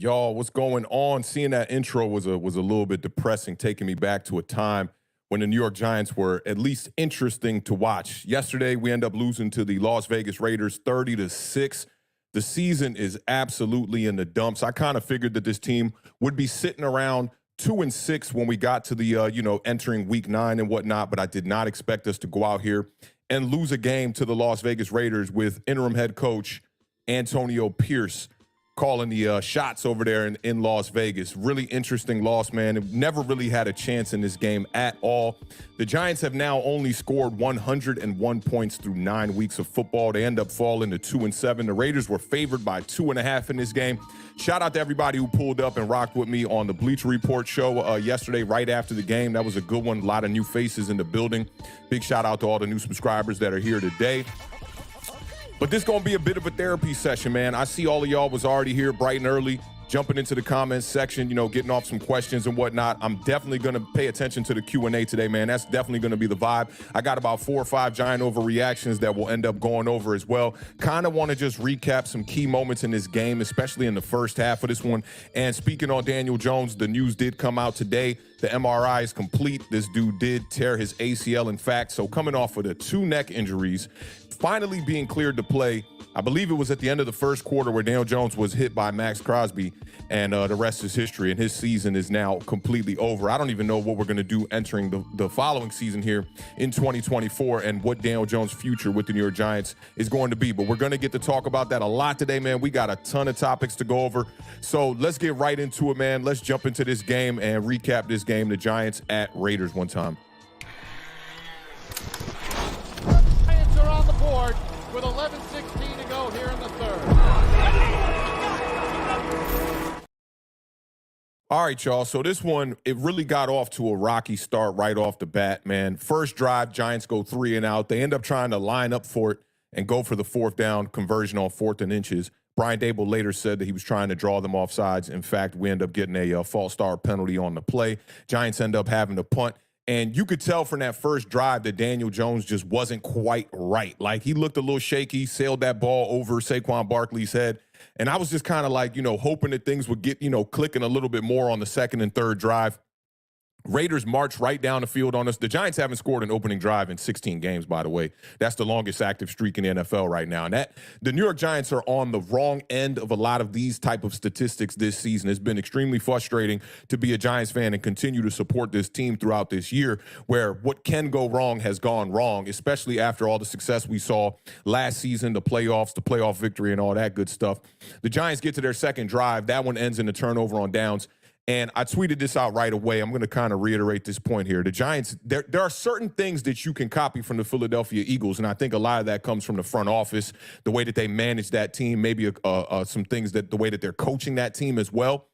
Y'all, what's going on? Seeing that intro was a little bit depressing, taking me back to a time when the New York Giants were at least interesting to watch. Yesterday, we end up losing to the Las Vegas Raiders 30-6. The season is absolutely in the dumps. I kind of figured that this team would be sitting around 2-6 when we got to the entering week 9 and whatnot, but I did not expect us to go out here and lose a game to the Las Vegas Raiders with interim head coach Antonio Pierce calling the shots over there in Las Vegas. Really interesting loss, man. Never really had a chance in this game at all. The Giants have now only scored 101 points through 9 weeks of football. They end up falling to 2-7. The Raiders were favored by 2.5 in this game. Shout out to everybody who pulled up and rocked with me on the Bleacher Report show yesterday right after the game. That was a good one. A lot of new faces in the building. Big shout out to all the new subscribers that are here today. But this is going to be a bit of a therapy session, man. I see all of y'all was already here bright and early, jumping into the comments section, getting off some questions and whatnot. I'm definitely going to pay attention to the Q&A today, man. That's definitely going to be the vibe. I got about 4 or 5 giant overreactions that we'll end up going over as well. Kind of want to just recap some key moments in this game, especially in the first half of this one. And speaking on Daniel Jones, the news did come out today. The MRI is complete. This dude did tear his ACL, in fact. So coming off of the 2 neck injuries, finally being cleared to play. I believe it was at the end of the first quarter where Daniel Jones was hit by Max Crosby, and the rest is history, and his season is now completely over. I don't even know what we're going to do entering the following season here in 2024 and what Daniel Jones' future with the New York Giants is going to be. But we're going to get to talk about that a lot today, man. We got a ton of topics to go over. So let's get right into it, man. Let's jump into this game and recap this game, the Giants at Raiders one time. Giants are on the board with 11:16 to go here in the third. All right, y'all. So this one, it really got off to a rocky start right off the bat, man. First drive, Giants go 3 and out. They end up trying to line up for it and go for the 4th down conversion on 4th and inches. Brian Dable later said that he was trying to draw them off sides. In fact, we end up getting a false start penalty on the play. Giants end up having to punt. And you could tell from that first drive that Daniel Jones just wasn't quite right. Like, he looked a little shaky, sailed that ball over Saquon Barkley's head. And I was just kind of like, hoping that things would get, clicking a little bit more on the second and third drive. Raiders march right down the field on us. The Giants haven't scored an opening drive in 16 games, by the way. That's the longest active streak in the NFL right now. And the New York Giants are on the wrong end of a lot of these type of statistics this season. It's been extremely frustrating to be a Giants fan and continue to support this team throughout this year, where what can go wrong has gone wrong, especially after all the success we saw last season, the playoffs, the playoff victory, and all that good stuff. The Giants get to their second drive. That one ends in a turnover on downs. And I tweeted this out right away. I'm going to kind of reiterate this point here. The Giants, there are certain things that you can copy from the Philadelphia Eagles, and I think a lot of that comes from the front office, the way that they manage that team, maybe some things that the way that they're coaching that team as well.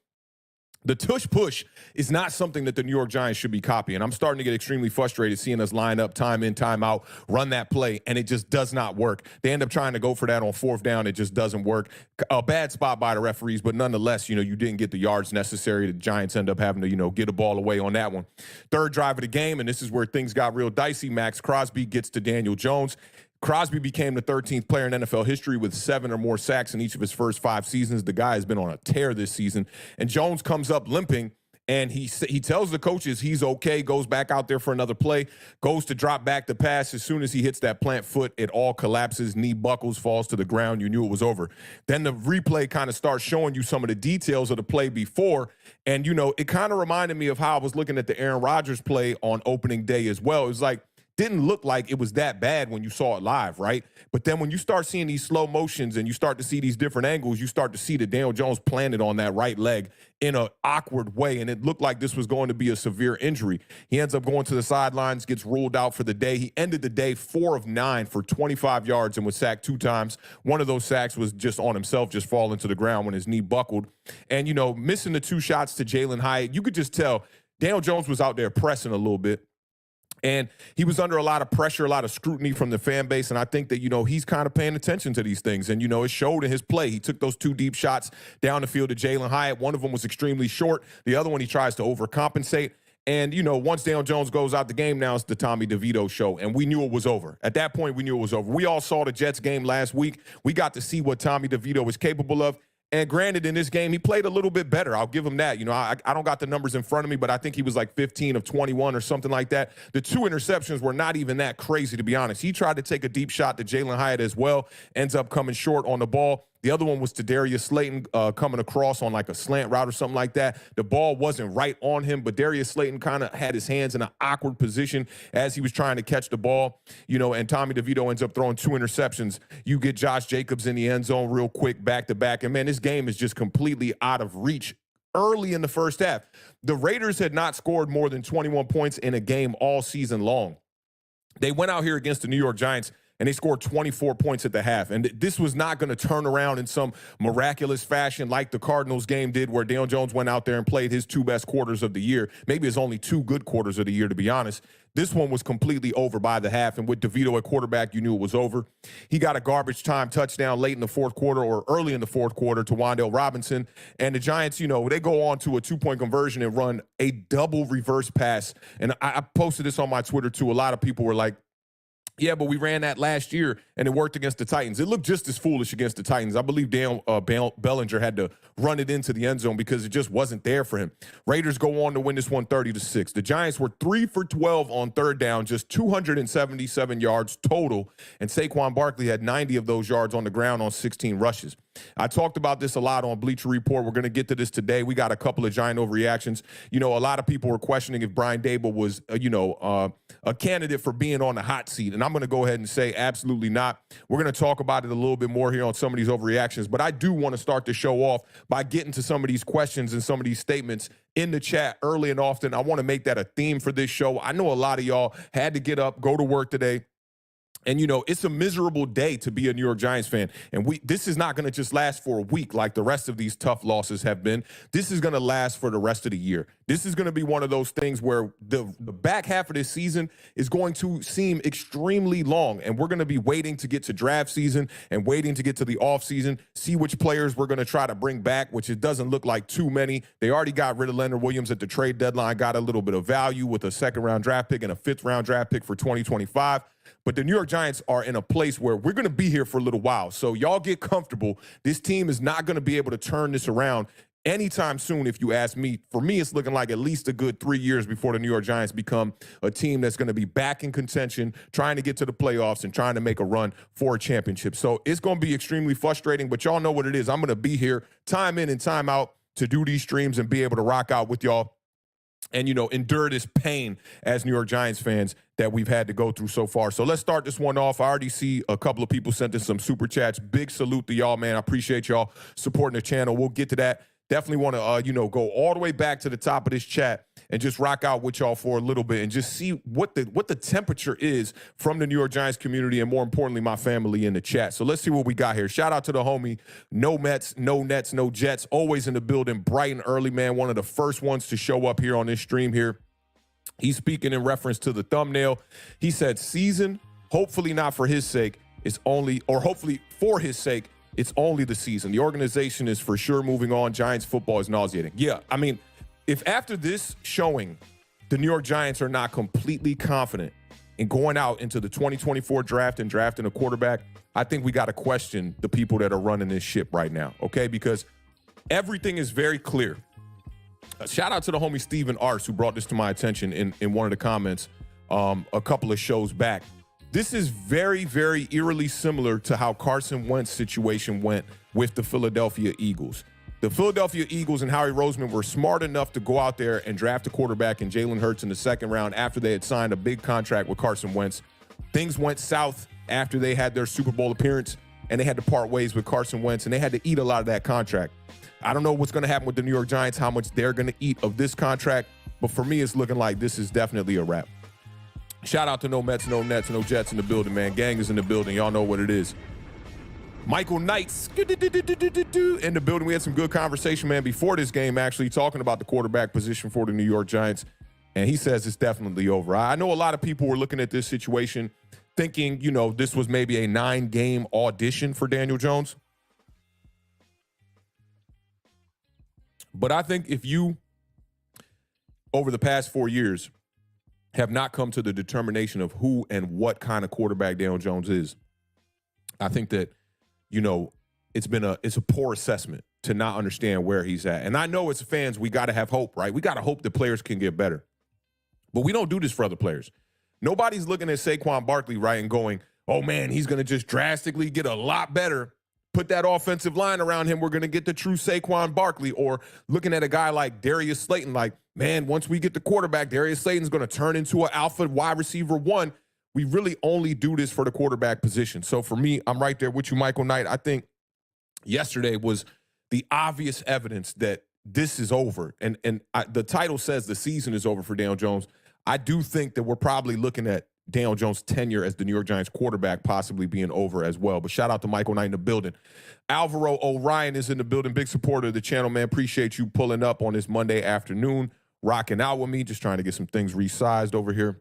The tush push is not something that the New York Giants should be copying. I'm starting to get extremely frustrated seeing us line up time in, time out, run that play, and it just does not work. They end up trying to go for that on 4th down. It just doesn't work. A bad spot by the referees, but nonetheless, you didn't get the yards necessary. The Giants end up having to, get a ball away on that one. Third drive of the game, and this is where things got real dicey. Max Crosby gets to Daniel Jones. Crosby became the 13th player in NFL history with 7 or more sacks in each of his first 5 seasons. The guy has been on a tear this season. And Jones comes up limping, and he tells the coaches he's okay, goes back out there for another play, goes to drop back the pass. As soon as he hits that plant foot, it all collapses, knee buckles, falls to the ground. You knew it was over. Then the replay kind of starts showing you some of the details of the play before. And, it kind of reminded me of how I was looking at the Aaron Rodgers play on opening day as well. It was like, didn't look like it was that bad when you saw it live, right? But then when you start seeing these slow motions and you start to see these different angles, you start to see that Daniel Jones planted on that right leg in an awkward way, and it looked like this was going to be a severe injury. He ends up going to the sidelines, gets ruled out for the day. He ended the day 4 of 9 for 25 yards and was sacked 2 times. One of those sacks was just on himself, just falling to the ground when his knee buckled. And, missing the 2 shots to Jalen Hyatt, you could just tell Daniel Jones was out there pressing a little bit. And he was under a lot of pressure, a lot of scrutiny from the fan base. And I think that, he's kind of paying attention to these things. And, it showed in his play. He took those 2 deep shots down the field to Jalen Hyatt. One of them was extremely short. The other one, he tries to overcompensate. And, once Daniel Jones goes out the game, now it's the Tommy DeVito show. And we knew it was over. At that point, we knew it was over. We all saw the Jets game last week. We got to see what Tommy DeVito was capable of. And granted, in this game, he played a little bit better. I'll give him that. You know, I don't got the numbers in front of me, but I think he was like 15 of 21 or something like that. The 2 interceptions were not even that crazy, to be honest. He tried to take a deep shot to Jalen Hyatt as well, ends up coming short on the ball. The other one was to Darius Slayton coming across on like a slant route or something like that. The ball wasn't right on him, but Darius Slayton kind of had his hands in an awkward position as he was trying to catch the ball, you know, and Tommy DeVito ends up throwing 2 interceptions. You get Josh Jacobs in the end zone real quick, back to back. And man, this game is just completely out of reach early in the first half. The Raiders had not scored more than 21 points in a game all season long. They went out here against the New York Giants and they scored 24 points at the half. And this was not going to turn around in some miraculous fashion like the Cardinals game did, where Daniel Jones went out there and played his 2 best quarters of the year. Maybe his only 2 good quarters of the year, to be honest. This one was completely over by the half, and with DeVito at quarterback, you knew it was over. He got a garbage time touchdown late in the fourth quarter or early in the fourth quarter to Wan'Dale Robinson, and the Giants, you know, they go on to a 2-point conversion and run a double reverse pass. And I posted this on my Twitter, too. A lot of people were like, yeah, but we ran that last year, and it worked against the Titans. It looked just as foolish against the Titans. I believe Dan Bellinger had to run it into the end zone because it just wasn't there for him. Raiders go on to win this one 30-6. The Giants were 3 for 12 on third down, just 277 yards total, and Saquon Barkley had 90 of those yards on the ground on 16 rushes. I talked about this a lot on Bleacher Report. We're going to get to this today. We got a couple of giant overreactions. You know, a lot of people were questioning if Brian Dable was, a candidate for being on the hot seat. And I'm going to go ahead and say absolutely not. We're going to talk about it a little bit more here on some of these overreactions. But I do want to start the show off by getting to some of these questions and some of these statements in the chat early and often. I want to make that a theme for this show. I know a lot of y'all had to get up, go to work today. And, you know, it's a miserable day to be a New York Giants fan. And this is not going to just last for a week like the rest of these tough losses have been. This is going to last for the rest of the year. This is going to be one of those things where the back half of this season is going to seem extremely long. And we're going to be waiting to get to draft season and waiting to get to the offseason, see which players we're going to try to bring back, which it doesn't look like too many. They already got rid of Leonard Williams at the trade deadline, got a little bit of value with a 2nd-round draft pick and a 5th-round draft pick for 2025. But the New York Giants are in a place where we're going to be here for a little while. So y'all get comfortable. This team is not going to be able to turn this around anytime soon, if you ask me. For me, it's looking like at least a good 3 years before the New York Giants become a team that's going to be back in contention, trying to get to the playoffs and trying to make a run for a championship. So it's going to be extremely frustrating, but y'all know what it is. I'm going to be here time in and time out to do these streams and be able to rock out with y'all and, you know, endure this pain as New York Giants fans that we've had to go through so far. So let's start this one off. I already see a couple of people sent in some super chats. Big salute to y'all, man. I appreciate y'all supporting the channel. We'll get to that. Definitely want to, go all the way back to the top of this chat and just rock out with y'all for a little bit and just see what the temperature is from the New York Giants community and, more importantly, my family in the chat. So let's see what we got here. Shout out to the homie, no Mets, no Nets, no Jets, always in the building, bright and early, man. One of the first ones to show up here on this stream here. He's speaking in reference to the thumbnail. He said season, hopefully not for his sake, is only, or hopefully for his sake, it's only the season. The organization is for sure moving on. Giants football is nauseating. Yeah, I mean, if after this showing, the New York Giants are not completely confident in going out into the 2024 draft and drafting a quarterback, I think we got to question the people that are running this ship right now, okay? Because everything is very clear. Shout out to the homie Steven Arce, who brought this to my attention in one of the comments a couple of shows back. This is very, very eerily similar to how Carson Wentz's situation went with the Philadelphia Eagles. The Philadelphia Eagles and Howie Roseman were smart enough to go out there and draft a quarterback in Jalen Hurts in the 2nd round after they had signed a big contract with Carson Wentz. Things went south after they had their Super Bowl appearance, and they had to part ways with Carson Wentz, and they had to eat a lot of that contract. I don't know what's going to happen with the New York Giants, how much they're going to eat of this contract, but for me, it's looking like this is definitely a wrap. Shout out to no Mets, no Nets, no Jets in the building, man. Gang is in the building. Y'all know what it is. Michael Knights in the building. We had some good conversation, man, before this game, actually, talking about the quarterback position for the New York Giants, and he says it's definitely over. I know a lot of people were looking at this situation thinking, this was maybe a 9-game audition for Daniel Jones. But I think if you, over the past 4 years, have not come to the determination of who and what kind of quarterback Daniel Jones is, I think that, it's a poor assessment to not understand where he's at. And I know as fans, we got to have hope, right? We got to hope that players can get better. But we don't do this for other players. Nobody's looking at Saquon Barkley, right, and going, oh, man, he's going to just drastically get a lot better. Put that offensive line around him. We're going to get the true Saquon Barkley. Or looking at a guy like Darius Slayton, like, man, once we get the quarterback, Darius Slayton's going to turn into an alpha wide receiver one. We really only do this for the quarterback position. So for me, I'm right there with you, Michael Knight. I think yesterday was the obvious evidence that this is over. And the title says the season is over for Daniel Jones. I do think that we're probably looking at Daniel Jones' tenure as the New York Giants quarterback possibly being over as well. But shout out to Michael Knight in the building. Alvaro O'Ryan is in the building. Big supporter of the channel, man. Appreciate you pulling up on this Monday afternoon, rocking out with me, just trying to get some things resized over here.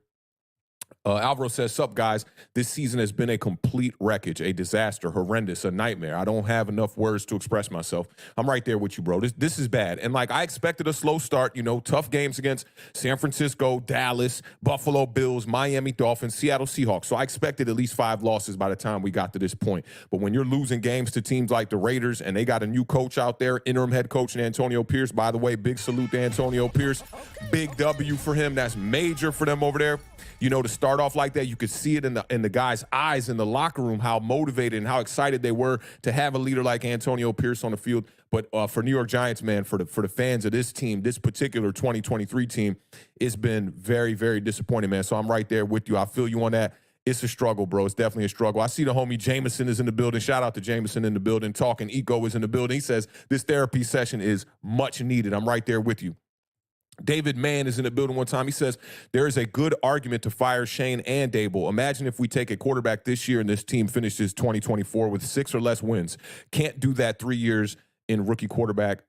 Alvaro says, sup, guys? This season has been a complete wreckage, a disaster, horrendous, a nightmare. I don't have enough words to express myself. I'm right there with you, bro. This is bad. And, like, I expected a slow start, you know, tough games against San Francisco, Dallas, Buffalo Bills, Miami Dolphins, Seattle Seahawks. So I expected at least 5 losses by the time we got to this point. But when you're losing games to teams like the Raiders and they got a new coach out there, interim head coach Antonio Pierce, by the way, big salute to Antonio Pierce. Big W for him. That's major for them over there. You know, to start off like that, you could see it in the guys' eyes in the locker room, how motivated and how excited they were to have a leader like Antonio Pierce on the field. But for New York Giants, man, for the fans of this team, this particular 2023 team, it's been very, very disappointing, man. So I'm right there with you. I feel you on that. It's a struggle, bro. It's definitely a struggle. I see the homie Jameson is in the building. Shout out to Jameson in the building. Talking Eco is in the building. He says this therapy session is much needed. I'm right there with you. David Mann is in the building one time. He says, there is a good argument to fire Shane and Dable. Imagine if we take a quarterback this year and this team finishes 2024 with 6 or less wins. Can't do that 3 years in rookie quarterback,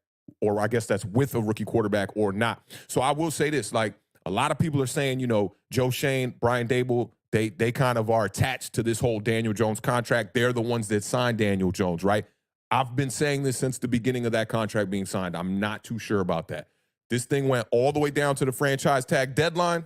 or I guess that's with a rookie quarterback or not. So I will say this, like, a lot of people are saying, you know, Joe Shane, Brian Dable, they kind of are attached to this whole Daniel Jones contract. They're the ones that signed Daniel Jones, right? I've been saying this since the beginning of that contract being signed. I'm not too sure about that. This thing went all the way down to the franchise tag deadline.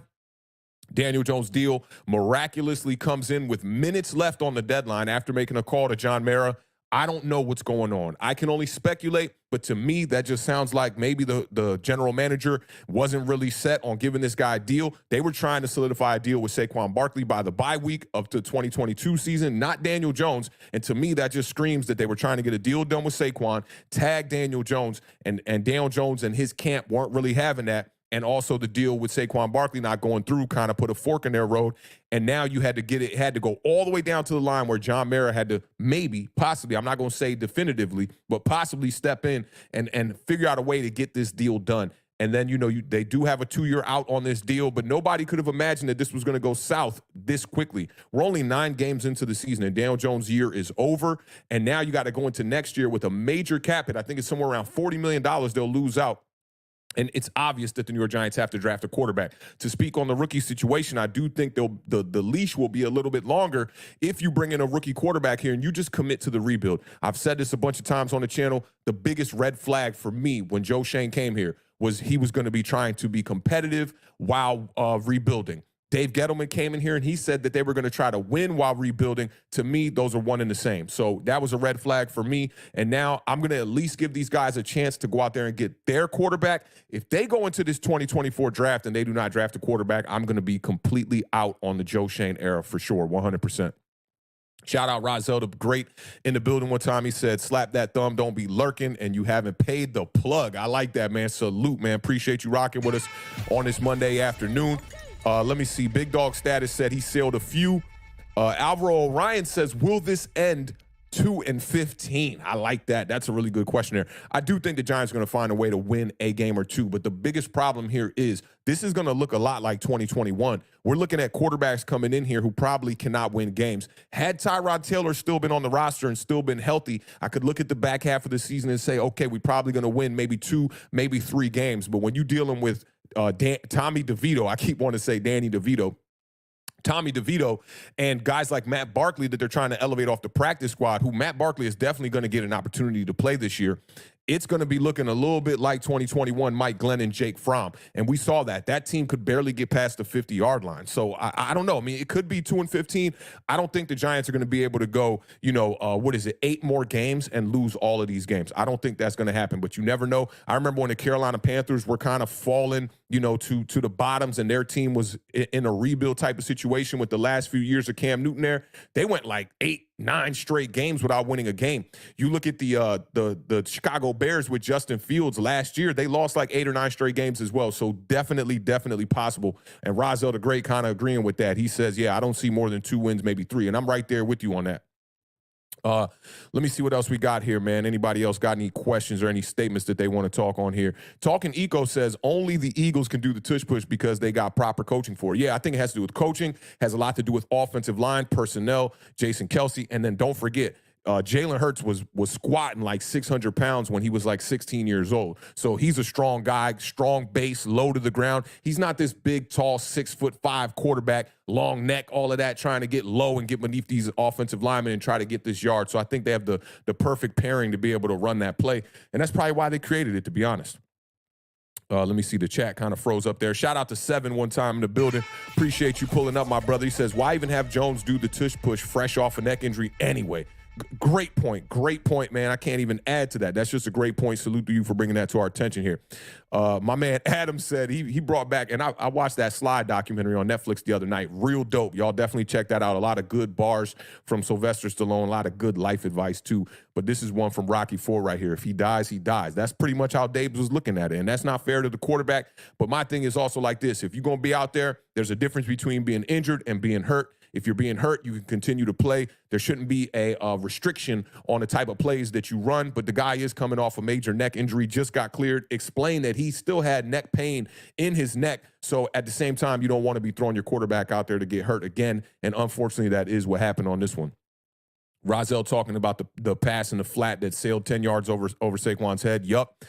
Daniel Jones' deal miraculously comes in with minutes left on the deadline after making a call to John Mara. I don't know what's going on. I can only speculate, but to me, that just sounds like maybe the general manager wasn't really set on giving this guy a deal. They were trying to solidify a deal with Saquon Barkley by the bye week of the 2022 season, not Daniel Jones. And to me, that just screams that they were trying to get a deal done with Saquon, tag Daniel Jones, and Daniel Jones and his camp weren't really having that. And also the deal with Saquon Barkley not going through kind of put a fork in their road. And now you had to go all the way down to the line where John Mara had to maybe, possibly, I'm not going to say definitively, but possibly step in and figure out a way to get this deal done. And then, you know, they do have a 2-year out on this deal, but nobody could have imagined that this was going to go south this quickly. We're only 9 games into the season, and Daniel Jones' year is over. And now you got to go into next year with a major cap hit. I think it's somewhere around $40 million they'll lose out. And it's obvious that the New York Giants have to draft a quarterback. To speak on the rookie situation, I do think the leash will be a little bit longer if you bring in a rookie quarterback here and you just commit to the rebuild. I've said this a bunch of times on the channel. The biggest red flag for me when Joe Shane came here was he was going to be trying to be competitive while rebuilding. Dave Gettleman came in here and he said that they were going to try to win while rebuilding. To me, those are one and the same. So that was a red flag for me. And now I'm going to at least give these guys a chance to go out there and get their quarterback. If they go into this 2024 draft and they do not draft a quarterback, I'm going to be completely out on the Joe Shane era for sure, 100%. Shout out Rozelle, the great in the building one time. He said, slap that thumb, don't be lurking, and you haven't paid the plug. I like that, man. Salute, man. Appreciate you rocking with us on this Monday afternoon. Let me see. Big Dog Status said he sailed a few. Alvaro O'Ryan says, will this end 2-15? I like that. That's a really good question there. I do think the Giants are going to find a way to win a game or two, but the biggest problem here is this is going to look a lot like 2021. We're looking at quarterbacks coming in here who probably cannot win games. Had Tyrod Taylor still been on the roster and still been healthy, I could look at the back half of the season and say, okay, we're probably going to win maybe 2, maybe 3 games. But when you're dealing with Tommy DeVito, I keep wanting to say Danny DeVito, Tommy DeVito, and guys like Matt Barkley that they're trying to elevate off the practice squad, who Matt Barkley is definitely going to get an opportunity to play this year. it's going to be looking a little bit like 2021 Mike Glenn and Jake Fromm. And we saw that team could barely get past the 50-yard line. So I don't know. I mean, it could be 2-15. I don't think the Giants are going to be able to go, 8 more games and lose all of these games. I don't think that's going to happen, but you never know. I remember when the Carolina Panthers were kind of falling, to the bottoms, and their team was in a rebuild type of situation with the last few years of Cam Newton there. They went like 8-9 straight games without winning a game. You look at the Chicago Bears with Justin Fields last year, they lost like 8 or 9 straight games as well. So definitely possible. And Rozelle the Great kind of agreeing with that. He says, yeah, I don't see more than 2 wins, maybe 3. And I'm right there with you on that. Let me see what else we got here, man. Anybody else got any questions or any statements that they want to talk on here? Talking Eco says only the Eagles can do the tush push because they got proper coaching for it. Yeah, I think it has to do with coaching, has a lot to do with offensive line, personnel, Jason Kelsey, and then don't forget, Jalen Hurts was squatting like 600 pounds when he was like 16 years old. So he's a strong guy, strong base, low to the ground. He's not this big, tall, 6'5" quarterback, long neck, all of that, trying to get low and get beneath these offensive linemen and try to get this yard. So I think they have the perfect pairing to be able to run that play. And that's probably why they created it, to be honest. Let me see. The chat kind of froze up there. Shout out to Seven one time in the building. Appreciate you pulling up, my brother. He says, why even have Jones do the tush push fresh off a neck injury anyway? Great point, man. I can't even add to that. That's just a great point. Salute to you for bringing that to our attention here. My man Adam said he brought back, and I watched that Slide documentary on Netflix the other night. Real dope. Y'all definitely check that out. A lot of good bars from Sylvester Stallone, a lot of good life advice too. But this is one from Rocky IV right here. If he dies, he dies. That's pretty much how Dave was looking at it, and that's not fair to the quarterback. But my thing is also like this. If you're going to be out there, there's a difference between being injured and being hurt. If you're being hurt, you can continue to play. There shouldn't be a restriction on the type of plays that you run, but the guy is coming off a major neck injury, just got cleared, explained that he still had neck pain in his neck. So at the same time, you don't want to be throwing your quarterback out there to get hurt again, and unfortunately, that is what happened on this one. Rozelle talking about the pass in the flat that sailed 10 yards over Saquon's head. Yup.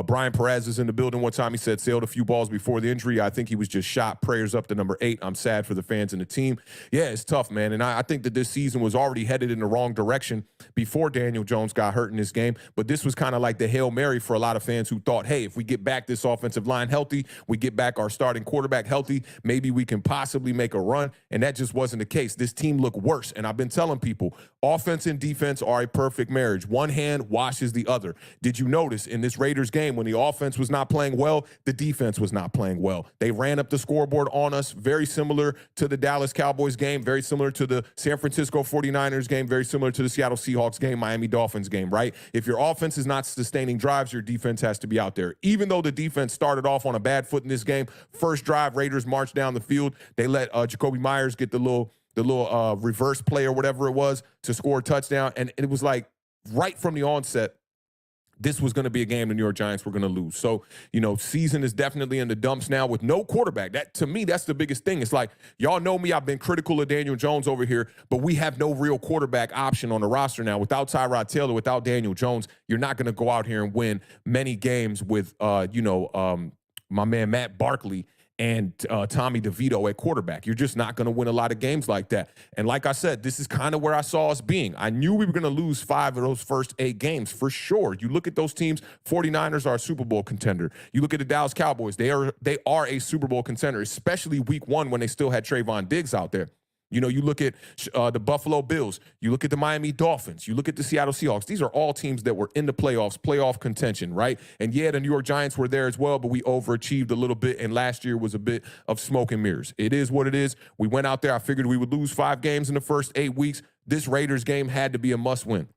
Brian Perez is in the building one time. He said sailed a few balls before the injury. I think he was just shot. Prayers up to number 8. I'm sad for the fans and the team. Yeah, it's tough, man. And I think that this season was already headed in the wrong direction before Daniel Jones got hurt in this game. But this was kind of like the Hail Mary for a lot of fans who thought, hey, if we get back this offensive line healthy, we get back our starting quarterback healthy, maybe we can possibly make a run. And that just wasn't the case. This team looked worse. And I've been telling people, offense and defense are a perfect marriage. One hand washes the other. Did you notice in this Raiders game when the offense was not playing well, the defense was not playing well? They ran up the scoreboard on us, very similar to the Dallas Cowboys game, very similar to the San Francisco 49ers game, very similar to the Seattle Seahawks game, Miami Dolphins game, right? If your offense is not sustaining drives, your defense has to be out there. Even though the defense started off on a bad foot in this game, first drive, Raiders marched down the field. They let Jacoby Myers get the little reverse play or whatever it was to score a touchdown. And it was like right from the onset, this was going to be a game the New York Giants were going to lose. So, season is definitely in the dumps now with no quarterback. That, to me, that's the biggest thing. It's like, y'all know me, I've been critical of Daniel Jones over here, but we have no real quarterback option on the roster now. Without Tyrod Taylor, without Daniel Jones, you're not going to go out here and win many games with, my man Matt Barkley and Tommy DeVito at quarterback. You're just not going to win a lot of games like that. And like I said, this is kind of where I saw us being. I knew we were going to lose 5 of those first 8 games for sure. You look at those teams, 49ers are a Super Bowl contender. You look at the Dallas Cowboys, they are a Super Bowl contender, especially week 1 when they still had Trayvon Diggs out there. You look at the Buffalo Bills. You look at the Miami Dolphins. You look at the Seattle Seahawks. These are all teams that were in the playoffs, playoff contention, right? And yeah, the New York Giants were there as well, but we overachieved a little bit, and last year was a bit of smoke and mirrors. It is what it is. We went out there. I figured we would lose 5 games in the first 8 weeks. This Raiders game had to be a must-win.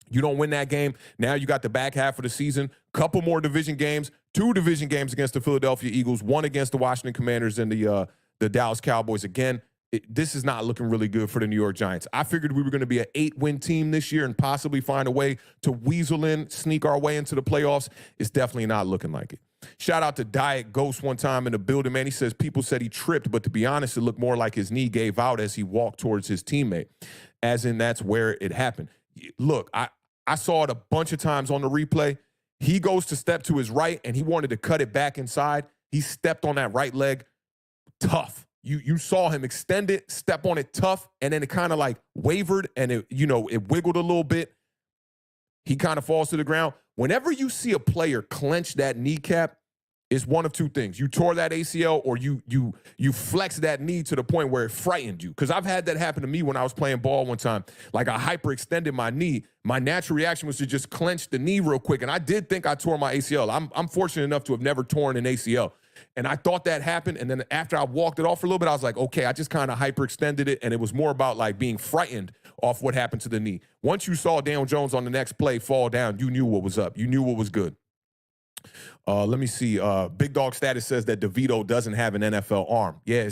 You don't win that game, now you got the back half of the season, couple more division games, 2 division games against the Philadelphia Eagles, 1 against the Washington Commanders and the Dallas Cowboys. Again, this is not looking really good for the New York Giants. I figured we were going to be an 8-win team this year and possibly find a way to weasel in, sneak our way into the playoffs. It's definitely not looking like it. Shout out to Diet Ghost one time in the building, man. He says people said he tripped, but to be honest, it looked more like his knee gave out as he walked towards his teammate, as in that's where it happened. Look, I saw it a bunch of times on the replay. He goes to step to his right, and he wanted to cut it back inside. He stepped on that right leg tough. You saw him extend it, step on it tough, and then it kind of like wavered and it wiggled a little bit. He kind of falls to the ground. Whenever you see a player clench that kneecap, it's one of two things. You tore that ACL or you flex that knee to the point where it frightened you. Because I've had that happen to me when I was playing ball one time. Like I hyperextended my knee. My natural reaction was to just clench the knee real quick. And I did think I tore my ACL. I'm fortunate enough to have never torn an ACL. And I thought that happened. And then after I walked it off for a little bit, I was like, okay, I just kind of hyperextended it. And it was more about like being frightened off what happened to the knee. Once you saw Daniel Jones on the next play fall down, you knew what was up. You knew what was good. Let me see. Big Dog Status says that DeVito doesn't have an NFL arm. Yeah,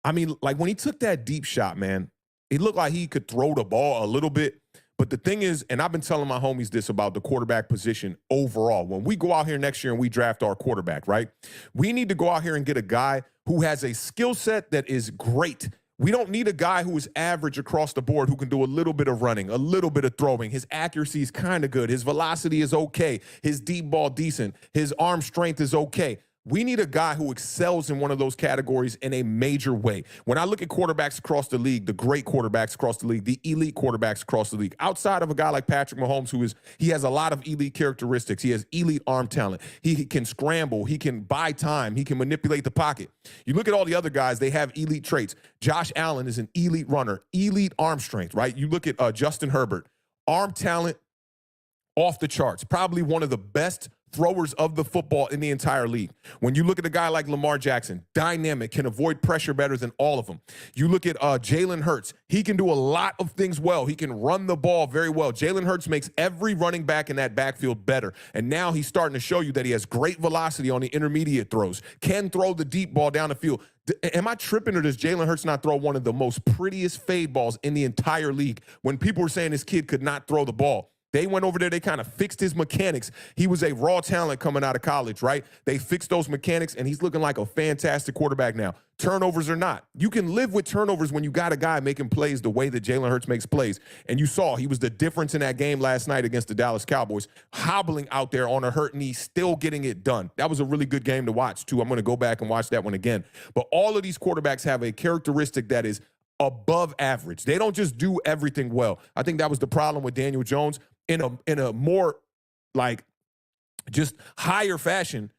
I mean, like when he took that deep shot, man, it looked like he could throw the ball a little bit. But the thing is, and I've been telling my homies this about the quarterback position overall. When we go out here next year and we draft our quarterback, right? We need to go out here and get a guy who has a skill set that is great. We don't need a guy who is average across the board who can do a little bit of running, a little bit of throwing. His accuracy is kind of good. His velocity is okay. His deep ball decent. His arm strength is okay. We need a guy who excels in one of those categories in a major way. When I look at quarterbacks across the league, the great quarterbacks across the league, the elite quarterbacks across the league, outside of a guy like Patrick Mahomes, he has a lot of elite characteristics. He has elite arm talent. He can scramble. He can buy time. He can manipulate the pocket. You look at all the other guys, they have elite traits. Josh Allen is an elite runner, elite arm strength, right? You look at Justin Herbert, arm talent off the charts, probably one of the best throwers of the football in the entire league. When you look at a guy like Lamar Jackson, dynamic, can avoid pressure better than all of them. You look at Jalen Hurts. He can do a lot of things well. He can run the ball very well. Jalen Hurts makes every running back in that backfield better. And now he's starting to show you that he has great velocity on the intermediate throws, can throw the deep ball down the field. Am I tripping, or does Jalen Hurts not throw one of the most prettiest fade balls in the entire league? When people were saying this kid could not throw the ball, they went over there, they kind of fixed his mechanics. He was a raw talent coming out of college, right? They fixed those mechanics, and he's looking like a fantastic quarterback now. Turnovers or not. You can live with turnovers when you got a guy making plays the way that Jalen Hurts makes plays. And you saw he was the difference in that game last night against the Dallas Cowboys, hobbling out there on a hurt knee, still getting it done. That was a really good game to watch, too. I'm going to go back and watch that one again. But all of these quarterbacks have a characteristic that is above average. They don't just do everything well. I think that was the problem with Daniel Jones. In a more like just higher fashion,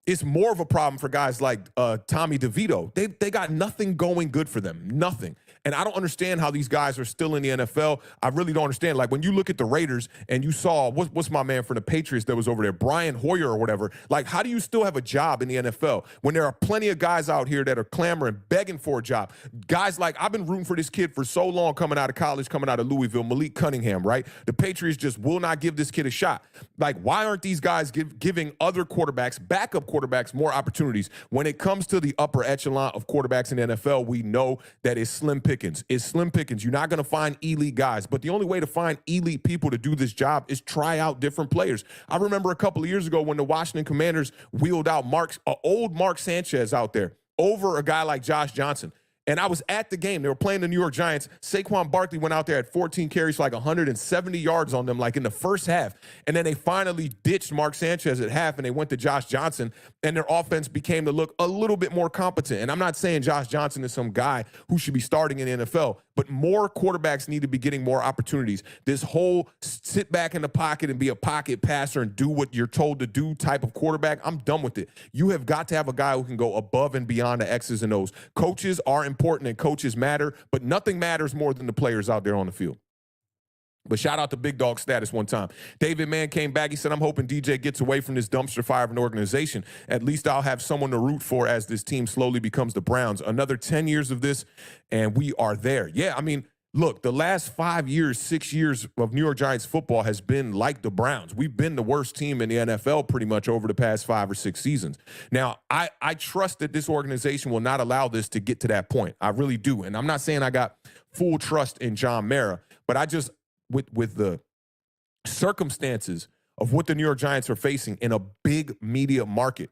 it's more of a problem for guys like Tommy DeVito. They got nothing going good for them, nothing. And I don't understand how these guys are still in the NFL. I really don't understand. Like when you look at the Raiders and you saw, what's my man from the Patriots that was over there, Brian Hoyer or whatever. Like, how do you still have a job in the NFL when there are plenty of guys out here that are clamoring, begging for a job? Guys like, I've been rooting for this kid for so long coming out of college, coming out of Louisville, Malik Cunningham, right? The Patriots just will not give this kid a shot. Like, why aren't these guys giving other quarterbacks, backup quarterbacks, more opportunities? When it comes to the upper echelon of quarterbacks in the NFL, we know that it's slim pickings. It's slim pickings. You're not going to find elite guys, but the only way to find elite people to do this job is try out different players. I remember a couple of years ago when the Washington Commanders wheeled out old Mark Sanchez out there over a guy like Josh Johnson. And I was at the game. They were playing the New York Giants. Saquon Barkley went out there at 14 carries for like 170 yards on them, like in the first half. And then they finally ditched Mark Sanchez at half, and they went to Josh Johnson, and their offense became to look a little bit more competent. And I'm not saying Josh Johnson is some guy who should be starting in the NFL, but more quarterbacks need to be getting more opportunities. This whole sit back in the pocket and be a pocket passer and do what you're told to do type of quarterback, I'm done with it. You have got to have a guy who can go above and beyond the X's and O's. Coaches are important and coaches matter, but nothing matters more than the players out there on the field. But shout out to Big Dog Status one time. David Mann came back. He said, I'm hoping DJ gets away from this dumpster fire of an organization. At least I'll have someone to root for as this team slowly becomes the Browns. Another 10 years of this, and we are there. Yeah, I mean, look, the last 5 years, 6 years of New York Giants football has been like the Browns. We've been the worst team in the NFL pretty much over the past 5 or 6 seasons. Now, I trust that this organization will not allow this to get to that point. I really do. And I'm not saying I got full trust in John Mara, but I just, with the circumstances of what the New York Giants are facing in a big media market,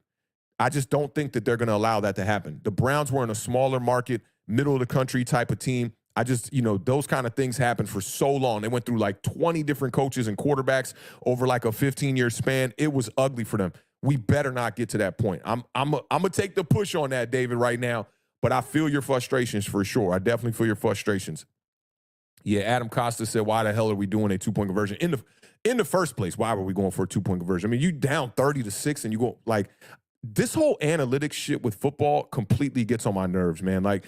I just don't think that they're going to allow that to happen. The Browns were in a smaller market, middle of the country type of team. I just, those kind of things happened for so long. They went through like 20 different coaches and quarterbacks over like a 15-year span. It was ugly for them. We better not get to that point. I'm gonna take the push on that, David, right now. But I feel your frustrations for sure. I definitely feel your frustrations. Yeah, Adam Costa said, why the hell are we doing a two-point conversion? in the first place, why were we going for a 2-point conversion? I mean, you down 30-6 and you go like this whole analytics shit with football completely gets on my nerves, man. Like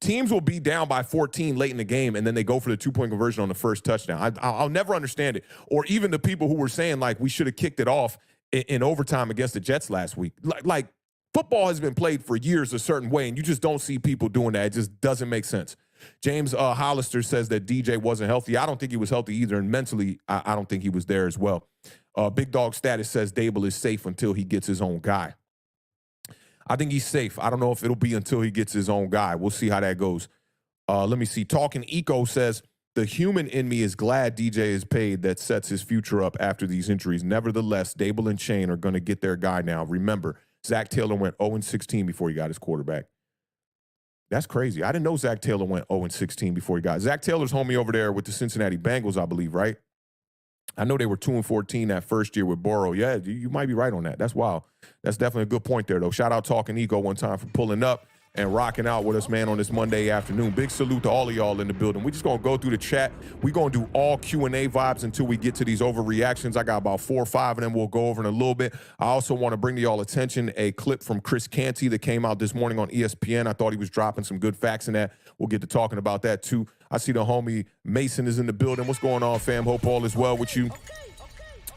teams will be down by 14 late in the game and then they go for the 2-point conversion on the first touchdown. I'll never understand it. Or even the people who were saying like we should have kicked it off in overtime against the Jets last week. Like football has been played for years a certain way and you just don't see people doing that. It just doesn't make sense. James Hollister says that DJ wasn't healthy. I don't think he was healthy either, and mentally, I don't think he was there as well. Big Dog Status says Dable is safe until he gets his own guy. I think he's safe. I don't know if it'll be until he gets his own guy. We'll see how that goes. Let me see. Talking Eco says, the human in me is glad DJ is paid. That sets his future up after these injuries. Nevertheless, Dable and Chain are going to get their guy now. Remember, Zach Taylor went 0-16 before he got his quarterback. That's crazy. I didn't know Zach Taylor went 0-16 before he got. Zach Taylor's homie over there with the Cincinnati Bengals, I believe, right? I know they were 2-14 that first year with Burrow. Yeah, you might be right on that. That's wild. That's definitely a good point there, though. Shout out Talking Eco one time for pulling up and rocking out with us, man, on this Monday afternoon. Big salute to all of y'all in the building. We're just going to go through the chat. We're going to do all Q&A vibes until we get to these overreactions. I got about 4 or 5 of them we'll go over in a little bit. I also want to bring to y'all attention a clip from Chris Canty that came out this morning on ESPN. I thought he was dropping some good facts in that. We'll get to talking about that, too. I see the homie Mason is in the building. What's going on, fam? Hope all is well with you.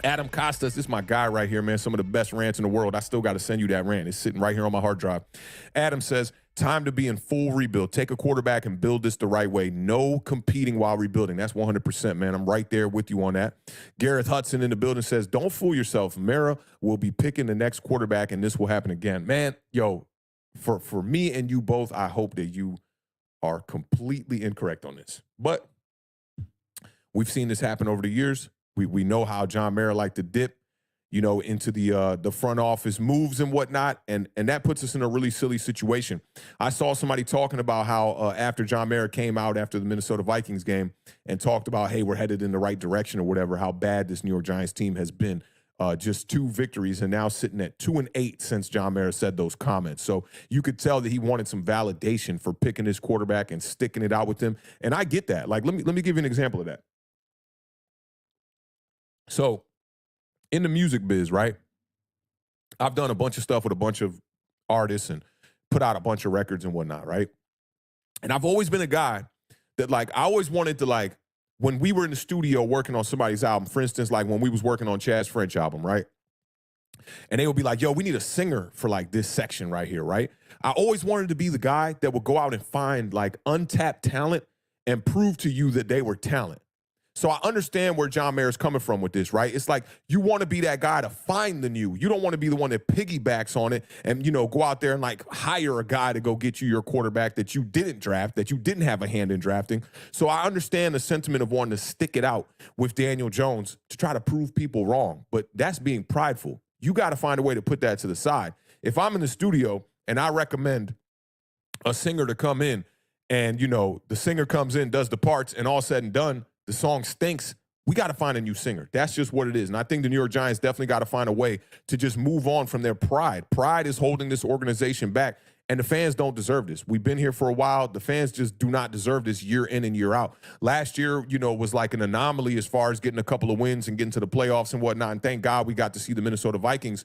Adam Costas, this is my guy right here, man. Some of the best rants in the world. I still got to send you that rant. It's sitting right here on my hard drive. Adam says, time to be in full rebuild. Take a quarterback and build this the right way. No competing while rebuilding. That's 100%, man. I'm right there with you on that. Gareth Hudson in the building says, don't fool yourself. Mara will be picking the next quarterback, and this will happen again. Man, yo, for me and you both, I hope that you are completely incorrect on this. But we've seen this happen over the years. We know how John Mara liked to dip, you know, into the front office moves and whatnot, and that puts us in a really silly situation. I saw somebody talking about how after John Mara came out after the Minnesota Vikings game and talked about, hey, we're headed in the right direction or whatever, how bad this New York Giants team has been. Just 2 victories and now sitting at 2-8 since John Mara said those comments. So you could tell that he wanted some validation for picking his quarterback and sticking it out with him. And I get that. Like, let me give you an example of that. So in the music biz, right, I've done a bunch of stuff with a bunch of artists and put out a bunch of records and whatnot, right? And I've always been a guy that, like, I always wanted to, like, when we were in the studio working on somebody's album, for instance, like when we was working on Chad's French album, right? And they would be like, yo, we need a singer for, like, this section right here, right? I always wanted to be the guy that would go out and find, like, untapped talent and prove to you that they were talent. So I understand where John Mayer's coming from with this, right? It's like you want to be that guy to find the new. You don't want to be the one that piggybacks on it and, you know, go out there and, like, hire a guy to go get you your quarterback that you didn't draft, that you didn't have a hand in drafting. So I understand the sentiment of wanting to stick it out with Daniel Jones to try to prove people wrong, but that's being prideful. You got to find a way to put that to the side. If I'm in the studio and I recommend a singer to come in and, you know, the singer comes in, does the parts, and all said and done, the song stinks, we got to find a new singer. That's just what it is. And I think the New York Giants definitely got to find a way to just move on from their pride. Pride is holding this organization back, and the fans don't deserve this. We've been here for a while. The fans just do not deserve this year in and year out. Last year, you know, was like an anomaly as far as getting a couple of wins and getting to the playoffs and whatnot. And thank God we got to see the Minnesota Vikings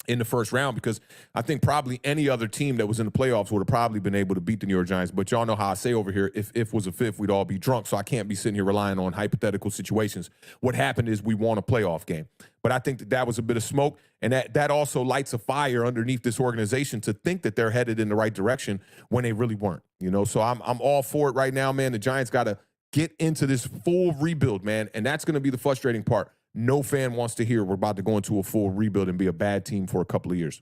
in the first round, because I think probably any other team that was in the playoffs would have probably been able to beat the New York Giants. But y'all know how I say over here, if was a fifth, we'd all be drunk. So I can't be sitting here relying on hypothetical situations. What happened is we won a playoff game. But I think that was a bit of smoke, and that also lights a fire underneath this organization to think that they're headed in the right direction when they really weren't. You know, so I'm all for it right now, man. The Giants got to get into this full rebuild, man, and that's going to be the frustrating part. No fan wants to hear we're about to go into a full rebuild and be a bad team for a couple of years.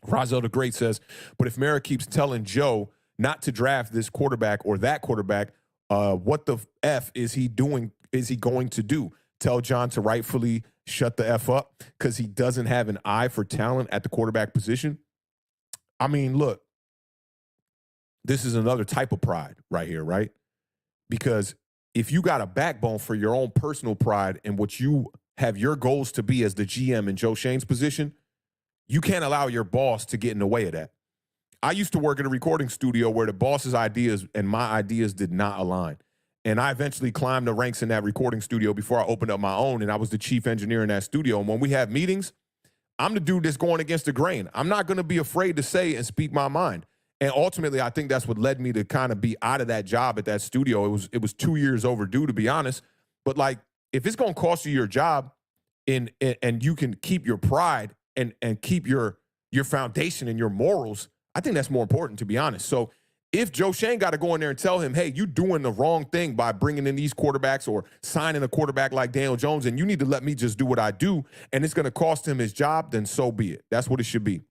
Roselle the Great says, but if Mara keeps telling Joe not to draft this quarterback or that quarterback, what the F is he doing? Is he going to do? Tell John to rightfully shut the F up because he doesn't have an eye for talent at the quarterback position? I mean, look, this is another type of pride right here, right? Because if you got a backbone for your own personal pride and what you have your goals to be as the GM in Joe Shane's position, you can't allow your boss to get in the way of that. I used to work in a recording studio where the boss's ideas and my ideas did not align. And I eventually climbed the ranks in that recording studio before I opened up my own, and I was the chief engineer in that studio. And when we have meetings, I'm the dude that's going against the grain. I'm not going to be afraid to say and speak my mind. And ultimately, I think that's what led me to kind of be out of that job at that studio. It was 2 years overdue, to be honest. But like, if it's going to cost you your job, and you can keep your pride and keep your foundation and your morals, I think that's more important, to be honest. So if Joe Shane got to go in there and tell him, hey, you're doing the wrong thing by bringing in these quarterbacks or signing a quarterback like Daniel Jones, and you need to let me just do what I do, and it's going to cost him his job, then so be it. That's what it should be.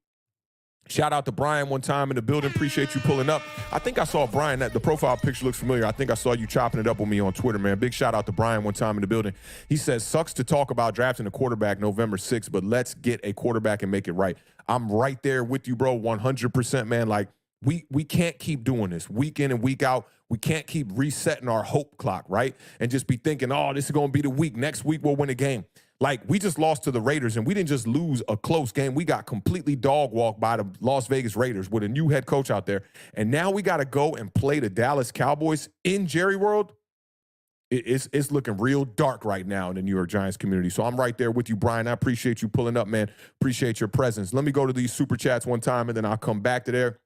Shout out to Brian one time in the building. Appreciate you pulling up. I think I saw Brian. The profile picture looks familiar. I think I saw you chopping it up with me on Twitter, man. Big shout out to Brian one time in the building. He says, sucks to talk about drafting a quarterback November 6th, but let's get a quarterback and make it right. I'm right there with you, bro, 100%, man. Like, we can't keep doing this week in and week out. We can't keep resetting our hope clock, right? And just be thinking, oh, this is going to be the week. Next week we'll win a game. Like, we just lost to the Raiders, and we didn't just lose a close game. We got completely dog-walked by the Las Vegas Raiders with a new head coach out there. And now we got to go and play the Dallas Cowboys in Jerry World. It's looking real dark right now in the New York Giants community. So I'm right there with you, Brian. I appreciate you pulling up, man. Appreciate your presence. Let me go to these super chats one time, and then I'll come back to there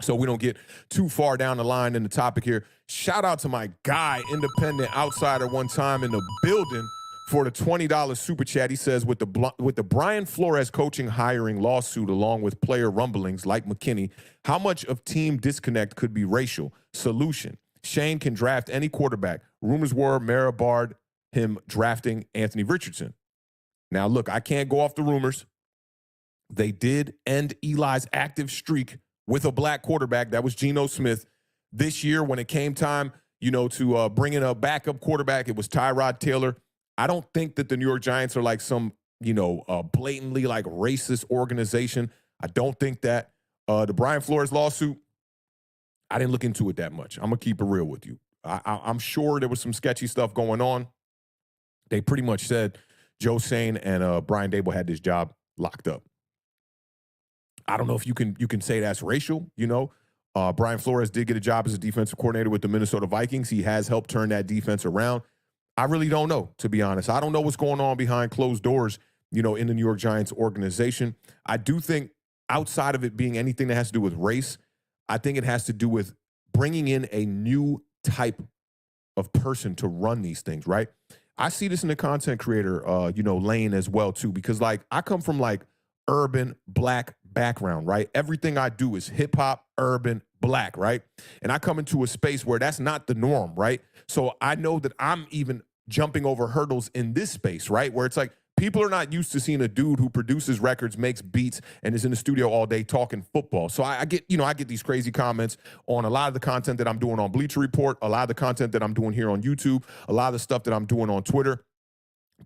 so we don't get too far down the line in the topic here. Shout out to my guy, Independent Outsider, one time in the building for the $20 super chat. He says, with the Brian Flores coaching hiring lawsuit along with player rumblings like McKinney, how much of team disconnect could be racial? Solution: Shane can draft any quarterback. Rumors were Mara barred him drafting Anthony Richardson. Now, look, I can't go off the rumors. They did end Eli's active streak with a black quarterback. That was Geno Smith. This year, when it came time, to bring in a backup quarterback, it was Tyrod Taylor. I don't think that the New York Giants are like some, blatantly like racist organization. I don't think that. The Brian Flores lawsuit, I didn't look into it that much. I'm going to keep it real with you. I'm sure there was some sketchy stuff going on. They pretty much said Joe Shane and Brian Dable had this job locked up. I don't know if you can say that's racial, Brian Flores did get a job as a defensive coordinator with the Minnesota Vikings. He has helped turn that defense around. I really don't know, to be honest. I don't know what's going on behind closed doors, in the New York Giants organization. I do think outside of it being anything that has to do with race, I think it has to do with bringing in a new type of person to run these things, right? I see this in the content creator, lane as well, too, because, like, I come from, like, urban black background, right? Everything I do is hip hop, urban, black, right? And I come into a space where that's not the norm, right? So I know that I'm even jumping over hurdles in this space, right? Where it's like people are not used to seeing a dude who produces records, makes beats, and is in the studio all day talking football. So I get these crazy comments on a lot of the content that I'm doing on Bleacher Report, a lot of the content that I'm doing here on YouTube, a lot of the stuff that I'm doing on Twitter.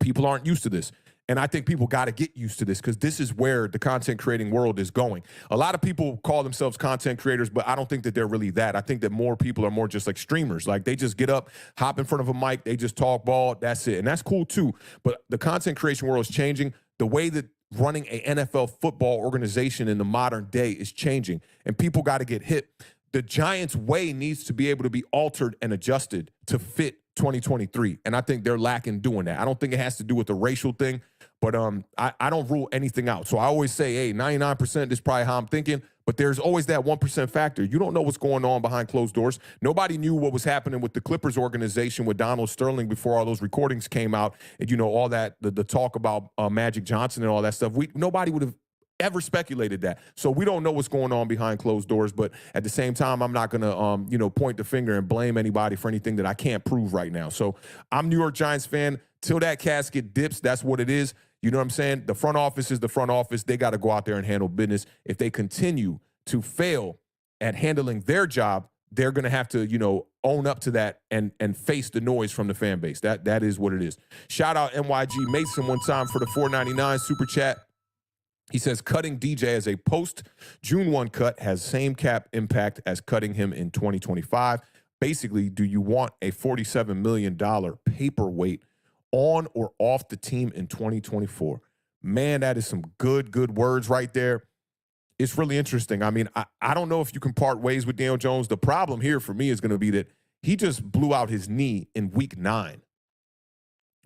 People aren't used to this. And I think people got to get used to this because this is where the content creating world is going. A lot of people call themselves content creators, but I don't think that they're really that. I think that more people are more just like streamers. Like, they just get up, hop in front of a mic, they just talk ball, that's it. And that's cool too. But the content creation world is changing. The way that running a NFL football organization in the modern day is changing, and people got to get hip. The Giants' way needs to be able to be altered and adjusted to fit 2023. And I think they're lacking doing that. I don't think it has to do with the racial thing, but I don't rule anything out. So I always say, hey, 99%, this is probably how I'm thinking, but there's always that 1% factor. You don't know what's going on behind closed doors. Nobody knew what was happening with the Clippers organization with Donald Sterling before all those recordings came out. And, all that, the talk about Magic Johnson and all that stuff. Nobody would have ever speculated that. So we don't know what's going on behind closed doors, but at the same time, I'm not going to, point the finger and blame anybody for anything that I can't prove right now. So I'm New York Giants fan. Till that casket dips, that's what it is. You know what I'm saying? The front office is the front office. They got to go out there and handle business. If they continue to fail at handling their job, they're going to have to, own up to that and face the noise from the fan base. That is what it is. Shout out NYG Mason one time for the $4.99 super chat. He says, cutting DJ as a post-June 1 cut has same cap impact as cutting him in 2025. Basically, do you want a $47 million paperweight on or off the team in 2024? Man, that is some good words right there. It's really interesting. I mean, I don't know if you can part ways with Daniel Jones. The problem here for me is going to be that He just blew out his knee in week 9.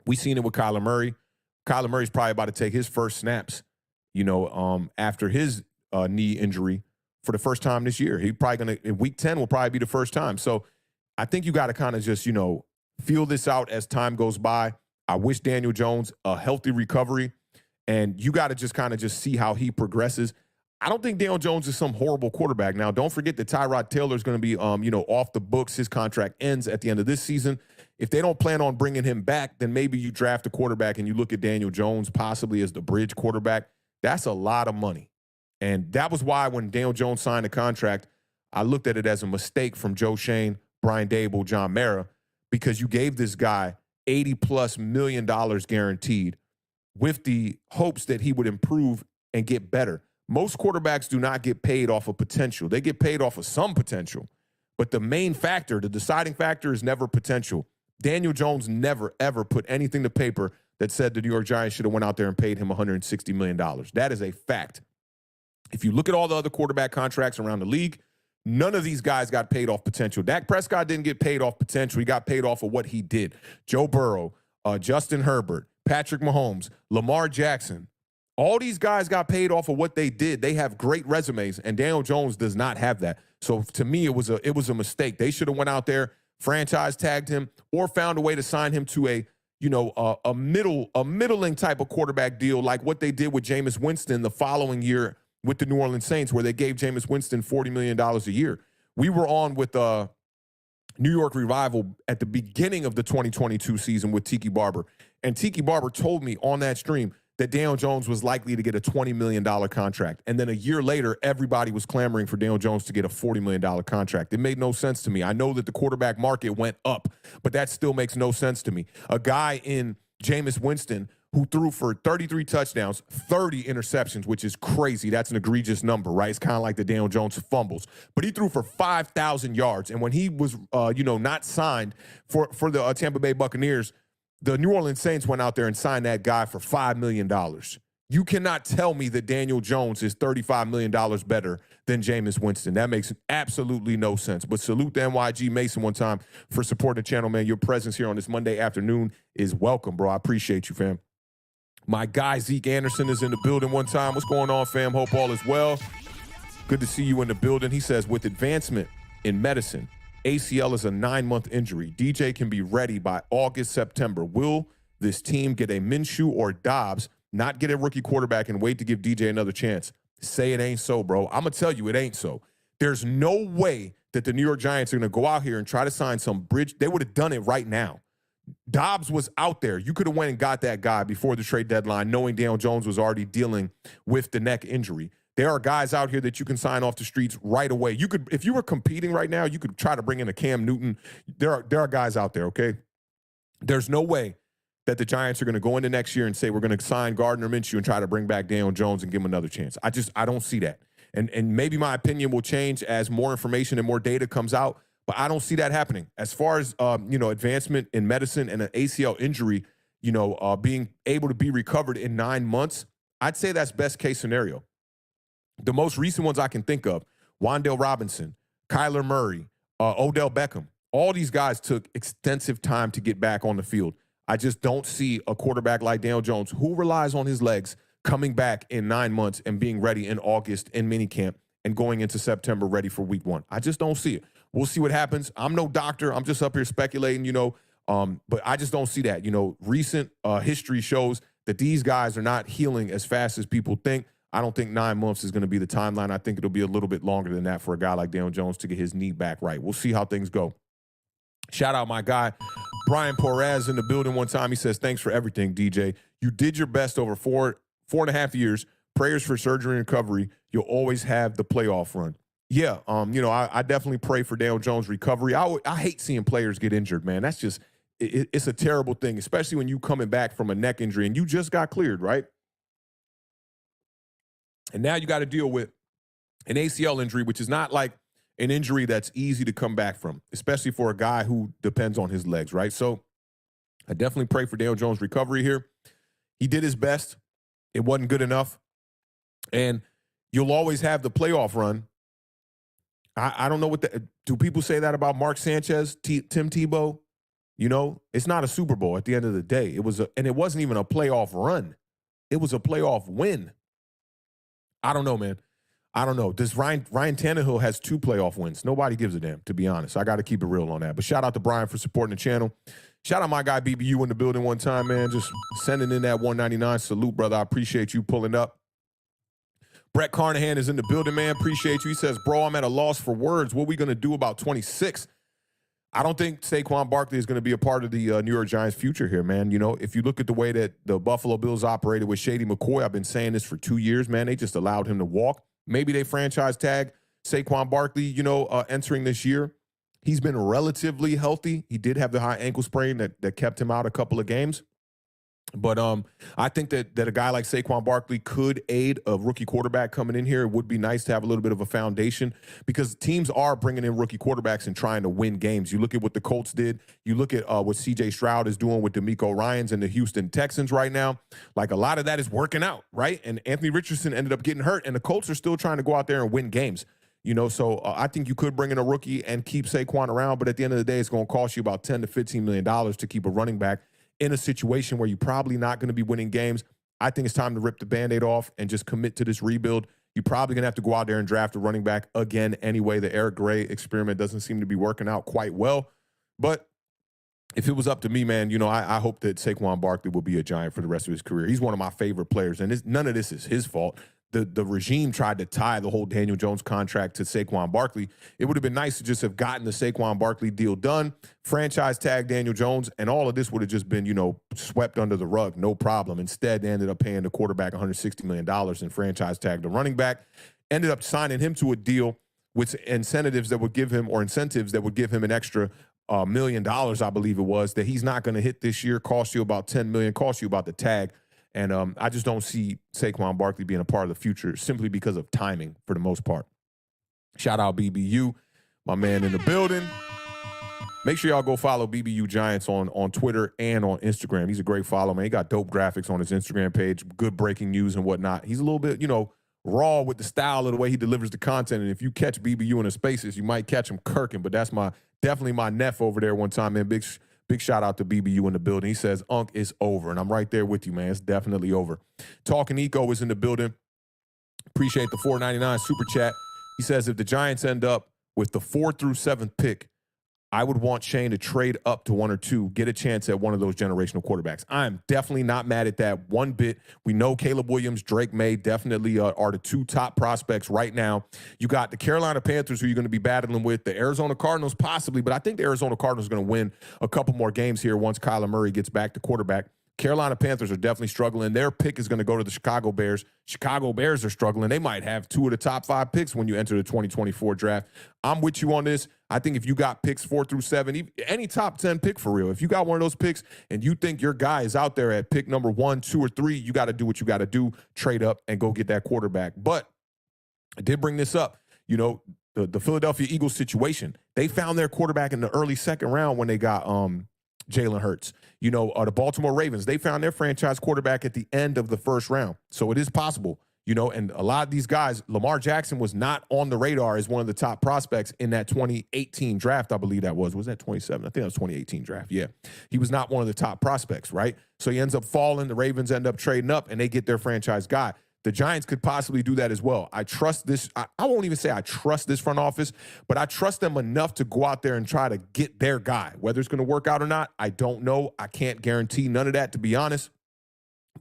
We seen it with Kyler Murray. Kyler Murray's probably about to take his first snaps, after his knee injury for the first time this year. He probably going to, in week 10 will probably be the first time. So I think you got to kind of just, feel this out as time goes by. I wish Daniel Jones a healthy recovery, and you got to just kind of just see how he progresses. I don't think Daniel Jones is some horrible quarterback. Now, don't forget that Tyrod Taylor is going to be, off the books. His contract ends at the end of this season. If they don't plan on bringing him back, then maybe you draft a quarterback and you look at Daniel Jones possibly as the bridge quarterback. That's a lot of money. And that was why when Daniel Jones signed a contract, I looked at it as a mistake from Joe Schoen, Brian Dable, John Mara, because you gave this guy $80+ million guaranteed with the hopes that he would improve and get better. Most quarterbacks do not get paid off of potential. They get paid off of some potential. But the main factor, the deciding factor, is never potential. Daniel Jones never, ever put anything to paper that said the New York Giants should have went out there and paid him $160 million. That is a fact. If you look at all the other quarterback contracts around the league, none of these guys got paid off potential. Dak Prescott didn't get paid off potential. He got paid off of what he did. Joe Burrow, Justin Herbert, Patrick Mahomes, Lamar Jackson, all these guys got paid off of what they did. They have great resumes, and Daniel Jones does not have that. So to me, it was a mistake. They should have went out there, franchise tagged him, or found a way to sign him to a middling type of quarterback deal, like what they did with Jameis Winston the following year with the New Orleans Saints, where they gave Jameis Winston $40 million a year. We were on with New York Revival at the beginning of the 2022 season with Tiki Barber, and Tiki Barber told me on that stream that Daniel Jones was likely to get a $20 million contract. And then a year later, everybody was clamoring for Daniel Jones to get a $40 million contract. It made no sense to me. I know that the quarterback market went up, but that still makes no sense to me. A guy in Jameis Winston who threw for 33 touchdowns, 30 interceptions, which is crazy. That's an egregious number, right? It's kind of like the Daniel Jones fumbles. But he threw for 5,000 yards. And when he was, not signed for the Tampa Bay Buccaneers, the New Orleans Saints went out there and signed that guy for $5 million. You cannot tell me that Daniel Jones is $35 million better than Jameis Winston. That makes absolutely no sense. But salute to NYG Mason one time for supporting the channel, man. Your presence here on this Monday afternoon is welcome, bro. I appreciate you, fam. My guy, Zeke Anderson, is in the building one time. What's going on, fam? Hope all is well. Good to see you in the building. He says, with advancement in medicine, ACL is a 9-month injury. DJ can be ready by August, September. Will this team get a Minshew or Dobbs, not get a rookie quarterback, and wait to give DJ another chance? Say it ain't so, bro. I'm going to tell you it ain't so. There's no way that the New York Giants are going to go out here and try to sign some bridge. They would have done it right now. Dobbs was out there. You could have went and got that guy before the trade deadline, knowing Daniel Jones was already dealing with the neck injury. There are guys out here that you can sign off the streets right away. You could, if you were competing right now, you could try to bring in a Cam Newton. There are guys out there, okay? There's no way that the Giants are going to go into next year and say we're going to sign Gardner Minshew and try to bring back Daniel Jones and give him another chance. I don't see that. And maybe my opinion will change as more information and more data comes out, but I don't see that happening. As far as advancement in medicine and an ACL injury, being able to be recovered in 9 months, I'd say that's best case scenario. The most recent ones I can think of, Wan'Dale Robinson, Kyler Murray, Odell Beckham, all these guys took extensive time to get back on the field. I just don't see a quarterback like Daniel Jones, who relies on his legs, coming back in 9 months and being ready in August in minicamp and going into September ready for week 1. I just don't see it. We'll see what happens. I'm no doctor. I'm just up here speculating, but I just don't see that. Recent history shows that these guys are not healing as fast as people think. I don't think 9 months is going to be the timeline. I think it'll be a little bit longer than that for a guy like Daniel Jones to get his knee back right. We'll see how things go. Shout out my guy, Brian Perez, in the building one time. He says, thanks for everything, DJ. You did your best over four and a half years. Prayers for surgery and recovery. You'll always have the playoff run. Yeah, I definitely pray for Daniel Jones' recovery. I hate seeing players get injured, man. That's just, it's a terrible thing, especially when you coming back from a neck injury and you just got cleared, right? And now you got to deal with an ACL injury, which is not like an injury that's easy to come back from, especially for a guy who depends on his legs, right? So I definitely pray for Daniel Jones' recovery here. He did his best. It wasn't good enough. And you'll always have the playoff run. I don't know what do people say that about Mark Sanchez, Tim Tebow? You know, it's not a Super Bowl at the end of the day. And it wasn't even a playoff run. It was a playoff win. I don't know, man. I don't know. This Ryan Tannehill has 2 playoff wins. Nobody gives a damn, to be honest. I got to keep it real on that. But shout out to Brian for supporting the channel. Shout out my guy BBU in the building one time, man. Just sending in that 199 salute, brother. I appreciate you pulling up. Brett Carnahan is in the building, man. Appreciate you. He says, bro, I'm at a loss for words. What are we going to do about 26? I don't think Saquon Barkley is going to be a part of the New York Giants' future here, man. You know, if you look at the way that the Buffalo Bills operated with Shady McCoy, I've been saying this for 2 years, man. They just allowed him to walk. Maybe they franchise tag Saquon Barkley, you know, entering this year. He's been relatively healthy. He did have the high ankle sprain that kept him out a couple of games. But I think that a guy like Saquon Barkley could aid a rookie quarterback coming in here. It would be nice to have a little bit of a foundation because teams are bringing in rookie quarterbacks and trying to win games. You look at what the Colts did. You look at what C.J. Stroud is doing with DeMeco Ryans and the Houston Texans right now. Like a lot of that is working out, right? And Anthony Richardson ended up getting hurt, and the Colts are still trying to go out there and win games. You know, so I think you could bring in a rookie and keep Saquon around, but at the end of the day, it's going to cost you about $10 to $15 million to keep a running back in a situation where you're probably not going to be winning games. I think it's time to rip the Band-Aid off and just commit to this rebuild. You're probably going to have to go out there and draft a running back again anyway. The Eric Gray experiment doesn't seem to be working out quite well. But if it was up to me, man, you know, I hope that Saquon Barkley will be a Giant for the rest of his career. He's one of my favorite players, and none of this is his fault. The regime tried to tie the whole Daniel Jones contract to Saquon Barkley. It would have been nice to just have gotten the Saquon Barkley deal done, franchise tag Daniel Jones, and all of this would have just been, you know, swept under the rug, no problem. Instead, they ended up paying the quarterback $160 million and franchise tagged the running back, ended up signing him to a deal with incentives that would give him an extra $1 million, I believe it was, that he's not going to hit this year, cost you about $10 million, cost you about the tag. And I just don't see Saquon Barkley being a part of the future simply because of timing for the most part. Shout out BBU, my man in the building. Make sure y'all go follow BBU Giants on Twitter and on Instagram. He's a great follow, man. He got dope graphics on his Instagram page, good breaking news and whatnot. He's a little bit, you know, raw with the style of the way he delivers the content. And if you catch BBU in the spaces, you might catch him kirking. But that's definitely my nephew over there one time, man. Big shout out to BBU in the building. He says, Unk, it's over. And I'm right there with you, man. It's definitely over. Talking Eco is in the building. Appreciate the $4.99 super chat. He says, if the Giants end up with the 4th through 7th pick, I would want Shane to trade up to 1 or 2, get a chance at one of those generational quarterbacks. I'm definitely not mad at that one bit. We know Caleb Williams, Drake May definitely are the 2 top prospects right now. You got the Carolina Panthers who you're going to be battling with, the Arizona Cardinals possibly, but I think the Arizona Cardinals are going to win a couple more games here once Kyler Murray gets back to quarterback. Carolina Panthers are definitely struggling. Their pick is going to go to the Chicago Bears. Chicago Bears are struggling. They might have 2 of the top 5 picks when you enter the 2024 draft. I'm with you on this. I think if you got picks 4 through 7, any top 10 pick for real, if you got one of those picks and you think your guy is out there at pick number 1, 2, or 3, you got to do what you got to do, trade up and go get that quarterback. But I did bring this up. You know, the Philadelphia Eagles situation, they found their quarterback in the early 2nd round when they got Jalen Hurts. You know, the Baltimore Ravens, they found their franchise quarterback at the end of the 1st round. So it is possible, you know, and a lot of these guys, Lamar Jackson was not on the radar as one of the top prospects in that 2018 draft, I believe that was. Was that 27? I think that was 2018 draft. Yeah. He was not one of the top prospects, right? So he ends up falling. The Ravens end up trading up and they get their franchise guy. The Giants could possibly do that as well. I trust this. I won't even say I trust this front office, but I trust them enough to go out there and try to get their guy. Whether it's going to work out or not, I don't know. I can't guarantee none of that, to be honest.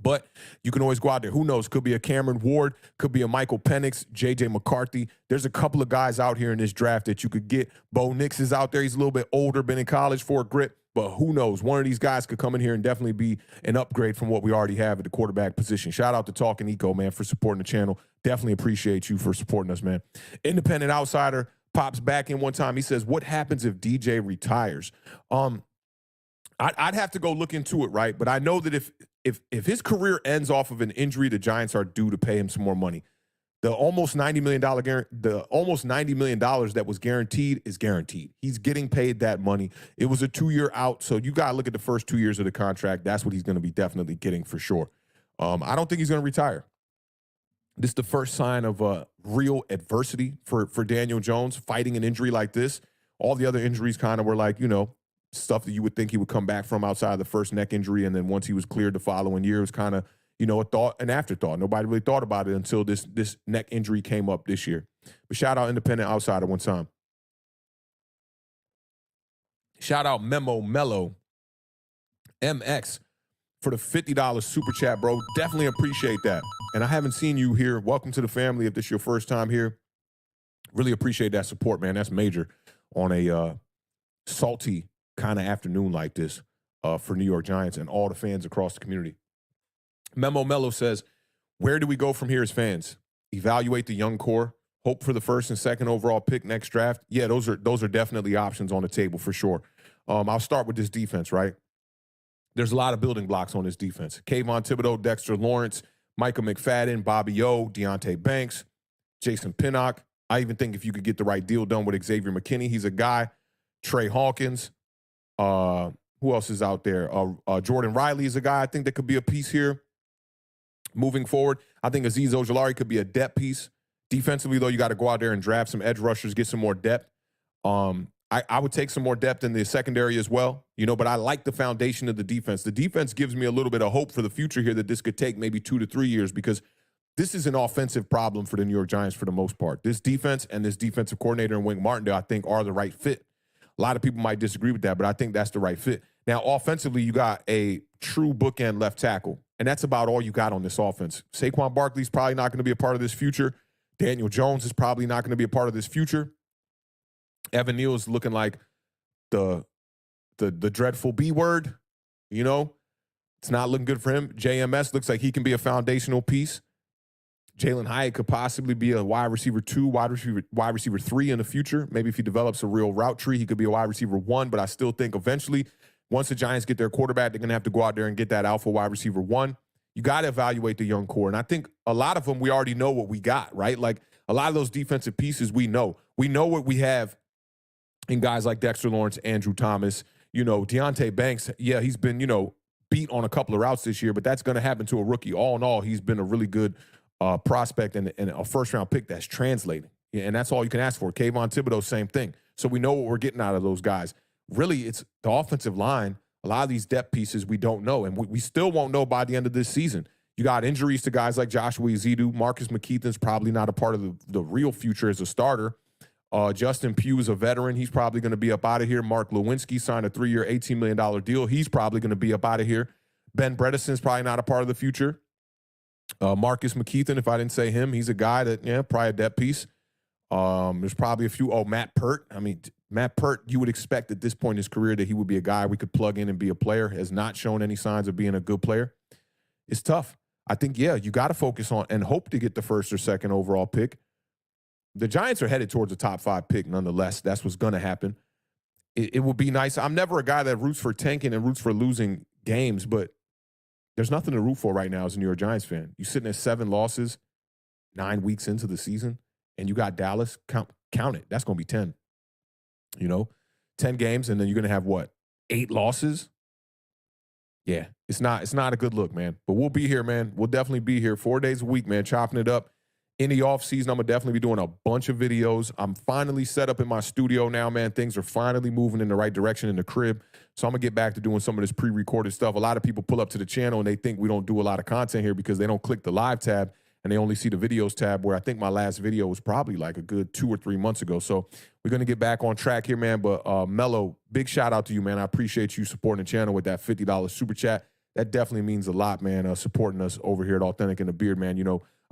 But you can always go out there. Who knows? Could be a Cameron Ward. Could be a Michael Penix, J.J. McCarthy. There's a couple of guys out here in this draft that you could get. Bo Nix is out there. He's a little bit older, been in college for a grip. But who knows? One of these guys could come in here and definitely be an upgrade from what we already have at the quarterback position. Shout out to Talking Eco, man, for supporting the channel. Definitely appreciate you for supporting us, man. Independent Outsider pops back in one time. He says, what happens if DJ retires? I'd have to go look into it, right? But I know that if his career ends off of an injury, the Giants are due to pay him some more money. The almost $90 million that was guaranteed is guaranteed. He's getting paid that money. It was a 2-year out, so you got to look at the first 2 years of the contract. That's what he's going to be definitely getting for sure. I don't think he's going to retire. This is the first sign of real adversity for Daniel Jones, fighting an injury like this. All the other injuries kind of were like, stuff that you would think he would come back from outside of the first neck injury. And then once he was cleared the following year, it was kind of, an afterthought. Nobody really thought about it until this neck injury came up this year. But shout out Independent Outsider one time. Shout out Memo Mello MX for the $50 super chat, bro. Definitely appreciate that. And I haven't seen you here. Welcome to the family. If this is your first time here, really appreciate that support, man. That's major on a salty kind of afternoon like this for New York Giants and all the fans across the community. Memo Mello says, where do we go from here as fans? Evaluate the young core, hope for the first and second overall pick next draft. Yeah, those are definitely options on the table for sure. I'll start with this defense, right? There's a lot of building blocks on this defense. Kayvon Thibodeau, Dexter Lawrence, Micah McFadden, Bobby O, Deonte Banks, Jason Pinnock. I even think if you could get the right deal done with Xavier McKinney, he's a guy. Trey Hawkins. Who else is out there? Jordan Riley is a guy I think that could be a piece here moving forward. I think Azeez Ojulari could be a depth piece. Defensively, though, you got to go out there and draft some edge rushers, get some more depth. I would take some more depth in the secondary as well, but I like the foundation of the defense. The defense gives me a little bit of hope for the future here that this could take maybe 2 to 3 years because this is an offensive problem for the New York Giants for the most part. This defense and this defensive coordinator in Wink Martindale, I think, are the right fit. A lot of people might disagree with that, but I think that's the right fit. Now, offensively, you got a true bookend left tackle, and that's about all you got on this offense. Saquon Barkley's probably not going to be a part of this future. Daniel Jones is probably not going to be a part of this future. Evan Neal is looking like the dreadful B word, It's not looking good for him. JMS looks like he can be a foundational piece. Jalen Hyatt could possibly be a wide receiver 2, wide receiver 3 in the future. Maybe if he develops a real route tree, he could be a wide receiver 1, but I still think eventually, once the Giants get their quarterback, they're going to have to go out there and get that alpha wide receiver 1. You got to evaluate the young core. And I think a lot of them, we already know what we got, right? Like a lot of those defensive pieces, we know. We know what we have in guys like Dexter Lawrence, Andrew Thomas, Deonte Banks. Yeah, he's been, beat on a couple of routes this year, but that's going to happen to a rookie. All in all, he's been a really good prospect and a first-round pick that's translating. Yeah, and that's all you can ask for. Kayvon Thibodeau, same thing. So we know what we're getting out of those guys. Really, it's the offensive line. A lot of these depth pieces we don't know, and we still won't know by the end of this season. You got injuries to guys like Joshua Ezedu. Marcus McKeithen's probably not a part of the real future as a starter. Justin Pugh is a veteran. He's probably going to be up out of here. Mark Lewinsky signed a 3-year, $18 million deal. He's probably going to be up out of here. Ben Bredesen's probably not a part of the future. Marcus McKeithen, if I didn't say him, he's a guy that, probably a depth piece. There's probably a few. Matt Pert. I mean, Matt Pert, you would expect at this point in his career that he would be a guy we could plug in and be a player. Has not shown any signs of being a good player. It's tough. I think, you got to focus on and hope to get the first or second overall pick. The Giants are headed towards a top 5 pick nonetheless. That's what's going to happen. It will be nice. I'm never a guy that roots for tanking and roots for losing games, but there's nothing to root for right now as a New York Giants fan. You're sitting at 7 losses, 9 weeks into the season, and you got Dallas. Count it. That's going to be 10. 10 games, and then you're going to have what? 8 losses? Yeah, it's not a good look, man. But we'll be here, man. We'll definitely be here 4 days a week, man, chopping it up. In the offseason, I'm going to definitely be doing a bunch of videos. I'm finally set up in my studio now, man. Things are finally moving in the right direction in the crib. So I'm going to get back to doing some of this pre-recorded stuff. A lot of people pull up to the channel and they think we don't do a lot of content here because they don't click the live tab and they only see the videos tab, where I think my last video was probably like a good 2 or 3 months ago. So we're going to get back on track here, man. But Mello, big shout out to you, man. I appreciate you supporting the channel with that $50 super chat. That definitely means a lot, man, supporting us over here at Awthentik and the Beard, man.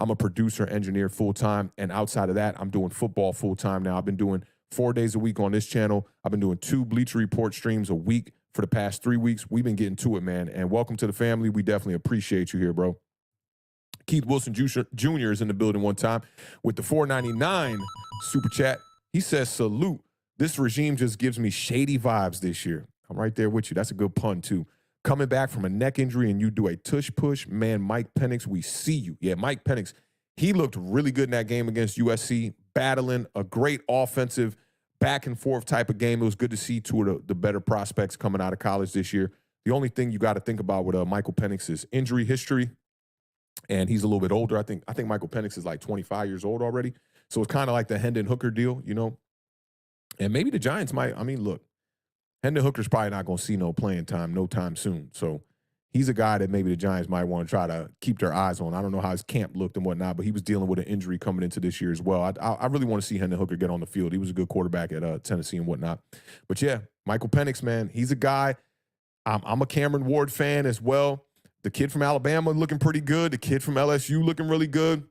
I'm a producer, engineer full-time, and outside of that, I'm doing football full-time now. I've been doing 4 days a week on this channel. I've been doing 2 Bleacher Report streams a week for the past 3 weeks. We've been getting to it, man, and welcome to the family. We definitely appreciate you here, bro. Keith Wilson Jr. is in the building one time with the $4.99 super chat. He says, salute. This regime just gives me shady vibes this year. I'm right there with you. That's a good pun, too. Coming back from a neck injury and you do a tush push, man, Mike Penix, we see you. Yeah, Mike Penix, he looked really good in that game against USC, battling a great offensive back and forth type of game. It was good to see 2 of the better prospects coming out of college this year. The only thing you got to think about with Michael Penix's injury history, and he's a little bit older. I think Michael Penix is like 25 years old already. So it's kind of like the Hendon Hooker deal, you know. And maybe the Giants might. I mean, look, Hendon Hooker's probably not going to see no playing time no time soon. So he's a guy that maybe the Giants might want to try to keep their eyes on. I don't know how his camp looked and whatnot, but he was dealing with an injury coming into this year as well. I really want to see Hendon Hooker get on the field. He was a good quarterback at Tennessee and whatnot. But yeah, Michael Penix, man, he's a guy. I'm a Cameron Ward fan as well. The kid from Alabama looking pretty good. The kid from LSU looking really good.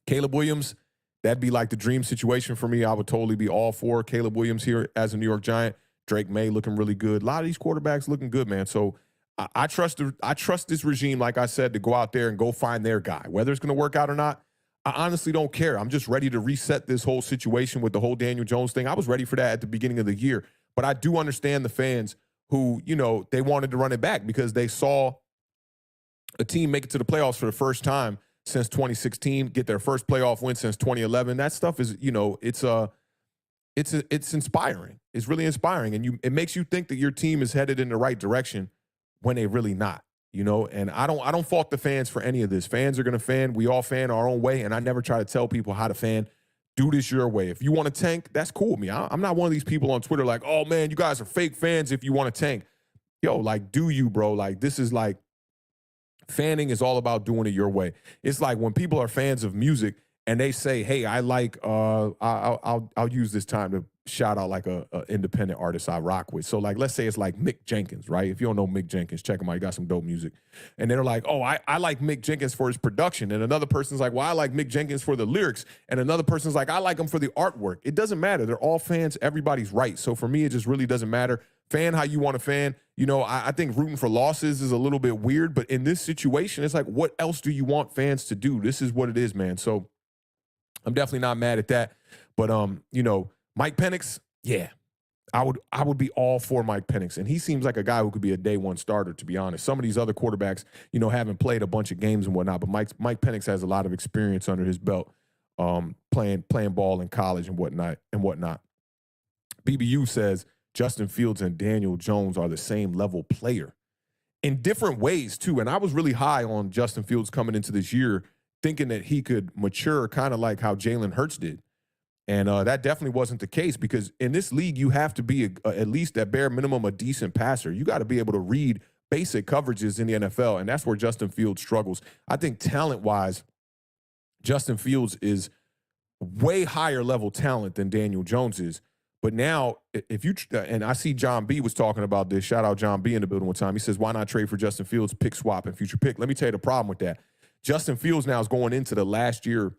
Caleb Williams, that'd be like the dream situation for me. I would totally be all for Caleb Williams here as a New York Giant. Drake May looking really good. A lot of these quarterbacks looking good, man. So I trust this regime, like I said, to go out there and go find their guy. Whether it's going to work out or not, I honestly don't care. I'm just ready to reset this whole situation with the whole Daniel Jones thing. I was ready for that at the beginning of the year. But I do understand the fans who, you know, they wanted to run it back because they saw a team make it to the playoffs for the first time since 2016, get their first playoff win since 2011. That stuff is, you know, it's inspiring. It's really inspiring. And it makes you think that your team is headed in the right direction when they're really not, you know. And I don't fault the fans for any of this. Fans are going to fan. We all fan our own way. And I never try to tell people how to fan. Do this your way. If you want to tank, that's cool with me. I'm not one of these people on Twitter like, oh, man, you guys are fake fans if you want to tank. Yo, like, do you, bro? Like, this is like, fanning is all about doing it your way. It's like when people are fans of music and they say, hey, I like, I'll use this time to shout out like a independent artist I rock with. So like, let's say it's like Mick Jenkins, right? If you don't know Mick Jenkins, check him out. He got some dope music. And they're like, oh, I like Mick Jenkins for his production. And another person's like, well, I like Mick Jenkins for the lyrics. And another person's like, I like him for the artwork. It doesn't matter. They're all fans. Everybody's right. So for me, it just really doesn't matter. Fan how you want to fan. You know, I think rooting for losses is a little bit weird, but in this situation, it's like, what else do you want fans to do? This is what it is, man. So I'm definitely not mad at that. But you know, Mike Penix, yeah, I would be all for Mike Penix. And he seems like a guy who could be a day one starter, to be honest. Some of these other quarterbacks, you know, haven't played a bunch of games and whatnot, but Mike Penix has a lot of experience under his belt, playing ball in college and whatnot. BBU says Justin Fields and Daniel Jones are the same level player in different ways too. And I was really high on Justin Fields coming into this year, thinking that he could mature kind of like how Jalen Hurts did. And that definitely wasn't the case, because in this league, you have to be at least at bare minimum a decent passer. You got to be able to read basic coverages in the NFL. And that's where Justin Fields struggles. I think talent-wise, Justin Fields is way higher level talent than Daniel Jones is. But now, if you and I see John B was talking about this. Shout out John B in the building one time. He says, why not trade for Justin Fields, pick swap, and future pick? Let me tell you the problem with that. Justin Fields now is going into the last year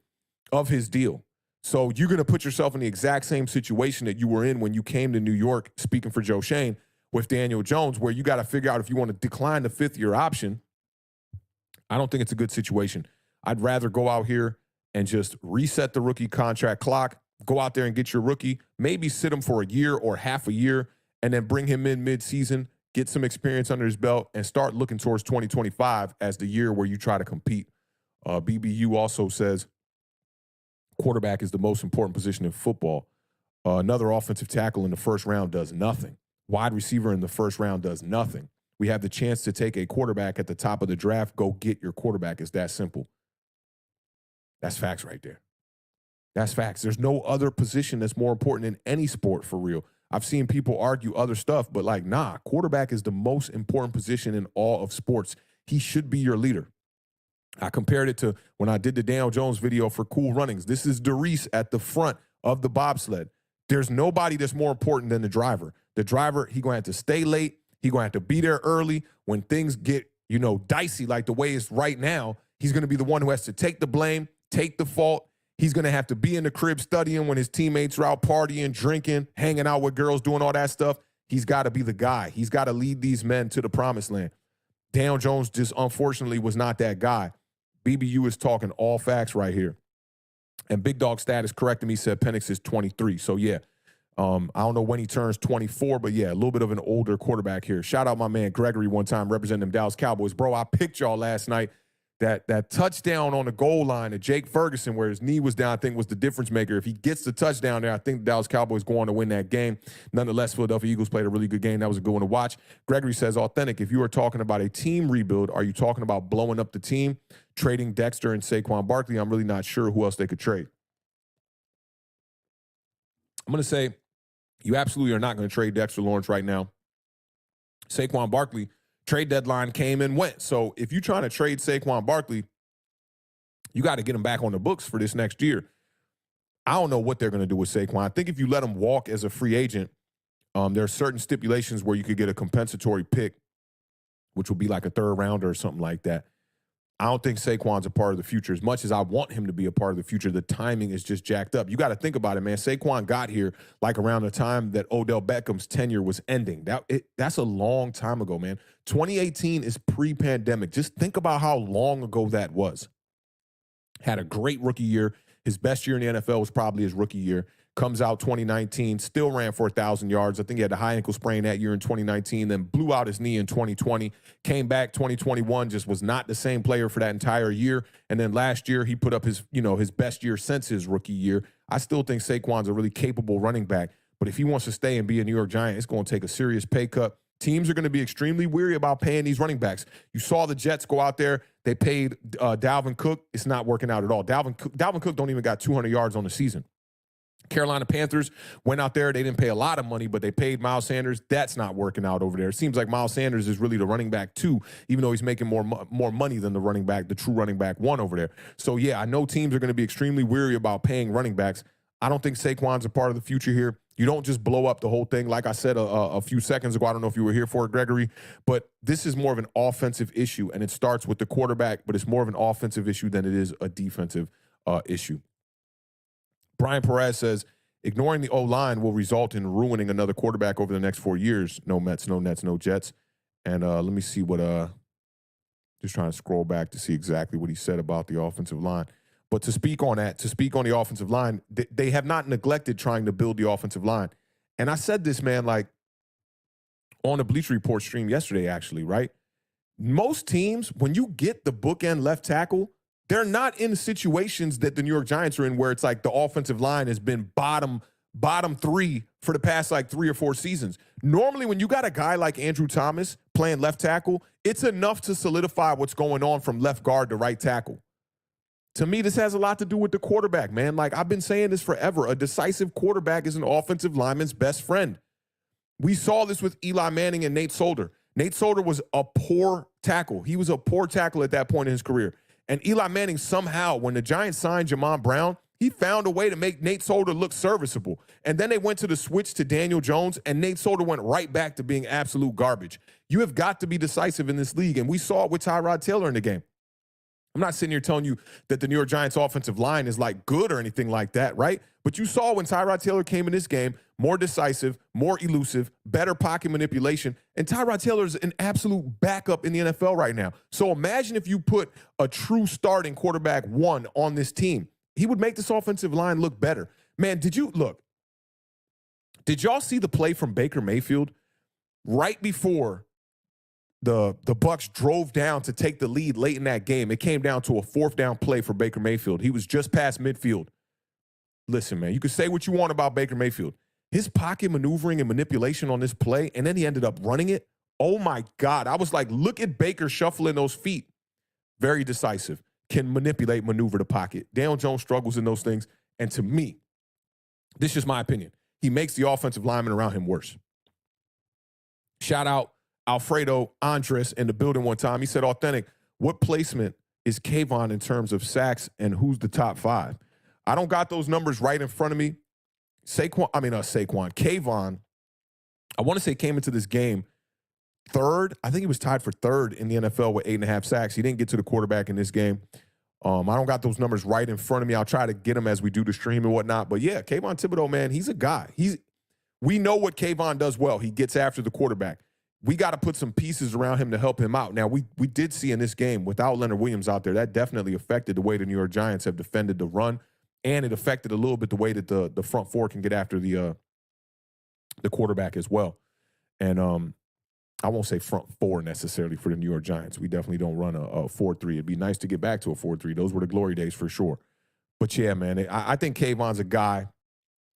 of his deal. So you're going to put yourself in the exact same situation that you were in when you came to New York, speaking for Joe Shane, with Daniel Jones, where you got to figure out if you want to decline the fifth-year option. I don't think it's a good situation. I'd rather go out here and just reset the rookie contract clock, go out there and get your rookie, maybe sit him for a year or half a year, and then bring him in mid-season, get some experience under his belt, and start looking towards 2025 as the year where you try to compete. BBU also says quarterback is the most important position in football. Another offensive tackle in the first round does nothing. Wide receiver in the first round does nothing. We have the chance to take a quarterback at the top of the draft. Go get your quarterback. It's that simple. That's facts right there. That's facts. There's no other position that's more important in any sport, for real. I've seen people argue other stuff, but like, nah, quarterback is the most important position in all of sports. He should be your leader. I compared it to when I did the Daniel Jones video for Cool Runnings. This is Darius at the front of the bobsled. There's nobody that's more important than the driver. The driver, he going to have to stay late. He going to have to be there early. When things get, you know, dicey like the way it's right now, he's going to be the one who has to take the blame, take the fault. He's going to have to be in the crib studying when his teammates are out partying, drinking, hanging out with girls, doing all that stuff. He's got to be the guy. He's got to lead these men to the promised land. Daniel Jones just unfortunately was not that guy. BBU is talking all facts right here. And Big Dog Status corrected me, said Penix is 23. So, yeah, I don't know when he turns 24, but, yeah, a little bit of an older quarterback here. Shout out my man Gregory one time representing them Dallas Cowboys. Bro, I picked y'all last night that touchdown on the goal line to Jake Ferguson where his knee was down, I think was the difference maker. If he gets the touchdown there, I think the Dallas Cowboys go on to win that game. Nonetheless, Philadelphia Eagles played a really good game. That was a good one to watch. Gregory says, Awthentik, if you are talking about a team rebuild, are you talking about blowing up the team, trading Dexter and Saquon Barkley? I'm really not sure who else they could trade. I'm going to say you absolutely are not going to trade Dexter Lawrence right now. Saquon Barkley, trade deadline came and went. So if you're trying to trade Saquon Barkley, you got to get him back on the books for this next year. I don't know what they're going to do with Saquon. I think if you let him walk as a free agent, there are certain stipulations where you could get a compensatory pick, which will be like a third rounder or something like that. I don't think Saquon's a part of the future. As much as I want him to be a part of the future, the timing is just jacked up. You got to think about it, man. Saquon got here like around the time that Odell Beckham's tenure was ending. That's a long time ago, man. 2018 is pre-pandemic. Just think about how long ago that was. Had a great rookie year. His best year in the NFL was probably his rookie year. Comes out 2019, still ran for 1,000 yards. I think he had a high ankle sprain that year in 2019, then blew out his knee in 2020. Came back 2021, just was not the same player for that entire year. And then last year, he put up his best year since his rookie year. I still think Saquon's a really capable running back. But if he wants to stay and be a New York Giant, it's going to take a serious pay cut. Teams are going to be extremely weary about paying these running backs. You saw the Jets go out there. They paid Dalvin Cook. It's not working out at all. Dalvin Cook don't even got 200 yards on the season. Carolina Panthers went out there. They didn't pay a lot of money, but they paid Miles Sanders. That's not working out over there. It seems like Miles Sanders is really the running back two, even though he's making more money than the running back, the true running back one over there. So, yeah, I know teams are going to be extremely weary about paying running backs. I don't think Saquon's a part of the future here. You don't just blow up the whole thing. Like I said a few seconds ago, I don't know if you were here for it, Gregory, but this is more of an offensive issue, and it starts with the quarterback, but it's more of an offensive issue than it is a defensive issue. Brian Perez says, ignoring the O-line will result in ruining another quarterback over the next 4 years. No Mets, no Nets, no Jets. And let me see what just trying to scroll back to see exactly what he said about the offensive line. But to speak on that, to speak on the offensive line, they have not neglected trying to build the offensive line. And I said this, man, like on the Bleacher Report stream yesterday, actually, right? Most teams, when you get the bookend left tackle, they're not in situations that the New York Giants are in where it's like the offensive line has been bottom three for the past like 3 or 4 seasons. Normally, when you got a guy like Andrew Thomas playing left tackle, it's enough to solidify what's going on from left guard to right tackle. To me, this has a lot to do with the quarterback, man. Like I've been saying this forever. A decisive quarterback is an offensive lineman's best friend. We saw this with Eli Manning and Nate Solder. Nate Solder was a poor tackle. He was a poor tackle at that point in his career. And Eli Manning somehow, when the Giants signed Jamon Brown, he found a way to make Nate Solder look serviceable. And then they went to the switch to Daniel Jones, and Nate Solder went right back to being absolute garbage. You have got to be decisive in this league, and we saw it with Tyrod Taylor in the game. I'm not sitting here telling you that the New York Giants offensive line is like good or anything like that, right? But you saw when Tyrod Taylor came in this game, more decisive, more elusive, better pocket manipulation. And Tyrod Taylor is an absolute backup in the NFL right now. So imagine if you put a true starting quarterback one on this team. He would make this offensive line look better. Man, did y'all see the play from Baker Mayfield right before the Bucs drove down to take the lead late in that game? It came down to a 4th down play for Baker Mayfield. He was just past midfield. Listen, man, you can say what you want about Baker Mayfield. His pocket maneuvering and manipulation on this play, and then he ended up running it. Oh, my God. I was like, look at Baker shuffling those feet. Very decisive. Can manipulate, maneuver the pocket. Daniel Jones struggles in those things. And to me, this is my opinion, he makes the offensive linemen around him worse. Shout out Alfredo Andres in the building one time. He said, Awthentik, what placement is Kayvon in terms of sacks and who's the top 5? I don't got those numbers right in front of me. Kayvon, I want to say came into this game 3rd. I think he was tied for 3rd in the NFL with 8.5 sacks. He didn't get to the quarterback in this game. I don't got those numbers right in front of me. I'll try to get them as we do the stream and whatnot. But yeah, Kayvon Thibodeau, man, he's a guy. We know what Kayvon does well. He gets after the quarterback. We got to put some pieces around him to help him out. Now, we did see in this game, without Leonard Williams out there, that definitely affected the way the New York Giants have defended the run, and it affected a little bit the way that the front four can get after the quarterback as well. And I won't say front four necessarily for the New York Giants. We definitely don't run a 4-3. It'd be nice to get back to a 4-3. Those were the glory days for sure. But yeah, man, I think Kayvon's a guy.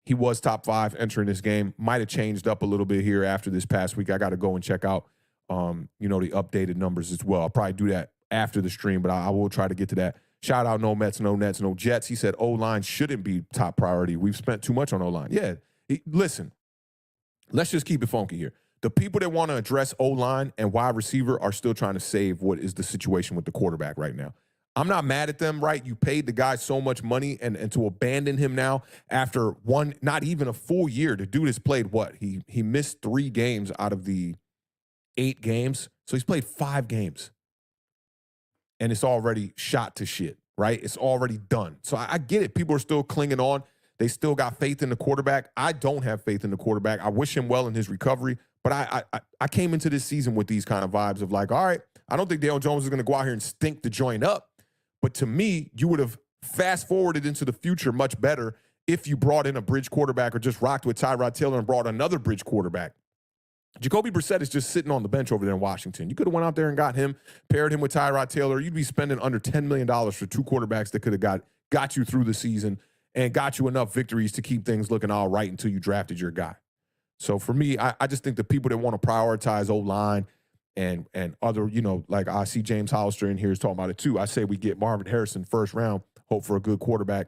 He was top 5 entering this game. Might have changed up a little bit here after this past week. I got to go and check out, the updated numbers as well. I'll probably do that after the stream, but I will try to get to that. Shout out, no Mets, no Nets, no Jets. He said O-line shouldn't be top priority. We've spent too much on O-line. Yeah, listen, let's just keep it funky here. The people that want to address O-line and wide receiver are still trying to save what is the situation with the quarterback right now. I'm not mad at them, right? You paid the guy so much money, and to abandon him now after not even a full year. The dude has played what? He missed 3 games out of the 8 games. So he's played 5 games. And it's already shot to shit, right? It's already done. So I get it. People are still clinging on. They still got faith in the quarterback. I don't have faith in the quarterback. I wish him well in his recovery. But I came into this season with these kind of vibes of like, all right, I don't think Dale Jones is going to go out here and stink the joint up. But to me, you would have fast forwarded into the future much better if you brought in a bridge quarterback or just rocked with Tyrod Taylor and brought another bridge quarterback. Jacoby Brissett is just sitting on the bench over there in Washington. You could have went out there and got him, paired him with Tyrod Taylor. You'd be spending under $10 million for 2 quarterbacks that could have got you through the season and got you enough victories to keep things looking all right until you drafted your guy. So for me, I just think the people that want to prioritize O-line and other, like I see James Hollister in here is talking about it too. I say we get Marvin Harrison first round, hope for a good quarterback,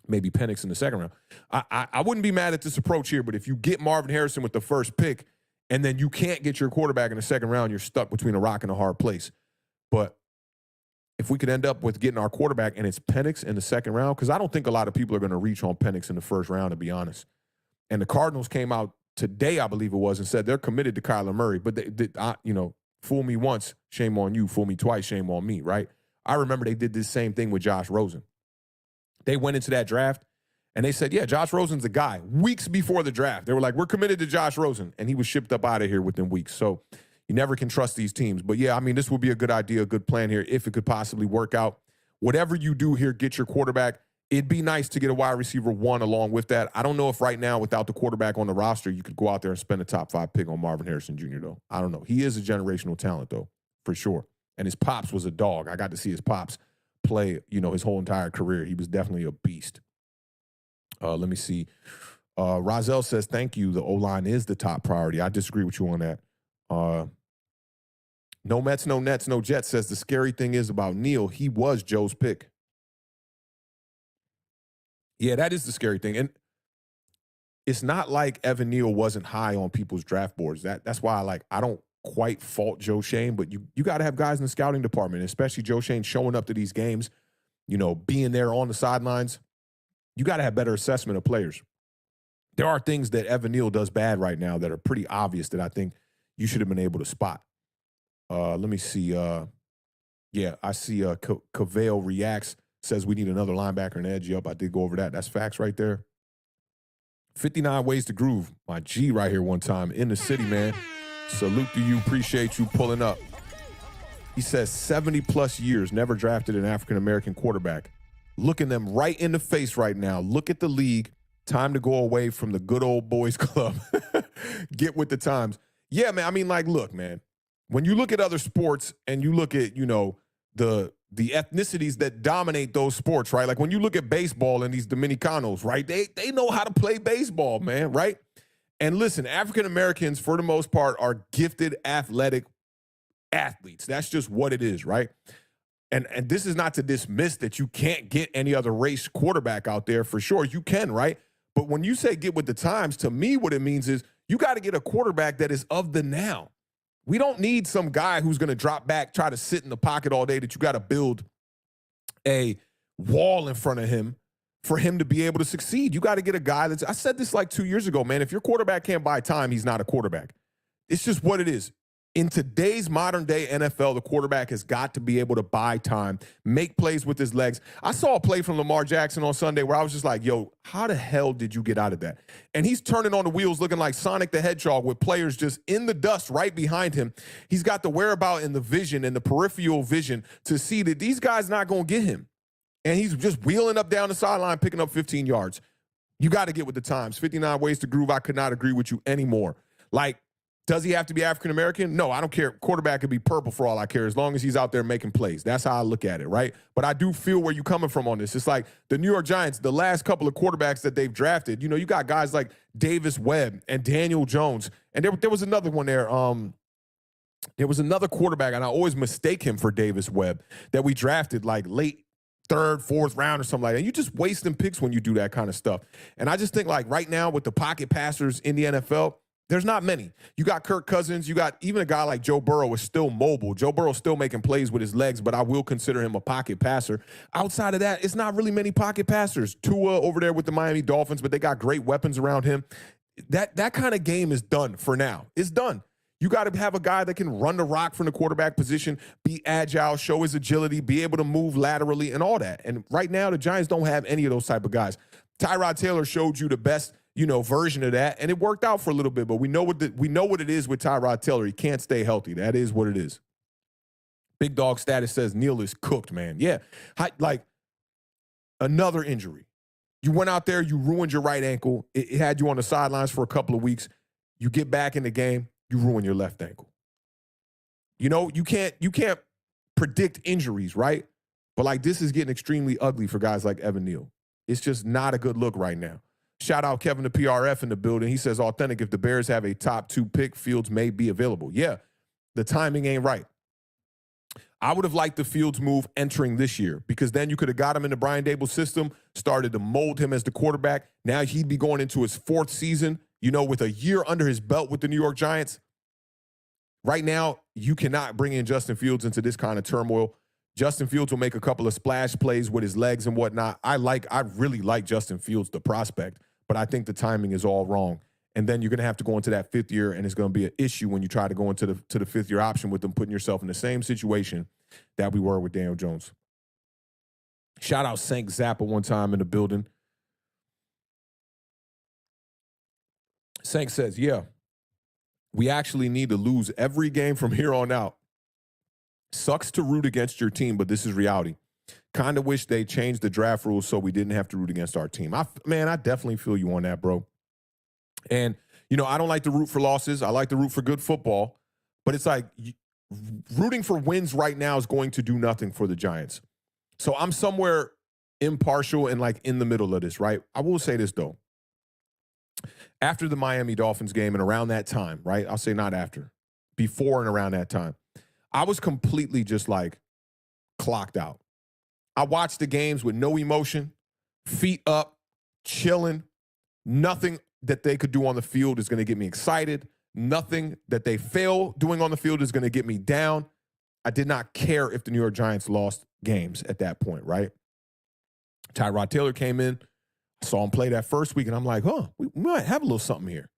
maybe Penix in the second round. I wouldn't be mad at this approach here, but if you get Marvin Harrison with the first pick and then you can't get your quarterback in the second round, you're stuck between a rock and a hard place. But if we could end up with getting our quarterback and it's Penix in the second round, because I don't think a lot of people are going to reach on Penix in the first round, to be honest. And the Cardinals came out today, I believe it was, and said they're committed to Kyler Murray. But fool me once, shame on you. Fool me twice, shame on me, right? I remember they did this same thing with Josh Rosen. They went into that draft, and they said, yeah, Josh Rosen's a guy. Weeks before the draft, they were like, we're committed to Josh Rosen. And he was shipped up out of here within weeks. So you never can trust these teams. But, yeah, I mean, this would be a good idea, a good plan here if it could possibly work out. Whatever you do here, get your quarterback. It'd be nice to get a wide receiver 1 along with that. I don't know if right now, without the quarterback on the roster, you could go out there and spend a top 5 pick on Marvin Harrison Jr., though. I don't know. He is a generational talent, though, for sure. And his pops was a dog. I got to see his pops play, his whole entire career. He was definitely a beast. Let me see. Rozelle says, thank you. The O-line is the top priority. I disagree with you on that. No Mets, no Nets, no Jets says the scary thing is about Neal. He was Joe's pick. Yeah, that is the scary thing. And it's not like Evan Neal wasn't high on people's draft boards. That's why I don't quite fault Joe Shane, but you got to have guys in the scouting department, especially Joe Shane showing up to these games, being there on the sidelines. You got to have better assessment of players. There are things that Evan Neal does bad right now that are pretty obvious that I think you should have been able to spot. Let me see. I see Cavale reacts. Says we need another linebacker and edge. Yup, I did go over that. That's facts right there. 59 Ways to Groove. My G right here one time in the city, man. Salute to you. Appreciate you pulling up. He says 70-plus years, never drafted an African-American quarterback. Looking them right in the face right now. Look at the league. Time to go away from the good old boys club. Get with the times. Yeah, man. I mean, look, man. When you look at other sports and you look at, the ethnicities that dominate those sports, right? Like when you look at baseball and these Dominicanos, right? They know how to play baseball, man, right? And listen, African Americans, for the most part, are gifted, athletic athletes. That's just what it is, right? And this is not to dismiss that you can't get any other race quarterback out there. For sure, you can, right? But when you say get with the times, to me, what it means is you got to get a quarterback that is of the now. We don't need some guy who's going to drop back, try to sit in the pocket all day that you got to build a wall in front of him for him to be able to succeed. You got to get a guy I said this 2 years ago, man. If your quarterback can't buy time, he's not a quarterback. It's just what it is. In today's modern day NFL, the quarterback has got to be able to buy time, make plays with his legs. I saw a play from Lamar Jackson on Sunday where I was just like, yo, how the hell did you get out of that? And he's turning on the wheels looking like Sonic the Hedgehog with players just in the dust right behind him. He's got the whereabout and the vision and the peripheral vision to see that these guys not going to get him. And he's just wheeling up down the sideline, picking up 15 yards. You got to get with the times. 59 Ways to Groove. I could not agree with you anymore. Does he have to be African-American? No, I don't care. Quarterback could be purple for all I care, as long as he's out there making plays. That's how I look at it, right? But I do feel where you're coming from on this. It's like the New York Giants, the last couple of quarterbacks that they've drafted, you know, you got guys like Davis Webb and Daniel Jones. And there was another one there. There was another quarterback, and I always mistake him for Davis Webb, that we drafted like late third, fourth round or something like that. You just wasting picks when you do that kind of stuff. And I just think like right now with the pocket passers in the NFL, there's not many. You got Kirk Cousins. You got even a guy like Joe Burrow is still mobile. Joe Burrow's still making plays with his legs, but I will consider him a pocket passer. Outside of that, it's not really many pocket passers. Tua over there with the Miami Dolphins, but they got great weapons around him. That kind of game is done for now. It's done. You got to have a guy that can run the rock from the quarterback position, be agile, show his agility, be able to move laterally and all that. And right now, the Giants don't have any of those type of guys. Tyrod Taylor showed you the best, version of that, and it worked out for a little bit. But we know what it is with Tyrod Taylor. He can't stay healthy. That is what it is. Big Dog Status says Neal is cooked, man. Yeah, like another injury. You went out there, you ruined your right ankle. It had you on the sidelines for a couple of weeks. You get back in the game, you ruin your left ankle. You can't predict injuries, right? But like this is getting extremely ugly for guys like Evan Neal. It's just not a good look right now. Shout out Kevin the PRF in the building. He says, Awthentik, if the Bears have a top 2 pick, Fields may be available. Yeah, the timing ain't right. I would have liked the Fields move entering this year because then you could have got him in the Brian Dable system, started to mold him as the quarterback. Now he'd be going into his 4th season, with a year under his belt with the New York Giants. Right now, you cannot bring in Justin Fields into this kind of turmoil. Justin Fields will make a couple of splash plays with his legs and whatnot. I really like Justin Fields, the prospect, but I think the timing is all wrong. And then you're going to have to go into that 5th year, and it's going to be an issue when you try to go into the 5th year option with them, putting yourself in the same situation that we were with Daniel Jones. Shout out Sank Zappa one time in the building. Sank says, yeah, we actually need to lose every game from here on out. Sucks to root against your team, but this is reality. Kind of wish they changed the draft rules so we didn't have to root against our team. I definitely feel you on that, bro. And, I don't like to root for losses. I like to root for good football. But it's like rooting for wins right now is going to do nothing for the Giants. So I'm somewhere impartial and like in the middle of this, right? I will say this, though. After the Miami Dolphins game and around that time, right? I'll say not after. Before and around that time. I was completely just like clocked out. I watched the games with no emotion, feet up, chilling. Nothing that they could do on the field is going to get me excited. Nothing that they fail doing on the field is going to get me down. I did not care if the New York Giants lost games at that point, right? Tyrod Taylor came in. I saw him play that first week, and I'm like, we might have a little something here.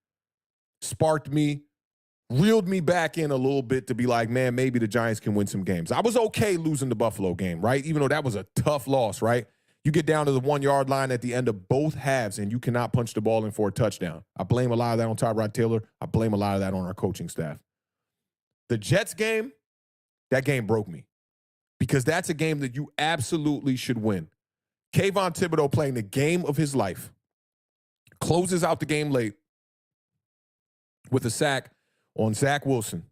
Sparked me. Reeled me back in a little bit to be like, man, maybe the Giants can win some games. I was okay losing the Buffalo game, right? Even though that was a tough loss, right? You get down to the 1-yard line at the end of both halves, and you cannot punch the ball in for a touchdown. I blame a lot of that on Tyrod Taylor. I blame a lot of that on our coaching staff. The Jets game, that game broke me because that's a game that you absolutely should win. Kayvon Thibodeau playing the game of his life, closes out the game late with a sack on Zach Wilson,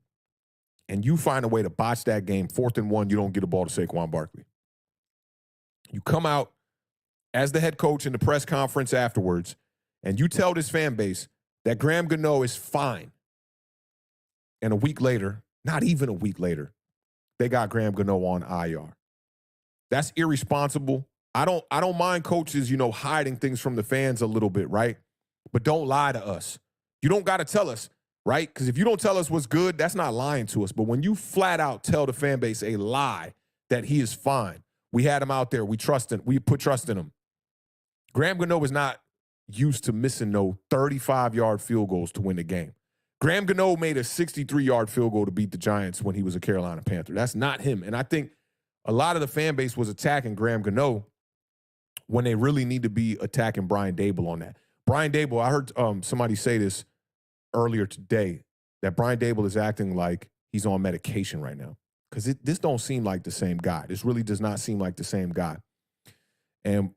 and you find a way to botch that game, 4th and 1, you don't get a ball to Saquon Barkley. You come out as the head coach in the press conference afterwards, and you tell this fan base that Graham Gano is fine. And a week later, not even a week later, they got Graham Gano on IR. That's irresponsible. I don't mind coaches, hiding things from the fans a little bit, right? But don't lie to us. You don't got to tell us. Right? Because if you don't tell us what's good, that's not lying to us. But when you flat out tell the fan base a lie that he is fine, we had him out there, we put trust in him. Graham Gano is not used to missing no 35-yard field goals to win the game. Graham Gano made a 63-yard field goal to beat the Giants when he was a Carolina Panther. That's not him. And I think a lot of the fan base was attacking Graham Gano when they really need to be attacking Brian Dable on that. Brian Dable, I heard somebody say this earlier today, that Brian Dable is acting like he's on medication right now because this don't seem like the same guy. This really does not seem like the same guy. And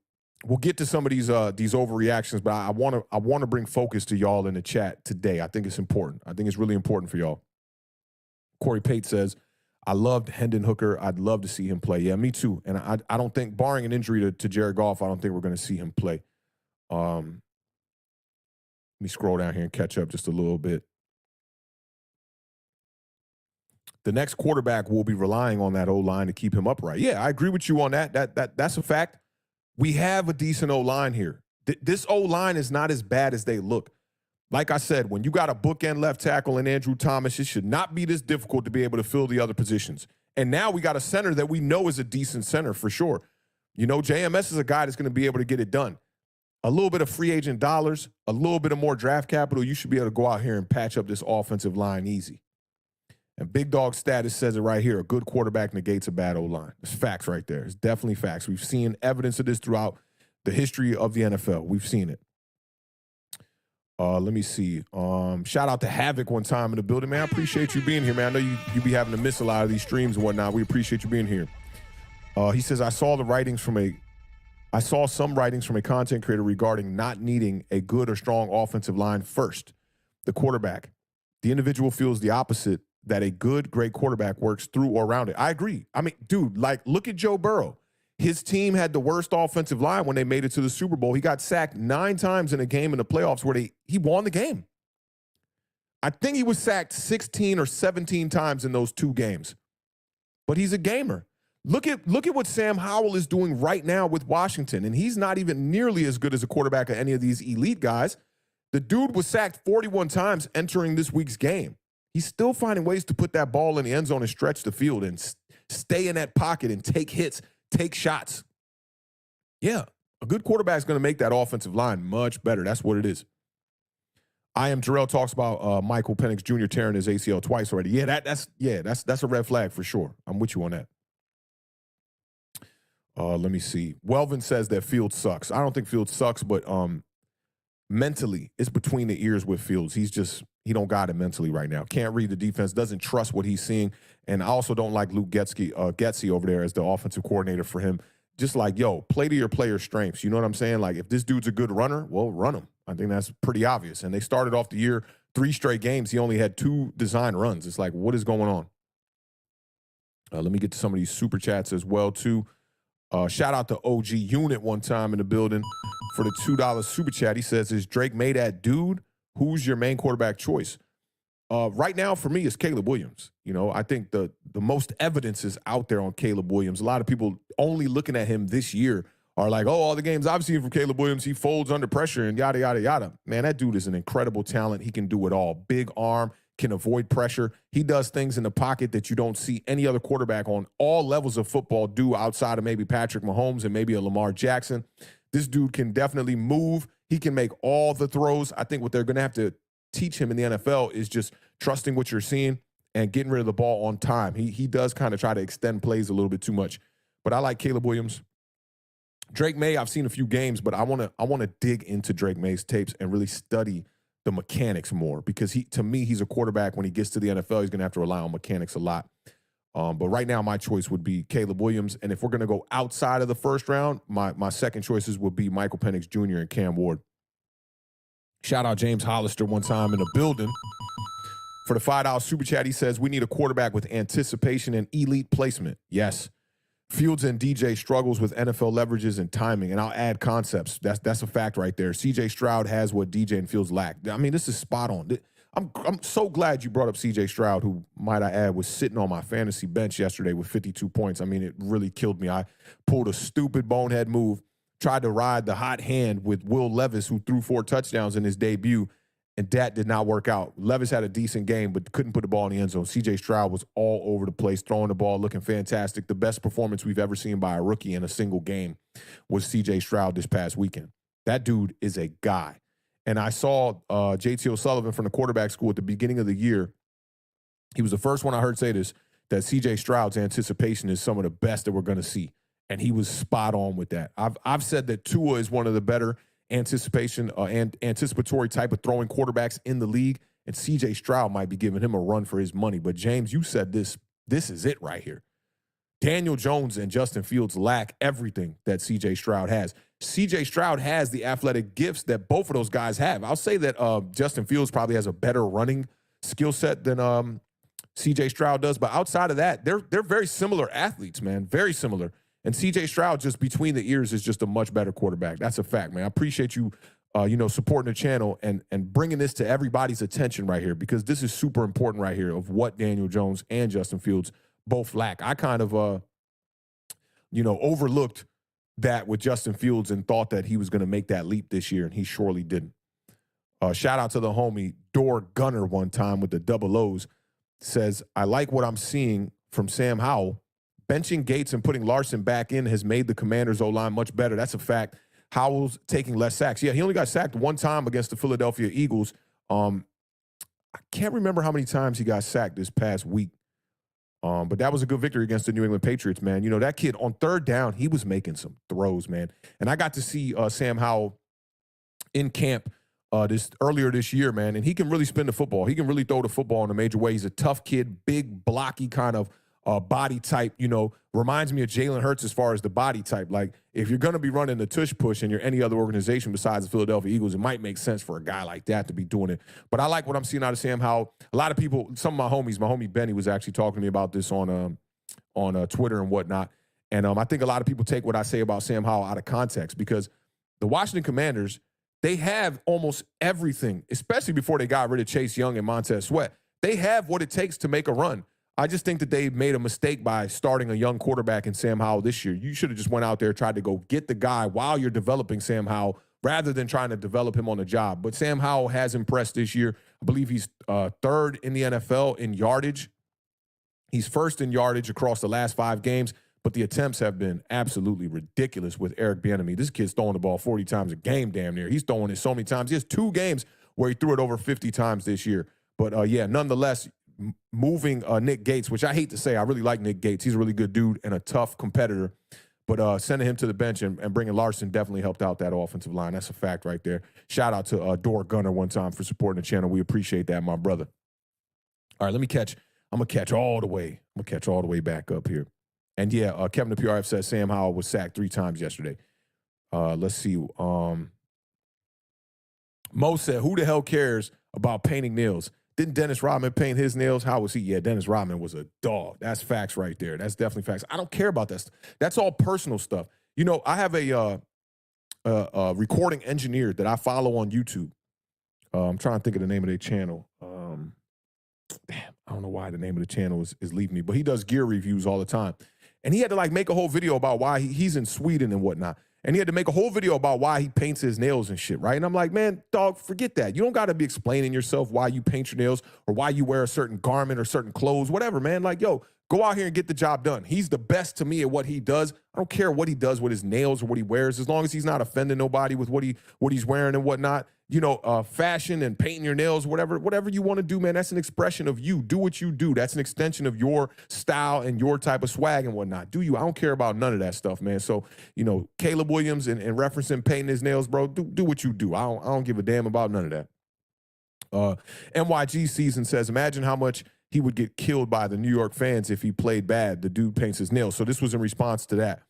we'll get to some of these overreactions, but I want to bring focus to y'all in the chat today. I think it's important. I think it's really important for y'all. Corey Pate says, I loved Hendon Hooker. I'd love to see him play. Yeah, me too. And I don't think, barring an injury to Jared Goff, I don't think we're going to see him play. Let me scroll down here and catch up just a little bit. The next quarterback will be relying on that O-line to keep him upright. Yeah, I agree with you on that. That's a fact. We have a decent O-line here. This O-line is not as bad as they look. Like I said, when you got a bookend left tackle in Andrew Thomas, it should not be this difficult to be able to fill the other positions. And now we got a center that we know is a decent center for sure. You know, JMS is a guy that's going to be able to get it done. A little bit of free agent dollars, a little bit of more draft capital, you should be able to go out here and patch up this offensive line easy. And Big Dog Status says it right here. A good quarterback negates a bad O-line. It's facts right there. It's definitely facts. We've seen evidence of this throughout the history of the NFL. We've seen it. Let me see. Shout out to Havoc one time in the building, man. I appreciate you being here, man. I know you be having to miss a lot of these streams and whatnot. We appreciate you being here. He says, I saw some writings from a content creator regarding not needing a good or strong offensive line first. The quarterback. The individual feels the opposite, that a good, great quarterback works through or around it. I agree. I mean, dude, like, look at Joe Burrow. His team had the worst offensive line when they made it to the Super Bowl. He got sacked 9 times in a game in the playoffs where he won the game. I think he was sacked 16 or 17 times in those 2 games. But he's a gamer. Look at what Sam Howell is doing right now with Washington, and he's not even nearly as good as a quarterback of any of these elite guys. The dude was sacked 41 times entering this week's game. He's still finding ways to put that ball in the end zone and stretch the field and stay in that pocket and take hits, take shots. Yeah, a good quarterback is going to make that offensive line much better. That's what it is. I Am Terrell talks about Michael Penix Jr. tearing his ACL twice already. Yeah, that's a red flag for sure. I'm with you on that. Let me see. Welvin says that Fields sucks. I don't think Fields sucks, but mentally, it's between the ears with Fields. He don't got it mentally right now. Can't read the defense, doesn't trust what he's seeing. And I also don't like Luke Getsy over there as the offensive coordinator for him. Just like, yo, play to your player's strengths. You know what I'm saying? Like, if this dude's a good runner, well, run him. I think that's pretty obvious. And they started off the year 3 straight games. He only had 2 design runs. It's like, what is going on? Let me get to some of these super chats as well, too. Shout out to OG Unit one time in the building for the $2 super chat. He says, is Drake May that dude? Who's your main quarterback choice? Right now, for me, it's Caleb Williams. You know, I think the most evidence is out there on Caleb Williams. A lot of people only looking at him this year are like, oh, all the games I've seen from Caleb Williams, he folds under pressure and yada, yada, yada. Man, that dude is an incredible talent. He can do it all. Big arm, can avoid pressure. He does things in the pocket that you don't see any other quarterback on all levels of football do outside of maybe Patrick Mahomes and maybe a Lamar Jackson. This dude can definitely move. He can make all the throws. I think what they're going to have to teach him in the NFL is just trusting what you're seeing and getting rid of the ball on time. He does kind of try to extend plays a little bit too much. But I like Caleb Williams. Drake May, I've seen a few games, but I want to dig into Drake May's tapes and really study the mechanics more, because to me, he's a quarterback. When he gets to the NFL, he's going to have to rely on mechanics a lot. But right now, my choice would be Caleb Williams. And if we're going to go outside of the first round, my second choices would be Michael Penix Jr. and Cam Ward. Shout out James Hollister one time in the building. For the $5 super chat, he says, we need a quarterback with anticipation and elite placement. Yes. Fields and DJ struggles with NFL leverages and timing, and I'll add concepts. That's a fact right there. CJ Stroud has what DJ and Fields lack. I mean, this is spot on. I'm so glad you brought up CJ Stroud, who, might I add, was sitting on my fantasy bench yesterday with 52 points. I mean, it really killed me. I pulled a stupid bonehead move, tried to ride the hot hand with Will Levis, who threw 4 touchdowns in his debut, and that did not work out. Levis had a decent game, but couldn't put the ball in the end zone. CJ Stroud was all over the place, throwing the ball, looking fantastic. The best performance we've ever seen by a rookie in a single game was CJ Stroud this past weekend. That dude is a guy. And I saw JT O'Sullivan from the quarterback school at the beginning of the year. He was the first one I heard say this, that CJ Stroud's anticipation is some of the best that we're going to see. And he was spot on with that. I've said that Tua is one of the better anticipatory type of throwing quarterbacks in the league, and CJ Stroud might be giving him a run for his money. But James, you said this is it right here. Daniel Jones and Justin Fields lack everything that CJ Stroud has. CJ Stroud has the athletic gifts that both of those guys have. I'll say that Justin Fields probably has a better running skill set than CJ Stroud does. But outside of that, they're very similar athletes, man. Very similar. And CJ Stroud, just between the ears, is just a much better quarterback. That's a fact, man. I appreciate you, supporting the channel and bringing this to everybody's attention right here, because this is super important right here of what Daniel Jones and Justin Fields both lack. I kind of, overlooked that with Justin Fields and thought that he was going to make that leap this year, and he surely didn't. Shout out to the homie Door Gunner one time with the double O's. Says, I like what I'm seeing from Sam Howell. Benching Gates and putting Larson back in has made the Commanders' O-line much better. That's a fact. Howell's taking less sacks. Yeah, he only got sacked one time against the Philadelphia Eagles. I can't remember how many times he got sacked this past week. But that was a good victory against the New England Patriots, man. You know, that kid on third down, he was making some throws, man. And I got to see Sam Howell in camp earlier this year, man. And he can really spin the football. He can really throw the football in a major way. He's a tough kid, big, blocky kind of body type, reminds me of Jalen Hurts as far as the body type. Like, if you're going to be running the tush push and you're any other organization besides the Philadelphia Eagles, it might make sense for a guy like that to be doing it. But I like what I'm seeing out of Sam Howell. A lot of people, some of my homie Benny was actually talking to me about this on Twitter and whatnot. And I think a lot of people take what I say about Sam Howell out of context, because the Washington Commanders, they have almost everything, especially before they got rid of Chase Young and Montez Sweat. They have what it takes to make a run. I just think that they made a mistake by starting a young quarterback in Sam Howell this year. You should have just went out there, tried to go get the guy while you're developing Sam Howell, rather than trying to develop him on the job. But Sam Howell has impressed this year. I believe he's third in the NFL in yardage. He's first in yardage across the last 5 games, but the attempts have been absolutely ridiculous with Eric Bieniemy. This kid's throwing the ball 40 times a game damn near. He's throwing it so many times. He has 2 games where he threw it over 50 times this year. But, nonetheless, moving Nick Gates, which I hate to say, I really like Nick Gates. He's a really good dude and a tough competitor. But sending him to the bench and bringing Larson definitely helped out that offensive line. That's a fact right there. Shout out to Door Gunner one time for supporting the channel. We appreciate that, my brother. All right, I'm going to catch all the way. I'm going to catch all the way back up here. And, Kevin the PRF says Sam Howell was sacked 3 times yesterday. Let's see. Mo said, who the hell cares about painting nails? Didn't Dennis Rodman paint his nails? How was he? Yeah, Dennis Rodman was a dog. That's facts right there. That's definitely facts. I don't care about that. That's all personal stuff. I have a recording engineer that I follow on YouTube. I'm trying to think of the name of their channel. Damn, I don't know why the name of the channel is leaving me, but he does gear reviews all the time. And he had to make a whole video about why he's in Sweden and whatnot. And he had to make a whole video about why he paints his nails and shit, right? And I'm like, man, dog, forget that. You don't got to be explaining yourself why you paint your nails or why you wear a certain garment or certain clothes, whatever, man. Like, yo, go out here and get the job done. He's the best to me at what he does. I don't care what he does with his nails or what he wears, as long as he's not offending nobody with what he's wearing and whatnot. Fashion and painting your nails, whatever you want to do, man, that's an expression of you. Do what you do. That's an extension of your style and your type of swag and whatnot. Do you? I don't care about none of that stuff, man. So, Caleb Williams and referencing painting his nails, bro, do what you do. I don't give a damn about none of that. NYG Season says, imagine how much he would get killed by the New York fans if he played bad. The dude paints his nails. So this was in response to that.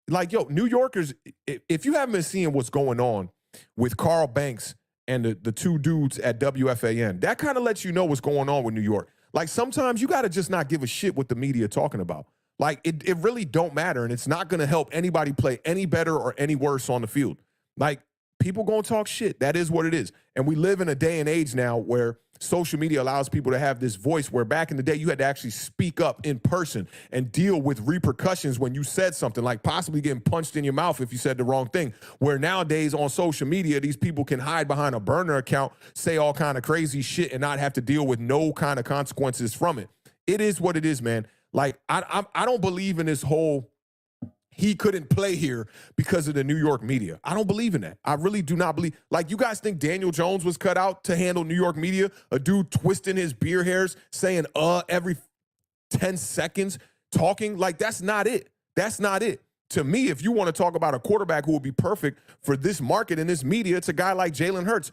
New Yorkers, if you haven't been seeing what's going on with Carl Banks and the 2 dudes at WFAN, that kind of lets you know what's going on with New York. Sometimes you got to just not give a shit what the media talking about. It really don't matter, and it's not going to help anybody play any better or any worse on the field. People going to talk shit. That is what it is. And we live in a day and age now where social media allows people to have this voice, where back in the day you had to actually speak up in person and deal with repercussions when you said something, like possibly getting punched in your mouth if you said the wrong thing. Where nowadays on social media, these people can hide behind a burner account, say all kind of crazy shit, and not have to deal with no kind of consequences from it. It is what it is, man. I don't believe in this whole he couldn't play here because of the New York media. I don't believe in that. I really do not believe. You guys think Daniel Jones was cut out to handle New York media? A dude twisting his beard hairs, saying every 10 seconds, talking? That's not it. That's not it. To me, if you want to talk about a quarterback who would be perfect for this market and this media, it's a guy like Jalen Hurts.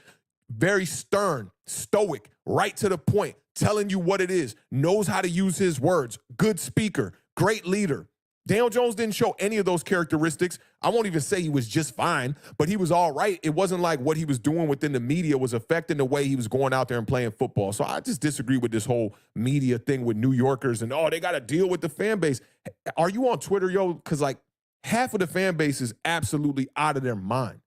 Very stern, stoic, right to the point, telling you what it is, knows how to use his words, good speaker, great leader. Daniel Jones didn't show any of those characteristics. I won't even say he was just fine, but he was all right. It wasn't like what he was doing within the media was affecting the way he was going out there and playing football. So I just disagree with this whole media thing with New Yorkers and, oh, they got to deal with the fan base. Are you on Twitter, yo? Because, like, half of the fan base is absolutely out of their mind.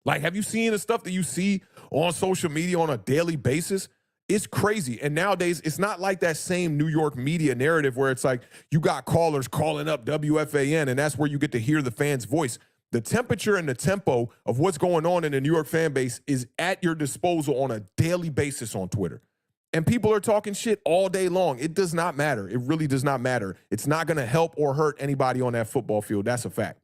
Like, have you seen the stuff that you see on social media on a daily basis? It's crazy. And nowadays, it's not like that same New York media narrative where it's like you got callers calling up WFAN, and that's where you get to hear the fans' voice. The temperature and the tempo of what's going on in the New York fan base is at your disposal on a daily basis on Twitter. And people are talking shit all day long. It does not matter. It really does not matter. It's not going to help or hurt anybody on that football field. That's a fact.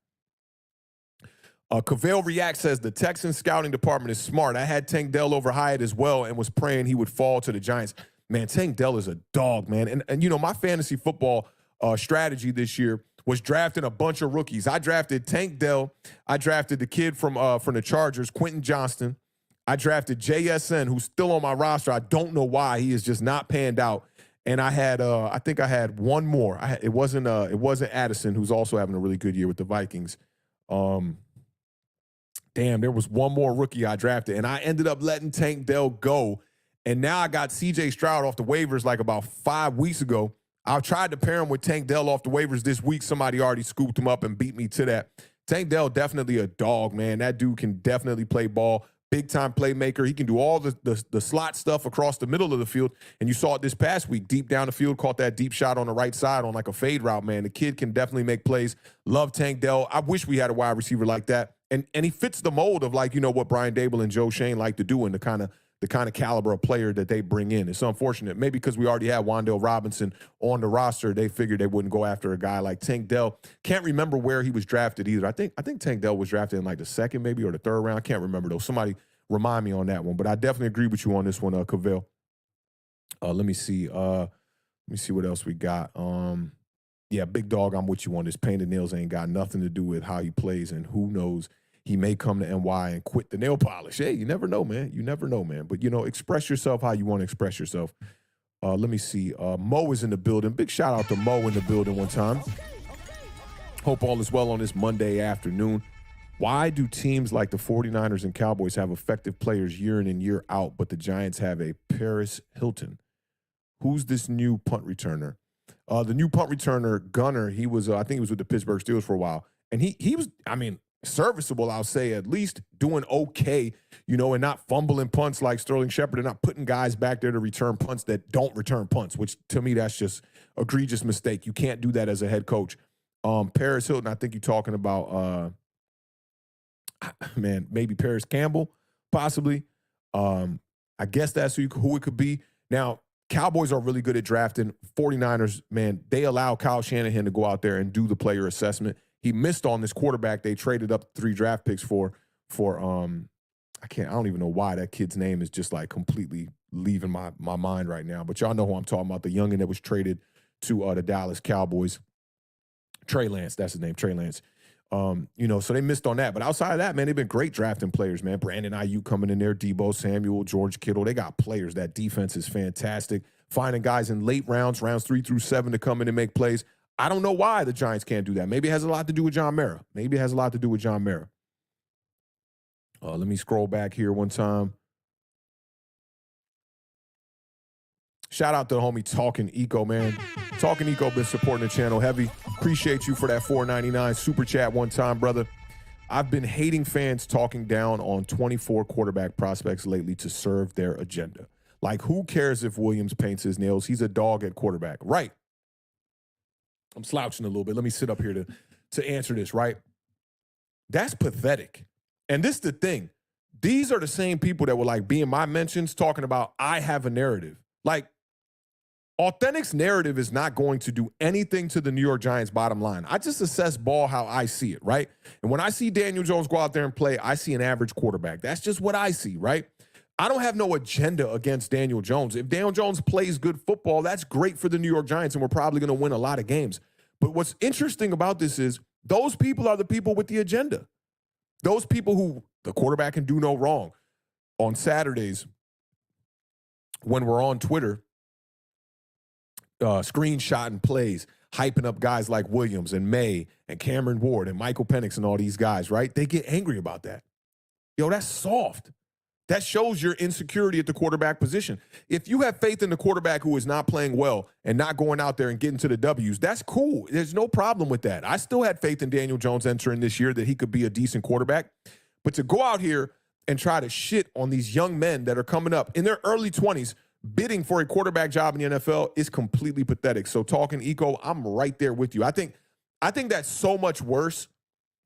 Cavell React says the Texans scouting department is smart. I had Tank Dell over Hyatt as well and was praying he would fall to the Giants. Man, Tank Dell is a dog, man. And you know, my fantasy football strategy this year was drafting a bunch of rookies. I drafted Tank Dell. I drafted the kid from the Chargers, Quentin Johnston. I drafted JSN, who's still on my roster. I don't know why. He is just not panned out. And I had, I think I had one more. It wasn't Addison, who's also having a really good year with the Vikings. Damn, there was one more rookie I drafted, and I ended up letting Tank Dell go. And now I got C.J. Stroud off the waivers like about 5 weeks ago. I tried to pair him with Tank Dell off the waivers this week. Somebody already scooped him up and beat me to that. Tank Dell, definitely a dog, man. That dude can definitely play ball. Big-time playmaker. He can do all the slot stuff across the middle of the field. And you saw it this past week, deep down the field, caught that deep shot on the right side on like a fade route, man. The kid can definitely make plays. Love Tank Dell. I wish we had a wide receiver like that. And he fits the mold of, like, you know, what Brian Dable and Joe Shane like to do and the kind of caliber of player that they bring in. It's unfortunate. Maybe because we already had Wan'Dale Robinson on the roster, they figured they wouldn't go after a guy like Tank Dell. Can't remember where he was drafted either. I think Tank Dell was drafted in like the second maybe or the third round. I can't remember though. Somebody remind me on that one. But I definitely agree with you on this one, Cavell. Let me see. Let me see what else we got. Yeah, big dog, I'm with you on this. Painted nails ain't got nothing to do with how he plays, and who knows, he may come to NY and quit the nail polish. Hey, you never know, man. You never know, man. But, you know, express yourself how you want to express yourself. Let me see. Mo is in the building. Big shout out to Mo in the building one time. Hope all is well on this Monday afternoon. Why do teams like the 49ers and Cowboys have effective players year in and year out, but the Giants have a Paris Hilton? Who's this new punt returner? The new punt returner, Gunner, he was, I think he was with the Pittsburgh Steelers for a while. And he was, I mean, serviceable, I'll say, at least doing okay, you know, and not fumbling punts like Sterling Shepard and not putting guys back there to return punts that don't return punts, which to me, that's just egregious mistake. You can't do that as a head coach. Paris Hilton, I think you're talking about, man, maybe Paris Campbell, possibly. I guess that's who it could be. Now, Cowboys are really good at drafting. 49ers, man, they allow Kyle Shanahan to go out there and do the player assessment. He missed on this quarterback they traded up 3 draft picks for I don't even know why that kid's name is just like completely leaving my mind right now. But y'all know who I'm talking about, the youngin that was traded to the Dallas Cowboys. Trey Lance, that's his name, Trey Lance. You know, so they missed on that. But outside of that, man, they've been great drafting players, man. Brandon Ayuk coming in there, Debo Samuel, George Kittle. They got players. That defense is fantastic. Finding guys in late rounds 3 through 7 to come in and make plays. I don't know why the Giants can't do that. Maybe it has a lot to do with John Mara. Let me scroll back here one time. Shout out to the homie Talking Eco, man. Talking Eco been supporting the channel heavy. Appreciate you for that $4.99 super chat one time, brother. I've been hating fans talking down on 24 quarterback prospects lately to serve their agenda. Like, who cares if Williams paints his nails? He's a dog at quarterback. Right. I'm slouching a little bit. Let me sit up here to answer this, right? That's pathetic. And this is the thing. These are the same people that were like being my mentions talking about I have a narrative. Like, Awthentik's narrative is not going to do anything to the New York Giants' bottom line. I just assess ball how I see it, right? And when I see Daniel Jones go out there and play, I see an average quarterback. That's just what I see, right? I don't have no agenda against Daniel Jones. If Daniel Jones plays good football, that's great for the New York Giants, and we're probably going to win a lot of games. But what's interesting about this is those people are the people with the agenda. Those people who the quarterback can do no wrong. On Saturdays, when we're on Twitter, screenshotting plays, hyping up guys like Williams and May and Cameron Ward and Michael Penix and all these guys, right? They get angry about that. Yo, that's soft. That shows your insecurity at the quarterback position. If you have faith in the quarterback who is not playing well and not going out there and getting to the W's, that's cool. There's no problem with that. I still had faith in Daniel Jones entering this year that he could be a decent quarterback. But to go out here and try to shit on these young men that are coming up in their early 20s, bidding for a quarterback job in the NFL is completely pathetic. So talking eco, I'm right there with you. I think that's so much worse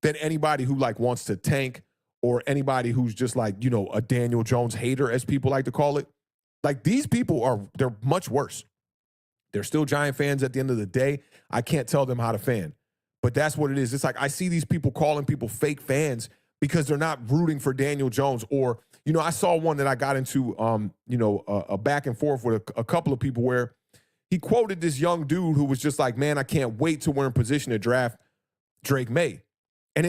than anybody who like wants to tank or anybody who's just like, you know, a Daniel Jones hater, as people like to call it. Like, these people they're much worse. They're still Giant fans at the end of the day. I can't tell them how to fan. But that's what it is. It's like I see these people calling people fake fans because they're not rooting for Daniel Jones. Or, you know, I saw one that I got into, a back and forth with a couple of people where he quoted this young dude who was just like, man, I can't wait till we're in position to draft Drake May. And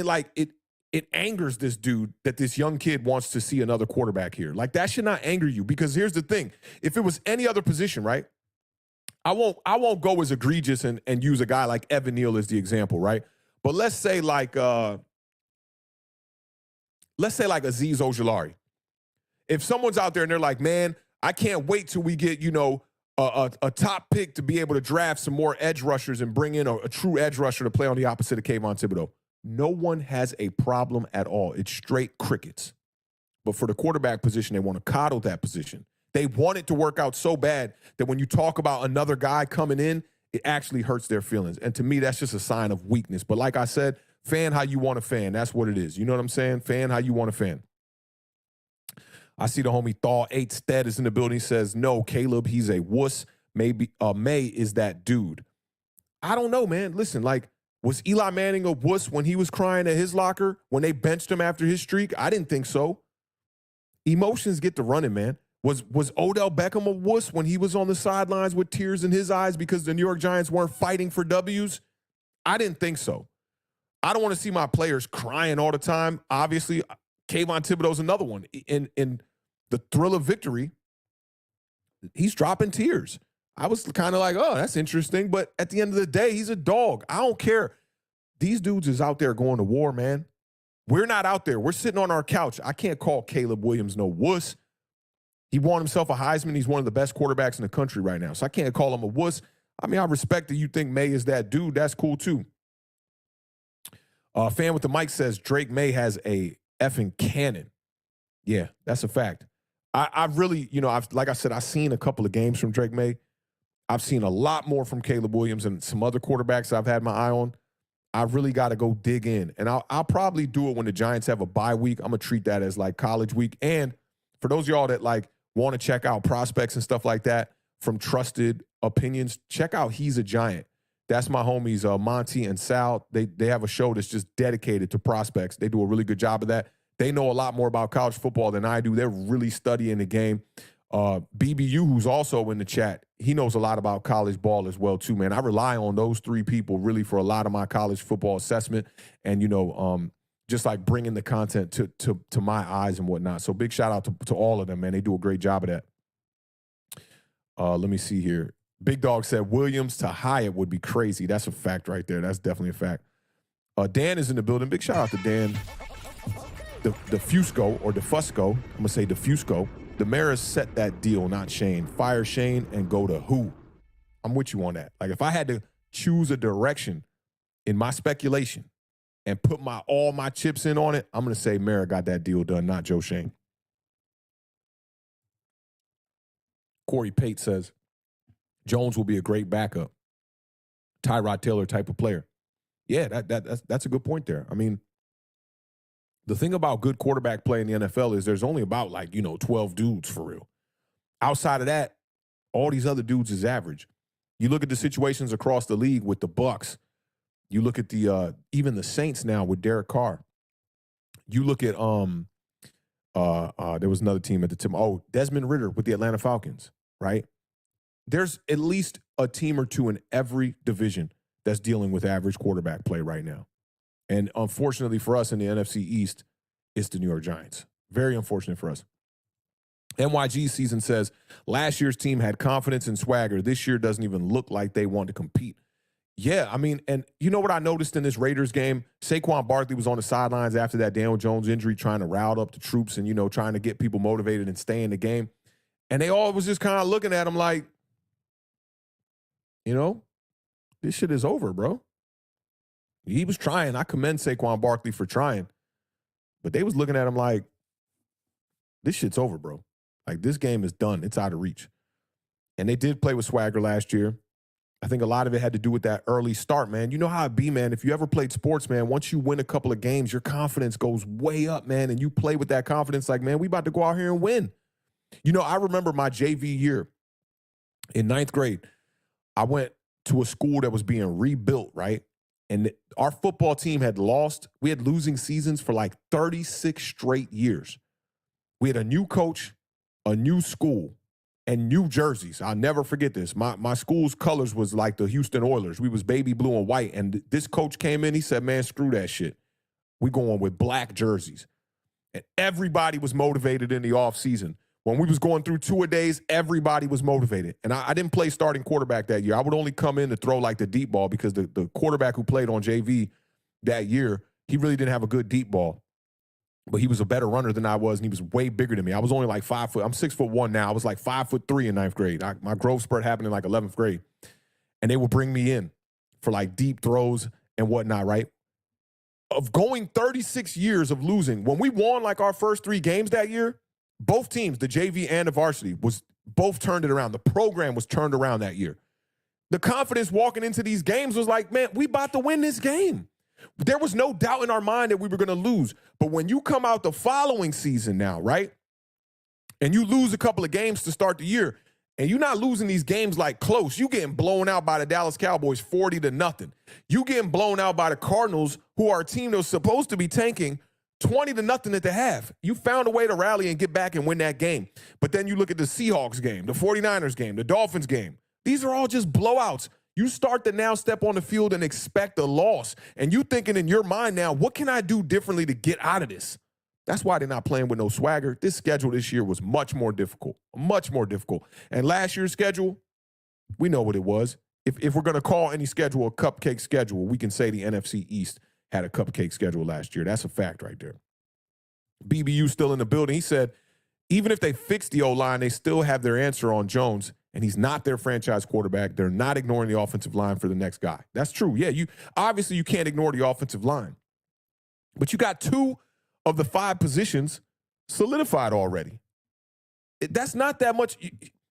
it angers this dude that this young kid wants to see another quarterback here. Like, that should not anger you, because here's the thing. If it was any other position, right, I won't go as egregious and use a guy like Evan Neal as the example, right? But let's say like Azeez Ojulari. If someone's out there and they're like, man, I can't wait till we get, you know, a top pick to be able to draft some more edge rushers and bring in a true edge rusher to play on the opposite of Kayvon Thibodeau. No one has a problem at all. It's straight crickets. But for the quarterback position, they want to coddle that position. They want it to work out so bad that when you talk about another guy coming in, it actually hurts their feelings. And to me, that's just a sign of weakness. But like I said, fan how you want to fan. That's what it is. You know what I'm saying? Fan how you want to fan. I see the homie Thaw 8 Stead is in the building. He says, no, Caleb, he's a wuss. Maybe May is that dude. I don't know, man. Listen, like, was Eli Manning a wuss when he was crying at his locker when they benched him after his streak? I didn't think so. Emotions get to running, man. Was Odell Beckham a wuss when he was on the sidelines with tears in his eyes because the New York Giants weren't fighting for W's? I didn't think so. I don't want to see my players crying all the time. Obviously, Kayvon Thibodeau's another one. In the thrill of victory, he's dropping tears. I was kind of like, oh, that's interesting. But at the end of the day, he's a dog. I don't care. These dudes is out there going to war, man. We're not out there. We're sitting on our couch. I can't call Caleb Williams no wuss. He won himself a Heisman. He's one of the best quarterbacks in the country right now. So I can't call him a wuss. I mean, I respect that you think May is that dude. That's cool, too. Fan with the mic says Drake May has a effing cannon. Yeah, that's a fact. I've really, you know, like I said, I've seen a couple of games from Drake May. I've seen a lot more from Caleb Williams and some other quarterbacks I've had my eye on. I really got to go dig in. And I'll probably do it when the Giants have a bye week. I'm going to treat that as like college week. And for those of y'all that like want to check out prospects and stuff like that from trusted opinions, check out He's a Giant. That's my homies, Monty and Sal. They have a show that's just dedicated to prospects. They do a really good job of that. They know a lot more about college football than I do. They're really studying the game. BBU, who's also in the chat, he knows a lot about college ball as well, too, man. I rely on those three people really for a lot of my college football assessment and, you know, just like bringing the content to my eyes and whatnot. So big shout out to all of them, man. They do a great job of that. Let me see here. Big Dog said Williams to Hyatt would be crazy. That's a fact right there. That's definitely a fact. Dan is in the building. Big shout out to Dan. The Fusco or the Fusco. I'm going to say the Fusco. The Maras set that deal, not Shane. Fire Shane and go to who? I'm with you on that. Like, if I had to choose a direction in my speculation and put all my chips in on it, I'm going to say Mara got that deal done, not Joe Shane. Corey Pate says, Jones will be a great backup. Tyrod Taylor type of player. Yeah, that's a good point there. I mean, the thing about good quarterback play in the NFL is there's only about 12 dudes for real. Outside of that, all these other dudes is average. You look at the situations across the league with the Bucks. You look at the even the Saints now with Derek Carr. You look at there was another team at the time. Oh, Desmond Ridder with the Atlanta Falcons, right? There's at least a team or two in every division that's dealing with average quarterback play right now. And unfortunately for us in the NFC East, it's the New York Giants. Very unfortunate for us. NYG season says, last year's team had confidence and swagger. This year doesn't even look like they want to compete. Yeah, I mean, and you know what I noticed in this Raiders game? Saquon Barkley was on the sidelines after that Daniel Jones injury, trying to rile up the troops and, trying to get people motivated and stay in the game. And they all was just kind of looking at him like, this shit is over, bro. He was trying. I commend Saquon Barkley for trying. But they was looking at him like, this shit's over, bro. Like, this game is done. It's out of reach. And they did play with swagger last year. I think a lot of it had to do with that early start, man. You know how it be, man. If you ever played sports, man, once you win a couple of games, your confidence goes way up, man. And you play with that confidence like, man, we about to go out here and win. I remember my JV year in 9th grade. I went to a school that was being rebuilt, right? And our football team had lost. We had losing seasons for like 36 straight years. We had a new coach, a new school, and new jerseys. I'll never forget this. My school's colors was like the Houston Oilers. We was baby blue and white. And this coach came in, he said, man, screw that shit. We going with black jerseys. And everybody was motivated in the offseason. When we was going through two-a-days, everybody was motivated. And I didn't play starting quarterback that year. I would only come in to throw like the deep ball because the quarterback who played on JV that year, he really didn't have a good deep ball. But he was a better runner than I was, and he was way bigger than me. I was only like 5 foot. I'm 6'1" now. I was like 5'3" in 9th grade. My growth spurt happened in like 11th grade. And they would bring me in for like deep throws and whatnot, right? Of going 36 years of losing, when we won like our first 3 games that year, both teams, the JV and the varsity, was both turned it around. The program was turned around that year. The confidence walking into these games was like, man, we about to win this game. There was no doubt in our mind that we were going to lose. But when you come out the following season now, right, and you lose a couple of games to start the year, and you're not losing these games like close. You getting blown out by the Dallas Cowboys 40-0. You getting blown out by the Cardinals, who are a team that was supposed to be tanking 20-0 at the half. You found a way to rally and get back and win that game. But then you look at the Seahawks game, the 49ers game, the Dolphins game. These are all just blowouts. You start to now step on the field and expect a loss. And you thinking in your mind now, what can I do differently to get out of this? That's why they're not playing with no swagger. This schedule this year was much more difficult. And last year's schedule, we know what it was. If we're going to call any schedule a cupcake schedule, we can say the NFC East had a cupcake schedule last year. That's a fact right there. BBU still in the building. He said, even if they fix the O-line, they still have their answer on Jones, and he's not their franchise quarterback. They're not ignoring the offensive line for the next guy. That's true. Yeah, you can't ignore the offensive line. But you got 2 of the 5 positions solidified already. That's not that much.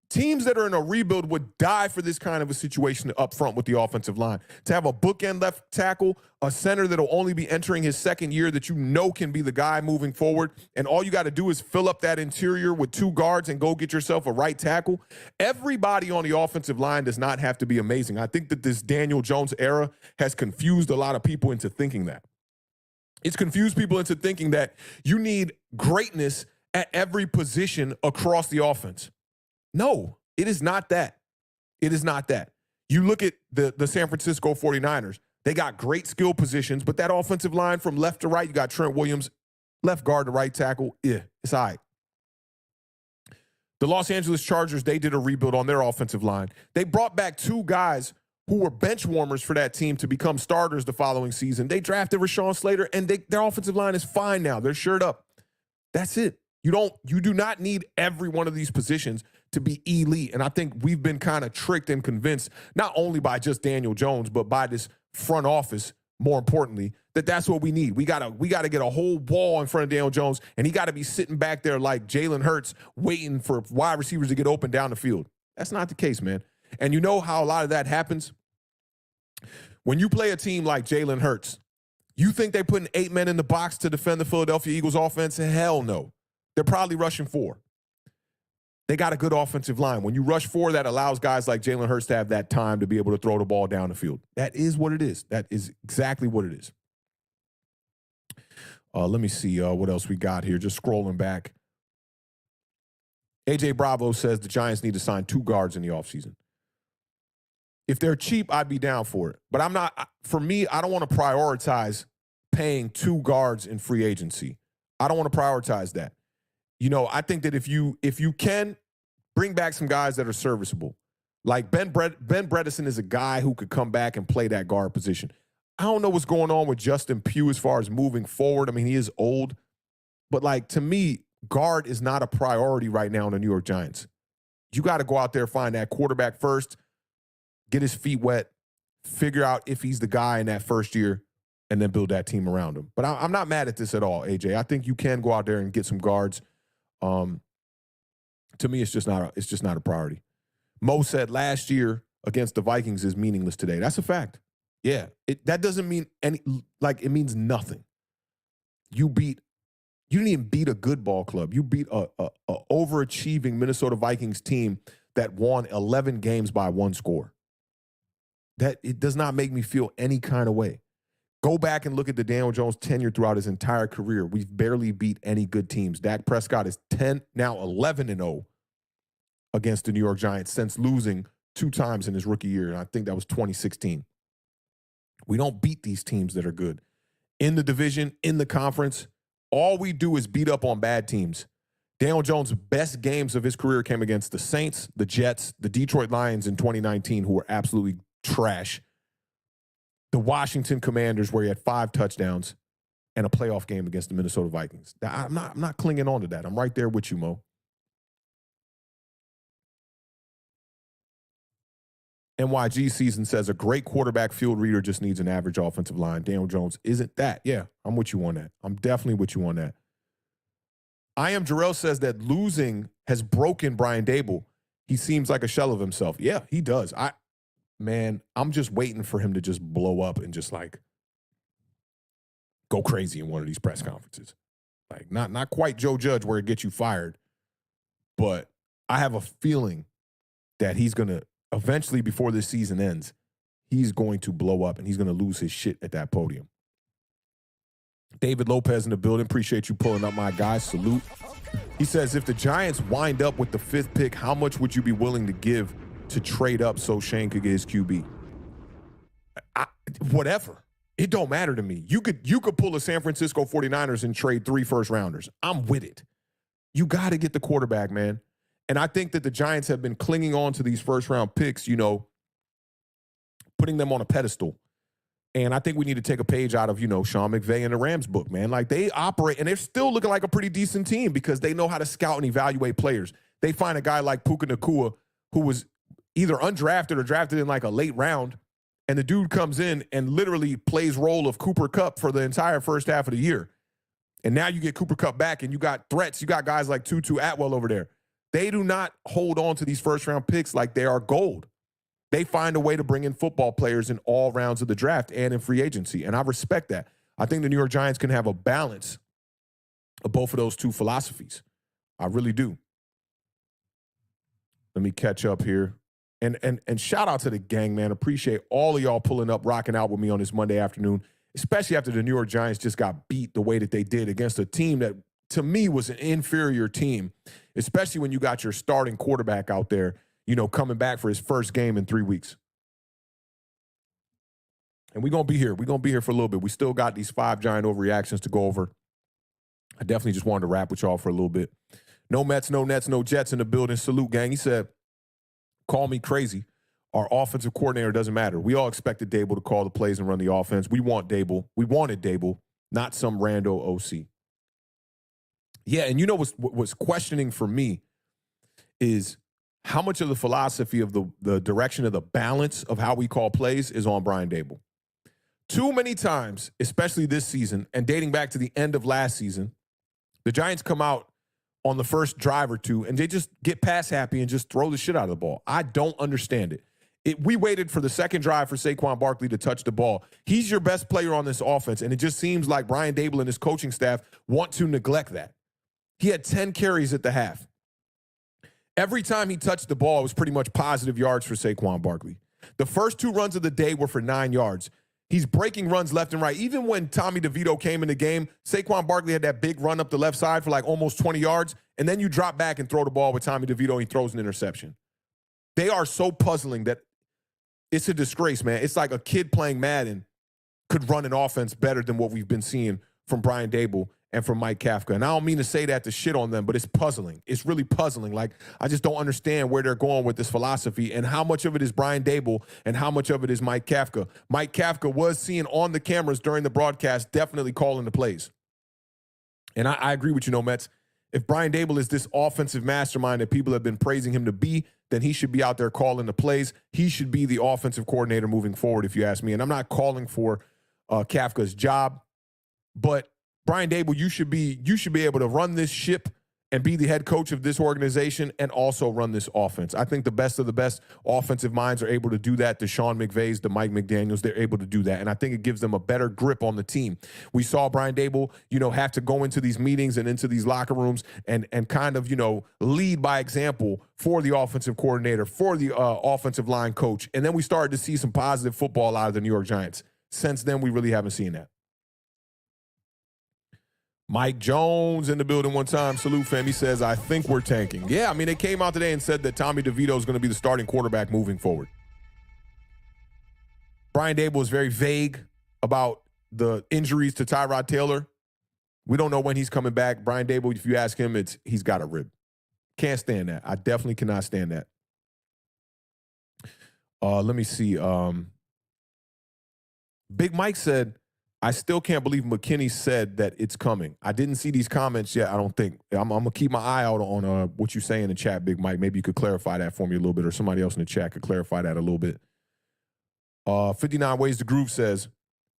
Teams that are in a rebuild would die for this kind of a situation up front with the offensive line. To have a bookend left tackle, a center that'll only be entering his second year that can be the guy moving forward, and all you got to do is fill up that interior with 2 guards and go get yourself a right tackle. Everybody on the offensive line does not have to be amazing. I think that this Daniel Jones era has confused a lot of people into thinking that. It's confused people into thinking that you need greatness at every position across the offense. No, it is not that. It is not that. You look at the San Francisco 49ers. They got great skill positions, but that offensive line from left to right, you got Trent Williams, left guard to right tackle. Yeah, it's all right. The Los Angeles Chargers, they did a rebuild on their offensive line. They brought back 2 guys who were bench warmers for that team to become starters the following season. They drafted Rashawn Slater, and their offensive line is fine now. They're shored up. That's it. You do not need every one of these positions to be elite. And I think we've been kind of tricked and convinced, not only by just Daniel Jones, but by this front office, more importantly, that's what we need. We gotta get a whole wall in front of Daniel Jones, and he got to be sitting back there like Jalen Hurts waiting for wide receivers to get open down the field. That's not the case, man. And you know how a lot of that happens? When you play a team like Jalen Hurts, you think they're putting 8 men in the box to defend the Philadelphia Eagles offense? Hell no. They're probably rushing 4. They got a good offensive line. When you rush 4, that allows guys like Jalen Hurts to have that time to be able to throw the ball down the field. That is what it is. That is exactly what it is. Let me see what else we got here. Just scrolling back. AJ Bravo says the Giants need to sign 2 guards in the offseason. If they're cheap, I'd be down for it. But I'm not. For me, I don't want to prioritize paying 2 guards in free agency. I don't want to prioritize that. I think that if you can bring back some guys that are serviceable, Like Ben Bredesen is a guy who could come back and play that guard position. I don't know what's going on with Justin Pugh as far as moving forward. I mean, he is old. But, like, to me, guard is not a priority right now in the New York Giants. You got to go out there, find that quarterback first, get his feet wet, figure out if he's the guy in that first year, and then build that team around him. But I'm not mad at this at all, AJ. I think you can go out there and get some guards. To me, it's just not a priority. Mo said last year against the Vikings is meaningless today. That's a fact. Yeah, that doesn't mean it means nothing. You didn't even beat a good ball club. You beat a overachieving Minnesota Vikings team that won 11 games by one score. That it does not make me feel any kind of way. Go back and look at the Daniel Jones tenure throughout his entire career. We've barely beat any good teams. Dak Prescott is 11-0 against the New York Giants since losing 2 times in his rookie year, and I think that was 2016. We don't beat these teams that are good. In the division, in the conference, all we do is beat up on bad teams. Daniel Jones' best games of his career came against the Saints, the Jets, the Detroit Lions in 2019, who were absolutely trash, the Washington Commanders, where he had 5 touchdowns, and a playoff game against the Minnesota Vikings. I'm not clinging on to that. I'm right there with you, Mo. NYG season says a great quarterback field reader just needs an average offensive line. Daniel Jones isn't that. Yeah, I'm with you on that. I'm definitely with you on that. I Am Jarrell says that losing has broken Brian Dable. He seems like a shell of himself. Yeah, he does. I'm just waiting for him to just blow up and just like go crazy in one of these press conferences. Like not quite Joe Judge where it gets you fired, but I have a feeling that he's going to eventually, before this season ends, he's going to blow up and he's going to lose his shit at that podium. David Lopez in the building. Appreciate you pulling up, my guy. Salute. He says, if the Giants wind up with the 5th pick, how much would you be willing to give to trade up so Shane could get his QB? Whatever. It don't matter to me. You could pull a San Francisco 49ers and trade 3 first-rounders. I'm with it. You got to get the quarterback, man. And I think that the Giants have been clinging on to these first-round picks, putting them on a pedestal. And I think we need to take a page out of, Sean McVay and the Rams book, man. Like, they operate, and they're still looking like a pretty decent team because they know how to scout and evaluate players. They find a guy like Puka Nacua who was either undrafted or drafted in like a late round, and the dude comes in and literally plays role of Cooper Kupp for the entire first half of the year. And now you get Cooper Kupp back, and you got threats. You got guys like Tutu Atwell over there. They do not hold on to these first-round picks like they are gold. They find a way to bring in football players in all rounds of the draft and in free agency, and I respect that. I think the New York Giants can have a balance of both of those 2 philosophies. I really do. Let me catch up here. And shout out to the gang, man. Appreciate all of y'all pulling up, rocking out with me on this Monday afternoon, especially after the New York Giants just got beat the way that they did against a team that, to me, was an inferior team, especially when you got your starting quarterback out there, coming back for his first game in 3 weeks. And we're going to be here. We're going to be here for a little bit. We still got these 5 giant overreactions to go over. I definitely just wanted to rap with y'all for a little bit. No Mets, no Nets, no Jets in the building. Salute, gang. He said, call me crazy. Our offensive coordinator doesn't matter. We all expected Dable to call the plays and run the offense. We want Dable. We wanted Dable, not some rando OC. Yeah, and what's questioning for me is how much of the philosophy of the direction of the balance of how we call plays is on Brian Dable. Too many times, especially this season, and dating back to the end of last season, the Giants come out on the first drive or 2, and they just get pass happy and just throw the shit out of the ball. I don't understand it. We waited for the second drive for Saquon Barkley to touch the ball. He's your best player on this offense, and it just seems like Brian Dable and his coaching staff want to neglect that. He had 10 carries at the half. Every time he touched the ball, it was pretty much positive yards for Saquon Barkley. The first 2 runs of the day were for 9 yards. He's breaking runs left and right. Even when Tommy DeVito came in the game, Saquon Barkley had that big run up the left side for like almost 20 yards, and then you drop back and throw the ball with Tommy DeVito, and he throws an interception. They are so puzzling that it's a disgrace, man. It's like a kid playing Madden could run an offense better than what we've been seeing from Brian Dable and from Mike Kafka. And I don't mean to say that to shit on them, but it's puzzling. It's really puzzling. Like, I just don't understand where they're going with this philosophy and how much of it is Brian Dable and how much of it is Mike Kafka. Mike Kafka was seen on the cameras during the broadcast definitely calling the plays. And I agree with you, Mets. If Brian Dable is this offensive mastermind that people have been praising him to be, then he should be out there calling the plays. He should be the offensive coordinator moving forward, if you ask me. And I'm not calling for Kafka's job, but Brian Dable, you should be able to run this ship and be the head coach of this organization and also run this offense. I think the best of the best offensive minds are able to do that. The Sean McVays, the Mike McDaniels, they're able to do that. And I think it gives them a better grip on the team. We saw Brian Dable, have to go into these meetings and into these locker rooms and kind of, lead by example for the offensive coordinator, for the offensive line coach. And then we started to see some positive football out of the New York Giants. Since then, we really haven't seen that. Mike Jones in the building one time. Salute, fam. He says, I think we're tanking. Yeah, I mean, they came out today and said that Tommy DeVito is going to be the starting quarterback moving forward. Brian Dable is very vague about the injuries to Tyrod Taylor. We don't know when he's coming back. Brian Dable, if you ask him, he's got a rib. Can't stand that. I definitely cannot stand that. Let me see. Big Mike said, I still can't believe McKinney said that it's coming. I didn't see these comments yet, I don't think. I'm going to keep my eye out on what you say in the chat, Big Mike. Maybe you could clarify that for me a little bit, or somebody else in the chat could clarify that a little bit. 59 Ways to Groove says,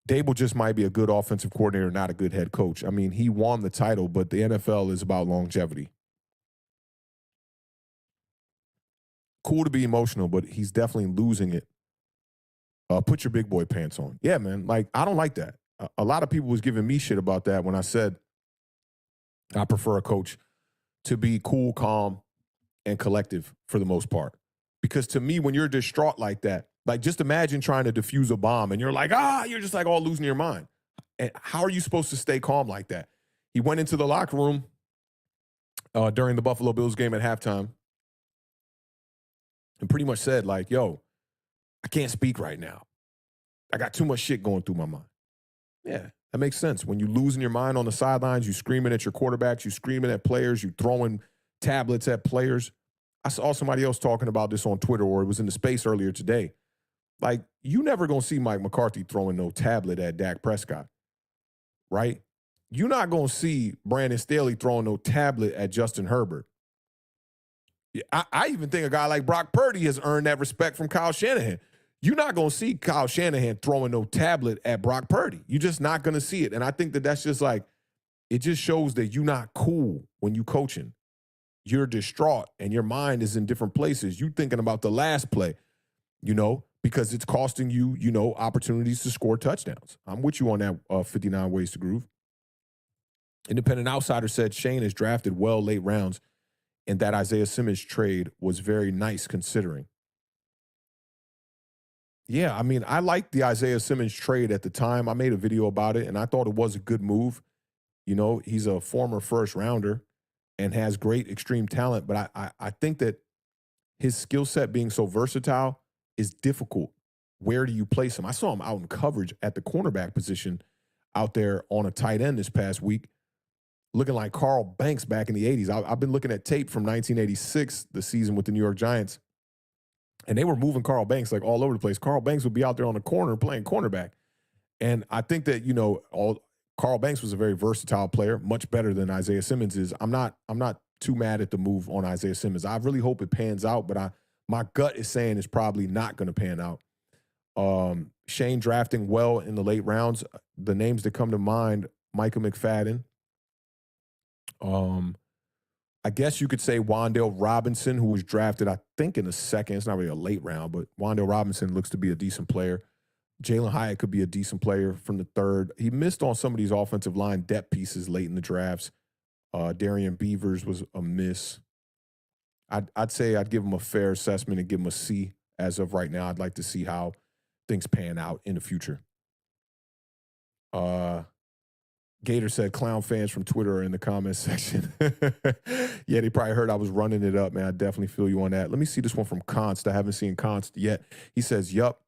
Dable just might be a good offensive coordinator, not a good head coach. I mean, he won the title, but the NFL is about longevity. Cool to be emotional, but he's definitely losing it. Put your big boy pants on. Yeah, man. Like, I don't like that. A lot of people was giving me shit about that when I said I prefer a coach to be cool, calm, and collective for the most part. Because to me, when you're distraught like that, like, just imagine trying to defuse a bomb and you're like, you're just like all losing your mind. And how are you supposed to stay calm like that? He went into the locker room during the Buffalo Bills game at halftime and pretty much said, like, yo, I can't speak right now. I got too much shit going through my mind. Yeah, that makes sense. When you losing your mind on the sidelines, you screaming at your quarterbacks, you screaming at players, you throwing tablets at players. I saw somebody else talking about this on Twitter, or it was in the space earlier today. Like, you never going to see Mike McCarthy throwing no tablet at Dak Prescott, right? You're not going to see Brandon Staley throwing no tablet at Justin Herbert. I even think a guy like Brock Purdy has earned that respect from Kyle Shanahan. You're not going to see Kyle Shanahan throwing no tablet at Brock Purdy. You're just not going to see it. And I think that that's just like, it just shows that you're not cool when you coaching. You're distraught and your mind is in different places. You thinking about the last play, because it's costing you, opportunities to score touchdowns. I'm with you on that 59 Ways to Groove. Independent Outsider said Shane is drafted well late rounds, and that Isaiah Simmons trade was very nice considering. Yeah, I mean, I liked the Isaiah Simmons trade at the time. I made a video about it, and I thought it was a good move. He's a former first rounder and has great extreme talent, but I think that his skill set being so versatile is difficult. Where do you place him? I saw him out in coverage at the cornerback position out there on a tight end this past week, looking like Carl Banks back in the 80s. I've been looking at tape from 1986, the season with the New York Giants, and they were moving Carl Banks like all over the place. Carl Banks would be out there on the corner playing cornerback. And I think that, Carl Banks was a very versatile player, much better than Isaiah Simmons is. I'm not too mad at the move on Isaiah Simmons. I really hope it pans out, but my gut is saying it's probably not going to pan out. Shane drafting well in the late rounds. The names that come to mind, Micah McFadden. I guess you could say Wan'Dale Robinson, who was drafted, I think, in the second. It's not really a late round, but Wan'Dale Robinson looks to be a decent player. Jalen Hyatt could be a decent player from the third. He missed on some of these offensive line depth pieces late in the drafts. Darian Beavers was a miss. I'd say I'd give him a fair assessment and give him a C as of right now. I'd like to see how things pan out in the future. Gator said clown fans from Twitter are in the comments section. Yeah, they probably heard I was running it up, man. I definitely feel you on that. Let me see this one from Const. I haven't seen Const yet. He says, yup.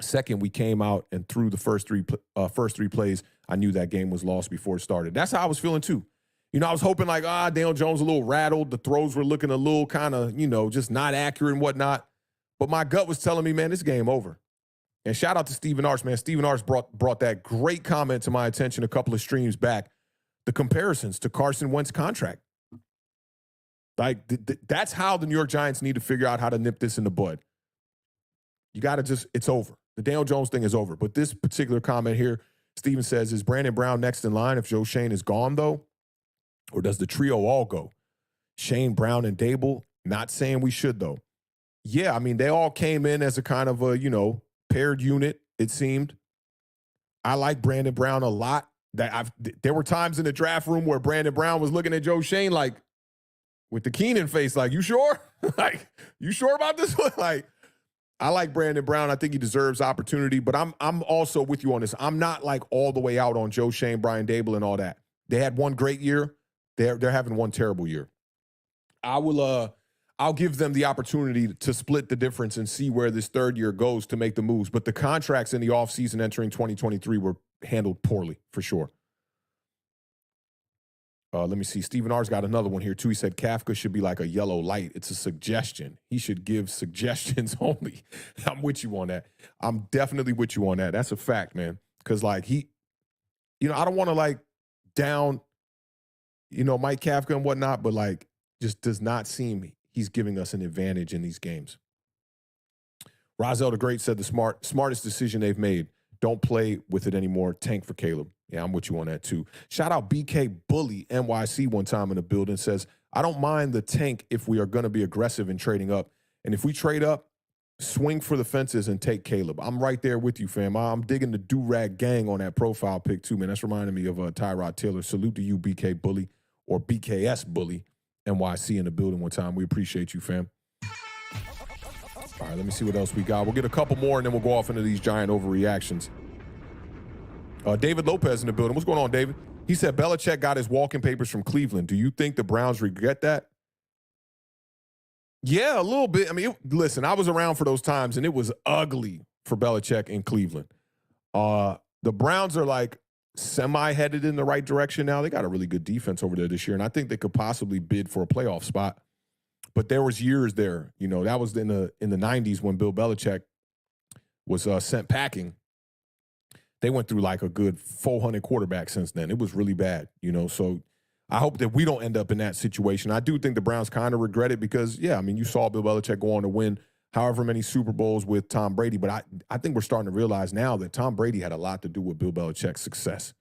Second, we came out and through the first three plays, I knew that game was lost before it started. That's how I was feeling too. I was hoping like, Daniel Jones a little rattled. The throws were looking a little kind of, just not accurate and whatnot. But my gut was telling me, man, this game over. And shout out to Stephen Arts, man. Stephen Arts brought that great comment to my attention a couple of streams back. The comparisons to Carson Wentz's contract. Like, that's how the New York Giants need to figure out how to nip this in the bud. You got to it's over. The Daniel Jones thing is over. But this particular comment here, Steven says, is Brandon Brown next in line if Joe Shane is gone, though? Or does the trio all go? Shane, Brown, and Dable? Not saying we should, though. Yeah, I mean, they all came in as a kind of a, paired unit, it seemed. I like Brandon Brown a lot. There were times in the draft room where Brandon Brown was looking at Joe Shane like, with the Keenan face, like, you sure? Like, you sure about this one? Like, I like Brandon Brown. I think he deserves opportunity, but I'm also with you on this. I'm not like all the way out on Joe Shane, Brian Dable, and all that. They had one great year. They're having one terrible year. I'll give them the opportunity to split the difference and see where this third year goes to make the moves. But the contracts in the offseason entering 2023 were handled poorly, for sure. Let me see. Stephen R's got another one here, too. He said Kafka should be like a yellow light. It's a suggestion. He should give suggestions only. I'm with you on that. I'm definitely with you on that. That's a fact, man. Because, like, I don't want to, like, down, Mike Kafka and whatnot, but, like, just does not seem he's giving us an advantage in these games. Rozelle the Great said the smartest decision they've made. Don't play with it anymore. Tank for Caleb. Yeah, I'm with you on that too. Shout out BK Bully NYC one time in the building, says, I don't mind the tank if we are going to be aggressive in trading up. And if we trade up, swing for the fences and take Caleb. I'm right there with you, fam. I'm digging the Do-Rag Gang on that profile pic too, man. That's reminding me of Tyrod Taylor. Salute to you, BK Bully, or BKS Bully NYC in the building one time. We appreciate you, fam. All right, let me see what else we got. We'll get a couple more, and then we'll go off into these giant overreactions. David Lopez in the building. What's going on, David? He said Belichick got his walking papers from Cleveland. Do you think the Browns regret that? Yeah, a little bit. I mean, listen, I was around for those times, and it was ugly for Belichick in Cleveland. The Browns are like semi-headed in the right direction now. They got a really good defense over there this year, and I think they could possibly bid for a playoff spot. But there was years there, that was in the 90s when Bill Belichick was sent packing. They went through like a good 400 quarterbacks since then. It was really bad, so I hope that we don't end up in that situation. I do think the Browns kind of regret it because, yeah, I mean, you saw Bill Belichick go on to win however many Super Bowls with Tom Brady, but I think we're starting to realize now that Tom Brady had a lot to do with Bill Belichick's success.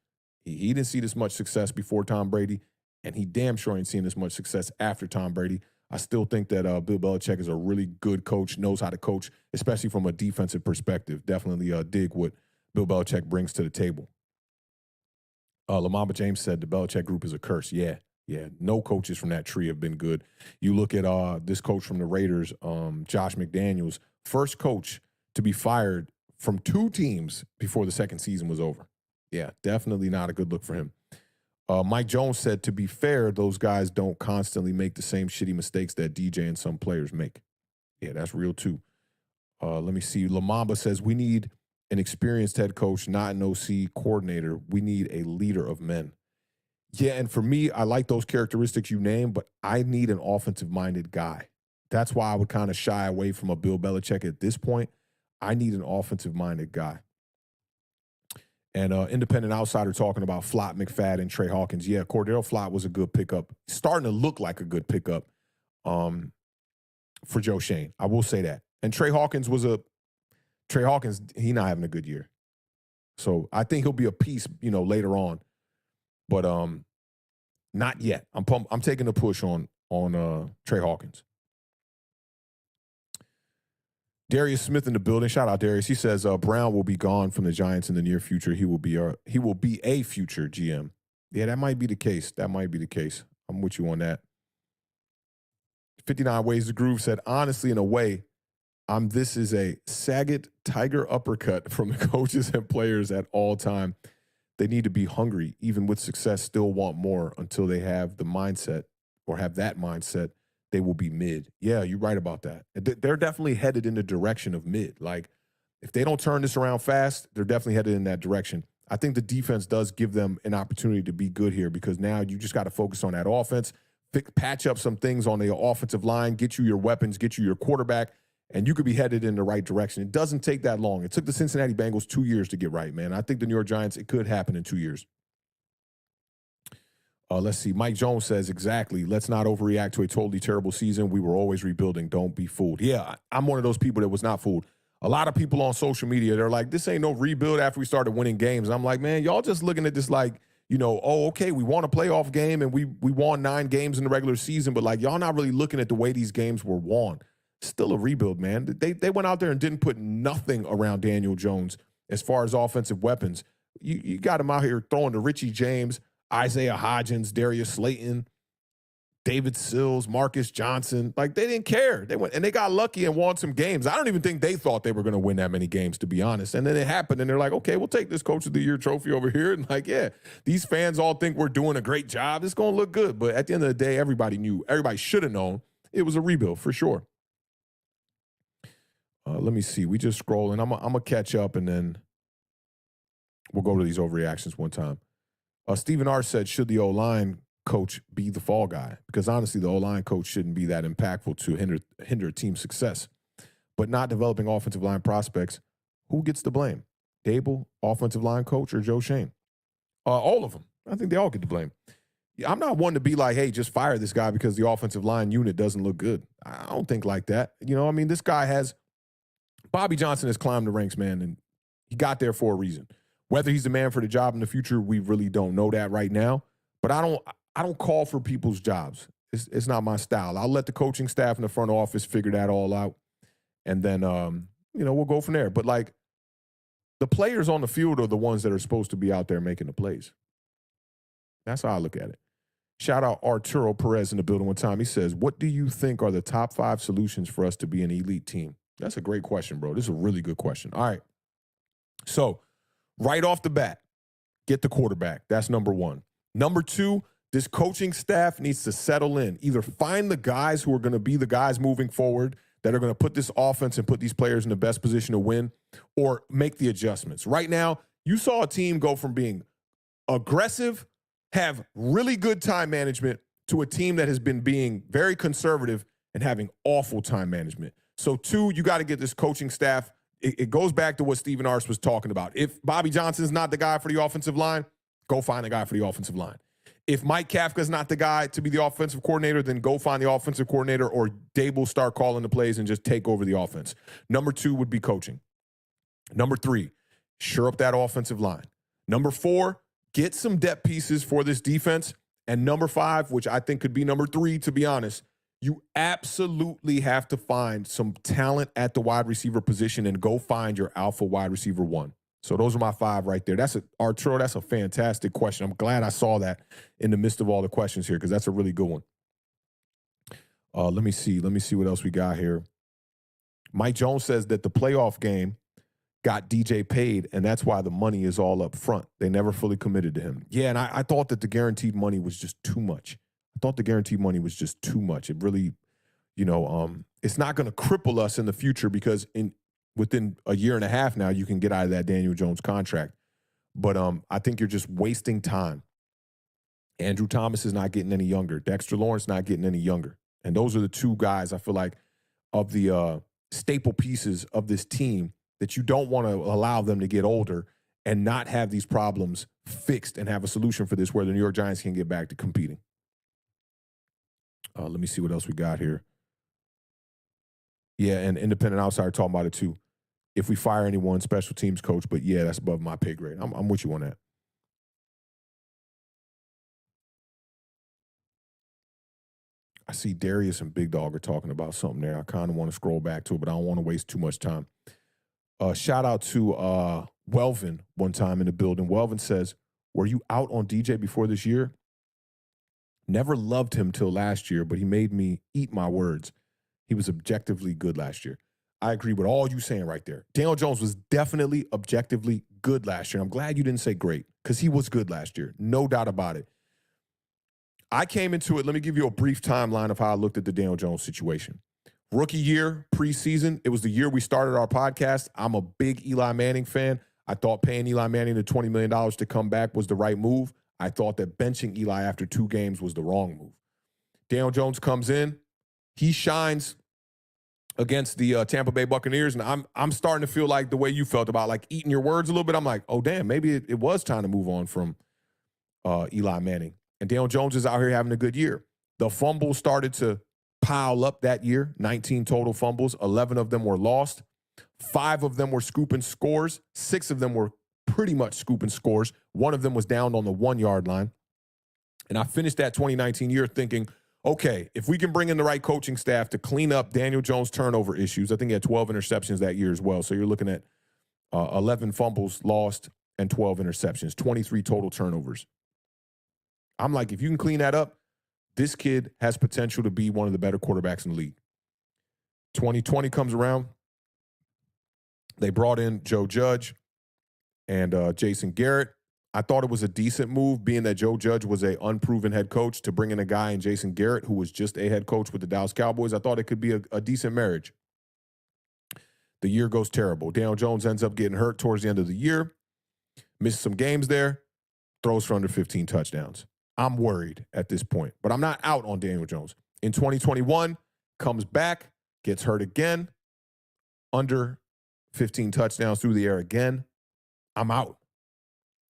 He didn't see this much success before Tom Brady, and he damn sure ain't seen this much success after Tom Brady. I still think that Bill Belichick is a really good coach, knows how to coach, especially from a defensive perspective. Definitely dig what Bill Belichick brings to the table. Lamamba James said the Belichick group is a curse. Yeah. No coaches from that tree have been good. You look at this coach from the Raiders, Josh McDaniels, first coach to be fired from 2 teams before the second season was over. Yeah, definitely not a good look for him. Mike Jones said, to be fair, those guys don't constantly make the same shitty mistakes that DJ and some players make. Yeah, that's real too. Let me see. Lamamba says, we need an experienced head coach, not an OC coordinator. We need a leader of men. Yeah, and for me, I like those characteristics you named, but I need an offensive-minded guy. That's why I would kind of shy away from a Bill Belichick at this point. I need an offensive-minded guy. And independent outsider talking about Flott, McFadden, Trey Hawkins. Yeah, Cordell Flott was a good pickup. Starting to look like a good pickup for Joe Shane. I will say that. And Trey Hawkins, he not having a good year. So I think he'll be a piece, later on. But not yet. I'm taking a push on Trey Hawkins. Darius Smith in the building. Shout out Darius. He says Brown will be gone from the Giants in the near future. He will be a future GM. Yeah, that might be the case. I'm with you on that. 59 Ways to Groove said, honestly, in a way, this is a Saget Tiger uppercut from the coaches and players at all time. They need to be hungry, even with success, still want more until they have the mindset or have that mindset. They will be mid. Yeah, you're right about that. They're definitely headed in the direction of mid. Like, if they don't turn this around fast, they're definitely headed in that direction. I think the defense does give them an opportunity to be good here because now you just got to focus on that offense, patch up some things on the offensive line, get you your weapons, get you your quarterback, and you could be headed in the right direction. It doesn't take that long. It took the Cincinnati Bengals 2 years to get right, man. I think the New York Giants, it could happen in 2 years. Let's see. Mike Jones says, exactly. Let's not overreact to a totally terrible season. We were always rebuilding. Don't be fooled. Yeah, I'm one of those people that was not fooled. A lot of people on social media, they're like, this ain't no rebuild after we started winning games. And I'm like, man, y'all just looking at this like, oh, okay, we won a playoff game and we won 9 games in the regular season, but like y'all not really looking at the way these games were won. Still a rebuild, man. They went out there and didn't put nothing around Daniel Jones as far as offensive weapons. You got him out here throwing to Richie James, Isaiah Hodgins, Darius Slayton, David Sills, Marcus Johnson. Like, they didn't care. They went and they got lucky and won some games. I don't even think they thought they were going to win that many games, to be honest. And then it happened, and they're like, okay, we'll take this Coach of the Year trophy over here. And like, yeah, these fans all think we're doing a great job. It's going to look good. But at the end of the day, everybody should have known it was a rebuild for sure. Let me see. We just scrolling. I'm going to catch up, and then we'll go to these overreactions one time. Stephen R. said, should the O-line coach be the fall guy? Because honestly, the O-line coach shouldn't be that impactful to hinder team success. But not developing offensive line prospects, who gets the blame? Dable, offensive line coach, or Joe Schoen? All of them. I think they all get the blame. I'm not one to be like, hey, just fire this guy because the offensive line unit doesn't look good. I don't think like that. This guy Bobby Johnson has climbed the ranks, man, and he got there for a reason. Whether he's the man for the job in the future, we really don't know that right now. But I don't call for people's jobs. It's not my style. I'll let the coaching staff in the front office figure that all out. And then, we'll go from there. But, like, the players on the field are the ones that are supposed to be out there making the plays. That's how I look at it. Shout out Arturo Perez in the building one time. He says, what do you think are the top 5 solutions for us to be an elite team? That's a great question, bro. This is a really good question. All right. So, right off the bat, get the quarterback. That's number 1. Number 2, this coaching staff needs to settle in. Either find the guys who are going to be the guys moving forward that are going to put this offense and put these players in the best position to win, or make the adjustments. Right now, you saw a team go from being aggressive, have really good time management, to a team that has been being very conservative and having awful time management. So 2, you got to get this coaching staff. It goes back to what Stephen Arce was talking about. If Bobby Johnson's not the guy for the offensive line, go find a guy for the offensive line. If Mike Kafka's not the guy to be the offensive coordinator, then go find the offensive coordinator, or Dable start calling the plays and just take over the offense. Number 2 would be coaching. Number 3, shore up that offensive line. Number 4, get some depth pieces for this defense. And number 5, which I think could be number 3, to be honest, you absolutely have to find some talent at the wide receiver position and go find your alpha wide receiver 1. So those are my 5 right there. Arturo, that's a fantastic question. I'm glad I saw that in the midst of all the questions here, because that's a really good one. Let me see what else we got here. Mike Jones says that the playoff game got DJ paid, and that's why the money is all up front. They never fully committed to him. Yeah, and I thought that the guaranteed money was just too much. It really, it's not going to cripple us in the future, because within a year and a half now, you can get out of that Daniel Jones contract. But I think you're just wasting time. Andrew Thomas is not getting any younger. Dexter Lawrence not getting any younger. And those are the 2 guys, I feel like, of the staple pieces of this team that you don't want to allow them to get older and not have these problems fixed and have a solution for this where the New York Giants can get back to competing. Let me see what else we got here. Yeah, and Independent Outsider talking about it too. If we fire anyone, special teams coach, but yeah, that's above my pay grade. I'm with you on that. I see Darius and Big Dog are talking about something there. I kind of want to scroll back to it, but I don't want to waste too much time. Shout out to Welvin one time in the building. Welvin says, were you out on DJ before this year? Never loved him till last year, but he made me eat my words. He was objectively good last year. I agree with all you saying right there. Daniel Jones was definitely objectively good last year. I'm glad you didn't say great, because he was good last year. No doubt about it. I came into it, let me give you a brief timeline of how I looked at the Daniel Jones situation. Rookie year, preseason, it was the year we started our podcast. I'm a big Eli Manning fan. I thought paying Eli Manning the $20 million to come back was the right move. I thought that benching Eli after 2 games was the wrong move. Daniel Jones comes in. He shines against the Tampa Bay Buccaneers, and I'm starting to feel like the way you felt about like eating your words a little bit. I'm like, oh, damn, maybe it was time to move on from Eli Manning. And Daniel Jones is out here having a good year. The fumbles started to pile up that year, 19 total fumbles. 11 of them were lost. 5 of them were scooping scores. 6 of them were pretty much scooping scores. 1 of them was down on the 1-yard line. And I finished that 2019 year thinking, okay, if we can bring in the right coaching staff to clean up Daniel Jones' turnover issues, I think he had 12 interceptions that year as well. So you're looking at 11 fumbles lost and 12 interceptions, 23 total turnovers. I'm like, if you can clean that up, this kid has potential to be one of the better quarterbacks in the league. 2020 comes around. They brought in Joe Judge and Jason Garrett. I thought it was a decent move, being that Joe Judge was an unproven head coach, to bring in a guy in Jason Garrett who was just a head coach with the Dallas Cowboys. I thought it could be a decent marriage. The year goes terrible. Daniel Jones ends up getting hurt towards the end of the year, misses some games there, throws for under 15 touchdowns. I'm worried at this point, but I'm not out on Daniel Jones. In 2021, comes back, gets hurt again, under 15 touchdowns through the air again. I'm out.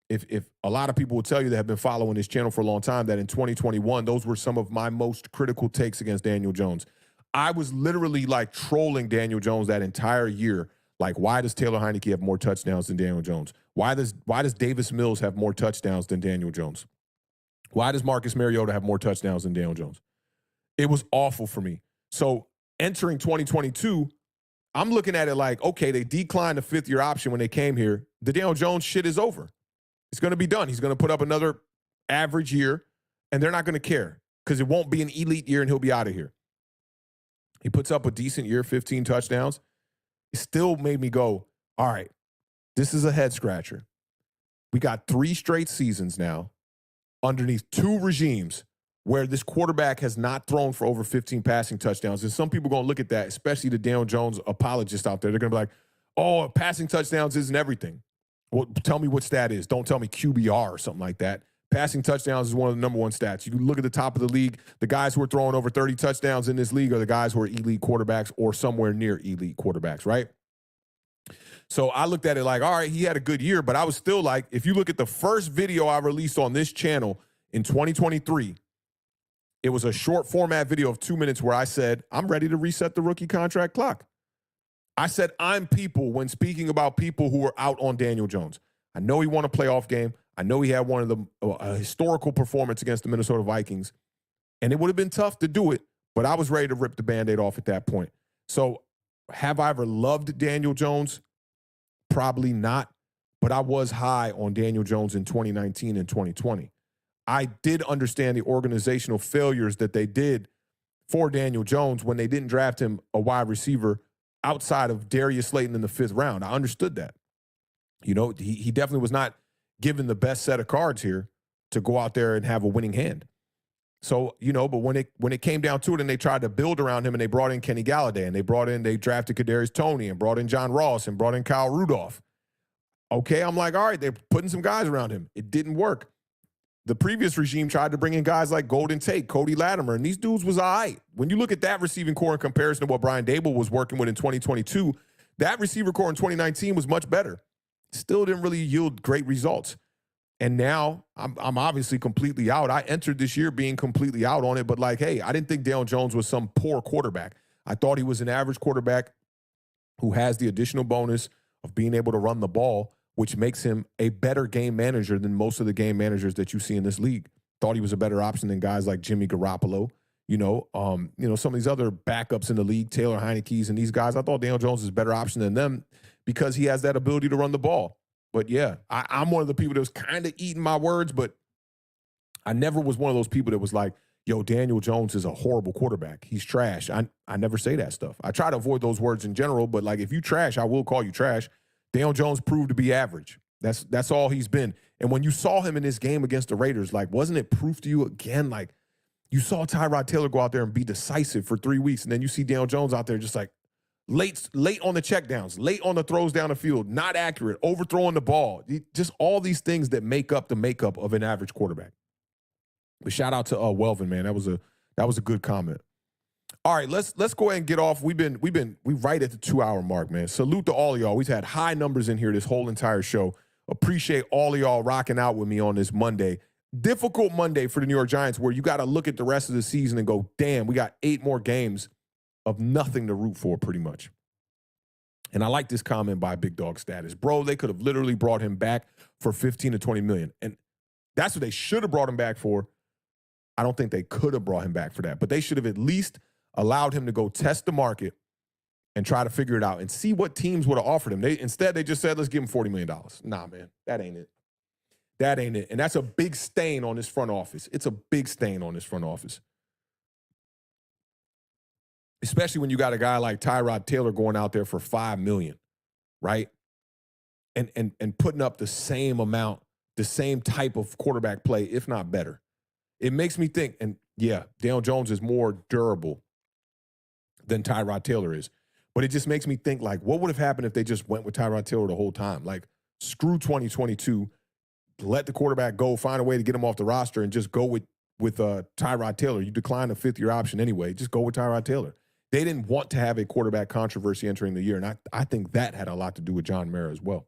If a lot of people will tell you that have been following this channel for a long time, that in 2021, those were some of my most critical takes against Daniel Jones. I was literally like trolling Daniel Jones that entire year. Like, why does Taylor Heineke have more touchdowns than Daniel Jones? Why does Davis Mills have more touchdowns than Daniel Jones? Why does Marcus Mariota have more touchdowns than Daniel Jones? It was awful for me. So entering 2022, I'm looking at it like, okay, they declined the 5th-year option when they came here. The Daniel Jones shit is over. It's going to be done. He's going to put up another average year, and they're not going to care because it won't be an elite year, and he'll be out of here. He puts up a decent year, 15 touchdowns. It still made me go, all right, this is a head-scratcher. We got 3 straight seasons now underneath 2 regimes where this quarterback has not thrown for over 15 passing touchdowns. And some people are going to look at that, especially the Daniel Jones apologists out there. They're going to be like, oh, passing touchdowns isn't everything. Well, tell me what stat is. Don't tell me QBR or something like that. Passing touchdowns is one of the number 1 stats. You can look at the top of the league. The guys who are throwing over 30 touchdowns in this league are the guys who are elite quarterbacks or somewhere near elite quarterbacks, right? So I looked at it like, all right, he had a good year, but I was still like, if you look at the first video I released on this channel in 2023, it was a short format video of 2 minutes where I said, I'm ready to reset the rookie contract clock. I said, I'm people when speaking about people who were out on Daniel Jones. I know he won a playoff game. I know he had one of the historical performance against the Minnesota Vikings, and it would have been tough to do it, but I was ready to rip the Band-Aid off at that point. So have I ever loved Daniel Jones? Probably not, but I was high on Daniel Jones in 2019 and 2020. I did understand the organizational failures that they did for Daniel Jones when they didn't draft him a wide receiver outside of Darius Slayton in the 5th round. I understood that. You know, he definitely was not given the best set of cards here to go out there and have a winning hand. So, you know, but when it came down to it and they tried to build around him and they brought in Kenny Galladay and they drafted Kadarius Toney and brought in John Ross and brought in Kyle Rudolph. Okay, I'm like, all right, they're putting some guys around him. It didn't work. The previous regime tried to bring in guys like Golden Tate, Cody Latimer, and these dudes was all right. When you look at that receiving core in comparison to what Brian Dable was working with in 2022, that receiver core in 2019 was much better. Still didn't really yield great results. And now I'm obviously completely out. I entered this year being completely out on it, but like, hey, I didn't think Daniel Jones was some poor quarterback. I thought he was an average quarterback who has the additional bonus of being able to run the ball, which makes him a better game manager than most of the game managers that you see in this league. Thought he was a better option than guys like Jimmy Garoppolo, some of these other backups in the league, Taylor Heineke's and these guys. I thought Daniel Jones is a better option than them because he has that ability to run the ball. But yeah, I'm one of the people that was kind of eating my words, but I never was one of those people that was like, yo, Daniel Jones is a horrible quarterback. He's trash. I never say that stuff. I try to avoid those words in general, but like if you trash, I will call you trash. Daniel Jones proved to be average. That's all he's been. And when you saw him in this game against the Raiders, like, wasn't it proof to you again? Like, You saw Tyrod Taylor go out there and be decisive for 3 weeks, and then you see Daniel Jones out there just like late on the checkdowns, late on the throws down the field, not accurate, overthrowing the ball. Just all these things that make up the makeup of an average quarterback. But shout out to Welvin, man. That was a good comment. All right, let's go ahead and get off. We right at the 2-hour mark, man. Salute to all of y'all. We've had high numbers in here this whole entire show. Appreciate all of y'all rocking out with me on this Monday. Difficult Monday for the New York Giants, where you got to look at the rest of the season and go, damn, we got 8 more games of nothing to root for, pretty much. And I like this comment by Big Dog Status. Bro, they could have literally brought him back for 15 to 20 million. And that's what they should have brought him back for. I don't think they could have brought him back for that. But they should have at least allowed him to go test the market and try to figure it out and see what teams would have offered him. Instead, they just said, let's give him $40 million. Nah, man, that ain't it. That ain't it. And that's a big stain on this front office. It's a big stain on this front office. Especially when you got a guy like Tyrod Taylor going out there for $5 million, right? And putting up the same amount, the same type of quarterback play, if not better. It makes me think, and yeah, Daniel Jones is more durable than Tyrod Taylor is. But it just makes me think, like, what would have happened if they just went with Tyrod Taylor the whole time? Like, screw 2022, let the quarterback go, find a way to get him off the roster, and just go with Tyrod Taylor. You decline the 5th-year option anyway. Just go with Tyrod Taylor. They didn't want to have a quarterback controversy entering the year, and I think that had a lot to do with John Mara as well.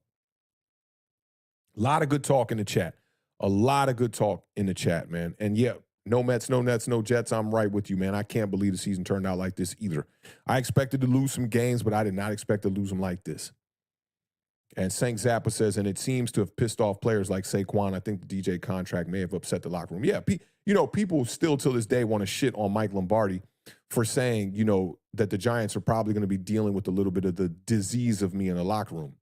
A lot of good talk in the chat. A lot of good talk in the chat, man. And yeah, no Mets, no Nets, no Jets. I'm right with you, man. I can't believe the season turned out like this either. I expected to lose some games, but I did not expect to lose them like this. And St. Zappa says, and it seems to have pissed off players like Saquon. I think the DJ contract may have upset the locker room. Yeah, people still till this day want to shit on Mike Lombardi for saying, that the Giants are probably going to be dealing with a little bit of the disease of me in the locker room.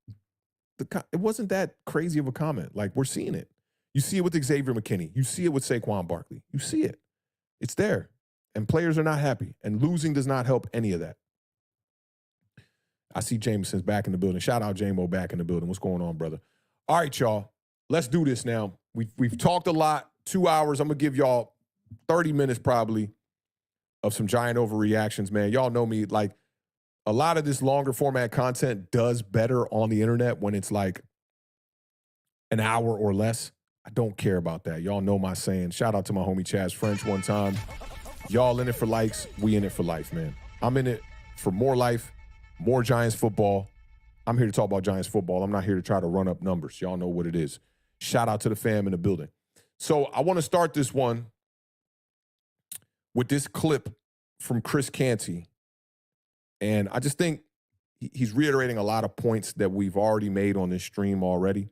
It wasn't that crazy of a comment. Like, we're seeing it. You see it with Xavier McKinney. You see it with Saquon Barkley. You see it. It's there. And players are not happy. And losing does not help any of that. I see Jameson's back in the building. Shout out J-Mo back in the building. What's going on, brother? All right, y'all. Let's do this now. We've talked a lot. 2 hours. I'm going to give y'all 30 minutes probably of some giant overreactions, man. Y'all know me. Like, a lot of this longer format content does better on the internet when it's like an hour or less. I don't care about that. Y'all know my saying. Shout out to my homie Chaz French one time. Y'all in it for likes. We in it for life, man. I'm in it for more life, more Giants football. I'm here to talk about Giants football. I'm not here to try to run up numbers. Y'all know what it is. Shout out to the fam in the building. So I want to start this one with this clip from Chris Canty. And I just think he's reiterating a lot of points that we've already made on this stream already.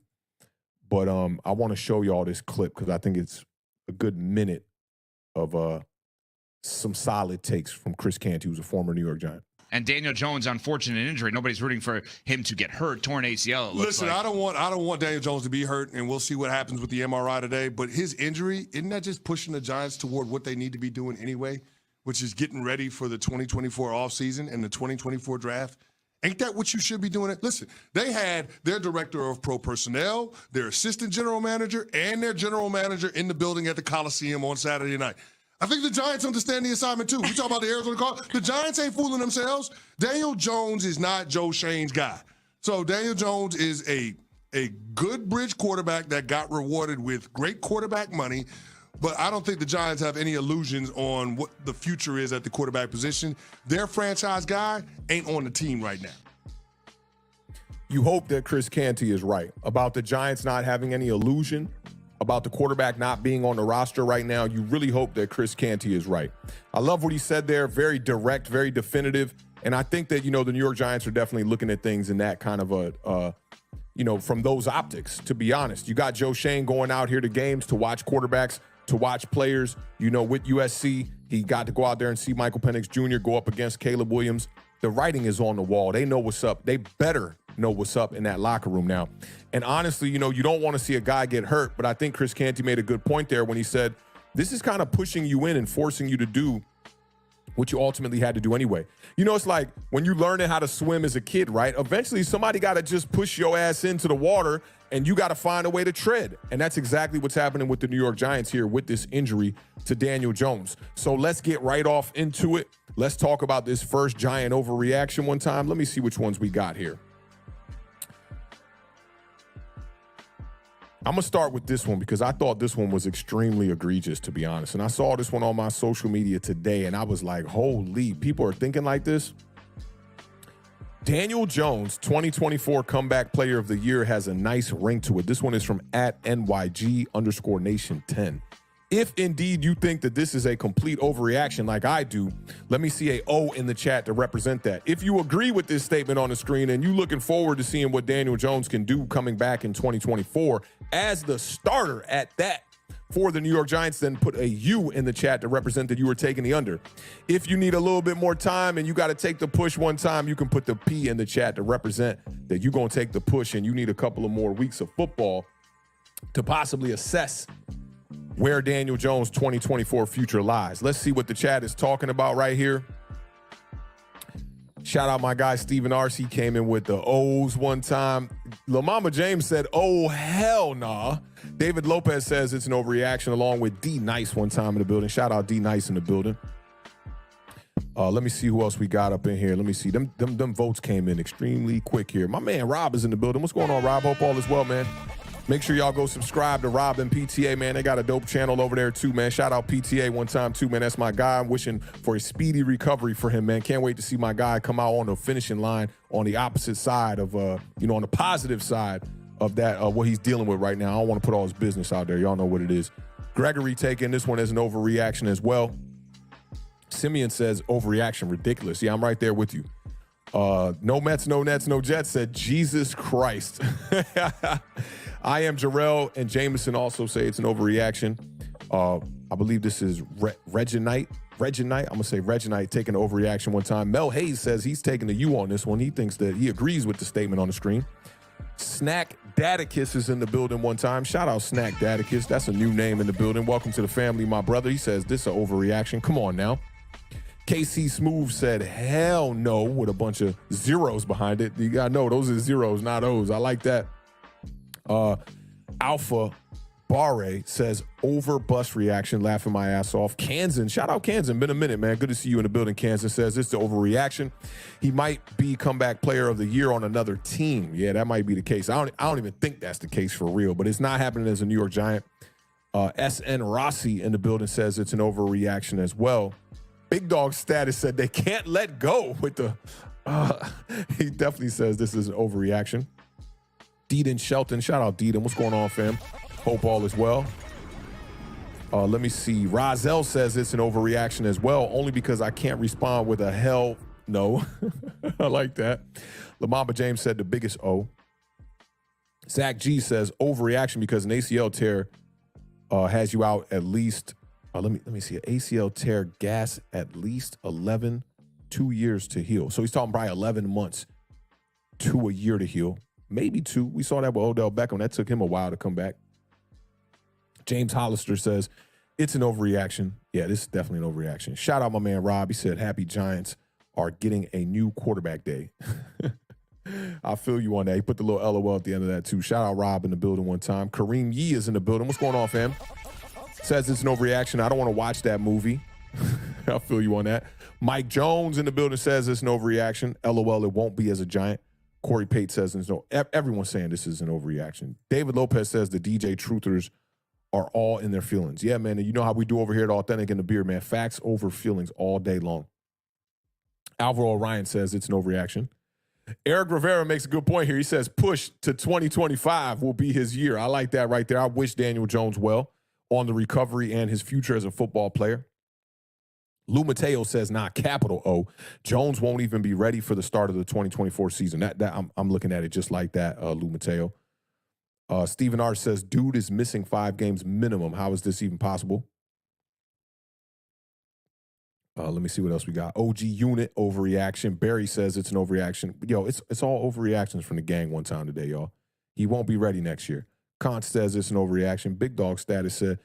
But I want to show y'all this clip because I think it's a good minute of some solid takes from Chris Canty, who's a former New York Giant. And Daniel Jones, unfortunate injury. Nobody's rooting for him to get hurt. Torn ACL. Listen, like. I don't want Daniel Jones to be hurt, and we'll see what happens with the MRI today. But his injury, isn't that just pushing the Giants toward what they need to be doing anyway, which is getting ready for the 2024 offseason and the 2024 draft? Ain't that what you should be doing? Listen, they had their director of pro personnel, their assistant general manager, and their general manager in the building at the Coliseum on Saturday night. I think the Giants understand the assignment, too. We talk about the Arizona Cardinals. The Giants ain't fooling themselves. Daniel Jones is not Joe Shane's guy. So Daniel Jones is a good bridge quarterback that got rewarded with great quarterback money. But I don't think the Giants have any illusions on what the future is at the quarterback position. Their franchise guy ain't on the team right now. You hope that Chris Canty is right about the Giants not having any illusion about the quarterback not being on the roster right now. You really hope that Chris Canty is right. I love what he said there. Very direct, very definitive. And I think that, the New York Giants are definitely looking at things in that kind of from those optics, to be honest. You got Joe Shane going out here to games to watch quarterbacks, to watch players. With USC, he got to go out there and see Michael Penix Jr. go up against Caleb Williams. The writing is on the wall. They know what's up. They better know what's up in that locker room now. And honestly, you don't want to see a guy get hurt, but I think Chris Canty made a good point there when he said, this is kind of pushing you in and forcing you to do which you ultimately had to do anyway. You know, it's like when you learning how to swim as a kid, right? Eventually, somebody got to just push your ass into the water, and you got to find a way to tread. And that's exactly what's happening with the New York Giants here with this injury to Daniel Jones. So let's get right off into it. Let's talk about this first Giant overreaction one time. Let me see which ones we got here. I'm going to start with this one because I thought this one was extremely egregious, to be honest. And I saw this one on my social media today, and I was like, holy, people are thinking like this? Daniel Jones, 2024 Comeback Player of the Year, has a nice ring to it. This one is from @NYG_Nation10. If indeed you think that this is a complete overreaction like I do, let me see a O in the chat to represent that. If you agree with this statement on the screen and you looking forward to seeing what Daniel Jones can do coming back in 2024 as the starter at that for the New York Giants, then put a U in the chat to represent that you were taking the under. If you need a little bit more time and you got to take the push one time, you can put the P in the chat to represent that you're going to take the push and you need a couple of more weeks of football to possibly assess where Daniel Jones' 2024 future lies. Let's see what the chat is talking about right here. Shout out my guy Steven Arce. He came in with the O's one time. LaMama James said, oh, hell nah. David Lopez says it's an overreaction, along with D Nice one time in the building. Shout out D Nice in the building. Let me see who else we got up in here. Let me see. Them votes came in extremely quick here. My man Rob is in the building. What's going on, Rob? Hope all is well, man. Make sure y'all go subscribe to Rob and PTA, man. They got a dope channel over there, too, man. Shout out PTA one time, too, man. That's my guy. I'm wishing for a speedy recovery for him, man. Can't wait to see my guy come out on the finishing line on the opposite side of, on the positive side of that, what he's dealing with right now. I don't want to put all his business out there. Y'all know what it is. Gregory taking this one as an overreaction as well. Simeon says overreaction, ridiculous. Yeah, I'm right there with you. No Mets, no Nets, no Jets said, Jesus Christ. I am Jarrell and Jameson also say it's an overreaction. I believe this is Reginite. I'm going to say Reginite taking an overreaction one time. Mel Hayes says he's taking the U on this one. He thinks that he agrees with the statement on the screen. Snack Dadicus is in the building one time. Shout out Snack Dadicus. That's a new name in the building. Welcome to the family, my brother. He says this is an overreaction. Come on now. KC Smooth said, hell no, with a bunch of zeros behind it. You got to know, those are zeros, not O's. I like that. Alpha Barre says, over bus reaction, laughing my ass off. Kansan, shout out Kansan. Been a minute, man. Good to see you in the building. Kansan says, it's the overreaction. He might be comeback player of the year on another team. Yeah, that might be the case. I don't even think that's the case for real, but it's not happening as a New York Giant. SN Rossi in the building says it's an overreaction as well. Big Dog Status said they can't let go with the, he definitely says this is an overreaction. Deedon Shelton, shout out Deedon. What's going on, fam? Hope all is well. Let me see. Rozelle says it's an overreaction as well, only because I can't respond with a hell no. I like that. LaMamba James said the biggest O. Zach G says overreaction because an ACL tear has you out at least, let me see, an ACL tear gas at least 2 years to heal. So he's talking probably 11 months to a year to heal. Maybe 2. We saw that with Odell Beckham. That took him a while to come back. James Hollister says, it's an overreaction. Yeah, this is definitely an overreaction. Shout out my man Rob. He said, happy Giants are getting a new quarterback day. I feel you on that. He put the little LOL at the end of that, too. Shout out Rob in the building one time. Kareem Yee is in the building. What's going on, fam? Says it's an overreaction. I don't want to watch that movie. I feel you on that. Mike Jones in the building says it's an overreaction. LOL, it won't be as a Giant. Corey Pate says it's no. Everyone's saying this is an overreaction. David Lopez says the DJ truthers are all in their feelings. Yeah, man, and you know how we do over here at Awthentik in the Beard, man. Facts over feelings all day long. Alvaro Orion says it's an overreaction. Eric Rivera makes a good point here. He says push to 2025 will be his year. I like that right there. I wish Daniel Jones well on the recovery and his future as a football player. Lou Mateo says, not capital O. Jones won't even be ready for the start of the 2024 season. I'm looking at it just like that, Lou Mateo. Stephen R. says, dude is missing 5 games minimum. How is this even possible? Let me see what else we got. OG Unit, overreaction. Barry says it's an overreaction. Yo, it's all overreactions from the gang one time today, y'all. He won't be ready next year. Kant says it's an overreaction. Big Dog Status said,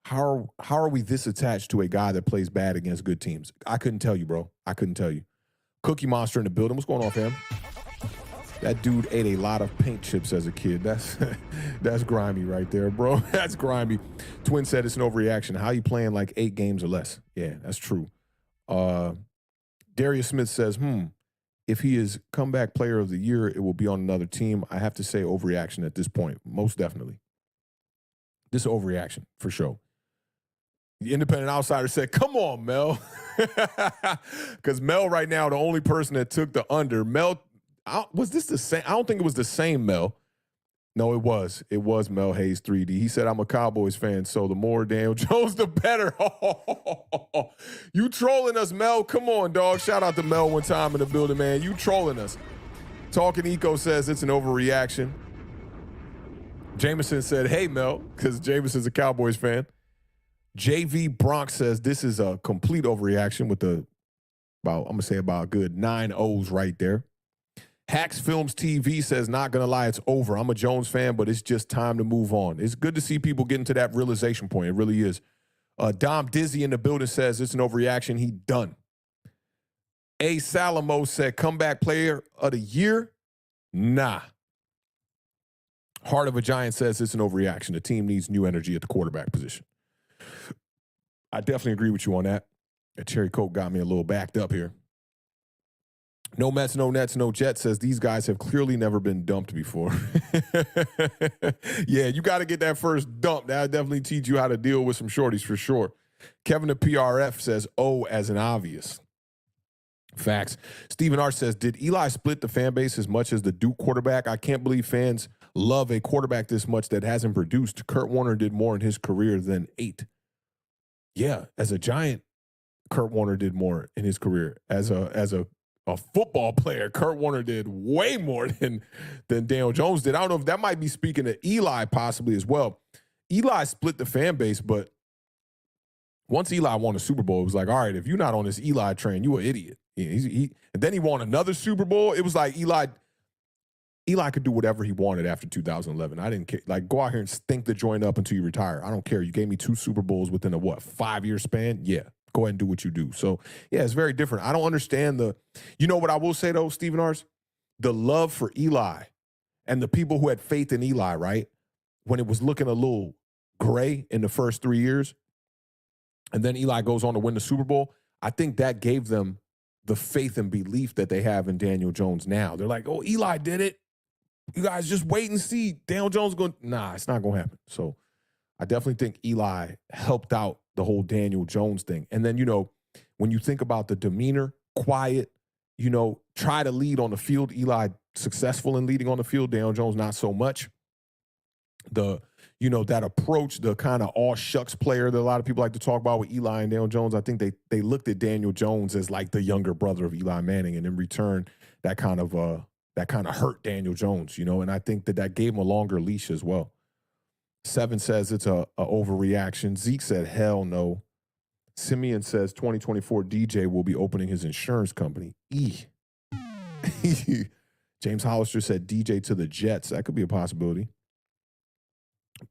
How are we this attached to a guy that plays bad against good teams? I couldn't tell you, bro. I couldn't tell you. Cookie Monster in the building. What's going on, fam? That dude ate a lot of paint chips as a kid. That's grimy right there, bro. That's grimy. Twin said it's an overreaction. How you playing like 8 games or less? Yeah, that's true. Darius Smith says, if he is comeback player of the year, it will be on another team. I have to say overreaction at this point. Most definitely. This is overreaction for sure. The independent outsider said, come on, Mel. Because Mel right now, the only person that took the under. Mel, was this the same? I don't think it was the same Mel. No, it was. It was Mel Hayes 3D. He said, I'm a Cowboys fan, so the more Daniel Jones, the better. You trolling us, Mel. Come on, dog. Shout out to Mel one time in the building, man. You trolling us. Talking Eco says it's an overreaction. Jameson said, hey, Mel, because Jameson's a Cowboys fan. JV Bronx says this is a complete overreaction with I'm going to say about a good 9 O's right there. Hacks Films TV says, not going to lie, it's over. I'm a Jones fan, but it's just time to move on. It's good to see people getting to that realization point. It really is. Dom Dizzy in the building says it's an overreaction. He done. A. Salamo said, comeback player of the year? Nah. Heart of a Giant says it's an overreaction. The team needs new energy at the quarterback position. I definitely agree with you on that. That Cherry Coke got me a little backed up here. No Mets, no Nets, no Jets says these guys have clearly never been dumped before. Yeah, you got to get that first dump. That'll definitely teach you how to deal with some shorties for sure. Kevin the PRF says, oh, as an obvious. Facts. Stephen R. says, did Eli split the fan base as much as the Duke quarterback? I can't believe fans love a quarterback this much that hasn't produced. Kurt Warner did more in his career than 8. Yeah, as a Giant, Kurt Warner did more in his career. As a football player, Kurt Warner did way more than Daniel Jones did. I don't know if that might be speaking to Eli possibly as well. Eli split the fan base, but once Eli won a Super Bowl, it was like, all right, if you're not on this Eli train, you an idiot. And then he won another Super Bowl. It was like Eli could do whatever he wanted after 2011. I didn't care. Like, go out here and stink the joint up until you retire. I don't care. You gave me 2 Super Bowls within a 5-year span? Yeah. Go ahead and do what you do. So, yeah, it's very different. I don't understand you know what I will say, though, Stephen Ars? The love for Eli and the people who had faith in Eli, right? When it was looking a little gray in the first 3 years, and then Eli goes on to win the Super Bowl, I think that gave them the faith and belief that they have in Daniel Jones now. They're like, oh, Eli did it. You guys just wait and see. Daniel Jones going, nah, it's not going to happen. So I definitely think Eli helped out the whole Daniel Jones thing. And then, when you think about the demeanor, quiet, try to lead on the field. Eli successful in leading on the field. Daniel Jones, not so much. That approach, the kind of all shucks player that a lot of people like to talk about with Eli and Daniel Jones. I think they looked at Daniel Jones as like the younger brother of Eli Manning. And in return, that kind of hurt Daniel Jones, and I think that gave him a longer leash as well. 7 says it's a overreaction. Zeke said, hell no. Simeon says 2024 DJ will be opening his insurance company. James Hollister said DJ to the Jets. That could be a possibility.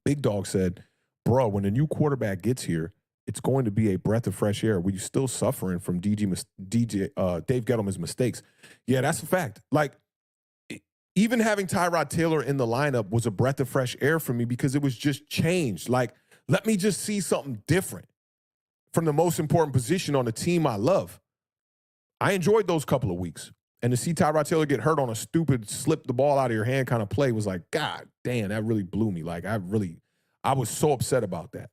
Big Dog said, bro, when a new quarterback gets here, it's going to be a breath of fresh air. Were you still suffering from Dave Gettleman's mistakes? Yeah, that's a fact. Like, even having Tyrod Taylor in the lineup was a breath of fresh air for me because it was just changed. Like, let me just see something different from the most important position on the team I love. I enjoyed those couple of weeks. And to see Tyrod Taylor get hurt on a stupid slip the ball out of your hand kind of play was like, God damn, that really blew me. Like, I was so upset about that.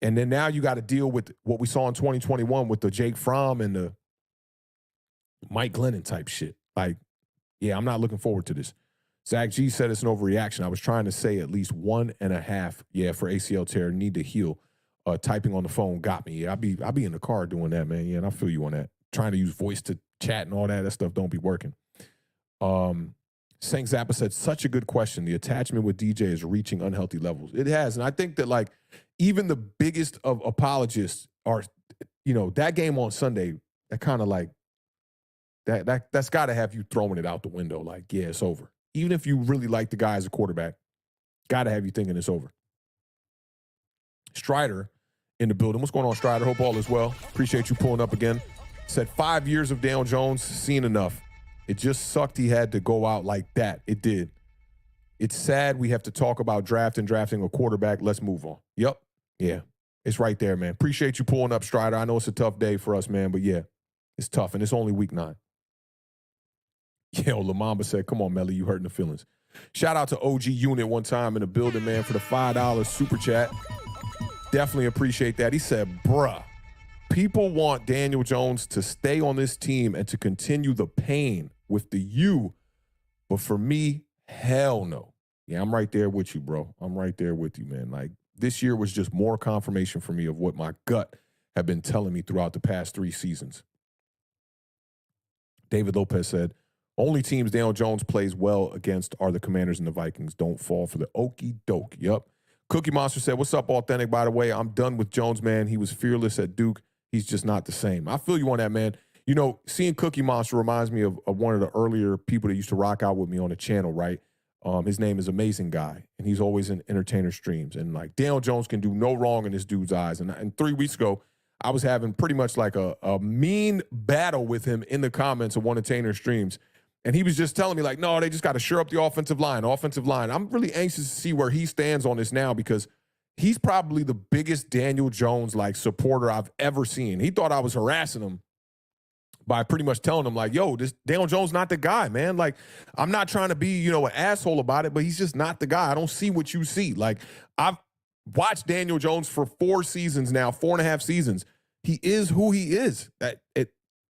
And then now you got to deal with what we saw in 2021 with the Jake Fromm and the Mike Glennon type shit. Like, yeah, I'm not looking forward to this. Zach G said it's an overreaction. I was trying to say at least 1.5. Yeah, for ACL tear, need to heal. Typing on the phone got me. Yeah, I be in the car doing that, man. Yeah, and I feel you on that. Trying to use voice to chat and all that stuff don't be working. Sank Zappa said, such a good question. The attachment with DJ is reaching unhealthy levels. It has. And I think that, like, even the biggest of apologists are, that game on Sunday, that kind of like, that's got to have you throwing it out the window. Like, yeah, it's over. Even if you really like the guy as a quarterback, got to have you thinking it's over. Strider in the building. What's going on, Strider? Hope all is well. Appreciate you pulling up again. Said 5 years of Daniel Jones, seen enough. It just sucked he had to go out like that. It did. It's sad we have to talk about drafting a quarterback. Let's move on. Yep. Yeah. It's right there, man. Appreciate you pulling up, Strider. I know it's a tough day for us, man, but yeah, it's tough, and it's only week 9. Yo, Lamamba said, come on, Melly, you hurting the feelings. Shout out to OG Unit one time in the building, man, for the $5 super chat. Definitely appreciate that. He said, bruh, people want Daniel Jones to stay on this team and to continue the pain with the U, but for me, hell no. Yeah, I'm right there with you, bro. I'm right there with you, man. Like, this year was just more confirmation for me of what my gut had been telling me throughout the past 3 seasons. David Lopez said, only teams Daniel Jones plays well against are the Commanders and the Vikings. Don't fall for the okie doke. Yup. Cookie Monster said, what's up, Awthentik? By the way, I'm done with Jones, man. He was fearless at Duke. He's just not the same. I feel you on that, man. You know, seeing Cookie Monster reminds me of one of the earlier people that used to rock out with me on the channel, right? His name is Amazing Guy, and he's always in entertainer streams. And, like, Daniel Jones can do no wrong in this dude's eyes. And 3 weeks ago, I was having pretty much like a mean battle with him in the comments of one of Tanner's streams. And he was just telling me, like, no, they just got to shore up the offensive line. I'm really anxious to see where he stands on this now because he's probably the biggest Daniel Jones, like, supporter I've ever seen. He thought I was harassing him by pretty much telling him, like, yo, this Daniel Jones not the guy, man. Like, I'm not trying to be, an asshole about it, but he's just not the guy. I don't see what you see. Like, I've watched Daniel Jones for 4 seasons now, 4.5 seasons. He is who he is.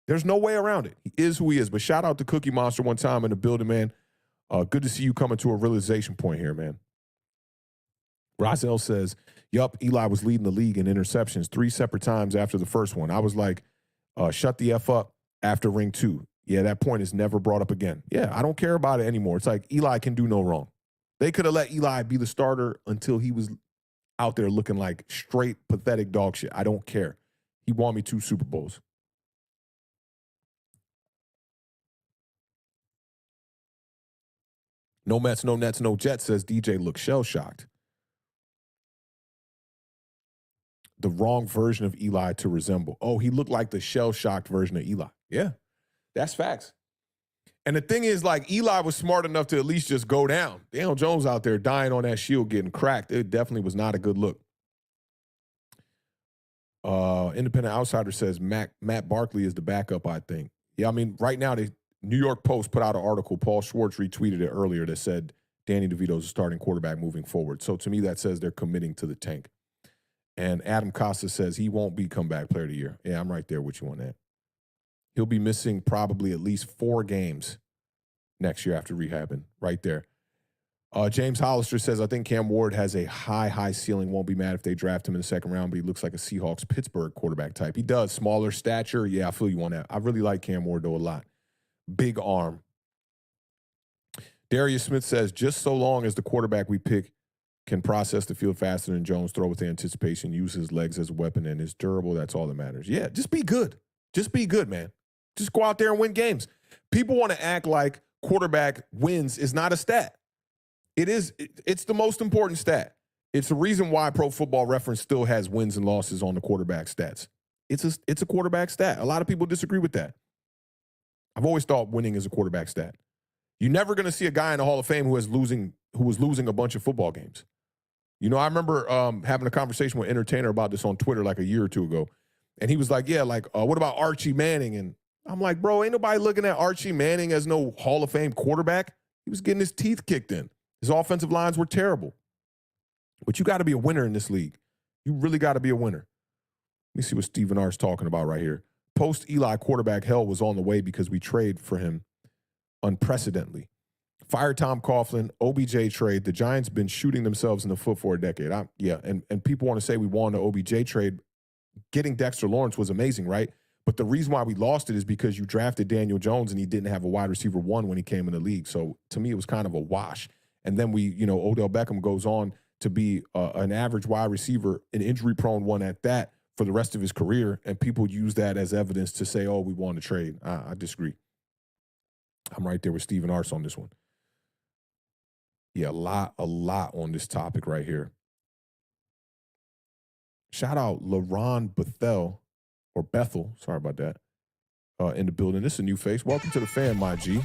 There's no way around it. He is who he is. But shout out to Cookie Monster one time in the building, man. Good to see you coming to a realization point here, man. Rosell says, yup, Eli was leading the league in interceptions 3 separate times after the first one. I was like, shut the F up after ring 2. Yeah, that point is never brought up again. Yeah, I don't care about it anymore. It's like Eli can do no wrong. They could have let Eli be the starter until he was out there looking like straight pathetic dog shit. I don't care. He won me 2 Super Bowls. No Mets, no Nets, no Jets, says DJ looks shell-shocked. The wrong version of Eli to resemble. Oh, he looked like the shell-shocked version of Eli. Yeah, that's facts. And the thing is, like, Eli was smart enough to at least just go down. Daniel Jones out there dying on that shield getting cracked. It definitely was not a good look. Independent Outsider says Matt Barkley is the backup, I think. Yeah, I mean, right now, New York Post put out an article. Paul Schwartz retweeted it earlier that said Danny DeVito is a starting quarterback moving forward. So to me, that says they're committing to the tank. And Adam Costa says he won't be comeback player of the year. Yeah, I'm right there with you on that. He'll be missing probably at least 4 games next year after rehabbing. Right there. James Hollister says, I think Cam Ward has a high ceiling. Won't be mad if they draft him in the 2nd round, but he looks like a Seahawks-Pittsburgh quarterback type. He does. Smaller stature. Yeah, I feel you on that. I really like Cam Ward, though, a lot. Big arm. Darius Smith says, just so long as the quarterback we pick can process the field faster than Jones, throw with anticipation, use his legs as a weapon, and is durable, that's all that matters. Yeah, just be good. Just be good, man. Just go out there and win games. People want to act like quarterback wins is not a stat. It is. It's the most important stat. It's the reason why Pro Football Reference still has wins and losses on the quarterback stats. It's a quarterback stat. A lot of people disagree with that. I've always thought winning is a quarterback stat. You're never going to see a guy in the Hall of Fame who was losing a bunch of football games. I remember having a conversation with Entertainer about this on Twitter like a year or 2 ago. And he was like, yeah, like, what about Archie Manning? And I'm like, bro, ain't nobody looking at Archie Manning as no Hall of Fame quarterback. He was getting his teeth kicked in. His offensive lines were terrible. But you got to be a winner in this league. You really got to be a winner. Let me see what Stephen R. is talking about right here. Post-Eli quarterback hell was on the way because we trade for him unprecedentedly. Fire Tom Coughlin, OBJ trade. The Giants been shooting themselves in the foot for a decade. And people want to say we won the OBJ trade. Getting Dexter Lawrence was amazing, right? But the reason why we lost it is because you drafted Daniel Jones and he didn't have a wide receiver 1 when he came in the league. So to me, it was kind of a wash. And then Odell Beckham goes on to be an average wide receiver, an injury-prone one at that for the rest of his career. And people use that as evidence to say, oh, we won the trade. I disagree. I'm right there with Stephen Arce on this one. Yeah, a lot on this topic right here. Shout out LaRon Bethel. Sorry about that. In the building. This is a new face. Welcome to the fan, my G.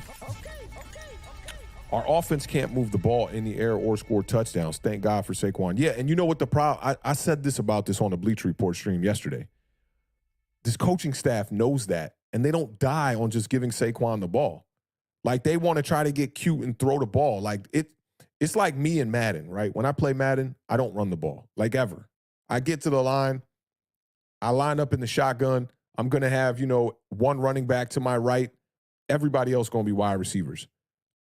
Our offense can't move the ball in the air or score touchdowns. Thank God for Saquon. Yeah, and you know what the problem? I said this about this on the Bleacher Report stream yesterday. This coaching staff knows that, and they don't die on just giving Saquon the ball. Like, they want to try to get cute and throw the ball. Like, it's like me in Madden, right? When I play Madden, I don't run the ball, like ever. I get to the line. I line up in the shotgun. I'm going to have, one running back to my right. Everybody else going to be wide receivers.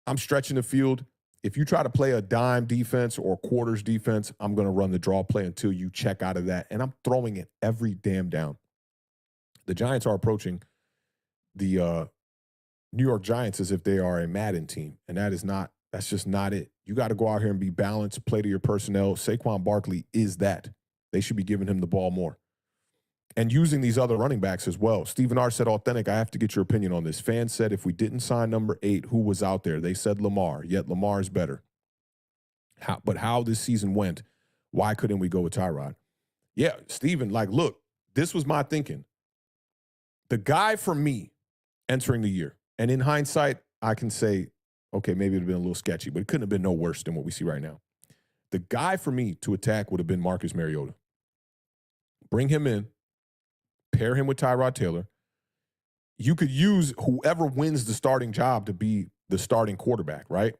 I'm stretching the field. If you try to play a dime defense or quarters defense, I'm going to run the draw play until you check out of that. And I'm throwing it every damn down. The Giants are approaching the New York Giants as if they are a Madden team. And that's just not it. You got to go out here and be balanced, play to your personnel. Saquon Barkley is that. They should be giving him the ball more. And using these other running backs as well. Stephen R. said, Awthentik, I have to get your opinion on this. Fans said if we didn't sign number 8, who was out there? They said Lamar, yet Lamar is better. But how this season went, why couldn't we go with Tyrod? Yeah, Stephen, look, this was my thinking. The guy for me entering the year, and in hindsight, I can say, okay, maybe it would have been a little sketchy, but it couldn't have been no worse than what we see right now. The guy for me to attack would have been Marcus Mariota. Bring him in. Pair him with Tyrod Taylor. You could use whoever wins the starting job to be the starting quarterback, right?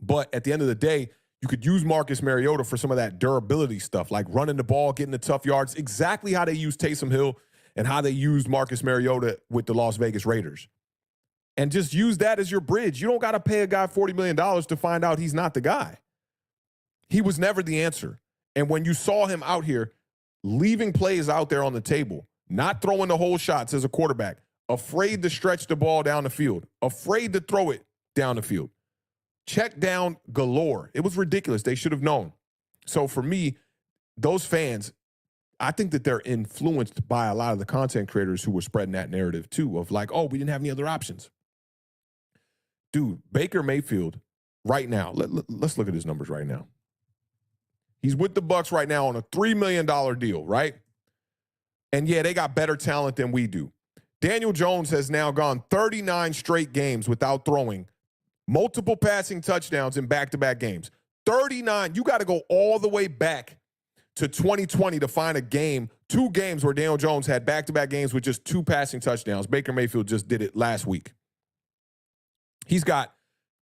But at the end of the day, you could use Marcus Mariota for some of that durability stuff, like running the ball, getting the tough yards, exactly how they used Taysom Hill and how they used Marcus Mariota with the Las Vegas Raiders. And just use that as your bridge. You don't got to pay a guy $40 million to find out he's not the guy. He was never the answer. And when you saw him out here, leaving plays out there on the table, not throwing the whole shots as a quarterback, afraid to stretch the ball down the field, afraid to throw it down the field. Check down galore. It was ridiculous. They should have known. So for me, those fans, I think that they're influenced by a lot of the content creators who were spreading that narrative too of like, oh, we didn't have any other options. Dude, Baker Mayfield right now, let's look at his numbers right now. He's with the Bucs right now on a $3 million deal, right? And yeah, they got better talent than we do. Daniel Jones has now gone 39 straight games without throwing multiple passing touchdowns in back-to-back games. 39. You got to go all the way back to 2020 to find a game, 2 games where Daniel Jones had back-to-back games with just 2 passing touchdowns. Baker Mayfield just did it last week. He's got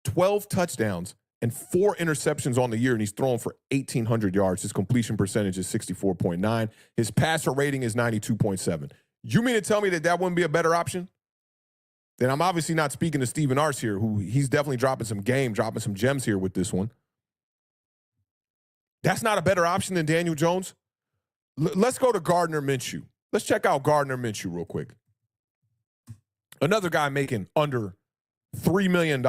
12 touchdowns and 4 interceptions on the year, and he's thrown for 1,800 yards. His completion percentage is 64.9. His passer rating is 92.7. You mean to tell me that wouldn't be a better option? Then I'm obviously not speaking to Stephen Arce here, who he's definitely dropping some gems here with this one. That's not a better option than Daniel Jones? Let's go to Gardner Minshew. Let's check out Gardner Minshew real quick. Another guy making under $3 million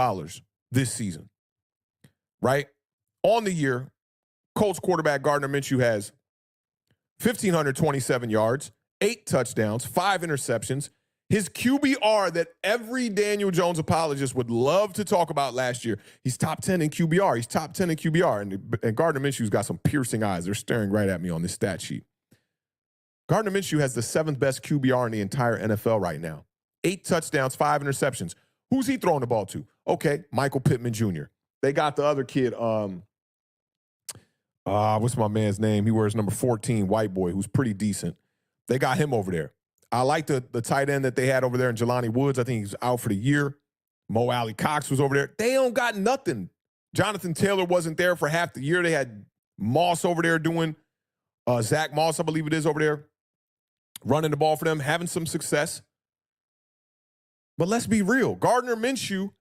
this season. Right? On the year, Colts quarterback Gardner Minshew has 1,527 yards, 8 touchdowns, 5 interceptions. His QBR that every Daniel Jones apologist would love to talk about last year, he's top 10 in QBR. He's top 10 in QBR. And Gardner Minshew's got some piercing eyes. They're staring right at me on this stat sheet. Gardner Minshew has the 7th best QBR in the entire NFL right now. 8 touchdowns, 5 interceptions. Who's he throwing the ball to? Okay, Michael Pittman Jr. They got the other kid, what's my man's name? He wears number 14, white boy, who's pretty decent. They got him over there. I like the tight end that they had over there in Jelani Woods. I think he's out for the year. Mo Alley Cox was over there. They don't got nothing. Jonathan Taylor wasn't there for half the year. They had Moss over there doing, Zach Moss, I believe it is, over there, running the ball for them, having some success. But let's be real. Gardner Minshew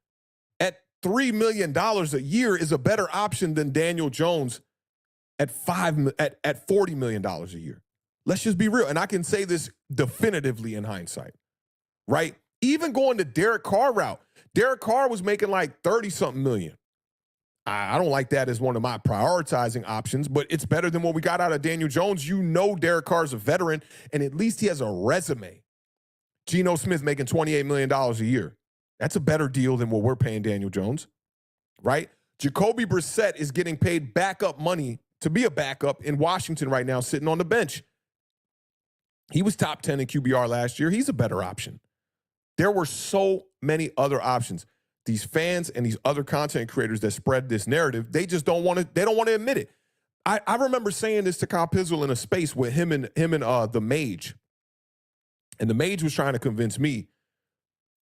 at $3 million a year is a better option than Daniel Jones at $40 million a year. Let's just be real. And I can say this definitively in hindsight, right? Even going the Derek Carr route. Derek Carr was making like 30-something million. I don't like that as one of my prioritizing options, but it's better than what we got out of Daniel Jones. You know Derek Carr's a veteran, and at least he has a resume. Geno Smith making $28 million a year. That's a better deal than what we're paying Daniel Jones, right? Jacoby Brissett is getting paid backup money to be a backup in Washington right now, sitting on the bench. He was top 10 in QBR last year. He's a better option. There were so many other options. These fans and these other content creators that spread this narrative, they just don't want to. They don't want to admit it. I remember saying this to Kyle Pizzle in a space with him and the Mage, and the Mage was trying to convince me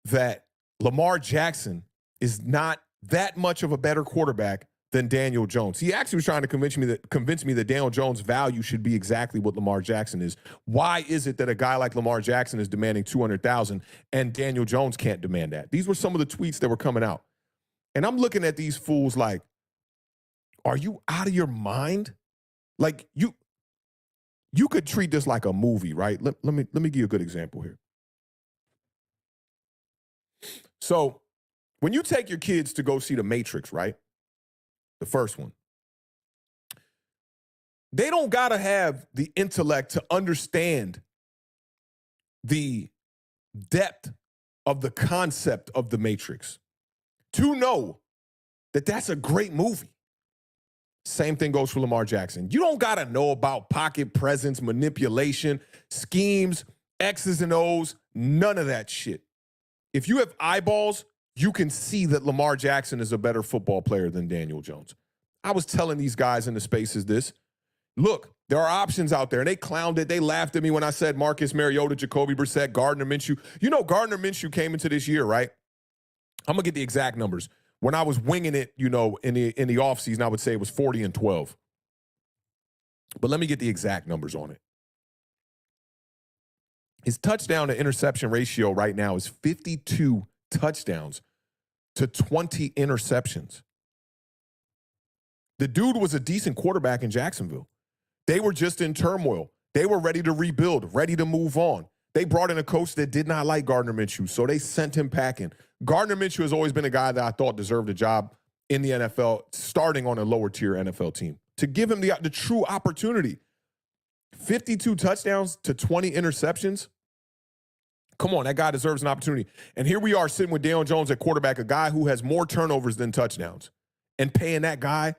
that Lamar Jackson is not that much of a better quarterback than Daniel Jones. He actually was trying to convince me that Daniel Jones' value should be exactly what Lamar Jackson is. Why is it that a guy like Lamar Jackson is demanding $200,000 and Daniel Jones can't demand that? These were some of the tweets that were coming out. And I'm looking at these fools like, are you out of your mind? Like, you could treat this like a movie, right? Let me give you a good example here. So when you take your kids to go see The Matrix, right? The first one. They don't got to have the intellect to understand the depth of the concept of The Matrix to know that that's a great movie. Same thing goes for Lamar Jackson. You don't got to know about pocket presence, manipulation, schemes, X's and O's, none of that shit. If you have eyeballs, you can see that Lamar Jackson is a better football player than Daniel Jones. I was telling these guys in the spaces this. Look, there are options out there, and they clowned it. They laughed at me when I said Marcus Mariota, Jacoby Brissett, Gardner Minshew. You know, Gardner Minshew came into this year, right? I'm going to get the exact numbers. When I was winging it, you know, in the offseason, I would say it was 40-12. But let me get the exact numbers on it. His touchdown to interception ratio right now is 52 touchdowns to 20 interceptions. The dude was a decent quarterback in Jacksonville. They were just in turmoil. They were ready to rebuild, ready to move on. They brought in a coach that did not like Gardner Minshew, so they sent him packing. Gardner Minshew has always been a guy that I thought deserved a job in the NFL, starting on a lower-tier NFL team. To give him the true opportunity, 52 touchdowns to 20 interceptions, come on, that guy deserves an opportunity. And here we are sitting with Daniel Jones at quarterback, a guy who has more turnovers than touchdowns, and paying that guy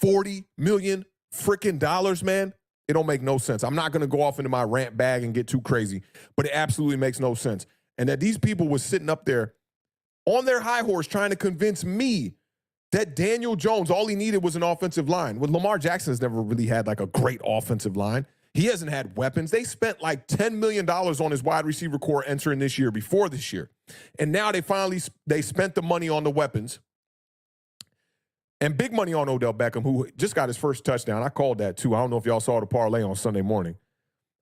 $40 million freaking dollars, man. It don't make no sense. I'm not going to go off into my rant bag and get too crazy, but it absolutely makes no sense. And that these people were sitting up there on their high horse trying to convince me that Daniel Jones, all he needed was an offensive line. Well, Lamar Jackson has never really had like a great offensive line. He hasn't had weapons. They spent like $10 million on his wide receiver core entering this year, before this year. And now they spent the money on the weapons. And big money on Odell Beckham, who just got his first touchdown. I called that, too. I don't know if y'all saw the parlay on Sunday morning.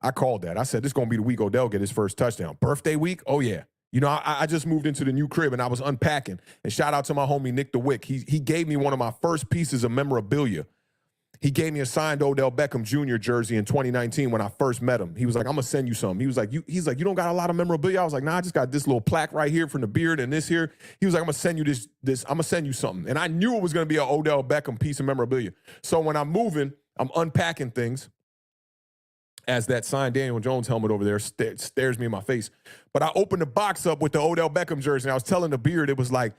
I called that. I said, this is going to be the week Odell get his first touchdown. Birthday week? Oh, yeah. You know, I just moved into the new crib, and I was unpacking. And shout out to my homie, Nick DeWick. He gave me one of my first pieces of memorabilia. He gave me a signed Odell Beckham Jr. jersey in 2019 when I first met him. He was like, I'm going to send you something. He was like, you don't got a lot of memorabilia? I was like, nah, I just got this little plaque right here from the beard and this here. He was like, I'm going to send you this. I'm going to send you something. And I knew it was going to be an Odell Beckham piece of memorabilia. So when I'm moving, I'm unpacking things as that signed Daniel Jones helmet over there stares me in my face. But I opened the box up with the Odell Beckham jersey, and I was telling the beard, it was like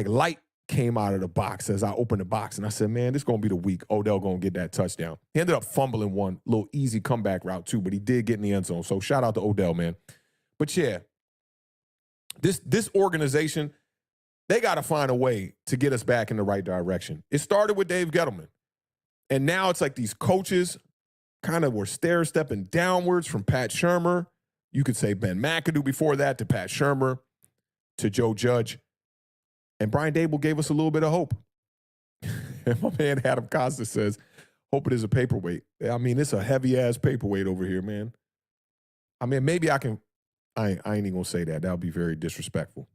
light came out of the box as I opened the box. And I said, man, this is going to be the week Odell going to get that touchdown. He ended up fumbling one little easy comeback route too, but he did get in the end zone. So shout out to Odell, man. But yeah, this organization, they got to find a way to get us back in the right direction. It started with Dave Gettleman. And now it's like these coaches kind of were stair-stepping downwards from Pat Shurmur. You could say Ben McAdoo before that, to Pat Shurmur, to Joe Judge. And Brian Dable gave us a little bit of hope. And my man Adam Costa says, hope it is a paperweight. I mean, it's a heavy-ass paperweight over here, man. I mean, maybe I ain't even going to say that. That would be very disrespectful.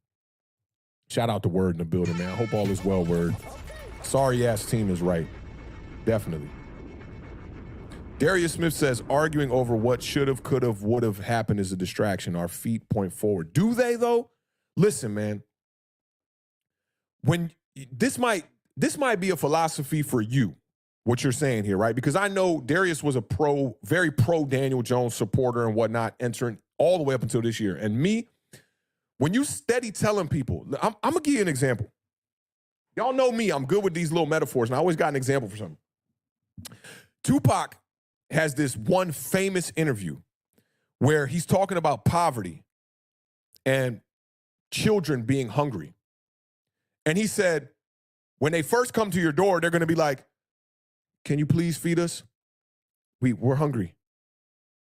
Shout out to Word in the building, man. I hope all is well, Word. Sorry-ass team is right. Definitely. Darius Smith says, arguing over what should have, could have, would have happened is a distraction. Our feet point forward. Do they, though? Listen, man. When this might be a philosophy for you, what you're saying here, right? Because I know Darius was a very pro Daniel Jones supporter and whatnot, entering all the way up until this year. And me, when you steady telling people, I'm going to give you an example. Y'all know me. I'm good with these little metaphors, and I always got an example for something. Tupac has this one famous interview where he's talking about poverty and children being hungry. And he said, when they first come to your door, they're going to be like, can you please feed us? We're hungry.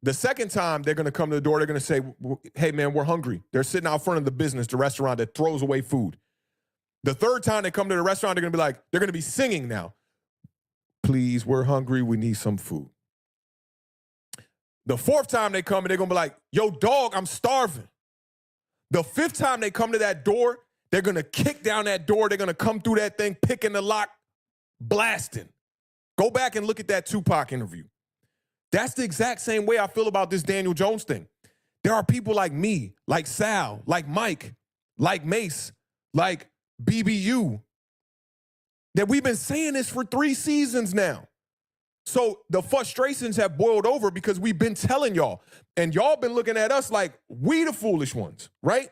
The second time they're going to come to the door, they're going to say, hey, man, we're hungry. They're sitting out front of the business, the restaurant that throws away food. The third time they come to the restaurant, they're going to be like, they're going to be singing now. Please, we're hungry. We need some food. The fourth time they come, they're going to be like, yo, dog, I'm starving. The fifth time they come to that door, they're going to kick down that door. They're going to come through that thing, picking the lock, blasting. Go back and look at that Tupac interview. That's the exact same way I feel about this Daniel Jones thing. There are people like me, like Sal, like Mike, like Mace, like BBU, that we've been saying this for 3 seasons now. So the frustrations have boiled over because we've been telling y'all, and y'all been looking at us like we the foolish ones, right?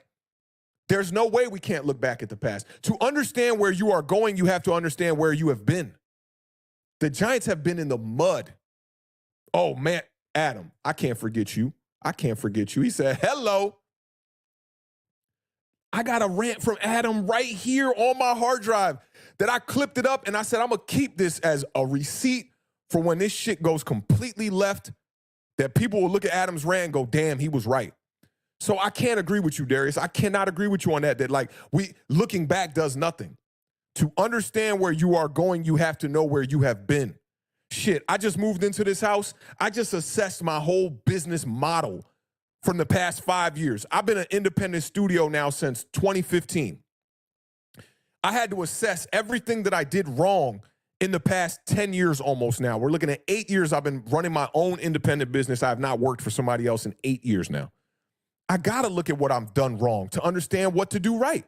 There's no way we can't look back at the past. To understand where you are going, you have to understand where you have been. The Giants have been in the mud. Oh, man, Adam, I can't forget you. I can't forget you. He said, hello. I got a rant from Adam right here on my hard drive that I clipped it up, and I said, I'm going to keep this as a receipt for when this shit goes completely left, that people will look at Adam's rant and go, damn, he was right. So I can't agree with you, Darius. I cannot agree with you on that like looking back does nothing. To understand where you are going, you have to know where you have been. Shit, I just moved into this house. I just assessed my whole business model from the past 5 years. I've been an independent studio now since 2015. I had to assess everything that I did wrong in the past 10 years almost now. We're looking at 8 years I've been running my own independent business. I have not worked for somebody else in 8 years now. I got to look at what I've done wrong to understand what to do right.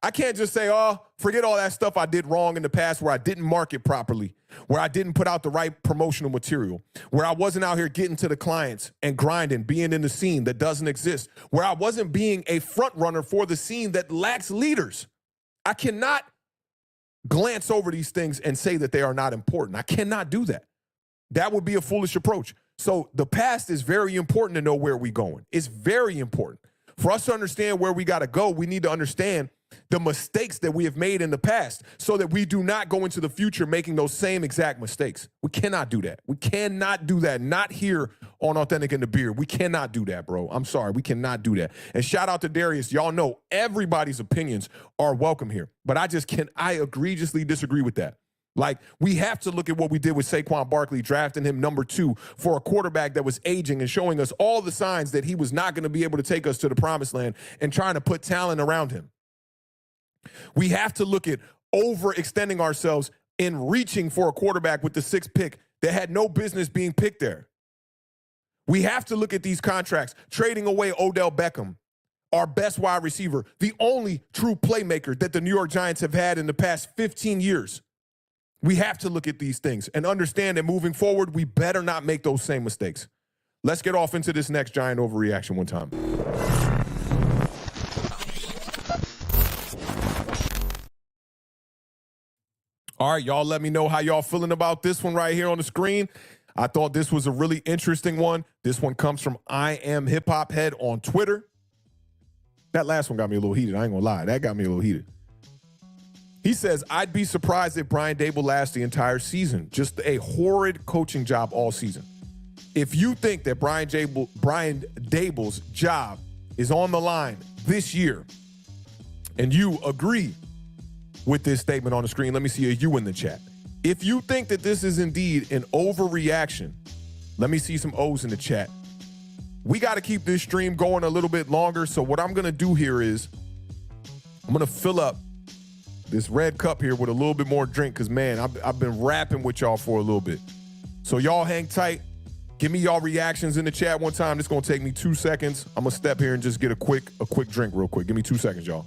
I can't just say, oh, forget all that stuff I did wrong in the past where I didn't market properly, where I didn't put out the right promotional material, where I wasn't out here getting to the clients and grinding, being in the scene that doesn't exist, where I wasn't being a front runner for the scene that lacks leaders. I cannot glance over these things and say that they are not important. I cannot do that. That would be a foolish approach. So the past is very important to know where we're going. It's very important. For us to understand where we got to go, we need to understand the mistakes that we have made in the past so that we do not go into the future making those same exact mistakes. We cannot do that. We cannot do that. Not here on Awthentik and the Beard. We cannot do that, bro. I'm sorry. We cannot do that. And shout out to Darius. Y'all know everybody's opinions are welcome here. But I egregiously disagree with that. Like, we have to look at what we did with Saquon Barkley, drafting him number 2 for a quarterback that was aging and showing us all the signs that he was not going to be able to take us to the promised land and trying to put talent around him. We have to look at overextending ourselves in reaching for a quarterback with the 6th pick that had no business being picked there. We have to look at these contracts, trading away Odell Beckham, our best wide receiver, the only true playmaker that the New York Giants have had in the past 15 years. We have to look at these things and understand that moving forward, we better not make those same mistakes. Let's get off into this next Giant overreaction one time. All right, y'all, let me know how y'all feeling about this one right here on the screen. I thought this was a really interesting one. This one comes from I Am Hip Hop Head on Twitter. That last one got me a little heated. I ain't gonna lie. That got me a little heated. He says, I'd be surprised if Brian Daboll lasts the entire season. Just a horrid coaching job all season. If you think that Brian Daboll's job is on the line this year, and you agree with this statement on the screen, let me see a you in the chat. If you think that this is indeed an overreaction, let me see some O's in the chat. We got to keep this stream going a little bit longer, so what I'm going to do here is I'm going to fill up this red cup here with a little bit more drink because, man, I've been rapping with y'all for a little bit. So y'all hang tight. Give me y'all reactions in the chat one time. This is going to take me 2 seconds. I'm going to step here and just get a quick drink real quick. Give me 2 seconds, y'all.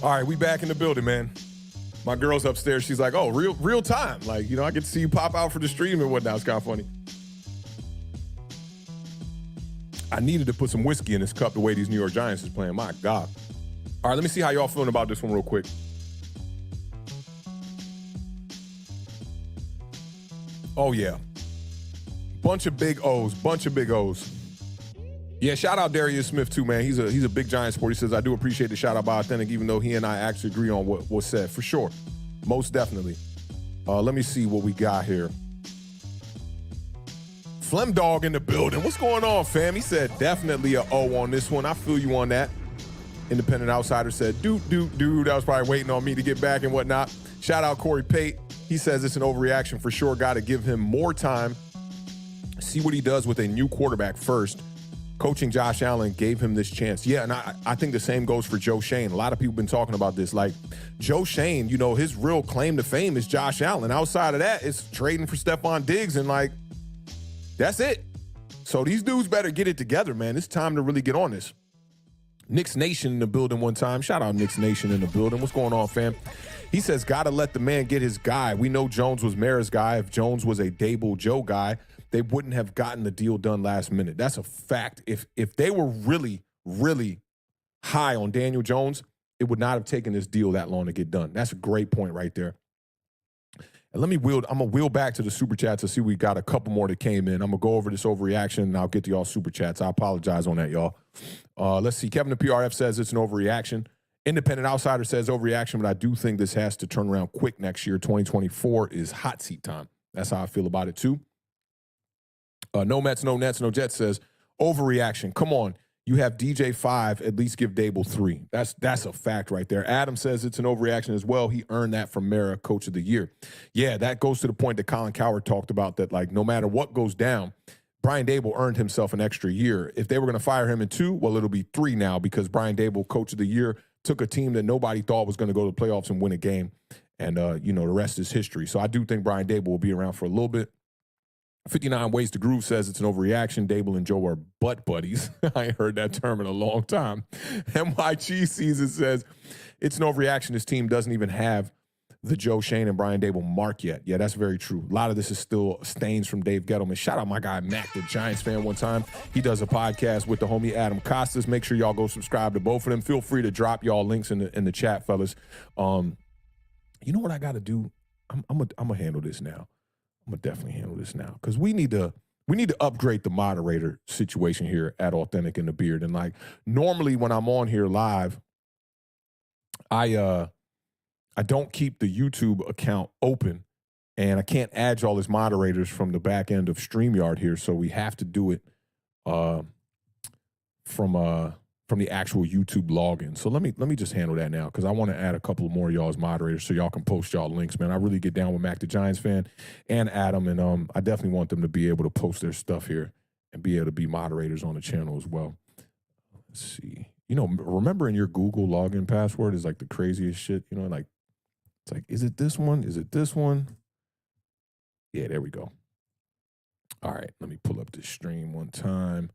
All right, we back in the building, man. My girl's upstairs. She's like, oh, real time. Like, I get to see you pop out for the stream and whatnot. It's kind of funny. I needed to put some whiskey in this cup the way these New York Giants is playing. My God. All right, let me see how y'all feeling about this one real quick. Oh, yeah. Bunch of big O's. Yeah, shout out Darius Smith, too, man. He's a big Giants supporter. He says, I do appreciate the shout out by Awthentik, even though he and I actually agree on what was said. For sure. Most definitely. Let me see what we got here. Flem Dog in the building. What's going on, fam? He said definitely a O on this one. I feel you on that. Independent Outsider said, dude. That was probably waiting on me to get back and whatnot. Shout out Corey Pate. He says it's an overreaction for sure. Got to give him more time. See what he does with a new quarterback first. Coaching Josh Allen gave him this chance. Yeah, and I think the same goes for Joe Shane. A lot of people been talking about this. Like, Joe Shane, his real claim to fame is Josh Allen. Outside of that, it's trading for Stephon Diggs and, like, that's it. So these dudes better get it together, man. It's time to really get on this. Knicks Nation in the building one time. Shout out Knicks Nation in the building. What's going on, fam? He says, gotta let the man get his guy. We know Jones was Mara's guy. If Jones was a Dable Joe guy, they wouldn't have gotten the deal done last minute. That's a fact. If they were really, really high on Daniel Jones, it would not have taken this deal that long to get done. That's a great point right there. And I'm going to wheel back to the Super Chats to see we got a couple more that came in. I'm going to go over this overreaction, and I'll get to y'all Super Chats. I apologize on that, y'all. Let's see. Kevin the PRF says it's an overreaction. Independent Outsider says overreaction, but I do think this has to turn around quick next year. 2024 is hot seat time. That's how I feel about it, too. No Mets, no Nets, no Jets says overreaction. Come on. You have DJ 5, at least give Dable 3. That's a fact right there. Adam says it's an overreaction as well. He earned that from Mara, Coach of the Year. Yeah, that goes to the point that Colin Cowherd talked about, that, like, no matter what goes down, Brian Dable earned himself an extra year. If they were going to fire him in 2, well, it'll be 3 now, because Brian Dable, Coach of the Year, took a team that nobody thought was going to go to the playoffs and win a game. And, the rest is history. So I do think Brian Dable will be around for a little bit. 59 Ways to Groove says it's an overreaction. Dable and Joe are butt buddies. I ain't heard that term in a long time. MYG Season says it's an overreaction. This team doesn't even have the Joe Shane and Brian Dable mark yet. Yeah, that's very true. A lot of this is still stains from Dave Gettleman. Shout out my guy Mac, the Giants fan one time. He does a podcast with the homie Adam Costas. Make sure y'all go subscribe to both of them. Feel free to drop y'all links in the chat, fellas. You know what I got to do? I'm gonna handle this now. I'm gonna definitely handle this now, because we need to upgrade the moderator situation here at Awthentik in the Beard. And, like, normally when I'm on here live, I don't keep the YouTube account open, and I can't add y'all as moderators from the back end of StreamYard here, so we have to do it from the actual YouTube login. So let me just handle that now, because I want to add a couple more of y'all as moderators so y'all can post y'all links, man. I really get down with Mac the Giants fan and Adam, and I definitely want them to be able to post their stuff here and be able to be moderators on the channel as well. Let's see. Remembering your Google login password is like the craziest shit. Like, it's like, is it this one? Is it this one? Yeah, there we go. All right, let me pull up this stream one time.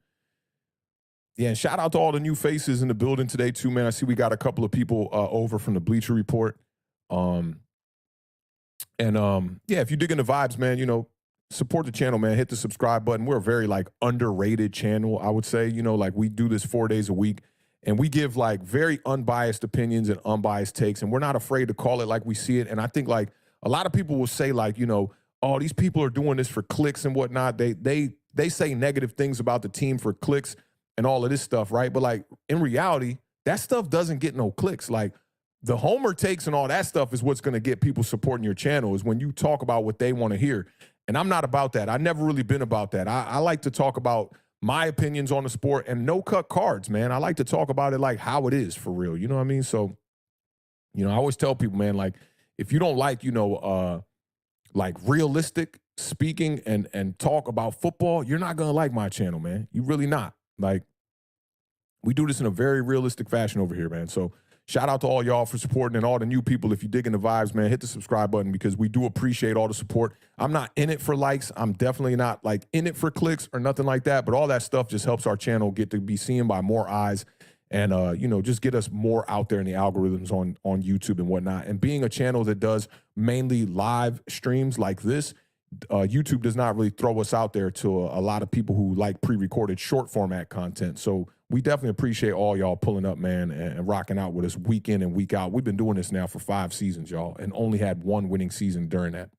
Yeah, and shout out to all the new faces in the building today, too, man. I see we got a couple of people over from the Bleacher Report. Yeah, if you're digging the vibes, man, support the channel, man. Hit the subscribe button. We're a very, like, underrated channel, I would say. Like, we do this 4 days a week, and we give, like, very unbiased opinions and unbiased takes, and we're not afraid to call it like we see it. And I think, like, a lot of people will say, like, oh, these people are doing this for clicks and whatnot. They say negative things about the team for clicks and all of this stuff, right? But, like, in reality, that stuff doesn't get no clicks. Like, the homer takes and all that stuff is what's going to get people supporting your channel, is when you talk about what they want to hear. And I'm not about that. I've never really been about that. I like to talk about my opinions on the sport and no cut cards, man. I like to talk about it like how it is for real. You know what I mean? So, I always tell people, man, like, if you don't like, like, realistic speaking and talk about football, you're not going to like my channel, man. You really not. Like, we do this in a very realistic fashion over here, man. So shout out to all y'all for supporting, and all the new people. If you're digging the vibes, man, hit the subscribe button, because we do appreciate all the support. I'm not in it for likes. I'm definitely not, like, in it for clicks or nothing like that. But all that stuff just helps our channel get to be seen by more eyes and just get us more out there in the algorithms on YouTube and whatnot. And being a channel that does mainly live streams like this, YouTube does not really throw us out there to a lot of people who like pre-recorded short format content. So we definitely appreciate all y'all pulling up, man, and rocking out with us week in and week out. We've been doing this now for 5 seasons, y'all, and only had 1 winning season during that.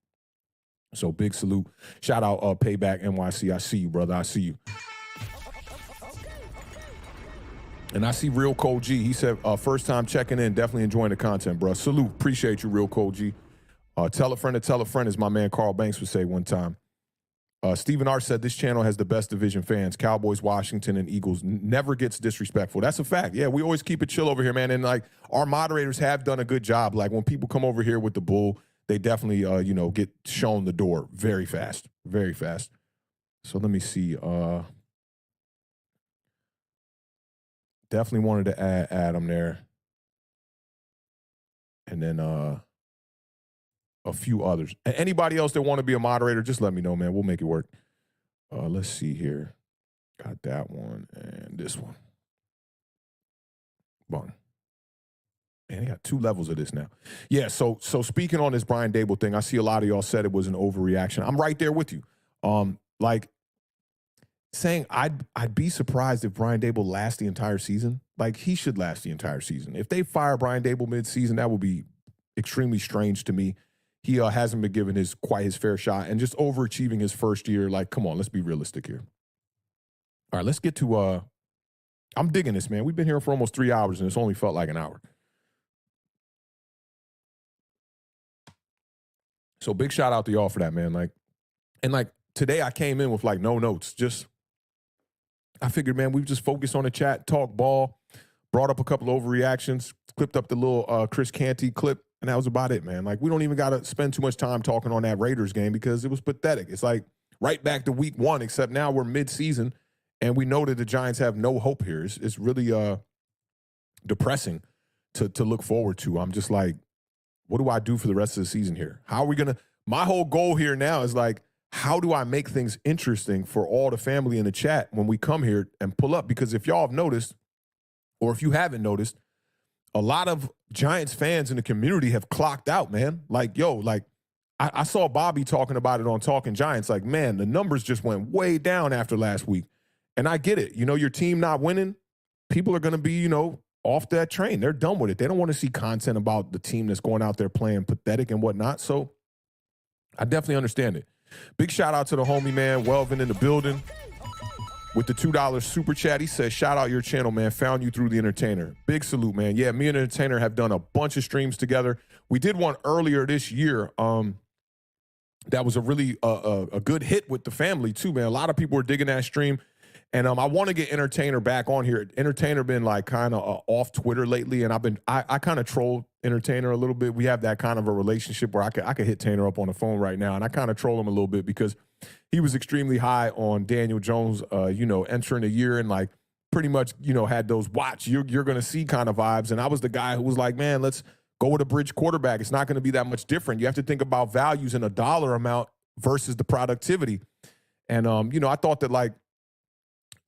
So big salute. Shout out Payback NYC. I see you, brother. I see you. And I see Real Cold G. He said, first time checking in, definitely enjoying the content, bro. Salute. Appreciate you, Real Cold G. Tell a friend to tell a friend, as my man Carl Banks would say one time. Stephen R. said, this channel has the best division fans, Cowboys, Washington, and Eagles. Never gets disrespectful. That's a fact. Yeah, we always keep it chill over here, man. And, like, our moderators have done a good job. Like, when people come over here with the bull, they definitely, get shown the door very fast. Very fast. So let me see. Definitely wanted to add Adam there. And then a few others. And anybody else that want to be a moderator, just let me know, man. We'll make it work. Let's see here. Got that one and this one. Bun. Man, they got 2 levels of this now. Yeah, so speaking on this Brian Dable thing, I see a lot of y'all said it was an overreaction. I'm right there with you. Like, saying I'd be surprised if Brian Dable lasts the entire season. Like, he should last the entire season. If they fire Brian Dable mid-season, that would be extremely strange to me. He hasn't been given quite his fair shot, and just overachieving his first year. Like, come on, let's be realistic here. All right, let's get to I'm digging this, man. We've been here for almost 3 hours, and it's only felt like an hour. So big shout out to y'all for that, man. Like today I came in with like no notes. Just, I figured, man, we've just focused on the chat, talk ball, brought up a couple of overreactions, clipped up the little Chris Canty clip, and that was about it, man. Like, we don't even got to spend too much time talking on that Raiders game because it was pathetic. It's like right back to week 1, except now we're mid-season, and we know that the Giants have no hope here. It's really depressing to look forward to. I'm just like, what do I do for the rest of the season here? How are we going to – my whole goal here now is like, how do I make things interesting for all the family in the chat when we come here and pull up? Because if y'all have noticed, or if you haven't noticed, a lot of Giants fans in the community have clocked out, man. Like, yo, like, I saw Bobby talking about it on Talking Giants. Like, man, the numbers just went way down after last week. And I get it. Your team not winning, people are going to be, off that train. They're done with it. They don't want to see content about the team that's going out there playing pathetic and whatnot. So I definitely understand it. Big shout out to the homie, man, Welvin in the building with the $2 super chat. He says, shout out your channel, man. Found you through the Entertainer. Big salute, man. Yeah, me and the Entertainer have done a bunch of streams together. We did one earlier this year. That was a really a good hit with the family too, man. A lot of people were digging that stream. And I want to get Entertainer back on here. Entertainer been like kind of off Twitter lately, and I kind of troll Entertainer a little bit. We have that kind of a relationship where I could hit Tainer up on the phone right now, and I kind of troll him a little bit because he was extremely high on Daniel Jones, entering the year, and like pretty much had those watch you're going to see kind of vibes. And I was the guy who was like, man, let's go with a bridge quarterback. It's not going to be that much different. You have to think about values in a dollar amount versus the productivity. And I thought that like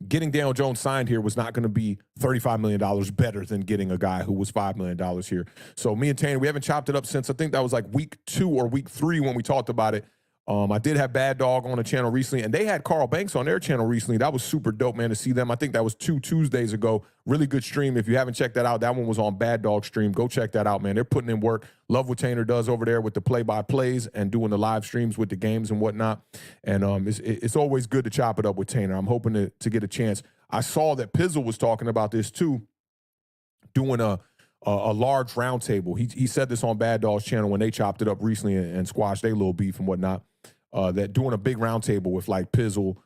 getting Daniel Jones signed here was not going to be $35 million better than getting a guy who was $5 million here. So me and Tainer, we haven't chopped it up since I think that was like week 2 or week 3 when we talked about it. I did have Bad Dog on the channel recently, and they had Carl Banks on their channel recently. That was super dope, man, to see them. I think that was 2 Tuesdays ago. Really good stream. If you haven't checked that out, that one was on Bad Dog stream. Go check that out, man. They're putting in work. Love what Tainer does over there with the play-by-plays and doing the live streams with the games and whatnot. And it's always good to chop it up with Tainer. I'm hoping to get a chance. I saw that Pizzle was talking about this too, doing a large roundtable. He said this on Bad Dog's channel when they chopped it up recently and squashed their little beef and whatnot. That doing a big roundtable with like Pizzle,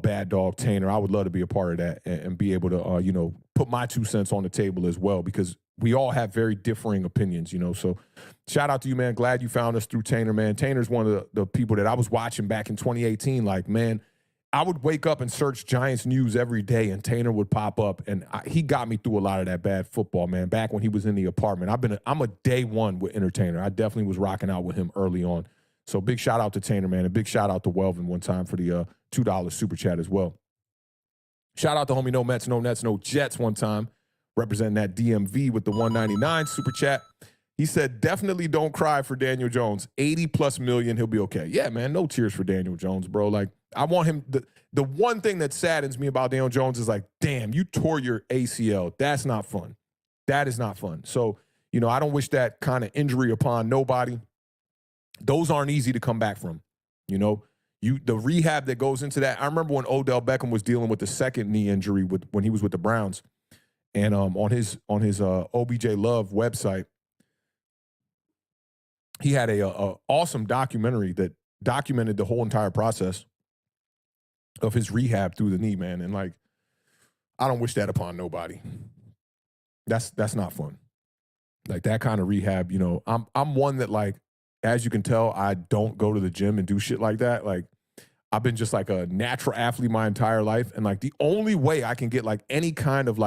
Bad Dog, Tainer. I would love to be a part of that and be able to, put my 2 cents on the table as well, because we all have very differing opinions, So shout out to you, man. Glad you found us through Tainer, man. Tainer's one of the people that I was watching back in 2018. Like, man, I would wake up and search Giants news every day, and Tainer would pop up, and he got me through a lot of that bad football, man. Back when he was in the apartment, I'm a day one with Entertainer. I definitely was rocking out with him early on. So big shout out to Tainer, man, and big shout out to Welvin one time for the $2 super chat as well. Shout out to homie No Mets, No Nets, No Jets one time representing that DMV with the 199 super chat. He said, definitely don't cry for Daniel Jones. 80+ million, he'll be okay. Yeah, man, no tears for Daniel Jones, bro. Like, I want him, the one thing that saddens me about Daniel Jones is like, damn, you tore your ACL. That's not fun. That is not fun. So, you know, I don't wish that kind of injury upon nobody. Those aren't easy to come back from. You know, the rehab that goes into that. I remember when Odell Beckham was dealing with the second knee injury when he was with the Browns, and on his OBJ Love website, he had a awesome documentary that documented the whole entire process of his rehab through the knee, man. And like, I don't wish that upon nobody. That's not fun. Like that kind of rehab, you know, I'm one that, like, as you can tell, I don't go to the gym and do shit like that. Like, I've been just like a natural athlete my entire life. And like the only way I can get like any kind of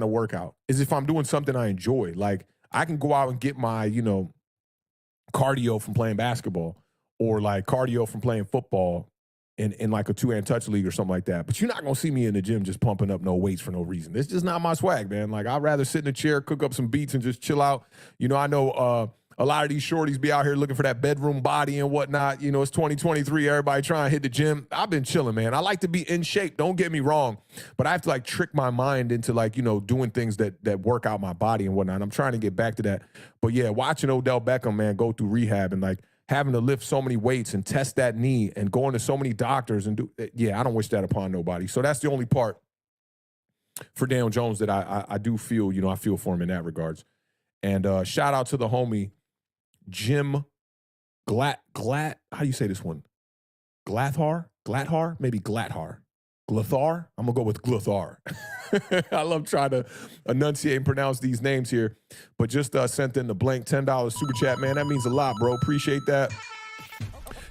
workout is if I'm doing something I enjoy. Like, I can go out and get my, you know, cardio from playing basketball, or like cardio from playing football in like a 2-hand touch league or something like that. But you're not going to see me in the gym just pumping up no weights for no reason. It's just not my swag, man. Like, I'd rather sit in a chair, cook up some beats, and just chill out. You know, I know a lot of these shorties be out here looking for that bedroom body and whatnot. You know, it's 2023. Everybody trying to hit the gym. I've been chilling, man. I like to be in shape. Don't get me wrong. But I have to like trick my mind into like, you know, doing things that work out my body and whatnot. I'm trying to get back to that. But yeah, watching Odell Beckham, man, go through rehab and like having to lift so many weights and test that knee and going to so many doctors and I don't wish that upon nobody. So that's the only part for Daniel Jones that I do feel, you know, I feel for him in that regards. And shout out to the homie, Jim Glat, how do you say this one? Glathar? Maybe Glathar. Glathar? I'm going to go with Glathar. I love trying to enunciate and pronounce these names here, but just sent in the blank $10 super chat, man. That means a lot, bro. Appreciate that.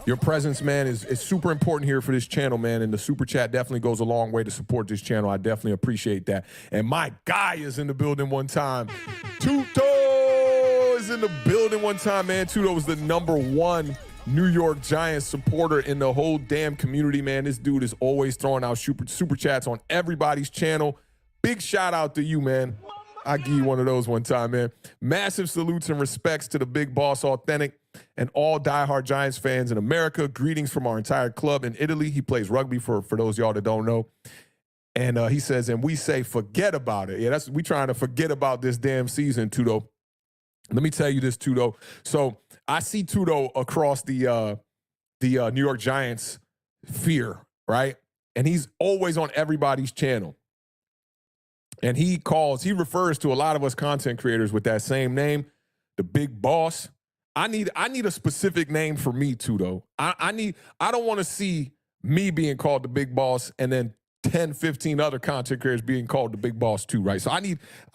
Your presence, man, is super important here for this channel, man, and the super chat definitely goes a long way to support this channel. I definitely appreciate that. And my guy is in the building one time. Tuto is in the building one time, man. Tuto was the #1 New York Giants supporter in the whole damn community, man. This dude is always throwing out super chats on everybody's channel. Big shout out to you, man. I'll give you one of those one time, man. Massive salutes and respects to the big boss, Awthentik, and all diehard Giants fans in America. Greetings from our entire club in Italy. He plays rugby for those of y'all that don't know. And he says, and we say, forget about it. Yeah, we trying to forget about this damn season, Tuto. Let me tell you this, Tuto. So I see Tuto across the New York Giants fear, right? And he's always on everybody's channel. And he refers to a lot of us content creators with that same name, the big boss. I need a specific name for me, Tuto. I don't want to see me being called the big boss and then 10, 15 other content creators being called the big boss too, right? So I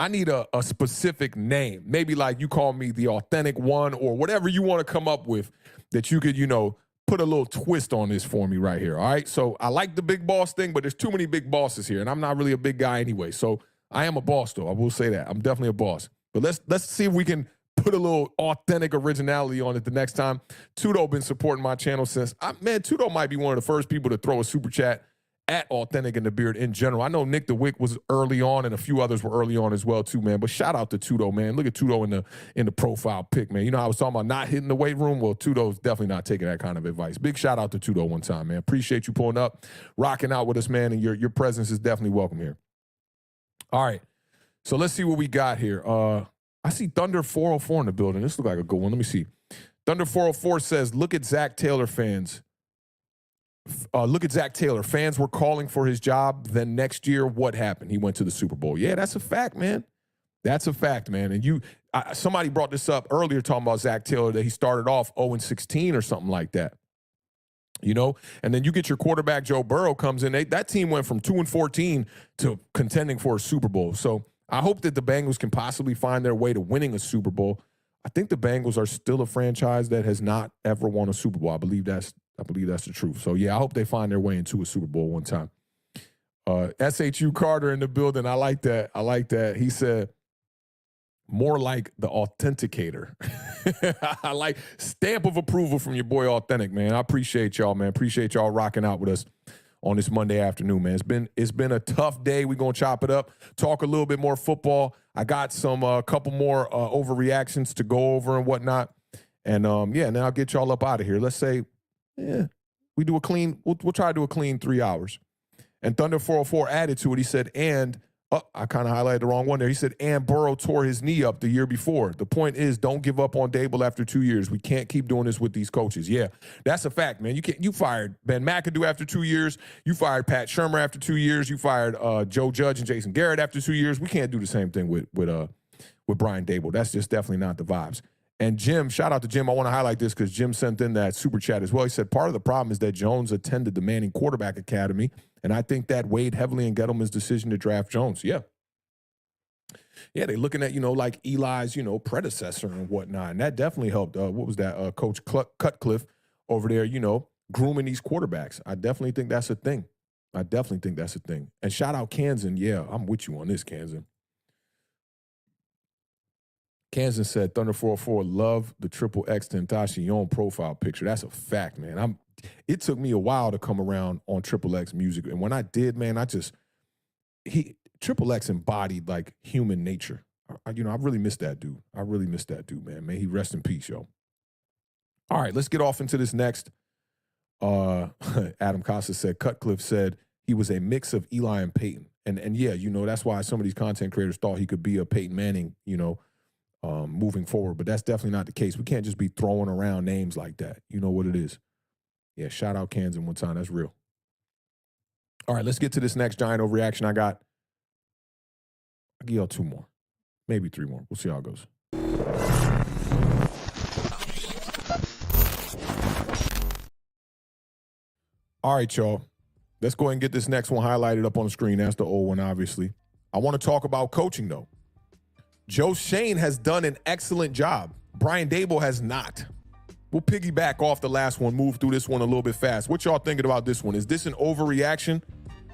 need a specific name. Maybe like you call me the Authentic One or whatever you want to come up with that you could, you know, put a little twist on this for me right here, all right? So I like the big boss thing, but there's too many big bosses here, and I'm not really a big guy anyway. So I am a boss, though. I will say that. I'm definitely a boss. But let's see if we can put a little authentic originality on it the next time. Tuto been supporting my channel since, man, Tuto might be one of the first people to throw a super chat at Awthentik in the Beard in general. I know Nick the Wick was early on, and a few others were early on as well too, man. But shout out to Tuto, man. Look at Tuto in the profile pic, man. You know, I was talking about not hitting the weight room. Well, Tuto's definitely not taking that kind of advice. Big shout out to Tuto one time, man. Appreciate you pulling up, rocking out with us, man. And your presence is definitely welcome here. All right, so let's see what we got here. I see Thunder 404 in the building. This looks like a good one. Let me see. Thunder 404 says, look at Zach Taylor fans. Look at Zach Taylor. Fans were calling for his job. Then next year, what happened? He went to the Super Bowl. Yeah, that's a fact, man. That's a fact, man. And somebody brought this up earlier talking about Zach Taylor, that he started off 0-16 or something like that. You know, and then you get your quarterback, Joe Burrow, comes in. That team went from 2-14 to contending for a Super Bowl. So I hope that the Bengals can possibly find their way to winning a Super Bowl. I think the Bengals are still a franchise that has not ever won a Super Bowl. I believe that's the truth. So, yeah, I hope they find their way into a Super Bowl one time. SHU Carter in the building. I like that. I like that. He said, more like the authenticator. I like stamp of approval from your boy Awthentik, man. I appreciate y'all, man. Appreciate y'all rocking out with us on this Monday afternoon, man. It's been a tough day. We're going to chop it up, talk a little bit more football. I got some couple more overreactions to go over and whatnot. And, then I'll get y'all up out of here. Let's say, we do a clean, we'll try to do a clean 3 hours. And Thunder 404 added to it. He said, I kind of highlighted the wrong one there. He said, and Burrow tore his knee up the year before. The point is, don't give up on Dable after 2 years. We can't keep doing this with these coaches. Yeah, that's a fact, man. You fired Ben McAdoo after 2 years. You fired Pat Shurmur after 2 years. You fired Joe Judge and Jason Garrett after 2 years. We can't do the same thing with Brian Dable. That's just definitely not the vibes. And Jim, shout out to Jim. I want to highlight this because Jim sent in that super chat as well. He said, part of the problem is that Jones attended the Manning Quarterback Academy, and I think that weighed heavily in Gettleman's decision to draft Jones. Yeah, they're looking at, like Eli's, predecessor and whatnot. And that definitely helped. What was that? Coach Cutcliffe over there, grooming these quarterbacks. I definitely think that's a thing. And shout out Kansan. Yeah, I'm with you on this, Kansan. Kansan said, Thunder 404, love the Triple X Tentacion profile picture. That's a fact, man. It took me a while to come around on Triple X music. And when I did, man, Triple X embodied like human nature. I really miss that dude. Man. May he rest in peace, yo. All right, let's get off into this next. Adam Costa said, Cutcliffe said he was a mix of Eli and Peyton. And yeah, that's why some of these content creators thought he could be a Peyton Manning, moving forward. But that's definitely not the case. We can't just be throwing around names like that. You know what it is. Yeah, shout out Kansan one time. That's real. All right, let's get to this next giant overreaction I got. I'll give y'all 2 more, maybe 3 more. We'll see how it goes. All right, y'all. Let's go ahead and get this next one highlighted up on the screen. That's the old one, obviously. I want to talk about coaching, though. Joe Schoen has done an excellent job. Brian Dable has not. We'll piggyback off the last one, move through this one a little bit fast. What y'all thinking about this one? Is this an overreaction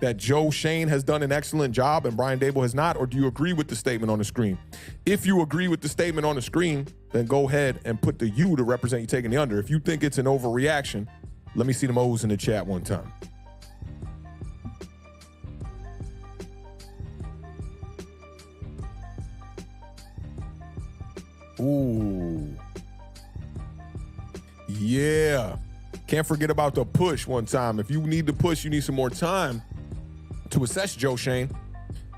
that Joe Schoen has done an excellent job and Brian Dable has not, or do you agree with the statement on the screen? If you agree with the statement on the screen, then go ahead and put the U to represent you taking the under. If you think it's an overreaction, let me see them O's in the chat one time. Ooh. Yeah. Can't forget about the push one time. If you need to push, you need some more time to assess Joe Schoen.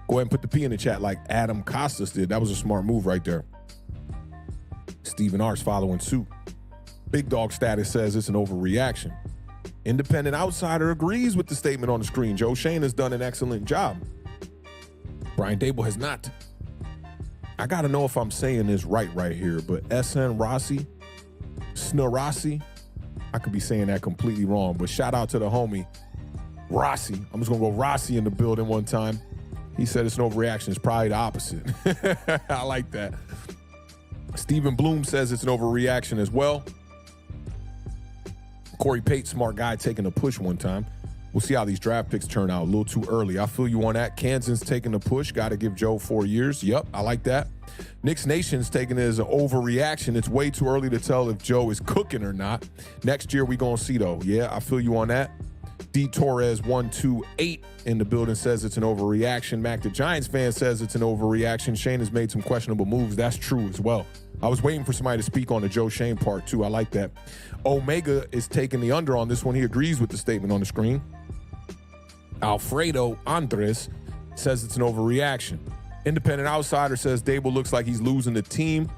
Go ahead and put the P in the chat like Adam Costas did. That was a smart move right there. Stephen Arts following suit. Big Dog Status says it's an overreaction. Independent Outsider agrees with the statement on the screen. Joe Schoen has done an excellent job. Brian Dable has not. I got to know if I'm saying this right here, but SN Rossi, Snarossi, I could be saying that completely wrong, but shout out to the homie, Rossi. I'm just going to go Rossi in the building one time. He said it's an overreaction. It's probably the opposite. I like that. Stephen Bloom says it's an overreaction as well. Corey Pate, smart guy, taking a push one time. We'll see how these draft picks turn out. A little too early. I feel you on that. Kansan's taking the push. Got to give Joe 4 years. Yep, I like that. Knicks Nation's taking it as an overreaction. It's way too early to tell if Joe is cooking or not. Next year, we going to see, though. Yeah, I feel you on that. D. Torres 128 in the building says it's an overreaction. Mac the Giants fan says it's an overreaction. Shane has made some questionable moves. That's true as well. I was waiting for somebody to speak on the Joe Schoen part, too. I like that. Omega is taking the under on this one. He agrees with the statement on the screen. Alfredo Andres says it's an overreaction. Independent Outsider says Dable looks like he's losing the team.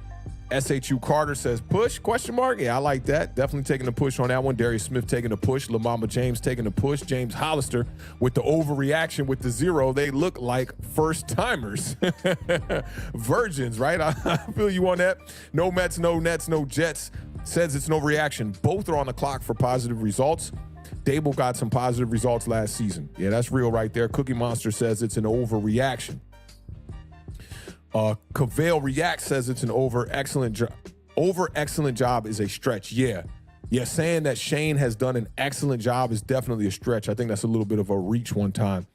SHU Carter says push, question mark. Yeah, I like that. Definitely taking the push on that one. Darius Smith taking the push. LaMama James taking the push. James Hollister with the overreaction with the 0. They look like first timers. Virgins, right? I feel you on that. No Mets, no Nets, no Jets says it's an overreaction. Both are on the clock for positive results. Dable got some positive results last season. Yeah, that's real right there. Cookie Monster says it's an overreaction. Cavale React says it's an excellent job is a stretch. Yeah, saying that Shane has done an excellent job is definitely a stretch. I think that's a little bit of a reach one time.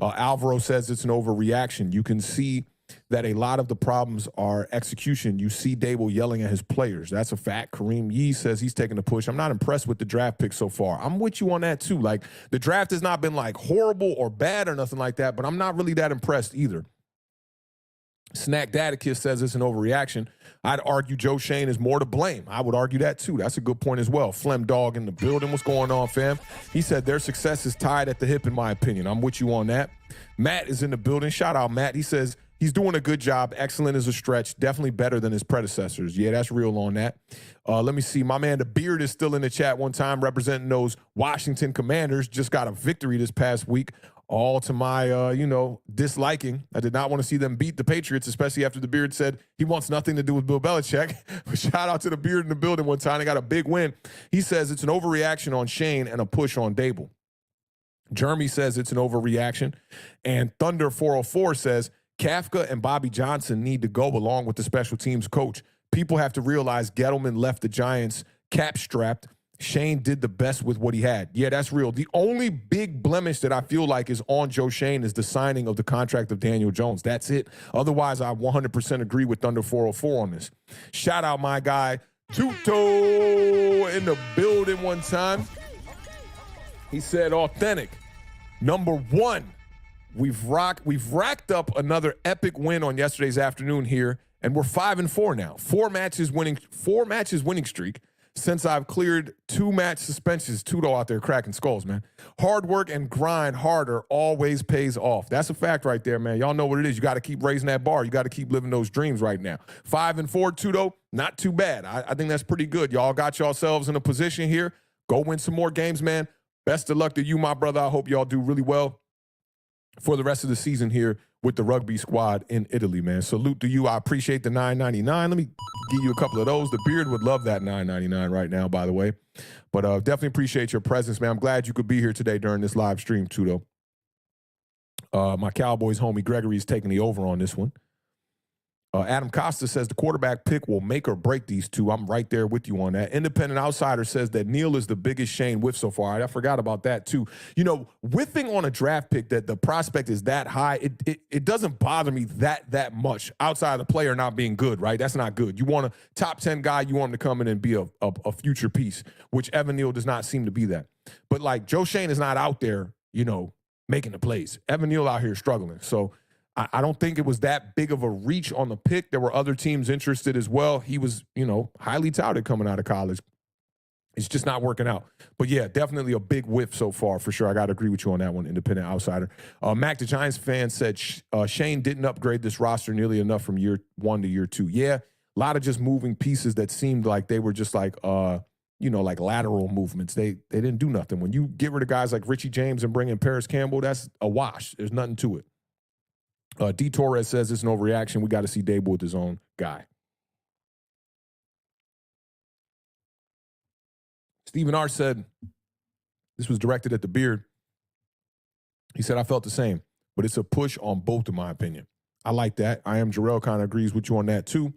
Alvaro says it's an overreaction. You can see that a lot of the problems are execution. You see Dable yelling at his players. That's a fact. Kareem Yee says he's taking the push. I'm not impressed with the draft pick so far. I'm with you on that too. Like, the draft has not been like horrible or bad or nothing like that, but I'm not really that impressed either. Snack Dadicus says it's an overreaction. I'd argue Joe Shane is more to blame. I would argue that too. That's a good point as well. Flem Dog in the building. What's going on, fam? He said their success is tied at the hip, in my opinion. I'm with you on that. Matt is in the building. Shout out, Matt. He says he's doing a good job. Excellent is a stretch. Definitely better than his predecessors. Yeah, that's real on that. Let me see. My man, the Beard, is still in the chat one time representing those Washington Commanders. Just got a victory this past week. All to my, disliking. I did not want to see them beat the Patriots, especially after the Beard said he wants nothing to do with Bill Belichick. But shout out to the Beard in the building one time. They got a big win. He says it's an overreaction on Shane and a push on Dable. Jeremy says it's an overreaction. And Thunder 404 says Kafka and Bobby Johnson need to go along with the special teams coach. People have to realize Gettleman left the Giants cap-strapped. Shane did the best with what he had. Yeah, that's real. The only big blemish that I feel like is on Joe Shane is the signing of the contract of Daniel Jones. That's it. Otherwise, I 100% agree with Thunder 404 on this. Shout out my guy, Tuto, in the building one time. He said, Awthentik, number one, we've racked up another epic win on yesterday's afternoon here, and we're 5-4 now. Four matches winning streak. Since I've cleared 2-match suspensions. Tudo out there cracking skulls, man. Hard work and grind harder always pays off. That's a fact right there, man. Y'all know what it is. You got to keep raising that bar. You got to keep living those dreams right now. 5-4, Tudo, not too bad. I think that's pretty good. Y'all got yourselves in a position here. Go win some more games, man. Best of luck to you, my brother. I hope y'all do really well for the rest of the season here with the rugby squad in Italy, man. Salute to you. I appreciate the $9.99. Let me give you a couple of those. The Beard would love that $9.99 right now, by the way. But definitely appreciate your presence, man. I'm glad you could be here today during this live stream, too, though. My Cowboys homie Gregory is taking the over on this one. Adam Costa says the quarterback pick will make or break these two. I'm right there with you on that. Independent Outsider says that Neal is the biggest Shane whiff so far. I forgot about that too. You know, whiffing on a draft pick that the prospect is that high, it doesn't bother me that much outside of the player not being good, right? That's not good. You want a top 10 guy, you want him to come in and be a future piece, which Evan Neal does not seem to be that. But like Joe Shane is not out there, making the plays. Evan Neal out here struggling. So I don't think it was that big of a reach on the pick. There were other teams interested as well. He was, highly touted coming out of college. It's just not working out. But, yeah, definitely a big whiff so far, for sure. I got to agree with you on that one, Independent Outsider. Mac, the Giants fan, said Shane didn't upgrade this roster nearly enough from year 1 to year 2. Yeah, a lot of just moving pieces that seemed like they were just like lateral movements. They didn't do nothing. When you get rid of guys like Richie James and bring in Paris Campbell, that's a wash. There's nothing to it. D. Torres says it's an overreaction. We got to see Dable with his own guy. Stephen R. said, this was directed at the Beard. He said, I felt the same, but it's a push on both, in my opinion. I like that. I am Jarrell kind of agrees with you on that, too.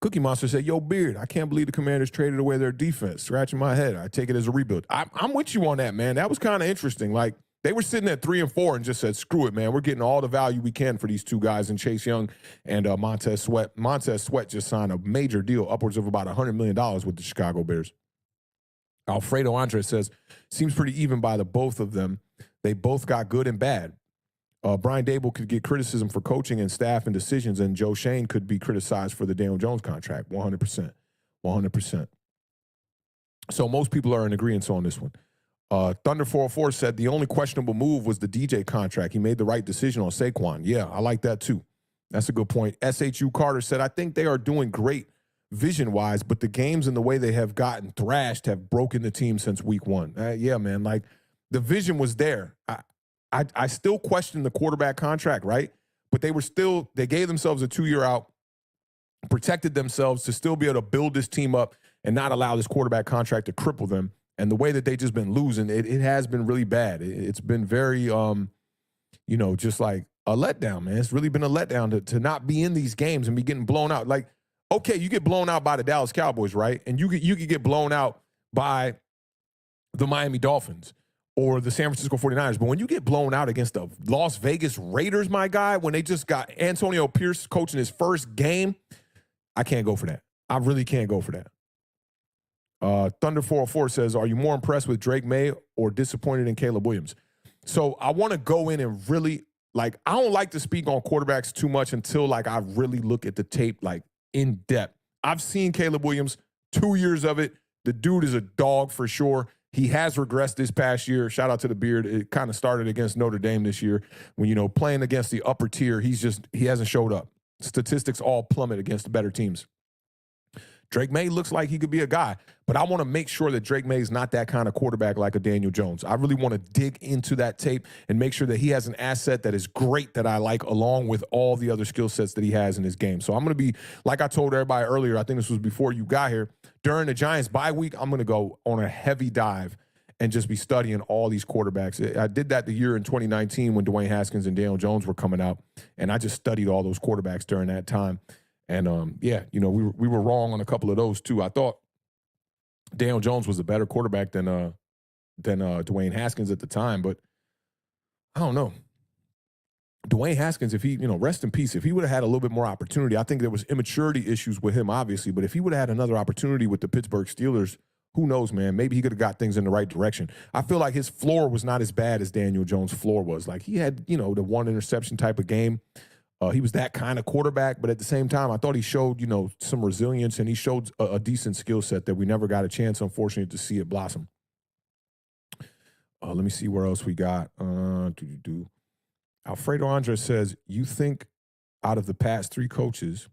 Cookie Monster said, yo, Beard, I can't believe the Commanders traded away their defense. Scratching my head. I take it as a rebuild. I'm with you on that, man. That was kind of interesting. Like, they were sitting at 3-4 and just said, screw it, man. We're getting all the value we can for these two guys, and Chase Young and Montez Sweat. Montez Sweat just signed a major deal, upwards of about $100 million with the Chicago Bears. Alfredo Andres says, seems pretty even by the both of them. They both got good and bad. Brian Dable could get criticism for coaching and staff and decisions, and Joe Shane could be criticized for the Daniel Jones contract. 100%. 100%. So most people are in agreement on this one. Thunder 404 said the only questionable move was the DJ contract. He made the right decision on Saquon. Yeah, I like that too. That's a good point. SHU Carter said, I think they are doing great vision-wise, but the games and the way they have gotten thrashed have broken the team since week 1. Yeah, man, like the vision was there. I still question the quarterback contract, right? But they gave themselves a 2-year out, protected themselves to still be able to build this team up and not allow this quarterback contract to cripple them. And the way that they just been losing, it has been really bad. It's been very, just like a letdown, man. It's really been a letdown to not be in these games and be getting blown out. Like, okay, you get blown out by the Dallas Cowboys, right? And you could get blown out by the Miami Dolphins. or the San Francisco 49ers. But when you get blown out against the Las Vegas Raiders, my guy, when they just got Antonio Pierce coaching his first game, I can't go for that. I really can't go for that. Thunder 404 says, are you more impressed with Drake May or disappointed in Caleb Williams? So I want to go in and really, I don't like to speak on quarterbacks too much until, I really look at the tape, in depth. I've seen Caleb Williams, 2 years of it. The dude is a dog for sure. He has regressed this past year. Shout out to the beard. It kind of started against Notre Dame this year when, playing against the upper tier, he hasn't showed up. Statistics all plummet against the better teams. Drake May looks like he could be a guy, but I want to make sure that Drake May is not that kind of quarterback like a Daniel Jones. I really want to dig into that tape and make sure that he has an asset that is great that I like, along with all the other skill sets that he has in his game. So I'm going to be, like I told everybody earlier, I think this was before you got here, during the Giants bye week, I'm going to go on a heavy dive and just be studying all these quarterbacks. I did that the year in 2019 when Dwayne Haskins and Daniel Jones were coming out, and I just studied all those quarterbacks during that time. And, we were wrong on a couple of those, too. I thought Daniel Jones was a better quarterback than Dwayne Haskins at the time. But I don't know. Dwayne Haskins, if he, rest in peace, if he would have had a little bit more opportunity, I think there was immaturity issues with him, obviously. But if he would have had another opportunity with the Pittsburgh Steelers, who knows, man? Maybe he could have got things in the right direction. I feel like his floor was not as bad as Daniel Jones' floor was. He had, the one interception type of game. He was that kind of quarterback, but at the same time, I thought he showed, some resilience, and he showed a decent skill set that we never got a chance, unfortunately, to see it blossom. Let me see where else we got. Alfredo Andres says, you think out of the past 3 coaches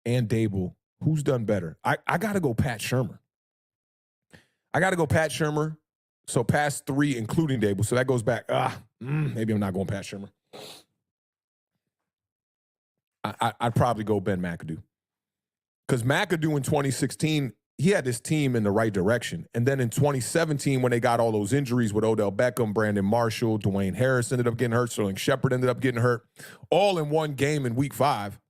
and Dable, who's done better? I got to go Pat Shurmur. So past 3, including Dable. So that goes back. Maybe I'm not going Pat Shurmur. I'd probably go Ben McAdoo. Because McAdoo in 2016, he had this team in the right direction. And then in 2017, when they got all those injuries with Odell Beckham, Brandon Marshall, Dwayne Harris ended up getting hurt, Sterling Shepard ended up getting hurt, all in one game in week 5,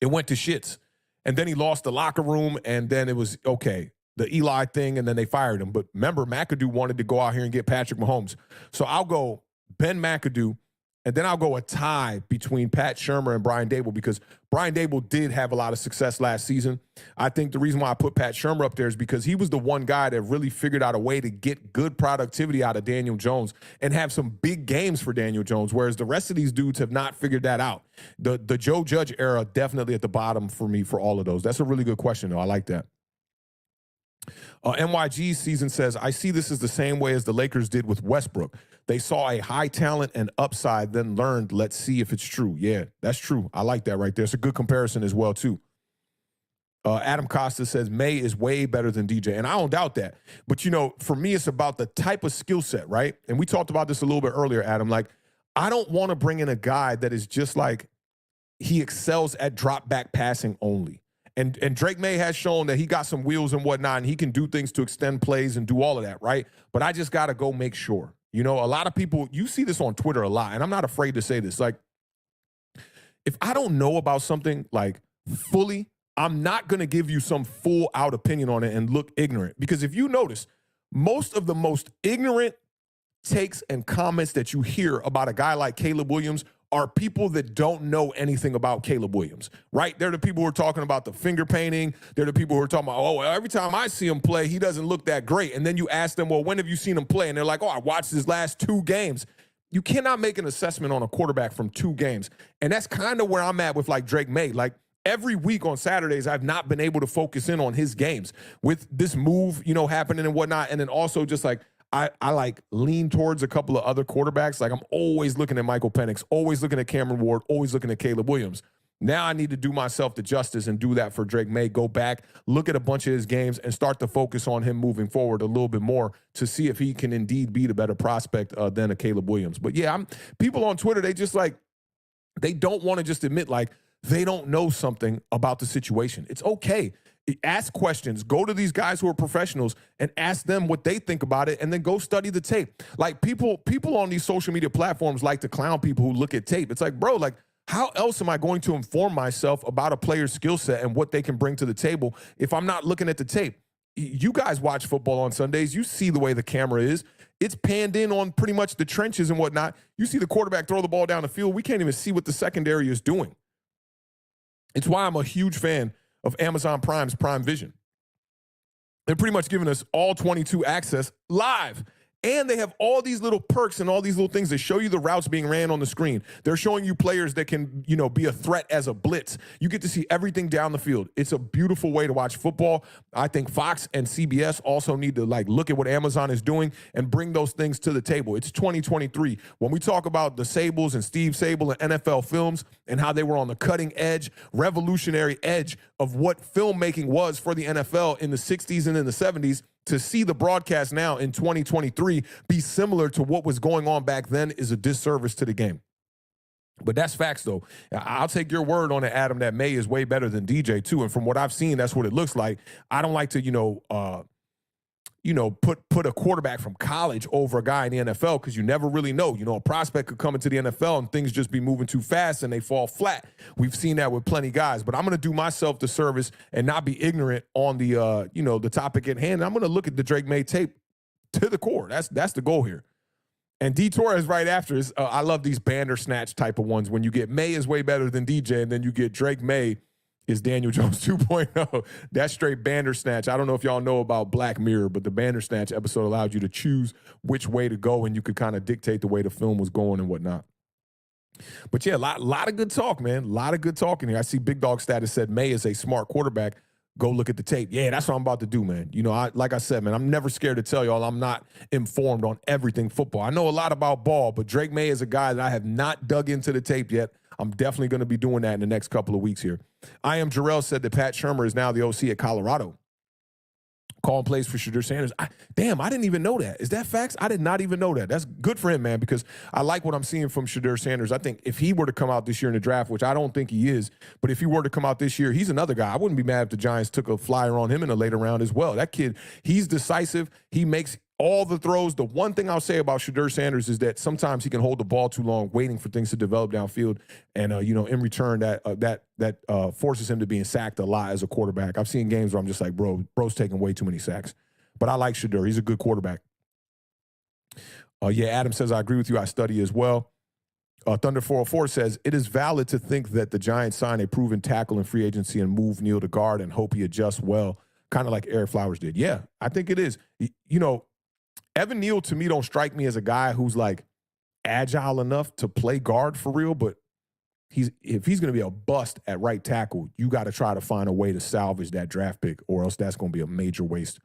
it went to shits. And then he lost the locker room, and then it was, okay, the Eli thing, and then they fired him. But remember, McAdoo wanted to go out here and get Patrick Mahomes. So I'll go Ben McAdoo, and then I'll go a tie between Pat Shurmur and Brian Dable, because Brian Dable did have a lot of success last season. I think the reason why I put Pat Shurmur up there is because he was the one guy that really figured out a way to get good productivity out of Daniel Jones and have some big games for Daniel Jones, whereas the rest of these dudes have not figured that out. The Joe Judge era definitely at the bottom for me for all of those. That's a really good question, though. I like that. NYG season says, I see this as the same way as the Lakers did with Westbrook. They saw a high talent and upside, then learned, let's see if it's true. Yeah, that's true. I like that right there. It's a good comparison as well, too. Adam Costa says, May is way better than DJ. And I don't doubt that. But, for me, it's about the type of skill set, right? And we talked about this a little bit earlier, Adam. I don't want to bring in a guy that is just he excels at drop back passing only. And Drake May has shown that he got some wheels and whatnot, and he can do things to extend plays and do all of that, right? But I just got to go make sure. A lot of people, you see this on Twitter a lot, and I'm not afraid to say this. If I don't know about something, fully, I'm not going to give you some full-out opinion on it and look ignorant. Because if you notice, most of the most ignorant takes and comments that you hear about a guy like Caleb Williams are people that don't know anything about Caleb Williams, right? They're the people who are talking about the finger painting. They're the people who are talking about, oh, every time I see him play, he doesn't look that great. And then you ask them, well, when have you seen him play? And they're like, oh, I watched his last 2 games. You cannot make an assessment on a quarterback from 2 games. And that's kind of where I'm at with Drake May. Every week on Saturdays, I've not been able to focus in on his games with this move, happening and whatnot. And then also just I lean towards a couple of other quarterbacks. I'm always looking at Michael Penix, always looking at Cameron Ward, always looking at Caleb Williams. Now I need to do myself the justice and do that for Drake May. Go back, look at a bunch of his games, and start to focus on him moving forward a little bit more to see if he can indeed be the better prospect than a Caleb Williams. But yeah, people on Twitter, they just they don't want to just admit they don't know something about the situation. It's okay. Ask questions. Go to these guys who are professionals and ask them what they think about it, and then go study the tape. People on these social media platforms like to clown people who look at tape. It's bro, how else am I going to inform myself about a player's skill set and what they can bring to the table if I'm not looking at the tape? you guys watch football on Sundays. You see the way the camera is. It's panned in on pretty much the trenches and whatnot. You see the quarterback throw the ball down the field. We can't even see what the secondary is doing. It's why I'm a huge fan of Amazon Prime's Prime Vision. They're pretty much giving us all 22 access live. And they have all these little perks and all these little things that show you the routes being ran on the screen. They're showing you players that can, be a threat as a blitz. You get to see everything down the field. It's a beautiful way to watch football. I think Fox and CBS also need to look at what Amazon is doing and bring those things to the table. It's 2023. When we talk about the Sables and Steve Sable and NFL Films and how they were on the cutting edge, revolutionary edge of what filmmaking was for the NFL in the 60s and in the 70s, to see the broadcast now in 2023 be similar to what was going on back then is a disservice to the game. But that's facts, though. I'll take your word on it, Adam, that May is way better than DJ, too. And from what I've seen, that's what it looks like. I don't like to, put a quarterback from college over a guy in the NFL because you never really know. A prospect could come into the NFL and things just be moving too fast and they fall flat. We've seen that with plenty of guys. But I'm going to do myself the service and not be ignorant on the, the topic at hand. I'm going to look at the Drake May tape to the core. That's the goal here. And D Torres right after is, I love these Bandersnatch type of ones. When you get May is way better than DJ, and then you get Drake May is Daniel Jones 2.0. That's straight Bandersnatch. I don't know if y'all know about Black Mirror, but the Bandersnatch episode allowed you to choose which way to go, and you could kind of dictate the way the film was going and whatnot. But yeah, a lot of good talk, man. A lot of good talk in here. I see Big Dog Status said May is a smart quarterback. Go look at the tape. Yeah, that's what I'm about to do, man. Like I said, man, I'm never scared to tell y'all I'm not informed on everything football. I know a lot about ball, but Drake May is a guy that I have not dug into the tape yet. I'm definitely going to be doing that in the next couple of weeks here. I Am Jarrell said that Pat Shurmur is now the OC at Colorado. Calling plays for Shedeur Sanders. I didn't even know that. Is that facts? I did not even know that. That's good for him, man, because I like what I'm seeing from Shedeur Sanders. I think if he were to come out this year in the draft, which I don't think he is, but if he were to come out this year, he's another guy. I wouldn't be mad if the Giants took a flyer on him in a later round as well. That kid, he's decisive. He makes all the throws. The one thing I'll say about Shedeur Sanders is that sometimes he can hold the ball too long, waiting for things to develop downfield. And, in return, that forces him to being sacked a lot as a quarterback. I've seen games where I'm just like, bro's taking way too many sacks. But I like Shedeur. He's a good quarterback. Adam says, I agree with you. I study as well. Thunder 404 says, it is valid to think that the Giants sign a proven tackle in free agency and move Neal to guard and hope he adjusts well, kind of like Eric Flowers did. Yeah, I think it is. Evan Neal, to me, don't strike me as a guy who's agile enough to play guard for real, but if he's going to be a bust at right tackle, you got to try to find a way to salvage that draft pick, or else that's going to be a major waste.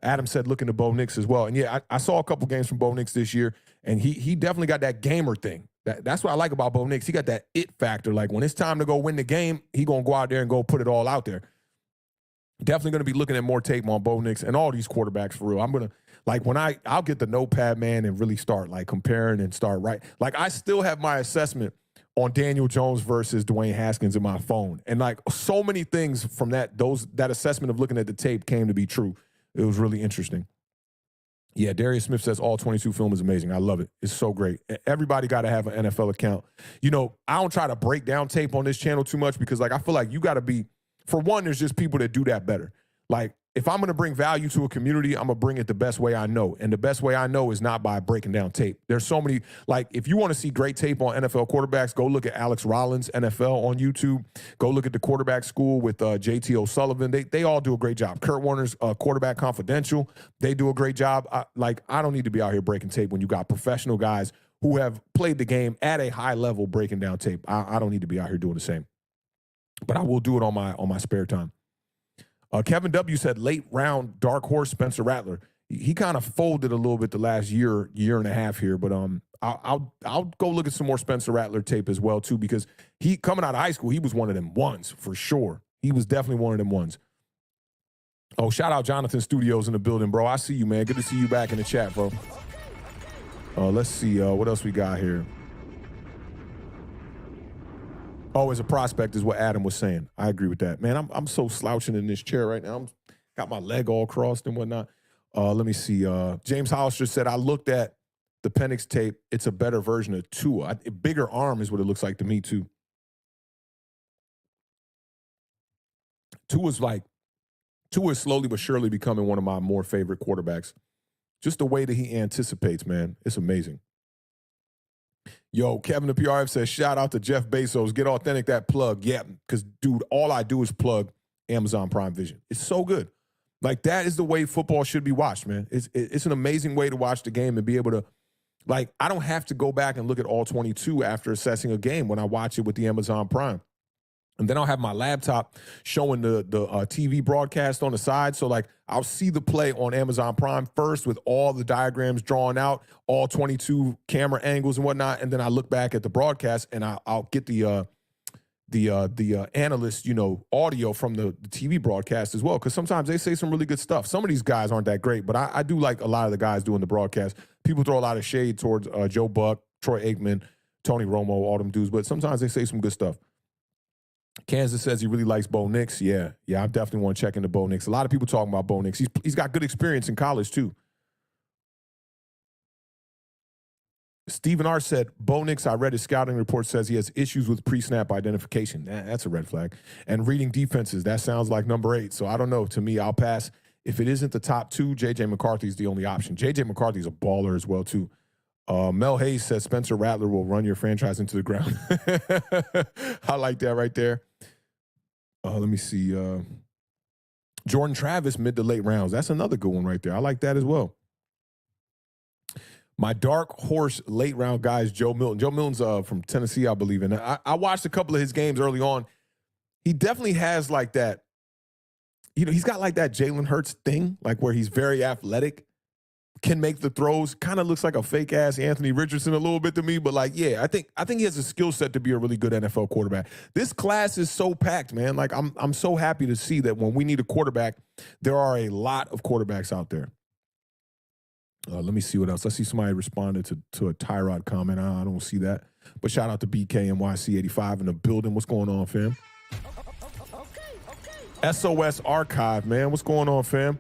Adam said, looking to Bo Nix as well. And yeah, I saw a couple games from Bo Nix this year, and he definitely got that gamer thing. That's what I like about Bo Nix. He got that it factor. Like when it's time to go win the game, he going to go out there and go put it all out there. Definitely going to be looking at more tape on Bo Nix and all these quarterbacks for real. I'm going to, when I'll get the notepad, man, and really start comparing and start right. I still have my assessment on Daniel Jones versus Dwayne Haskins in my phone. And so many things from that assessment of looking at the tape came to be true. It was really interesting. Yeah, Darius Smith says all 22 film is amazing. I love it. It's so great. Everybody got to have an NFL account. I don't try to break down tape on this channel too much because I feel like you got to be, for one, there's just people that do that better. If I'm going to bring value to a community, I'm going to bring it the best way I know. And the best way I know is not by breaking down tape. There's so many, if you want to see great tape on NFL quarterbacks, go look at Alex Rollins, NFL on YouTube. Go look at the quarterback school with JT O'Sullivan. They all do a great job. Kurt Warner's Quarterback Confidential, they do a great job. I don't need to be out here breaking tape when you got professional guys who have played the game at a high level breaking down tape. I don't need to be out here doing the same. But I will do it on my spare time. Kevin W. said late round dark horse Spencer Rattler. He kind of folded a little bit the last year and a half here, but I'll go look at some more Spencer Rattler tape as well too, because he coming out of high school, he was one of them ones for sure. He was definitely one of them ones. Oh, shout out Jonathan Studios in the building, bro. I see you, man. Good to see you back in the chat, bro. Let's see what else we got here. Oh, as a prospect is what Adam was saying. I agree with that. Man, I'm so slouching in this chair right now. Got my leg all crossed and whatnot. Let me see. James Hollister said, I looked at the Penix tape. It's a better version of Tua. Bigger arm is what it looks like to me, too. Tua's Tua is slowly but surely becoming one of my more favorite quarterbacks. Just the way that he anticipates, man. It's amazing. Yo, Kevin the PRF says, shout out to Jeff Bezos. Get Awthentik that plug. Yeah, because, dude, all I do is plug Amazon Prime Vision. It's so good. Like, that is the way football should be watched, man. It's an amazing way to watch the game and be able to, like, I don't have to go back and look at all 22 after assessing a game when I watch it with the Amazon Prime. And then I'll have my laptop showing the TV broadcast on the side. So, like, I'll see the play on Amazon Prime first with all the diagrams drawn out, all 22 camera angles and whatnot. And then I look back at the broadcast and I'll get the analyst, audio from the TV broadcast as well. Because sometimes they say some really good stuff. Some of these guys aren't that great, but I do like a lot of the guys doing the broadcast. People throw a lot of shade towards Joe Buck, Troy Aikman, Tony Romo, all them dudes. But sometimes they say some good stuff. Kansas says he really likes Bo Nix. Yeah, I definitely want to check into Bo Nix. A lot of people talking about Bo Nix. He's got good experience in college, too. Stephen R. said, Bo Nix, I read his scouting report, says he has issues with pre-snap identification. That's a red flag. And reading defenses, that sounds like number 8. So I don't know. To me, I'll pass. If it isn't the top 2, J.J. McCarthy is the only option. J.J. McCarthy is a baller as well, too. Mel Hayes says Spencer Rattler will run your franchise into the ground. I like that right there. Let me see. Jordan Travis, mid to late rounds. That's another good one right there. I like that as well. My dark horse late round guy is Joe Milton. Joe Milton's from Tennessee, I believe. And I watched a couple of his games early on. He definitely has like that. He's got like that Jalen Hurts thing, like where he's very athletic, can make the throws, kind of looks like a fake ass Anthony Richardson a little bit to me, but like, yeah, I think he has a skill set to be a really good NFL quarterback. This class is so packed, man. Like I'm so happy to see that when we need a quarterback, there are a lot of quarterbacks out there. Let me see what else. I see somebody responded to a Tyrod comment. I don't see that, but shout out to BKNYC85 in the building. What's going on, fam? SOS Archive, man. What's going on, fam?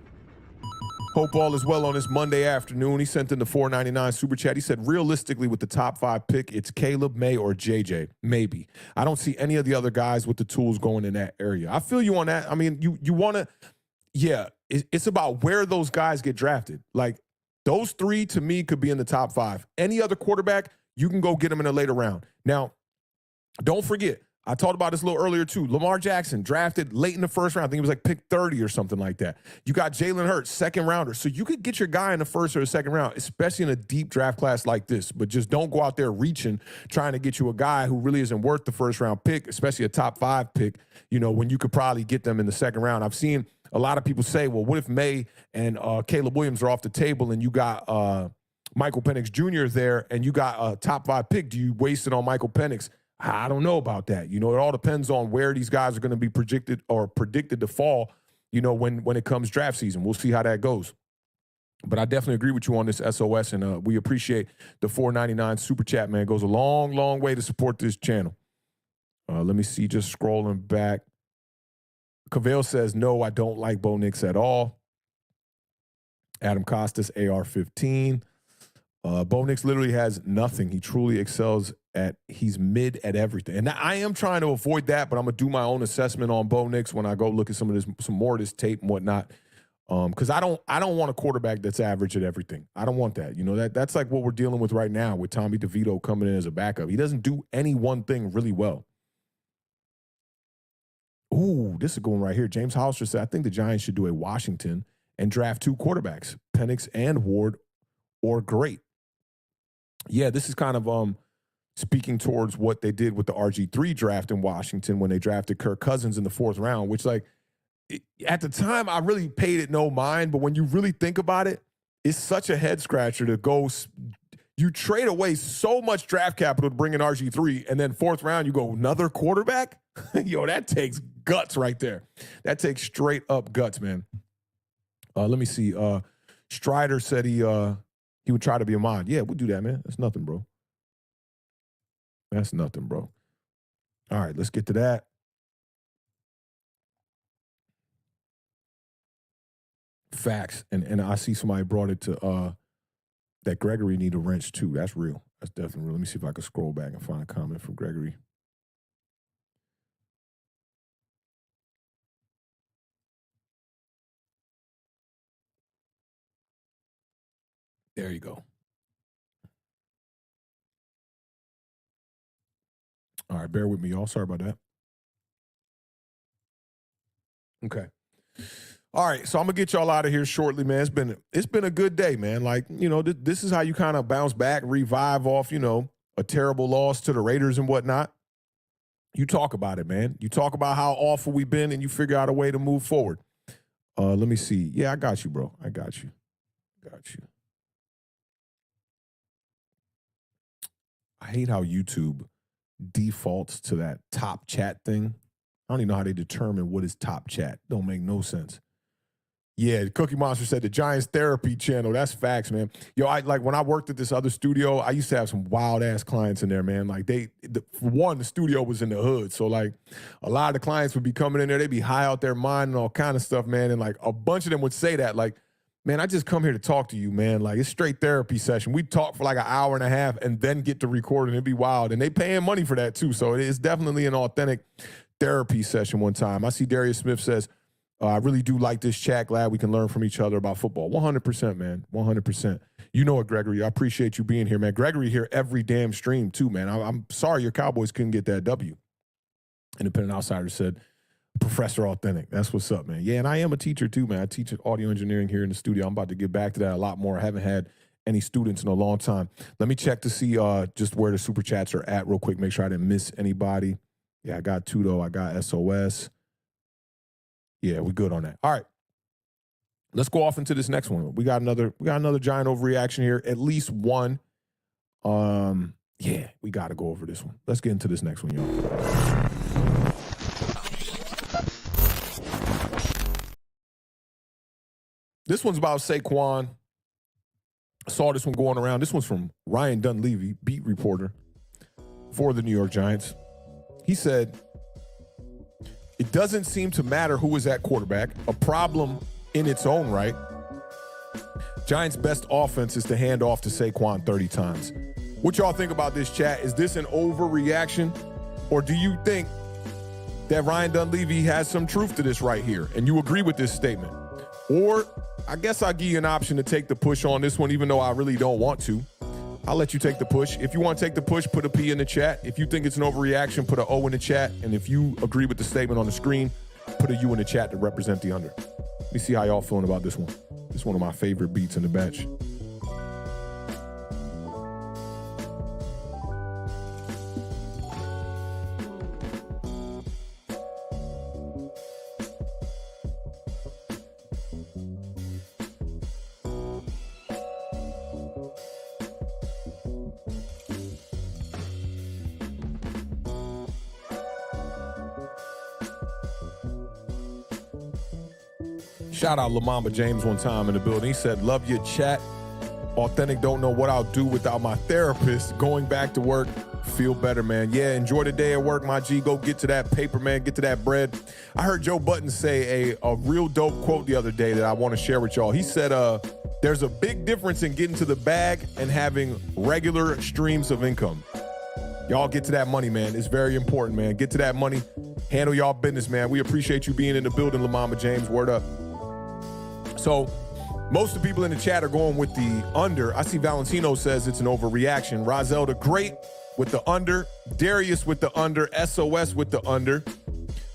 Hope all is well on this Monday afternoon. He sent in the $4.99 super chat. He said, realistically, with the top 5 pick, it's Caleb, May, or JJ. Maybe. I don't see any of the other guys with the tools going in that area. I feel you on that. I mean, you want to, yeah, it's about where those guys get drafted. Like, those 3, to me, could be in the top 5. Any other quarterback, you can go get them in a later round. Now, don't forget, I talked about this a little earlier, too. Lamar Jackson, drafted late in the first round. I think it was like pick 30 or something like that. You got Jalen Hurts, second rounder. So you could get your guy in the first or the second round, especially in a deep draft class like this. But just don't go out there reaching, trying to get you a guy who really isn't worth the first round pick, especially a top 5 pick, when you could probably get them in the second round. I've seen a lot of people say, well, what if May and Caleb Williams are off the table and you got Michael Penix Jr. there and you got a top 5 pick? Do you waste it on Michael Penix? I don't know about that. It all depends on where these guys are going to be predicted to fall, when it comes draft season. We'll see how that goes. But I definitely agree with you on this SOS, and we appreciate the $4.99 super chat, man. It goes a long, long way to support this channel. Let me see, just scrolling back. Cavell says, no, I don't like Bo Nix at all. Adam Costas, AR-15. Bo Nix literally has nothing. He truly excels he's mid at everything. And I am trying to avoid that, but I'm going to do my own assessment on Bo Nix when I go look at some more of this tape and whatnot. Because I don't want a quarterback that's average at everything. I don't want that. That's like what we're dealing with right now with Tommy DeVito coming in as a backup. He doesn't do any one thing really well. Ooh, this is going right here. James Hollister said, I think the Giants should do a Washington and draft 2 quarterbacks, Penix and Ward, or Great. Yeah, this is kind of speaking towards what they did with the RG3 draft in Washington when they drafted Kirk Cousins in the 4th round, which, like, at the time, I really paid it no mind. But when you really think about it, it's such a head scratcher to go. You trade away so much draft capital to bring in RG3, and then 4th round, you go another quarterback? Yo, that takes guts right there. That takes straight up guts, man. Let me see. Strider said he would try to be a mod. Yeah, we'll do that, man. That's nothing, bro. That's nothing, bro. All right, let's get to that. Facts. And I see somebody brought it to that Gregory need a wrench too. That's real. That's definitely real. Let me see if I can scroll back and find a comment from Gregory. There you go. All right, bear with me, y'all. Sorry about that. Okay. All right, so I'm gonna get y'all out of here shortly, man. It's been a good day, man. Like, you know, this is how you kind of bounce back, revive off, you know, a terrible loss to the Raiders and whatnot. You talk about it, man. You talk about how awful we've been, and you figure out a way to move forward. Let me see. Yeah, I got you, bro. I got you. Got you. I hate how YouTube defaults to that top chat thing. I don't even know how they determine what is top chat. Don't make no sense. Yeah, Cookie Monster said the Giants therapy channel. That's facts, man. Yo, when I worked at this other studio, I used to have some wild ass clients in there, man. Like for one, the studio was in the hood. So like a lot of the clients would be coming in there. They'd be high out their mind and all kind of stuff, man. And like a bunch of them would say that, like, man, I just come here to talk to you, man. Like, it's straight therapy session. We talk for like an hour and a half and then get to recording. It'd be wild. And they paying money for that too. So it is definitely an authentic therapy session one time. I see Darius Smith says, I really do like this chat. Glad we can learn from each other about football. 100%, man. 100%. You know it, Gregory. I appreciate you being here, man. Gregory here every damn stream too, man. I'm sorry your Cowboys couldn't get that W. Independent Outsider said, Professor Authentic. That's what's up, man. Yeah, and I am a teacher too, man. I teach audio engineering here in the studio. I'm about to get back to that a lot more. I haven't had any students in a long time. Let me check to see just where the super chats are at real quick. Make sure I didn't miss anybody. Yeah, I got Tudo. I got SOS. Yeah, we're good on that. All right. Let's go off into this next one. We got another giant overreaction here. At least one. Yeah, we got to go over this one. Let's get into this next one, y'all. This one's about Saquon. I saw this one going around. This one's from Ryan Dunleavy, beat reporter for the New York Giants. He said, it doesn't seem to matter who is at quarterback, a problem in its own right. Giants' best offense is to hand off to Saquon 30 times. What y'all think about this, chat? Is this an overreaction? Or do you think that Ryan Dunleavy has some truth to this right here and you agree with this statement? Or I guess I'll give you an option to take the push on this one, even though I really don't want to. I'll let you take the push. If you want to take the push, put a P in the chat. If you think it's an overreaction, put an O in the chat. And if you agree with the statement on the screen, put a U in the chat to represent the under. Let me see how y'all feeling about this one. This is one of my favorite beats in the batch. Shout out LaMamba James one time in the building. He said, love your chat. Authentic, don't know what I'll do without my therapist. Going back to work, feel better, man. Yeah, enjoy the day at work, my G. Go get to that paper, man. Get to that bread. I heard Joe Button say a real dope quote the other day that I want to share with y'all. He said, there's a big difference in getting to the bag and having regular streams of income. Y'all get to that money, man. It's very important, man. Get to that money. Handle y'all business, man. We appreciate you being in the building, LaMamba James. Word up. So most of the people in the chat are going with the under. I see Valentino says it's an overreaction. Rozelle the Great with the under. Darius with the under. SOS with the under.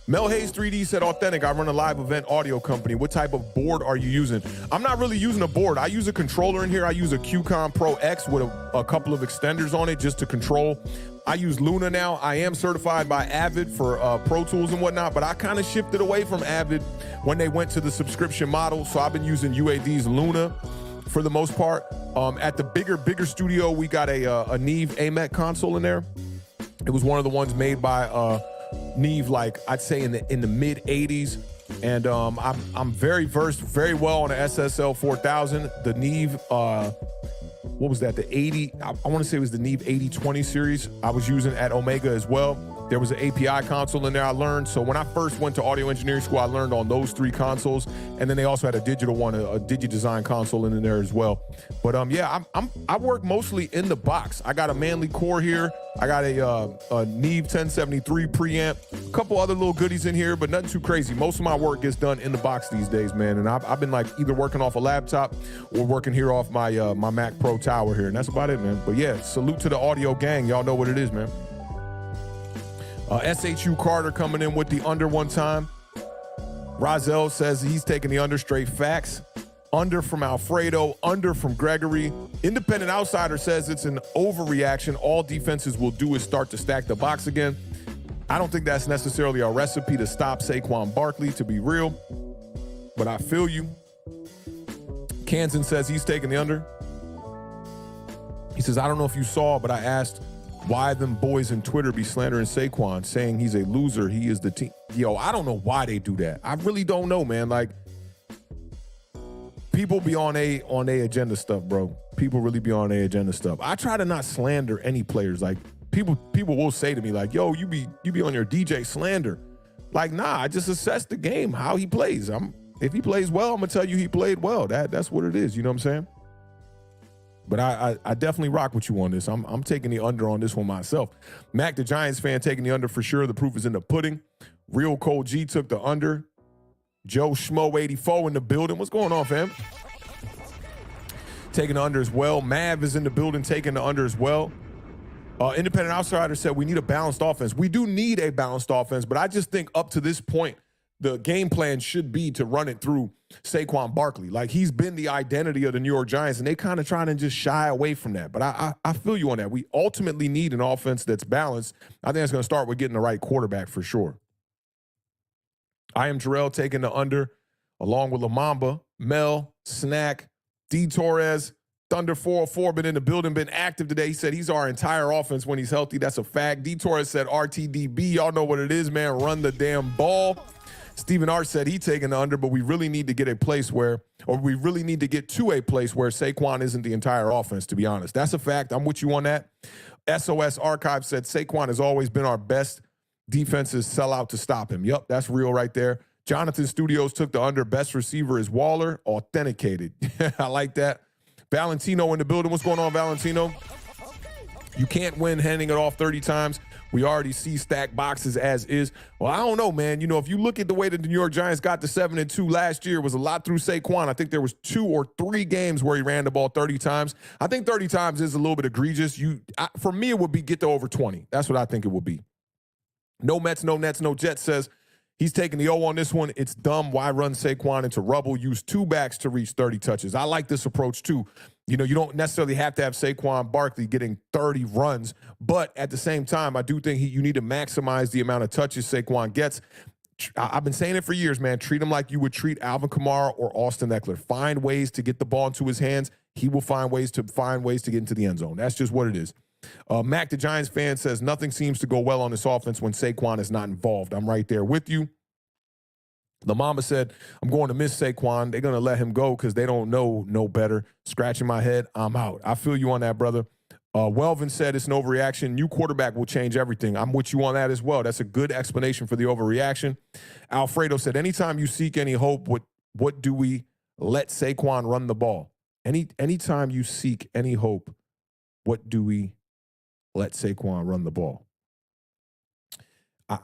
Mel Hayes 3D said, Authentic, I run a live event audio company. What type of board are you using? I'm not really using a board. I use a controller in here. I use a QCOM Pro X with a couple of extenders on it just to control. I use Luna now. I am certified by Avid for Pro Tools and whatnot, but I kind of shifted away from Avid when they went to the subscription model. So I've been using UAD's Luna for the most part. At the bigger studio, we got a Neve AMET console in there. It was one of the ones made by Neve, like I'd say in the mid 80s. And I'm very versed very well on the SSL 4000. The Neve, what was that? The 80, I want to say it was the Neve 8020 series I was using at Omega as well. There was an API console in there I learned. So when I first went to audio engineering school, I learned on those 3 consoles. And then they also had a digital one, a DigiDesign console in there as well. But yeah, I work mostly in the box. I got a Manly core here. I got a Neve 1073 preamp, a couple other little goodies in here, but nothing too crazy. Most of my work gets done in the box these days, man. And I've been like either working off a laptop or working here off my my Mac Pro Tower here. And that's about it, man. But yeah, salute to the audio gang. Y'all know what it is, man. SHU Carter coming in with the under one time. Rozelle says he's taking the under, straight facts. Under from Alfredo, under from Gregory. Independent Outsider says it's an overreaction. All defenses will do is start to stack the box again. I don't think that's necessarily a recipe to stop Saquon Barkley, to be real, but I feel you. Kansan says he's taking the under. He says, I don't know if you saw, but I asked why them boys in Twitter be slandering Saquon, saying he's a loser, he is the team. Yo, I don't know why they do that. I really don't know, man. Like, people be on a agenda stuff, bro. People really be on a agenda stuff. I try to not slander any players. Like, people will say to me, like, yo, you be on your DJ slander. Like, nah, I just assess the game, how he plays. If he plays well, I'm gonna tell you he played well. That's what it is, you know what I'm saying? But I definitely rock with you on this. I'm taking the under on this one myself. Mac, the Giants fan, taking the under for sure. The proof is in the pudding. Real Cold G took the under. Joe Schmo 84 in the building. What's going on, fam? Taking the under as well. Mav is in the building, taking the under as well. Independent Outsider said we need a balanced offense. We do need a balanced offense, but I just think up to this point, the game plan should be to run it through Saquon Barkley. Like, he's been the identity of the New York Giants, and they kind of trying to just shy away from that. But I feel you on that. We ultimately need an offense that's balanced. I think it's going to start with getting the right quarterback for sure. I am Jarrell taking the under, along with Lamamba, Mel, Snack, D. Torres, Thunder 404, been in the building, been active today. He said he's our entire offense when he's healthy. That's a fact. D. Torres said RTDB. Y'all know what it is, man. Run the damn ball. Stephen R. said he taking the under, but we really need to get to a place where Saquon isn't the entire offense, to be honest. That's a fact. I'm with you on that. SOS Archive said Saquon has always been our best. Defenses sell out to stop him. Yep, that's real right there. Jonathan Studios took the under. Best receiver is Waller. Authenticated. I like that. Valentino in the building. What's going on, Valentino? You can't win handing it off 30 times. We already see stacked boxes as is. Well, I don't know, man. You know, if you look at the way that the New York Giants got to 7-2 last year, it was a lot through Saquon. I think there was 2 or 3 games where he ran the ball 30 times. I think 30 times is a little bit egregious. For me, it would be get to over 20. That's what I think it would be. No Mets, no Nets, no Jets says he's taking the O on this one. It's dumb. Why run Saquon into rubble? Use 2 backs to reach 30 touches. I like this approach too. You know, you don't necessarily have to have Saquon Barkley getting 30 runs, but at the same time, I do think you need to maximize the amount of touches Saquon gets. I've been saying it for years, man. Treat him like you would treat Alvin Kamara or Austin Eckler. Find ways to get the ball into his hands. He will find ways to get into the end zone. That's just what it is. Mac, the Giants fan, says nothing seems to go well on this offense when Saquon is not involved. I'm right there with you. The mama said, I'm going to miss Saquon. They're going to let him go because they don't know no better. Scratching my head, I'm out. I feel you on that, brother. Welvin said it's an overreaction. New quarterback will change everything. I'm with you on that as well. That's a good explanation for the overreaction. Alfredo said, anytime you seek any hope, what do we let Saquon run the ball? Anytime you seek any hope, what do we let Saquon run the ball?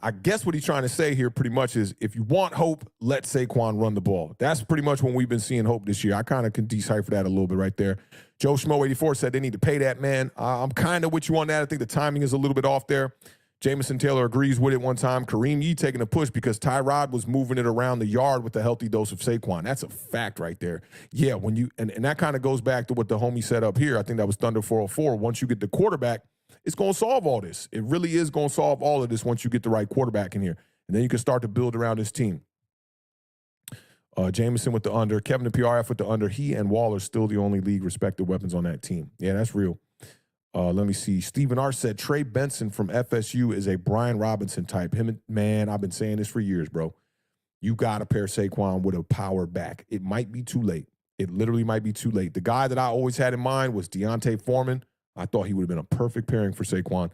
I guess what he's trying to say here pretty much is if you want hope, let Saquon run the ball. That's pretty much when we've been seeing hope this year. I kind of can decipher that a little bit right there. Joe Schmo 84 said they need to pay that man. I'm kind of with you on that. I think the timing is a little bit off there. Jameson Taylor agrees with it one time. Kareem Yee taking a push because Tyrod was moving it around the yard with a healthy dose of Saquon. That's a fact right there. Yeah, when you and that kind of goes back to what the homie said up here. I think that was Thunder 404. Once you get the quarterback, it's going to solve all this. It really is going to solve all of this once you get the right quarterback in here. And then you can start to build around this team. Jameson with the under. Kevin the PRF with the under. He and Waller still the only league respected weapons on that team. Yeah, that's real. Let me see. Stephen R. said Trey Benson from FSU is a Brian Robinson type. Man, I've been saying this for years, bro. You got to pair Saquon with a power back. It might be too late. It literally might be too late. The guy that I always had in mind was Deontay Foreman. I thought he would have been a perfect pairing for Saquon.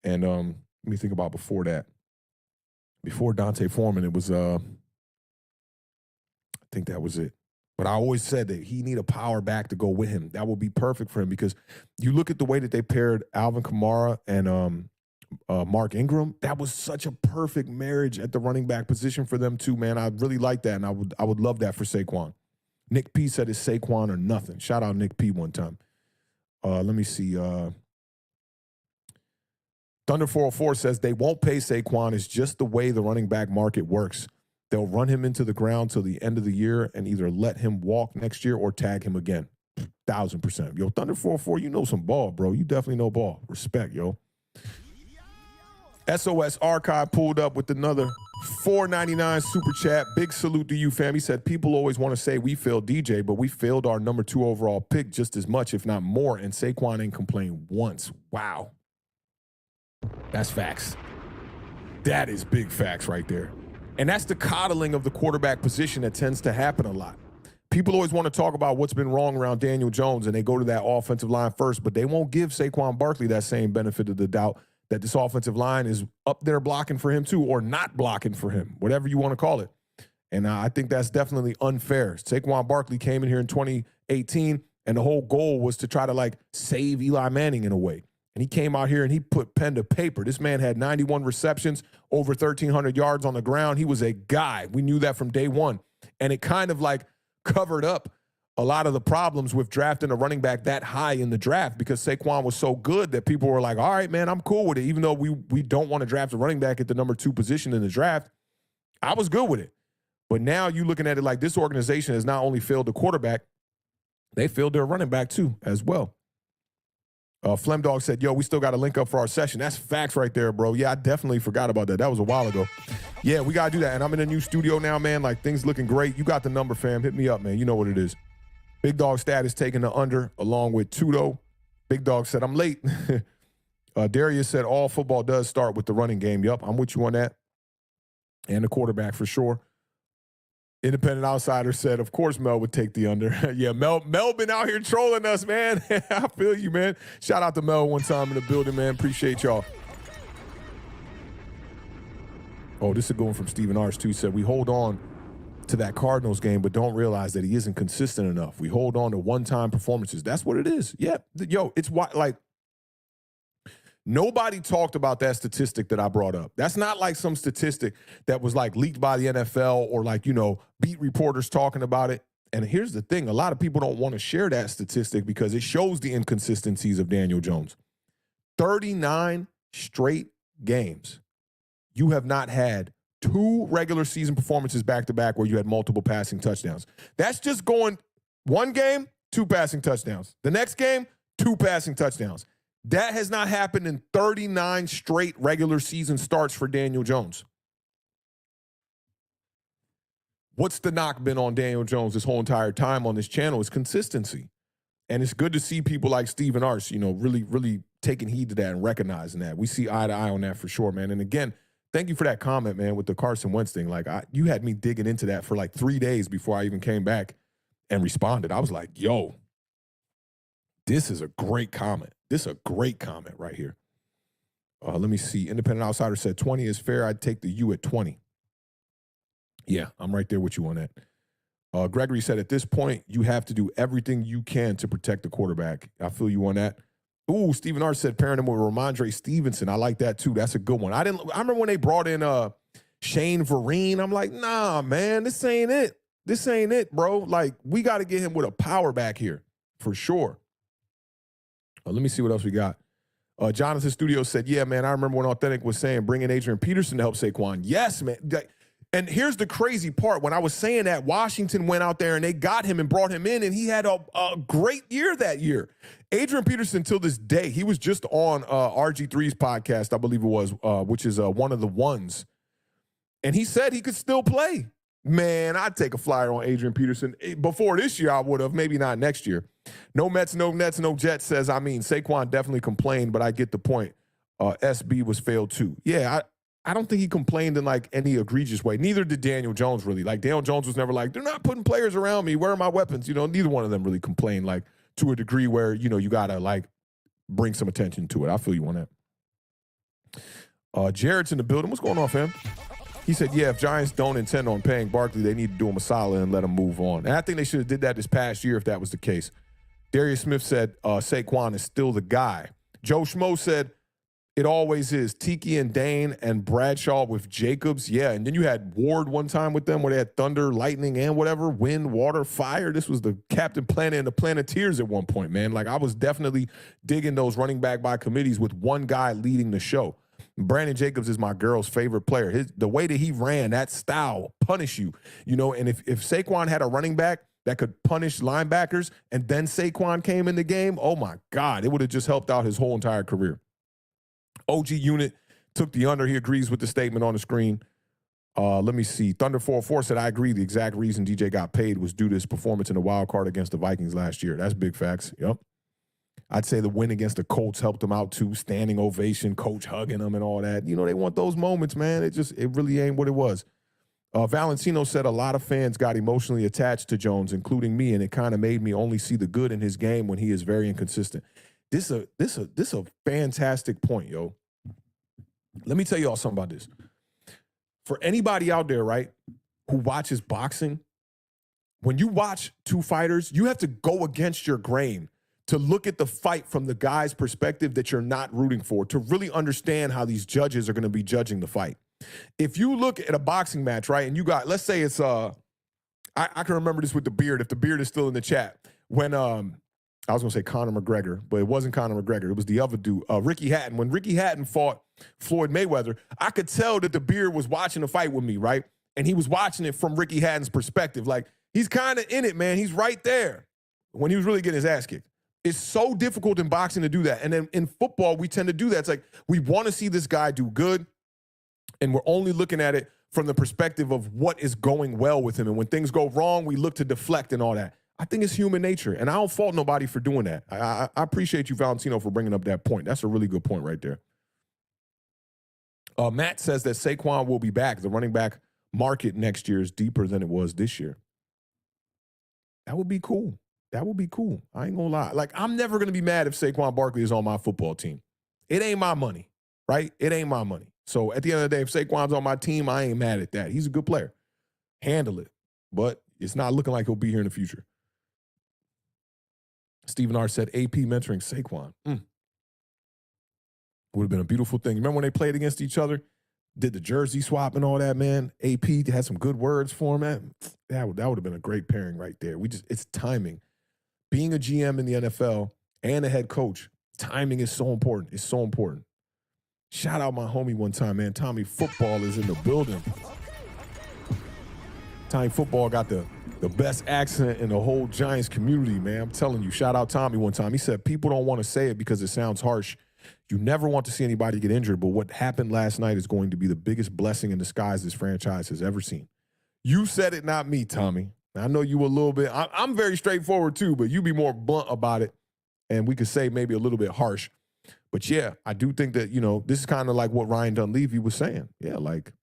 And let me think about before that. Before Dante Foreman, it was, I think that was it. But I always said that he need a power back to go with him. That would be perfect for him because you look at the way that they paired Alvin Kamara and Mark Ingram. That was such a perfect marriage at the running back position for them too, man. I really like that, and I would love that for Saquon. Nick P said it's Saquon or nothing. Shout out Nick P one time. Let me see. Thunder 404 says they won't pay Saquon. It's just the way the running back market works. They'll run him into the ground till the end of the year and either let him walk next year or tag him again. 1,000%. Yo, Thunder 404, you know some ball, bro. You definitely know ball. Respect, yo. SOS Archive pulled up with another $4.99 super chat. Big salute to you, fam. He said, people always want to say we failed DJ, but we failed our number 2 overall pick just as much, if not more, and Saquon ain't complained once. Wow. That's facts. That is big facts right there. And that's the coddling of the quarterback position that tends to happen a lot. People always want to talk about what's been wrong around Daniel Jones, and they go to that offensive line first, but they won't give Saquon Barkley that same benefit of the doubt that this offensive line is up there blocking for him too, or not blocking for him, whatever you want to call it. And I think that's definitely unfair. Saquon Barkley came in here in 2018, and the whole goal was to try to like save Eli Manning in a way. And he came out here and he put pen to paper. This man had 91 receptions, over 1,300 yards on the ground. He was a guy. We knew that from day one. And it kind of like covered up a lot of the problems with drafting a running back that high in the draft because Saquon was so good that people were like, all right, man, I'm cool with it. Even though we don't want to draft a running back at the number 2 position in the draft, I was good with it. But now you looking at it like this organization has not only failed the quarterback, they failed their running back too as well. Flemdog said, yo, we still got to link up for our session. That's facts right there, bro. Yeah, I definitely forgot about that. That was a while ago. Yeah, we got to do that. And I'm in a new studio now, man. Like, things looking great. You got the number, fam. Hit me up, man. You know what it is. Big Dog Status taking the under along with Tudo. Big Dog said, I'm late. Darius said, all football does start with the running game. Yup, I'm with you on that. And the quarterback for sure. Independent Outsider said, of course Mel would take the under. Yeah, Mel been out here trolling us, man. I feel you, man. Shout out to Mel one time in the building, man. Appreciate y'all. Oh, this is going from Stephen Arch, too. Said, we hold on to that Cardinals game, but don't realize that he isn't consistent enough. We hold on to one-time performances. That's what it is. Yeah, yo, it's why, like, nobody talked about that statistic that I brought up. That's not like some statistic that was like leaked by the NFL or like, you know, beat reporters talking about it. And here's the thing. A lot of people don't want to share that statistic because it shows the inconsistencies of Daniel Jones. 39 straight games. You have not had 2 regular season performances back-to-back where you had multiple passing touchdowns. That's just going one game, 2 passing touchdowns. The next game, 2 passing touchdowns. That has not happened in 39 straight regular season starts for Daniel Jones. What's the knock been on Daniel Jones this whole entire time on this channel is consistency. And it's good to see people like Stephen Arce, you know, really, really taking heed to that and recognizing that. We see eye to eye on that for sure, man. And again, thank you for that comment, man, with the Carson Wentz thing. Like, you had me digging into that for like 3 days before I even came back and responded. I was like, yo, this is a great comment. This is a great comment right here. Let me see. Independent Outsider said 20 is fair. I'd take the U at 20. Yeah, I'm right there with you on that. Gregory said at this point, you have to do everything you can to protect the quarterback. I feel you on that. Ooh, Stephen R. said pairing him with Ramondre Stevenson. I like that too. That's a good one. I remember when they brought in Shane Vereen. I'm like, nah, man, this ain't it. This ain't it, bro. Like, we got to get him with a power back here for sure. Let me see what else we got. Jonathan Studios said, yeah, man, I remember when Awthentik was saying bring in Adrian Peterson to help Saquon. Yes, man. And here's the crazy part. When I was saying that, Washington went out there and they got him and brought him in, and he had a great year that year. Adrian Peterson, till this day, he was just on RG3's podcast, I believe it was, which is one of the ones. And he said he could still play. Man, I'd take a flyer on Adrian Peterson. Before this year, I would have. Maybe not next year. No Mets, no Nets, no Jets says, I mean, Saquon definitely complained, but I get the point. SB was failed too. Yeah, I don't think he complained in like any egregious way. Neither did Daniel Jones really. Like, Daniel Jones was never like, they're not putting players around me. Where are my weapons? You know, neither one of them really complained like to a degree where, you know, you got to like bring some attention to it. I feel you on Jared's in the building. What's going on, fam? He said, yeah, if Giants don't intend on paying Barkley, they need to do him a solid and let him move on. And I think they should have did that this past year if that was the case. Darius Smith said, Saquon is still the guy. Joe Schmo said, it always is. Tiki and Dane and Bradshaw with Jacobs. Yeah, and then you had Ward one time with them where they had thunder, lightning, and whatever, wind, water, fire. This was the Captain Planet and the Planeteers at one point, man. Like, I was definitely digging those running back by committees with one guy leading the show. Brandon Jacobs is my girl's favorite player. The way that he ran, that style, punish you. You know, and if Saquon had a running back that could punish linebackers and then Saquon came in the game, oh, my God, it would have just helped out his whole entire career. OG Unit took the under. He agrees with the statement on the screen. Let me see. Thunder 404 said, I agree. The exact reason DJ got paid was due to his performance in the wild card against the Vikings last year. That's big facts. Yep. I'd say the win against the Colts helped him out too. Standing ovation, coach hugging him and all that. You know, they want those moments, man. It really ain't what it was. Valentino said a lot of fans got emotionally attached to Jones, including me, and it kind of made me only see the good in his game when he is very inconsistent. This a fantastic point, yo. Let me tell y'all something about this. For anybody out there, right, who watches boxing, when you watch two fighters, you have to go against your grain to look at the fight from the guy's perspective that you're not rooting for, to really understand how these judges are going to be judging the fight. If you look at a boxing match, right, and you got, let's say it's, I can remember this with the Beard, if the Beard is still in the chat, when, I was going to say Conor McGregor, but it wasn't Conor McGregor. It was the other dude, Ricky Hatton. When Ricky Hatton fought Floyd Mayweather, I could tell that the Beard was watching the fight with me, right? And he was watching it from Ricky Hatton's perspective. Like, he's kind of in it, man. He's right there when he was really getting his ass kicked. It's so difficult in boxing to do that. And then in football, we tend to do that. It's like, we want to see this guy do good, and we're only looking at it from the perspective of what is going well with him. And when things go wrong, we look to deflect and all that. I think it's human nature, and I don't fault nobody for doing that. I appreciate you, Valentino, for bringing up that point. That's a really good point right there. Matt says that Saquon will be back. The running back market next year is deeper than it was this year. That would be cool. That would be cool. I ain't gonna lie. Like, I'm never gonna be mad if Saquon Barkley is on my football team. It ain't my money, right? It ain't my money. So at the end of the day, if Saquon's on my team, I ain't mad at that. He's a good player. Handle it. But it's not looking like he'll be here in the future. Stephen R. said AP mentoring Saquon. Would have been a beautiful thing. Remember when they played against each other? Did the jersey swap and all that, man? AP had some good words for him, man. That would have been a great pairing right there. It's timing. Being a GM in the NFL and a head coach, timing is so important. It's so important. Shout out my homie one time, man. Tommy Football is in the building. Tommy Football got the best accent in the whole Giants community, man. I'm telling you, shout out Tommy one time. He said, people don't want to say it because it sounds harsh. You never want to see anybody get injured, but what happened last night is going to be the biggest blessing in disguise this franchise has ever seen. You said it, not me, Tommy. I know you a little bit. I'm very straightforward too, but you be more blunt about it, and we could say maybe a little bit harsh. But yeah, I do think that, you know, this is kind of like what Ryan Dunleavy was saying. Yeah, like,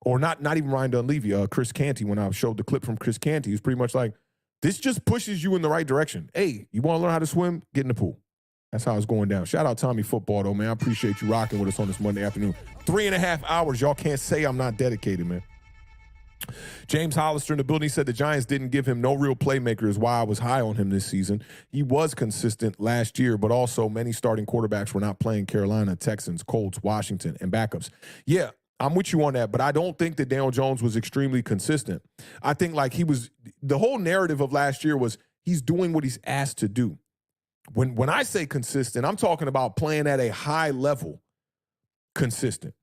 or not even Ryan Dunleavy, Chris Canty, when I showed the clip from Chris Canty, he was pretty much like, this just pushes you in the right direction. Hey, you want to learn how to swim? Get in the pool. That's how it's going down. Shout out Tommy Football, though, man. I appreciate you rocking with us on this Monday afternoon. 3.5 hours. Y'all can't say I'm not dedicated, man. James Hollister in the building said the Giants didn't give him no real playmaker is why I was high on him this season. He was consistent last year, but also many starting quarterbacks were not playing Carolina, Texans, Colts, Washington, and backups. Yeah, I'm with you on that, but I don't think that Daniel Jones was extremely consistent. I think like the whole narrative of last year was he's doing what he's asked to do. When I say consistent, I'm talking about playing at a high level consistent,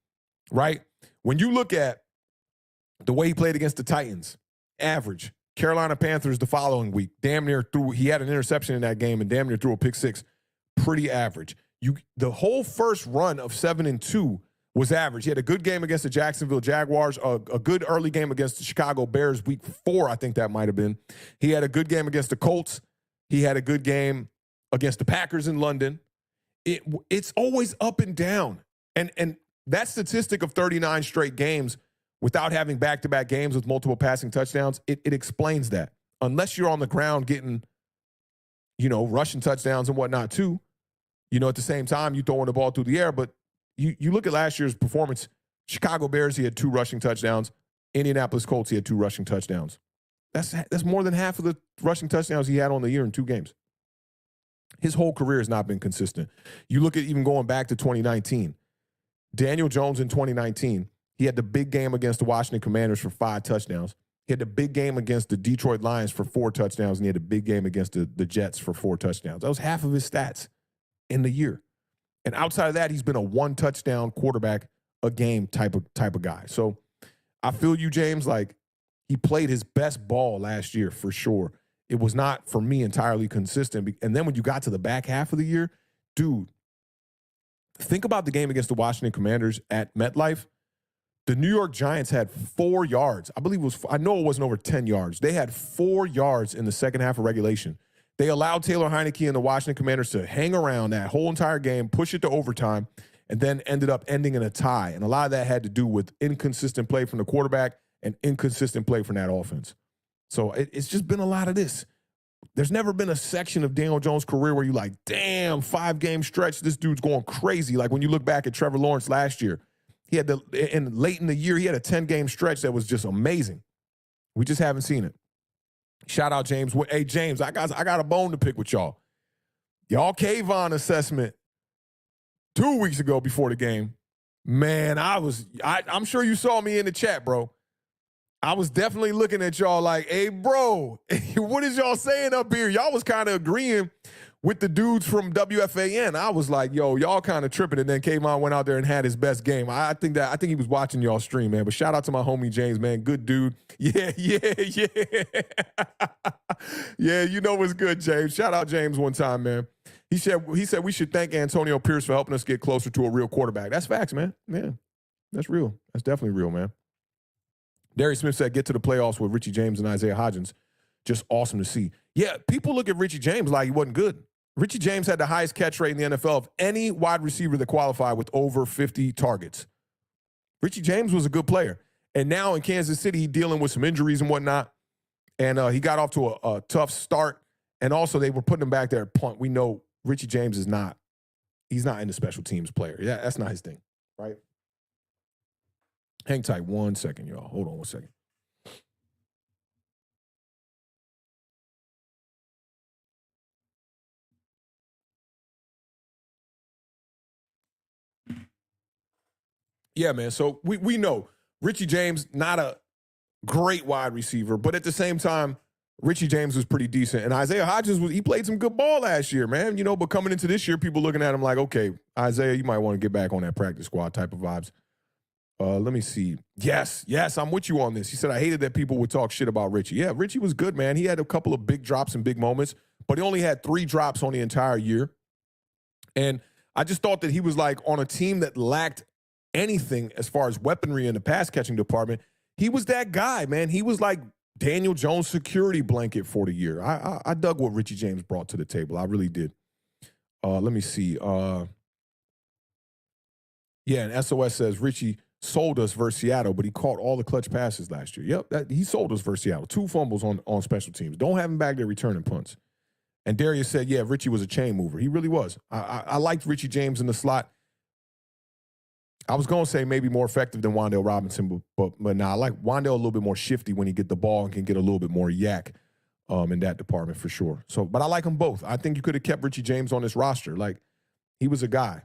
right? When you look at the way he played against the Titans, average. Carolina Panthers the following week, damn near threw. He had an interception in that game and damn near threw a pick six. Pretty average. The whole first run of 7-2 was average. He had a good game against the Jacksonville Jaguars, a good early game against the Chicago Bears week 4, I think that might have been. He had a good game against the Colts. He had a good game against the Packers in London. It's always up and down. And that statistic of 39 straight games without having back-to-back games with multiple passing touchdowns, it explains that. Unless you're on the ground getting, rushing touchdowns and whatnot too, at the same time, you throwing the ball through the air. But you look at last year's performance, Chicago Bears, he had 2 rushing touchdowns. Indianapolis Colts, he had 2 rushing touchdowns. That's more than half of the rushing touchdowns he had on the year in 2 games. His whole career has not been consistent. You look at even going back to 2019. Daniel Jones in 2019, he had the big game against the Washington Commanders for 5 touchdowns. He had the big game against the Detroit Lions for 4 touchdowns, and he had a big game against the Jets for 4 touchdowns. That was half of his stats in the year. And outside of that, he's been a 1-touchdown quarterback a game type of guy. So I feel you, James. Like, he played his best ball last year for sure. It was not, for me, entirely consistent. And then when you got to the back half of the year, dude, think about the game against the Washington Commanders at MetLife. The New York Giants had 4 yards. I know it wasn't over 10 yards. They had 4 yards in the second half of regulation. They allowed Taylor Heineke and the Washington Commanders to hang around that whole entire game, push it to overtime, and then ended up ending in a tie. And a lot of that had to do with inconsistent play from the quarterback and inconsistent play from that offense. So it's just been a lot of this. There's never been a section of Daniel Jones' career where you're like, damn, 5-game stretch, this dude's going crazy. Like when you look back at Trevor Lawrence last year, he had late in the year, he had a 10-game stretch that was just amazing. We just haven't seen it. Shout out, James. Hey, James, I got a bone to pick with y'all. Y'all Kayvon assessment 2 weeks ago before the game. Man, I'm sure you saw me in the chat, bro. I was definitely looking at y'all like, hey, bro, what is y'all saying up here? Y'all was kind of agreeing with the dudes from WFAN. I was like, yo, y'all kind of tripping. And then Kayvon went out there and had his best game. I think he was watching y'all stream, man. But shout out to my homie James, man. Good dude. Yeah. Yeah, you know what's good, James. Shout out James one time, man. He said we should thank Antonio Pierce for helping us get closer to a real quarterback. That's facts, man. Man, that's real. That's definitely real, man. Darius Smith said, get to the playoffs with Richie James and Isaiah Hodgins. Just awesome to see. Yeah, people look at Richie James like he wasn't good. Richie James had the highest catch rate in the NFL of any wide receiver that qualified with over 50 targets. Richie James was a good player. And now in Kansas City, he's dealing with some injuries and whatnot. And he got off to a tough start. And also they were putting him back there at punt. We know Richie James he's not in the special teams player. Yeah, that's not his thing, right? Hang tight 1 second, y'all. Hold on 1 second. Yeah, man. So we know Richie James, not a great wide receiver, but at the same time, Richie James was pretty decent. And Isaiah Hodgins, he played some good ball last year, man. You know, but coming into this year, people looking at him like, okay, Isaiah, you might want to get back on that practice squad type of vibes. Let me see. Yes, I'm with you on this. He said, I hated that people would talk shit about Richie. Yeah, Richie was good, man. He had a couple of big drops and big moments, but he only had 3 drops on the entire year. And I just thought that he was like on a team that lacked anything as far as weaponry in the pass catching department. He was that guy, man. He was like Daniel Jones' security blanket for the year. I dug what Richie James brought to the table. I really did. Let me see. Yeah, and SOS says Richie sold us versus Seattle, but he caught all the clutch passes last year. Yep, he sold us versus Seattle. 2 fumbles on special teams. Don't have him back there returning punts. And Darius said, yeah, Richie was a chain mover. He really was. I liked Richie James in the slot. I was going to say maybe more effective than Wan'Dale Robinson, but nah, I like Wan'Dale a little bit more shifty when he get the ball and can get a little bit more yak in that department for sure. So, but I like them both. I think you could have kept Richie James on this roster. Like, he was a guy.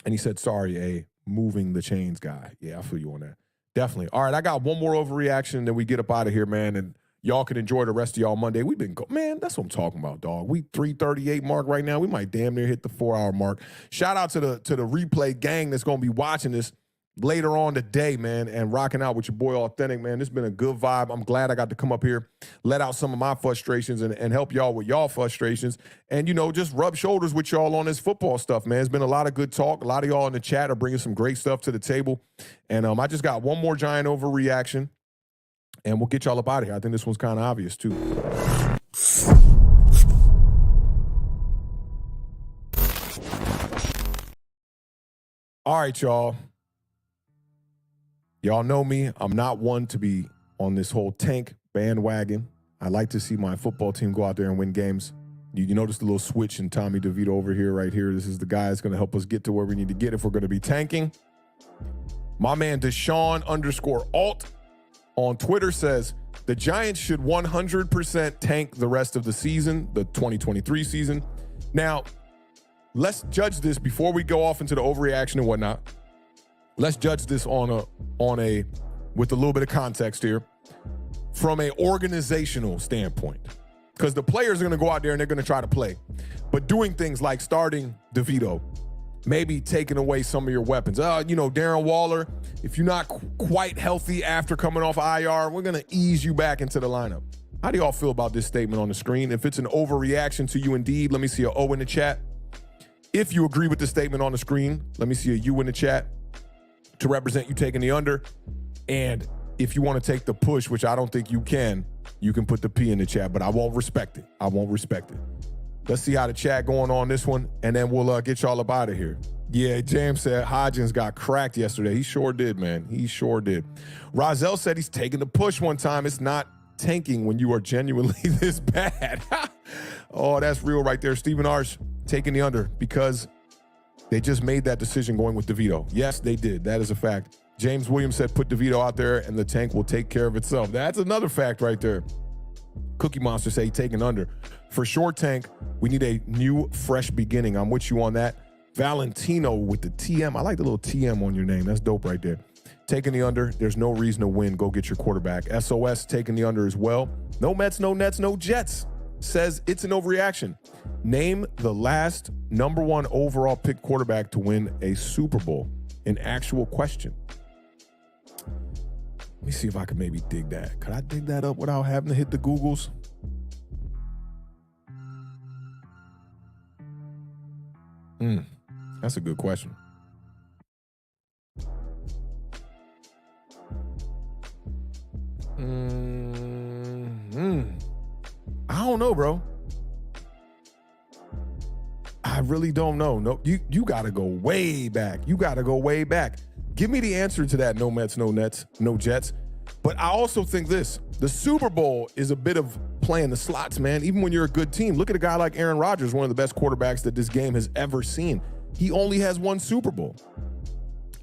And he said, sorry, moving the chains guy. Yeah, I feel you on that. Definitely. All right, I got one more overreaction, then we get up out of here, man, and y'all can enjoy the rest of y'all Monday. We've been man, that's what I'm talking about, dog. We 3:38 mark right now. We might damn near hit the 4-hour mark. Shout out to the replay gang that's going to be watching this later on today, man, and rocking out with your boy Awthentik, man. This has been a good vibe. I'm glad I got to come up here, let out some of my frustrations and help y'all with y'all frustrations and, you know, just rub shoulders with y'all on this football stuff, man. It's been a lot of good talk. A lot of y'all in the chat are bringing some great stuff to the table. And I just got one more giant overreaction, and we'll get y'all up out of here. I think this one's kind of obvious, too. All right, y'all. Y'all know me. I'm not one to be on this whole tank bandwagon. I like to see my football team go out there and win games. You notice the little switch in Tommy DeVito over here, right here. This is the guy that's going to help us get to where we need to get if we're going to be tanking. My man Deshaun_Alt on Twitter says, the Giants should 100% tank the rest of the season, the 2023 season. Now, let's judge this before we go off into the overreaction and whatnot. Let's judge this with a little bit of context here, from an organizational standpoint. Because the players are going to go out there and they're going to try to play. But doing things like starting DeVito, maybe taking away some of your weapons. Darren Waller, if you're not quite healthy after coming off IR, we're going to ease you back into the lineup. How do y'all feel about this statement on the screen? If it's an overreaction to you indeed, let me see a O in the chat. If you agree with the statement on the screen, let me see a U in the chat to represent you taking the under. And if you want to take the push, which I don't think you can put the P in the chat, but I won't respect it. Let's see how the chat going on this one, and then we'll get y'all up out of here. Yeah, James said Hodgins got cracked yesterday. He sure did, man. He sure did. Rozelle said he's taking the push one time. It's not tanking when you are genuinely this bad. Oh, that's real right there. Stephen Arsh taking the under because they just made that decision going with DeVito. Yes, they did. That is a fact. James Williams said put DeVito out there and the tank will take care of itself. That's another fact right there. Cookie Monster say taking under. For sure, tank, we need a new, fresh beginning. I'm with you on that. Valentino with the TM. I like the little TM on your name. That's dope right there. Taking the under. There's no reason to win. Go get your quarterback. SOS taking the under as well. No Mets, no Nets, no Jets. Says it's an overreaction. Name the last number 1 overall pick quarterback to win a Super Bowl. An actual question. Let me see if I can maybe dig that. Could I dig that up without having to hit the Googles? That's a good question. I don't know, bro. I really don't know. No, you got to go way back. Give me the answer to that. No Mets, no Nets, no Jets. But I also think this. The Super Bowl is a bit of playing the slots, man. Even when you're a good team. Look at a guy like Aaron Rodgers, one of the best quarterbacks that this game has ever seen. He only has 1 Super Bowl.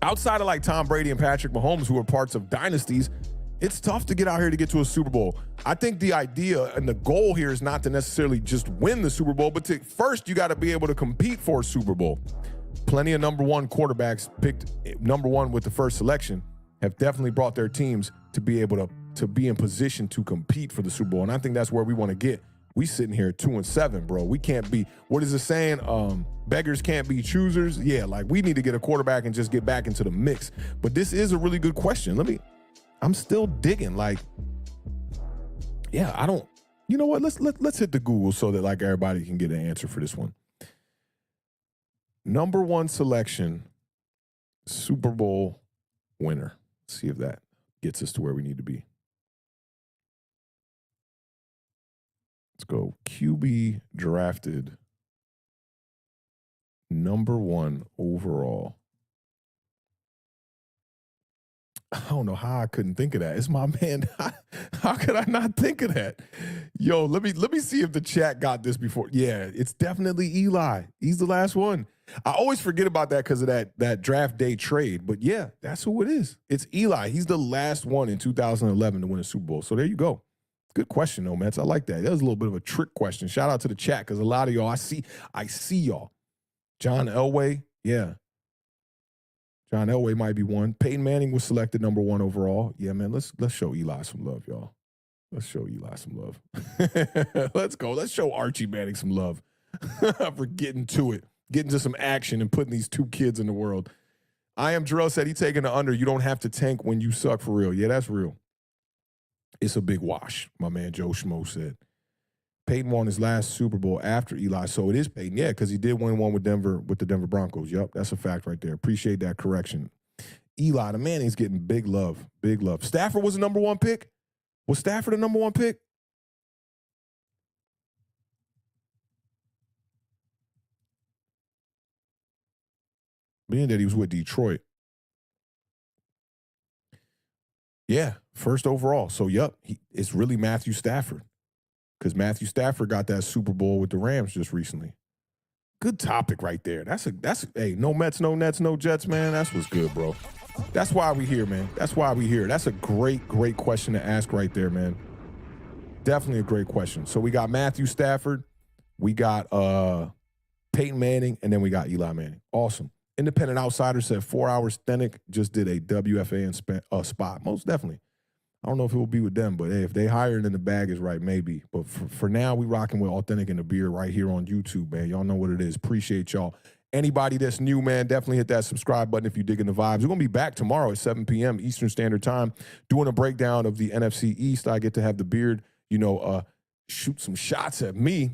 Outside of like Tom Brady and Patrick Mahomes, who are parts of dynasties, it's tough to get out here to get to a Super Bowl. I think the idea and the goal here is not to necessarily just win the Super Bowl, but first you got to be able to compete for a Super Bowl. Plenty of number 1 quarterbacks picked number 1 with the first selection have definitely brought their teams to be able to be in position to compete for the Super Bowl. And I think that's where we want to get. We sitting here 2-7, bro. We can't be, what is it saying? Beggars can't be choosers. Yeah, like we need to get a quarterback and just get back into the mix. But this is a really good question. I'm still digging. Like, yeah, I don't, you know what? Let's hit the Google so that like everybody can get an answer for this one. Number 1 selection, Super Bowl winner. Let's see if that gets us to where we need to be. Let's go. QB drafted number 1 overall. I don't know how I couldn't think of that. It's my man. How could I not think of that? Yo, let me see if the chat got this before. Yeah, it's definitely Eli. He's the last one. I always forget about that because of that draft day trade. But yeah, that's who it is. It's Eli. He's the last one in 2011 to win a Super Bowl. So there you go. Good question, though, Mets. I like that. That was a little bit of a trick question. Shout out to the chat because a lot of y'all, I see y'all. John Elway, yeah. John Elway might be one. Peyton Manning was selected number 1 overall. Yeah, man, let's show Eli some love, y'all. Let's show Eli some love. Let's go. Let's show Archie Manning some love for getting to it, getting to some action and putting these 2 kids in the world. I Am Jarrell said he taking the under. You don't have to tank when you suck for real. Yeah, that's real. It's a big wash, my man Joe Schmo said. Peyton won his last Super Bowl after Eli, so it is Peyton. Yeah, because he did win one with the Denver Broncos. Yep, that's a fact right there. Appreciate that correction. Eli, the Manning's getting big love, big love. Stafford was the number 1 pick? Was Stafford the number 1 pick? Being that he was with Detroit. Yeah, first overall. So, yep, it's really Matthew Stafford. because Matthew Stafford got that Super Bowl with the Rams just recently. Good topic right there. Hey, no Mets, no Nets, no Jets, man. That's what's good, bro. That's why we here, man. That's why we here. That's a great question to ask right there, man. Definitely a great question. So we got Matthew Stafford, we got Peyton Manning, and then we got Eli Manning. Awesome. Independent Outsider said 4 hours Awthentik just did a WFAN spot. Most definitely. I don't know if it will be with them, but hey, if they hire it and the bag is right, maybe. But for now, we rocking with Awthentik and the Beer right here on YouTube, man. Y'all know what it is. Appreciate y'all. Anybody that's new, man, definitely hit that subscribe button if you're digging the vibes. We're going to be back tomorrow at 7 p.m. Eastern Standard Time doing a breakdown of the NFC East. I get to have the Beard, shoot some shots at me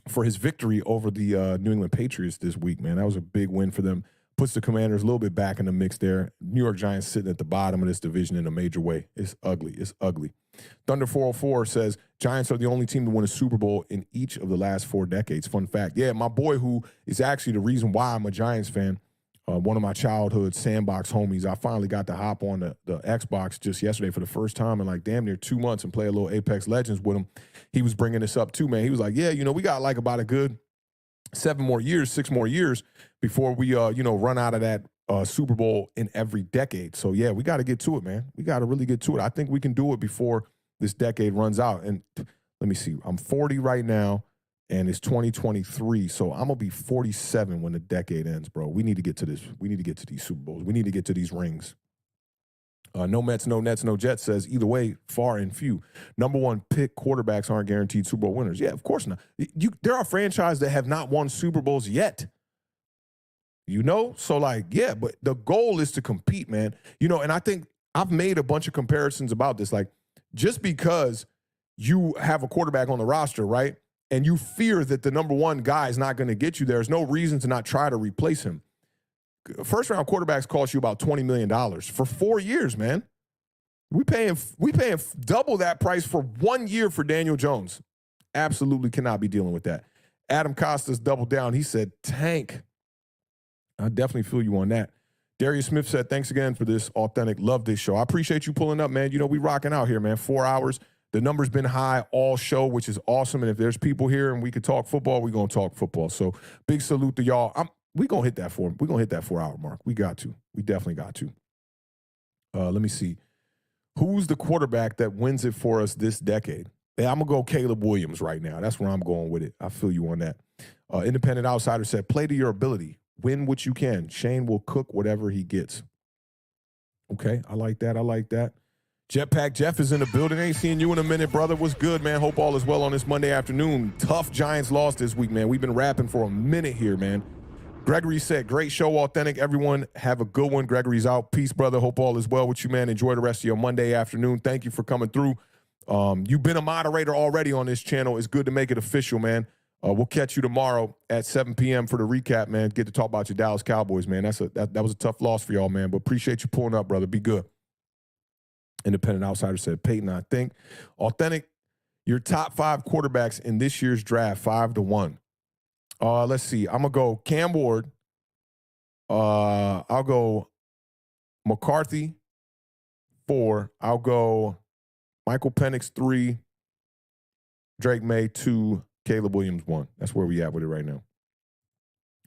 for his victory over the New England Patriots this week, man. That was a big win for them. Puts the Commanders a little bit back in the mix there. New York Giants sitting at the bottom of this division in a major way. It's ugly. It's ugly. Thunder 404 says, Giants are the only team to win a Super Bowl in each of the last 4 decades. Fun fact. Yeah, my boy who is actually the reason why I'm a Giants fan, one of my childhood sandbox homies, I finally got to hop on the Xbox just yesterday for the first time in like damn near 2 months and play a little Apex Legends with him. He was bringing this up too, man. He was like, yeah, we got like about a good 6 more years before we, run out of that Super Bowl in every decade. So, yeah, we got to get to it, man. We got to really get to it. I think we can do it before this decade runs out. And let me see. I'm 40 right now, and it's 2023. So I'm going to be 47 when the decade ends, bro. We need to get to this. We need to get to these Super Bowls. We need to get to these rings. No Mets, no Nets, no Jets says either way, far and few. Number one pick quarterbacks aren't guaranteed Super Bowl winners. Yeah, of course not. There are franchises that have not won Super Bowls yet. So like, yeah, but the goal is to compete, man. And I think I've made a bunch of comparisons about this. Like, just because you have a quarterback on the roster, right, and you fear that the number one guy is not going to get you, there's no reason to not try to replace him. First-round quarterbacks cost you about $20 million for 4 years, man. We paying double that price for 1 year for Daniel Jones. Absolutely cannot be dealing with that. Adam Costas doubled down. He said, tank. I definitely feel you on that. Darius Smith said, thanks again for this Awthentik. Love this show. I appreciate you pulling up, man. We rocking out here, man. 4 hours. The number's been high all show, which is awesome. And if there's people here and we could talk football, we're going to talk football. So big salute to y'all. We're going to hit that 4 hour mark. We got to. We definitely got to. Let me see. Who's the quarterback that wins it for us this decade? Yeah, I'm going to go Caleb Williams right now. That's where I'm going with it. I feel you on that. Independent Outsider said, play to your ability. Win what you can. Shane will cook whatever he gets. Okay, I like that. Jetpack Jeff is in the building. Ain't seen you in a minute, brother. What's good, man? Hope all is well on this Monday afternoon. Tough Giants loss this week, man. We've been rapping for a minute here, man. Gregory said, great show, Awthentik. Everyone have a good one. Gregory's out. Peace, brother. Hope all is well with you, man. Enjoy the rest of your Monday afternoon. Thank you for coming through. You've been a moderator already on this channel. It's good to make it official, man. We'll catch you tomorrow at 7 p.m. for the recap, man. Get to talk about your Dallas Cowboys, man. That was a tough loss for y'all, man. But appreciate you pulling up, brother. Be good. Independent Outsider said, Peyton, I think. Awthentik, your top 5 quarterbacks in this year's draft, 5-1. Let's see. I'm going to go Cam Ward. I'll go McCarthy, 4. I'll go Michael Penix, 3. Drake May, 2. Caleb Williams, 1. That's where we at with it right now.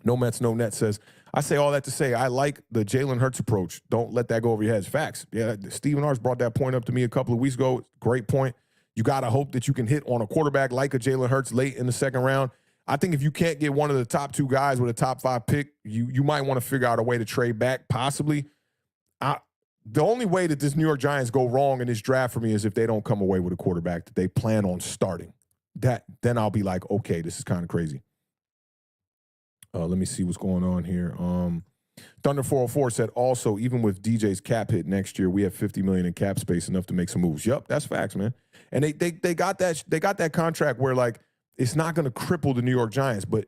No Mets, no Nets says, I say all that to say I like the Jalen Hurts approach. Don't let that go over your heads. Facts. Yeah, Stephen Arts brought that point up to me a couple of weeks ago. Great point. You got to hope that you can hit on a quarterback like a Jalen Hurts late in the second round. I think if you can't get one of the top 2 guys with a top 5 pick, you might want to figure out a way to trade back, possibly. The only way that this New York Giants go wrong in this draft for me is if they don't come away with a quarterback that they plan on starting. Then I'll be like, okay, this is kind of crazy. Let me see what's going on here. Thunder 404 said, also, even with DJ's cap hit next year, we have $50 million in cap space, enough to make some moves. Yep, that's facts, man. And they got that contract where, like, it's not going to cripple the New York Giants, but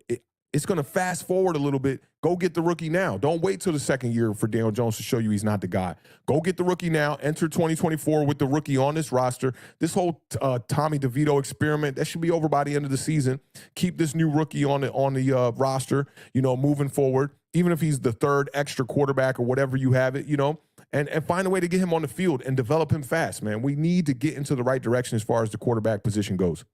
it's going to fast forward a little bit. Go get the rookie now. Don't wait till the second year for Daniel Jones to show you he's not the guy. Go get the rookie now. Enter 2024 with the rookie on this roster. This whole Tommy DeVito experiment, that should be over by the end of the season. Keep this new rookie on the roster, moving forward, even if he's the 3rd extra quarterback or whatever you have it, and find a way to get him on the field and develop him fast, man. We need to get into the right direction as far as the quarterback position goes.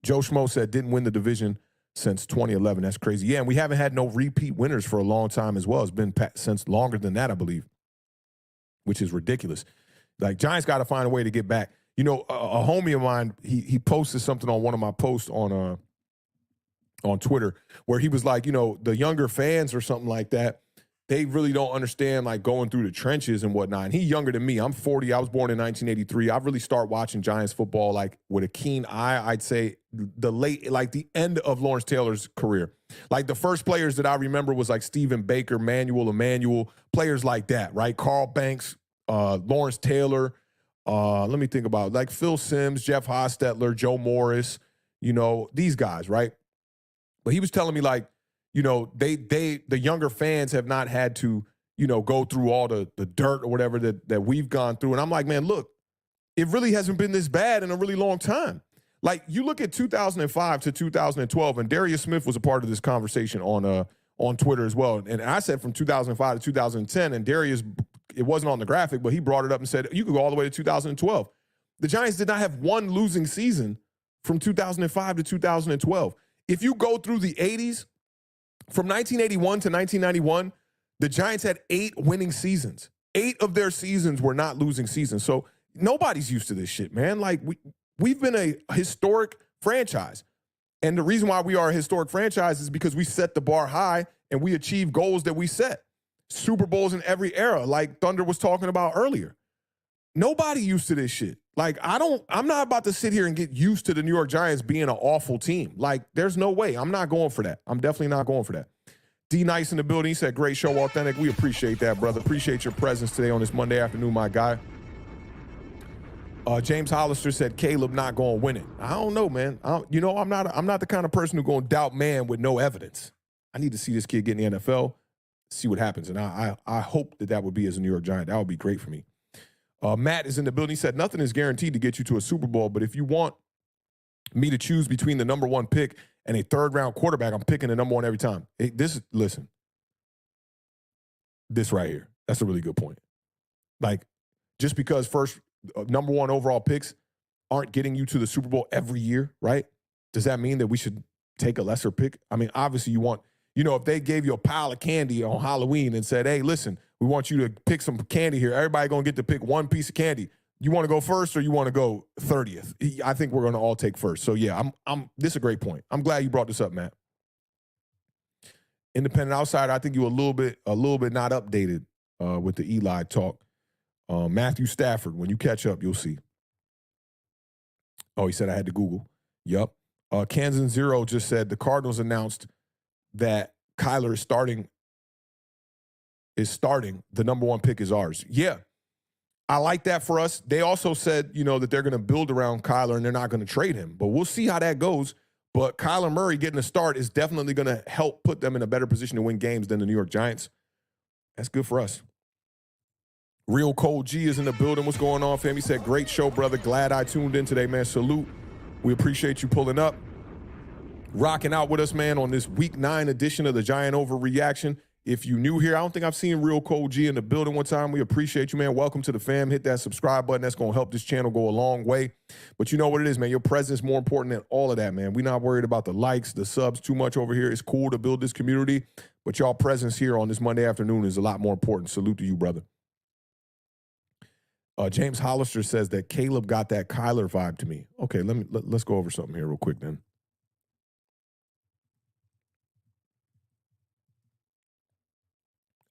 Joe Schmo said didn't win the division since 2011. That's crazy. Yeah, and we haven't had no repeat winners for a long time as well. It's been since longer than that, I believe, which is ridiculous. Like, Giants got to find a way to get back. You know, a homie of mine, he posted something on one of my posts on Twitter where he was like, you know, the younger fans or something like that, they really don't understand, like, going through the trenches and whatnot. And he's younger than me. I'm 40. I was born in 1983. I really started watching Giants football, like, with a keen eye, I'd say, the end of Lawrence Taylor's career. Like, the first players that I remember was, like, Stephen Baker, Manuel Emmanuel, players like that, right? Carl Banks, Lawrence Taylor. Let me think about it. Like Phil Simms, Jeff Hostetler, Joe Morris, you know, these guys, right? But he was telling me, like, you know, the younger fans have not had to, you know, go through all the dirt or whatever that we've gone through. And I'm like, man, look, it really hasn't been this bad in a really long time. Like, you look at 2005 to 2012, and Darius Smith was a part of this conversation on Twitter as well. And I said from 2005 to 2010, and Darius, it wasn't on the graphic, but he brought it up and said, you could go all the way to 2012. The Giants did not have one losing season from 2005 to 2012. If you go through the 80s, from 1981 to 1991, the Giants had 8 winning seasons. 8 of their seasons were not losing seasons. So nobody's used to this shit, man. Like, we've been a historic franchise. And the reason why we are a historic franchise is because we set the bar high and we achieve goals that we set. Super Bowls in every era, like Thunder was talking about earlier. Nobody used to this shit. Like, I'm not about to sit here and get used to the New York Giants being an awful team. Like, there's no way. I'm not going for that. I'm definitely not going for that. D Nice in the building. He said, great show, Awthentik. We appreciate that, brother. Appreciate your presence today on this Monday afternoon, my guy. James Hollister said, Caleb not going to win it. I don't know, man. I'm not the kind of person who's going to doubt man with no evidence. I need to see this kid get in the NFL, see what happens. And I hope that would be as a New York Giant. That would be great for me. Matt is in the building. He said, nothing is guaranteed to get you to a Super Bowl, but if you want me to choose between the number 1 pick and a third-round quarterback, I'm picking the number 1 every time. Listen, this right here, that's a really good point. Like, just because first number 1 overall picks aren't getting you to the Super Bowl every year, right? Does that mean that we should take a lesser pick? I mean, obviously you want, you know, if they gave you a pile of candy on Halloween and said, hey, listen, we want you to pick some candy here. Everybody going to get to pick one piece of candy. You want to go first or you want to go 30th? I think we're going to all take first. So, yeah, this is a great point. I'm glad you brought this up, Matt. Independent outsider, I think you a little bit not updated with the Eli talk. Matthew Stafford, when you catch up, you'll see. Oh, he said I had to Google. Yup. Kansas Zero just said the Cardinals announced that Kyler is starting. The number 1 pick is ours. Yeah. I like that for us. They also said, you know, that they're going to build around Kyler and they're not going to trade him. But we'll see how that goes. But Kyler Murray getting a start is definitely going to help put them in a better position to win games than the New York Giants. That's good for us. Real Cold G is in the building. What's going on, fam? He said, great show, brother. Glad I tuned in today, man. Salute. We appreciate you pulling up. Rocking out with us, man, on this week 9 edition of the Giant Overreaction. If you new here, I don't think I've seen Real Cold G in the building one time. We appreciate you, man. Welcome to the fam. Hit that subscribe button. That's going to help this channel go a long way. But you know what it is, man. Your presence is more important than all of that, man. We're not worried about the likes, the subs too much over here. It's cool to build this community. But y'all presence here on this Monday afternoon is a lot more important. Salute to you, brother. James Hollister says that Caleb got that Kyler vibe to me. Okay, let's go over something here real quick then.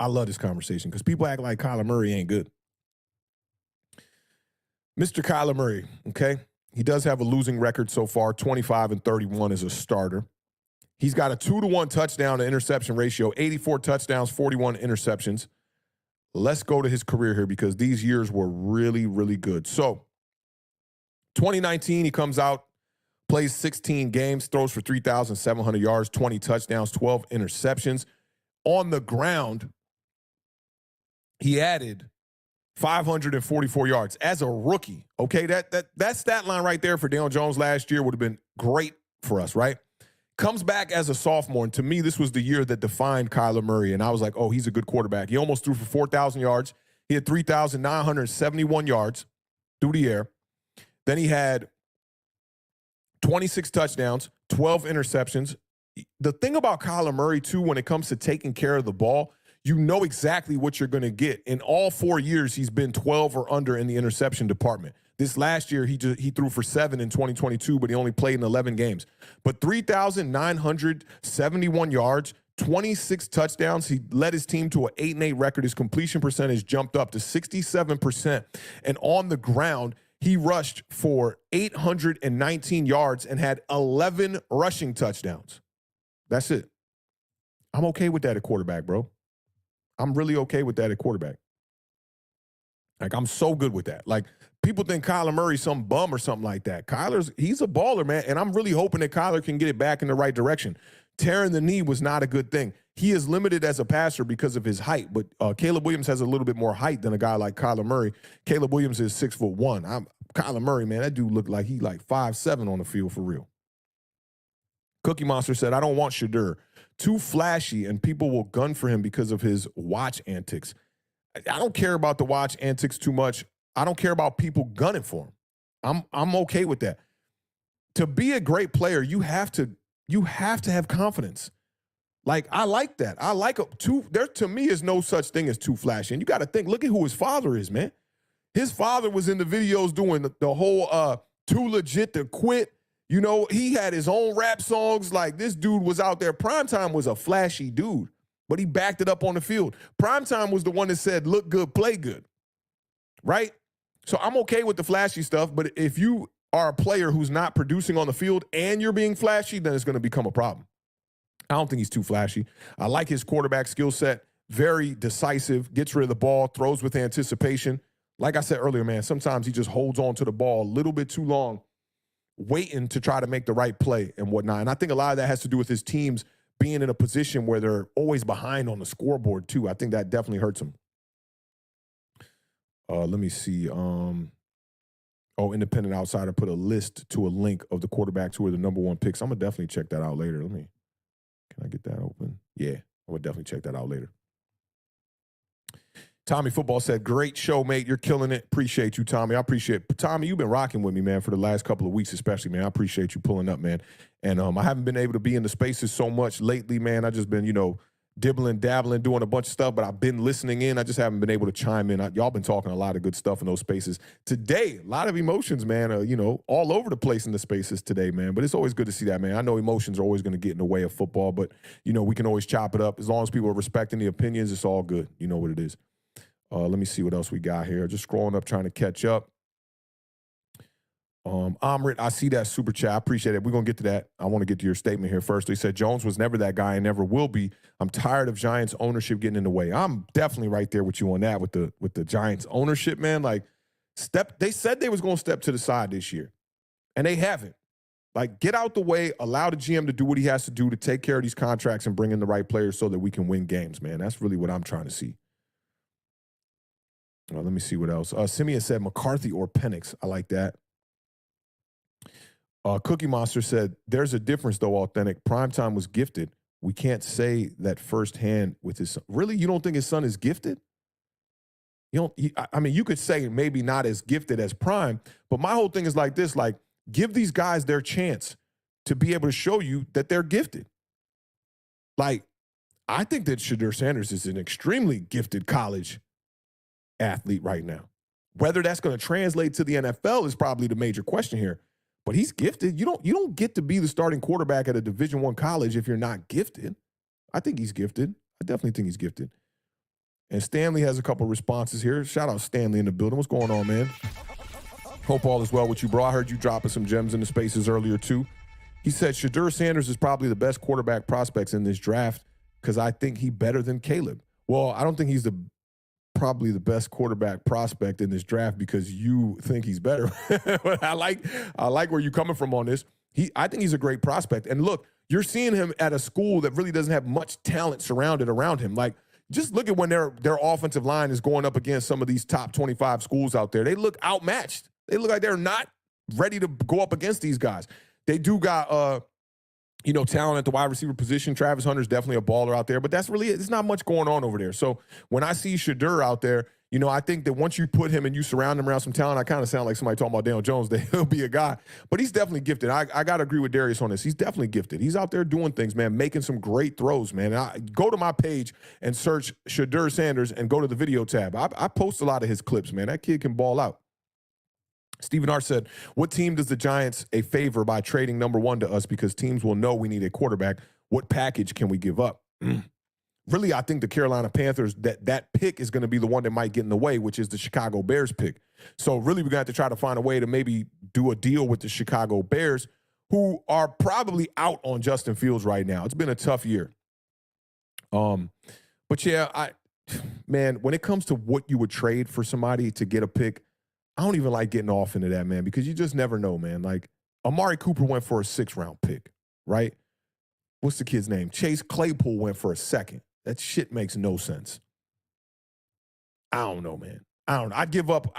I love this conversation because people act like Kyler Murray ain't good. Mr. Kyler Murray, okay? He does have a losing record so far, 25-31 as a starter. He's got a 2-to-1 touchdown to interception ratio, 84 touchdowns, 41 interceptions. Let's go to his career here because these years were really, really good. So, 2019, he comes out, plays 16 games, throws for 3,700 yards, 20 touchdowns, 12 interceptions. On the ground, he added 544 yards as a rookie. Okay, that stat line right there for Daniel Jones last year would have been great for us, right? Comes back as a sophomore, and to me, this was the year that defined Kyler Murray, and I was like, oh, he's a good quarterback. He almost threw for 4,000 yards. He had 3,971 yards through the air. Then he had 26 touchdowns, 12 interceptions. The thing about Kyler Murray, too, when it comes to taking care of the ball, you know exactly what you're going to get. In all 4 years, he's been 12 or under in the interception department. This last year, he threw for 7 in 2022, but he only played in 11 games. But 3,971 yards, 26 touchdowns. He led his team to an 8-8 record. His completion percentage jumped up to 67%. And on the ground, he rushed for 819 yards and had 11 rushing touchdowns. That's it. I'm okay with that at quarterback, bro. I'm really okay with that at quarterback. Like, I'm so good with that. Like, people think Kyler Murray's some bum or something like that. He's a baller, man, and I'm really hoping that Kyler can get it back in the right direction. Tearing the knee was not a good thing. He is limited as a passer because of his height, but Caleb Williams has a little bit more height than a guy like Kyler Murray. Caleb Williams is 6'1". Kyler Murray, man, that dude looked like he like 5'7" on the field for real. Cookie Monster said, I don't want Shedeur. Too flashy, and people will gun for him because of his watch antics. I don't care about the watch antics too much. I don't care about people gunning for him. I'm okay with that. To be a great player, you have to have confidence. Like, I like that. I like there to me is no such thing as too flashy. And you got to think, look at who his father is, man. His father was in the videos doing the whole too legit to quit. You know, he had his own rap songs. Like, this dude was out there. Primetime was a flashy dude, but he backed it up on the field. Primetime was the one that said, look good, play good, right? So I'm okay with the flashy stuff, but if you are a player who's not producing on the field and you're being flashy, then it's going to become a problem. I don't think he's too flashy. I like his quarterback skill set. Very decisive, gets rid of the ball, throws with anticipation. Like I said earlier, man, sometimes he just holds on to the ball a little bit too long, waiting to try to make the right play and whatnot. And I think a lot of that has to do with his teams being in a position where they're always behind on the scoreboard, too. I think that definitely hurts him. Let me see. Independent Outsider put a list to a link of the quarterbacks who are the number one picks. I'm going to definitely check that out later. Can I get that open? Yeah, I'm going to definitely check that out later. Tommy Football said, great show, mate. You're killing it. Appreciate you, Tommy. I appreciate it. Tommy, you've been rocking with me, man, for the last couple of weeks especially, man. I appreciate you pulling up, man. And I haven't been able to be in the spaces so much lately, man. I just been, dibbling, dabbling, doing a bunch of stuff, but I've been listening in. I just haven't been able to chime in. Y'all been talking a lot of good stuff in those spaces. Today, a lot of emotions, man, all over the place in the spaces today, man. But it's always good to see that, man. I know emotions are always going to get in the way of football, but, we can always chop it up. As long as people are respecting the opinions, it's all good. You know what it is. Let me see what else we got here. Just scrolling up, trying to catch up. Amrit, I see that super chat. I appreciate it. We're going to get to that. I want to get to your statement here first. He said, Jones was never that guy and never will be. I'm tired of Giants ownership getting in the way. I'm definitely right there with you on that with the Giants ownership, man. Like, they said they was going to step to the side this year, and they haven't. Like, get out the way, allow the GM to do what he has to do to take care of these contracts and bring in the right players so that we can win games, man. That's really what I'm trying to see. Let me see what else. Simeon said McCarthy or Penix. I like that. Cookie Monster said, there's a difference, though, Awthentik. Primetime was gifted. We can't say that firsthand with his son. Really? You don't think his son is gifted? You could say maybe not as gifted as Prime, but my whole thing is like this, like, give these guys their chance to be able to show you that they're gifted. Like, I think that Shedeur Sanders is an extremely gifted college athlete right now. Whether that's going to translate to the NFL is probably the major question here. But he's gifted. You don't get to be the starting quarterback at a Division I college if you're not gifted. I think he's gifted. I definitely think he's gifted. And Stanley has a couple responses here. Shout out Stanley in the building. What's going on, man? Hope all is well with you, bro. I heard you dropping some gems in the spaces earlier, too. He said, Shedeur Sanders is probably the best quarterback prospects in this draft because I think he's better than Caleb. Well, I don't think he's probably the best quarterback prospect in this draft because you think he's better. But I like where you're coming from on this. I think he's a great prospect. And look, you're seeing him at a school that really doesn't have much talent surrounded around him. Like, just look at when their offensive line is going up against some of these top 25 schools out there. They look outmatched. They look like they're not ready to go up against these guys. They do got talent at the wide receiver position. Travis Hunter's definitely a baller out there, but that's really it. There's not much going on over there. So when I see Shedeur out there, You know, I think that once you put him and you surround him around some talent, I kind of sound like somebody talking about Daniel Jones, that he'll be a guy. But he's definitely gifted. I got to agree with Darius on this. He's definitely gifted. He's out there doing things, man, making some great throws, man. Go to my page and search Shadur Sanders and go to the video tab. I post a lot of his clips, man. That kid can ball out. Stephen R. said, what team does the Giants a favor by trading number 1 to us because teams will know we need a quarterback? What package can we give up? Really, I think the Carolina Panthers, that pick is going to be the one that might get in the way, which is the Chicago Bears pick. So really, we're going to have to try to find a way to maybe do a deal with the Chicago Bears, who are probably out on Justin Fields right now. It's been a tough year. But yeah, man, when it comes to what you would trade for somebody to get a pick, I don't even like getting off into that, man, because you just never know, man. Like, Amari Cooper went for a 6th-round pick, right? What's the kid's name? Chase Claypool went for a 2nd. That shit makes no sense. I don't know, man. I'd give up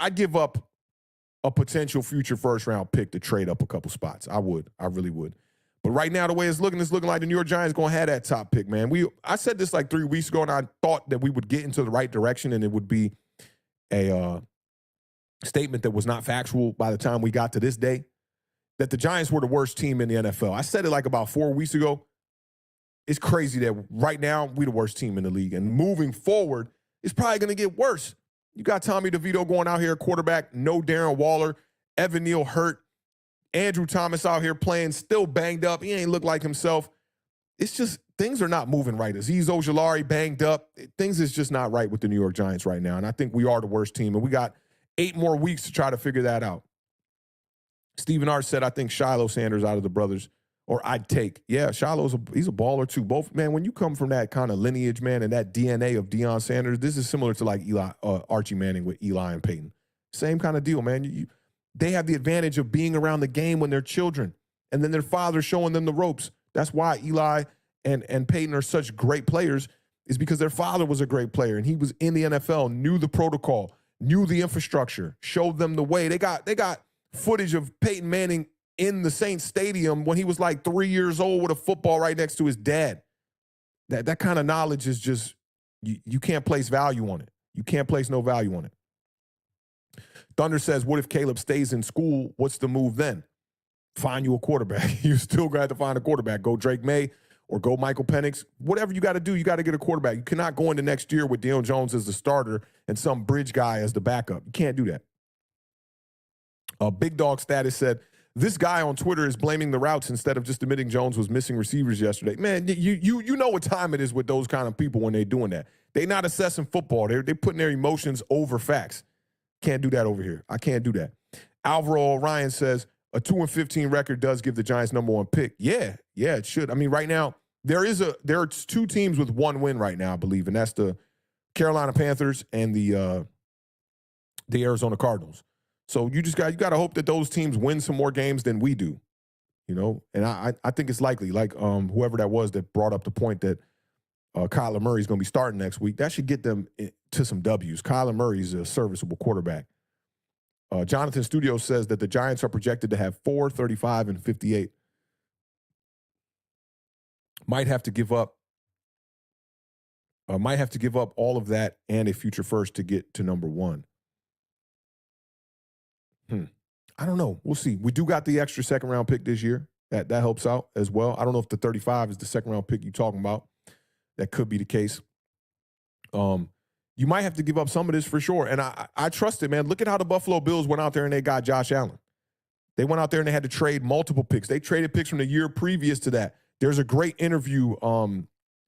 a potential future 1st-round pick to trade up a couple spots. I really would. But right now, the way it's looking like the New York Giants going to have that top pick, man. I said this like 3 weeks ago, and I thought that we would get into the right direction, and it would be a statement that was not factual by the time we got to this day, that the Giants were the worst team in the NFL. I said it like about 4 weeks ago. It's crazy that right now we're the worst team in the league. And moving forward, it's probably going to get worse. You got Tommy DeVito going out here, quarterback, no Darren Waller, Evan Neal hurt, Andrew Thomas out here playing, still banged up. He ain't look like himself. It's just, things are not moving right. Azeez Ojulari banged up. Things is just not right with the New York Giants right now. And I think we are the worst team. And we got 8 more weeks to try to figure that out. Stephen R. said, I think Shiloh Sanders out of the brothers, or I'd take. Yeah, Shiloh's he's a baller too. Both, man, when you come from that kind of lineage, man, and that DNA of Deion Sanders, this is similar to like Archie Manning with Eli and Peyton. Same kind of deal, man. They have the advantage of being around the game when they're children, and then their father showing them the ropes. That's why Eli and Peyton are such great players, is because their father was a great player, and he was in the NFL, knew the protocol, knew the infrastructure, showed them the way. They got footage of Peyton Manning in the Saints Stadium when he was like 3 years old with a football right next to his dad. That kind of knowledge is just, you can't place value on it. You can't place no value on it. Thunder says, what if Caleb stays in school? What's the move then? Find you a quarterback. You still got to find a quarterback. Go Drake May or go Michael Penix. Whatever you got to do, you got to get a quarterback. You cannot go into next year with Daniel Jones as the starter and some bridge guy as the backup. You can't do that. Big Dog Status said, this guy on Twitter is blaming the routes instead of just admitting Jones was missing receivers yesterday. Man, you know what time it is with those kind of people when they're doing that. They're not assessing football. They're putting their emotions over facts. Can't do that over here. I can't do that. Alvaro Orion says, a 2-15 record does give the Giants number 1 pick. Yeah, it should. I mean, right now, there are 2 teams with 1 win right now, I believe, and that's the Carolina Panthers and the Arizona Cardinals. So you got to hope that those teams win some more games than we do, you know. And I think it's likely, like whoever that was that brought up the point that Kyler Murray is going to be starting next week. That should get them to some W's. Kyler Murray is a serviceable quarterback. Jonathan Studios says that the Giants are projected to have 4, 35, and 58. Might have to give up all of that and a future first to get to number 1. I don't know. We'll see. We do got the extra 2nd-round pick this year. That helps out as well. I don't know if the 35 is the 2nd-round pick you're talking about. That could be the case. You might have to give up some of this for sure. And I trust it, man. Look at how the Buffalo Bills went out there and they got Josh Allen. They went out there and they had to trade multiple picks. They traded picks from the year previous to that. There's a great interview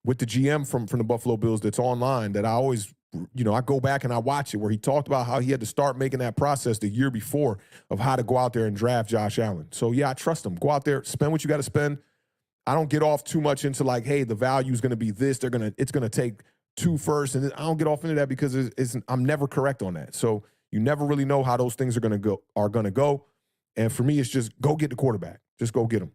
with the GM from the Buffalo Bills that's online that I always, I go back and I watch it, where he talked about how he had to start making that process the year before of how to go out there and draft Josh Allen. So, yeah, I trust him. Go out there, spend what you got to spend. I don't get off too much into like, hey, the value is going to be this. It's going to take 2 firsts. And I don't get off into that because I'm never correct on that. So you never really know how those things are going to go. And for me, it's just go get the quarterback. Just go get him.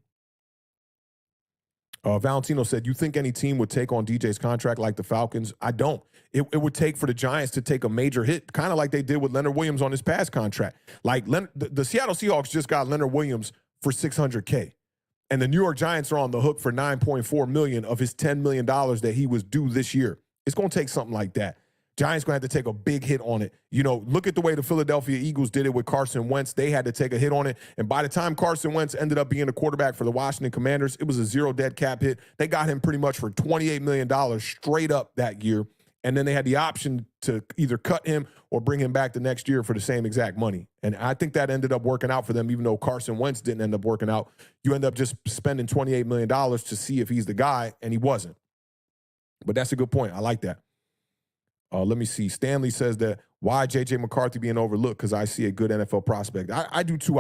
Valentino said, you think any team would take on DJ's contract like the Falcons? I don't. It would take for the Giants to take a major hit, kind of like they did with Leonard Williams on his past contract. Like the Seattle Seahawks just got Leonard Williams for $600K. And the New York Giants are on the hook for $9.4 million of his $10 million that he was due this year. It's going to take something like that. Giants going to have to take a big hit on it. You know, look at the way the Philadelphia Eagles did it with Carson Wentz. They had to take a hit on it. And by the time Carson Wentz ended up being a quarterback for the Washington Commanders, it was a zero dead cap hit. They got him pretty much for $28 million straight up that year. And then they had the option to either cut him or bring him back the next year for the same exact money. And I think that ended up working out for them, even though Carson Wentz didn't end up working out. You end up just spending $28 million to see if he's the guy, and he wasn't. But that's a good point. I like that. Let me see. Stanley says that why J.J. McCarthy being overlooked, because I see a good NFL prospect. I do too.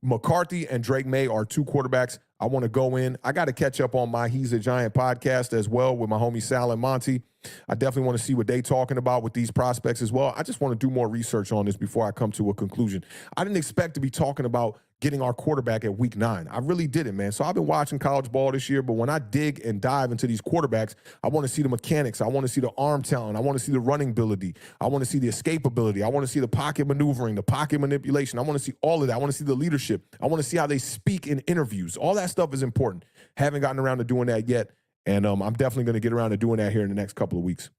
McCarthy and Drake May are two quarterbacks I want to go in. I got to catch up on my He's a Giant podcast as well with my homie Sal and Monty. I definitely want to see what they talking about with these prospects as well. I just want to do more research on this before I come to a conclusion. I didn't expect to be talking about getting our quarterback at week 9. I really didn't, man. So I've been watching college ball this year, but when I dig and dive into these quarterbacks, I want to see the mechanics. I want to see the arm talent. I want to see the running ability. I want to see the escapability. I want to see the pocket maneuvering, the pocket manipulation. I want to see all of that. I want to see the leadership. I want to see how they speak in interviews. All that stuff is important. Haven't gotten around to doing that yet, and I'm definitely going to get around to doing that here in the next couple of weeks.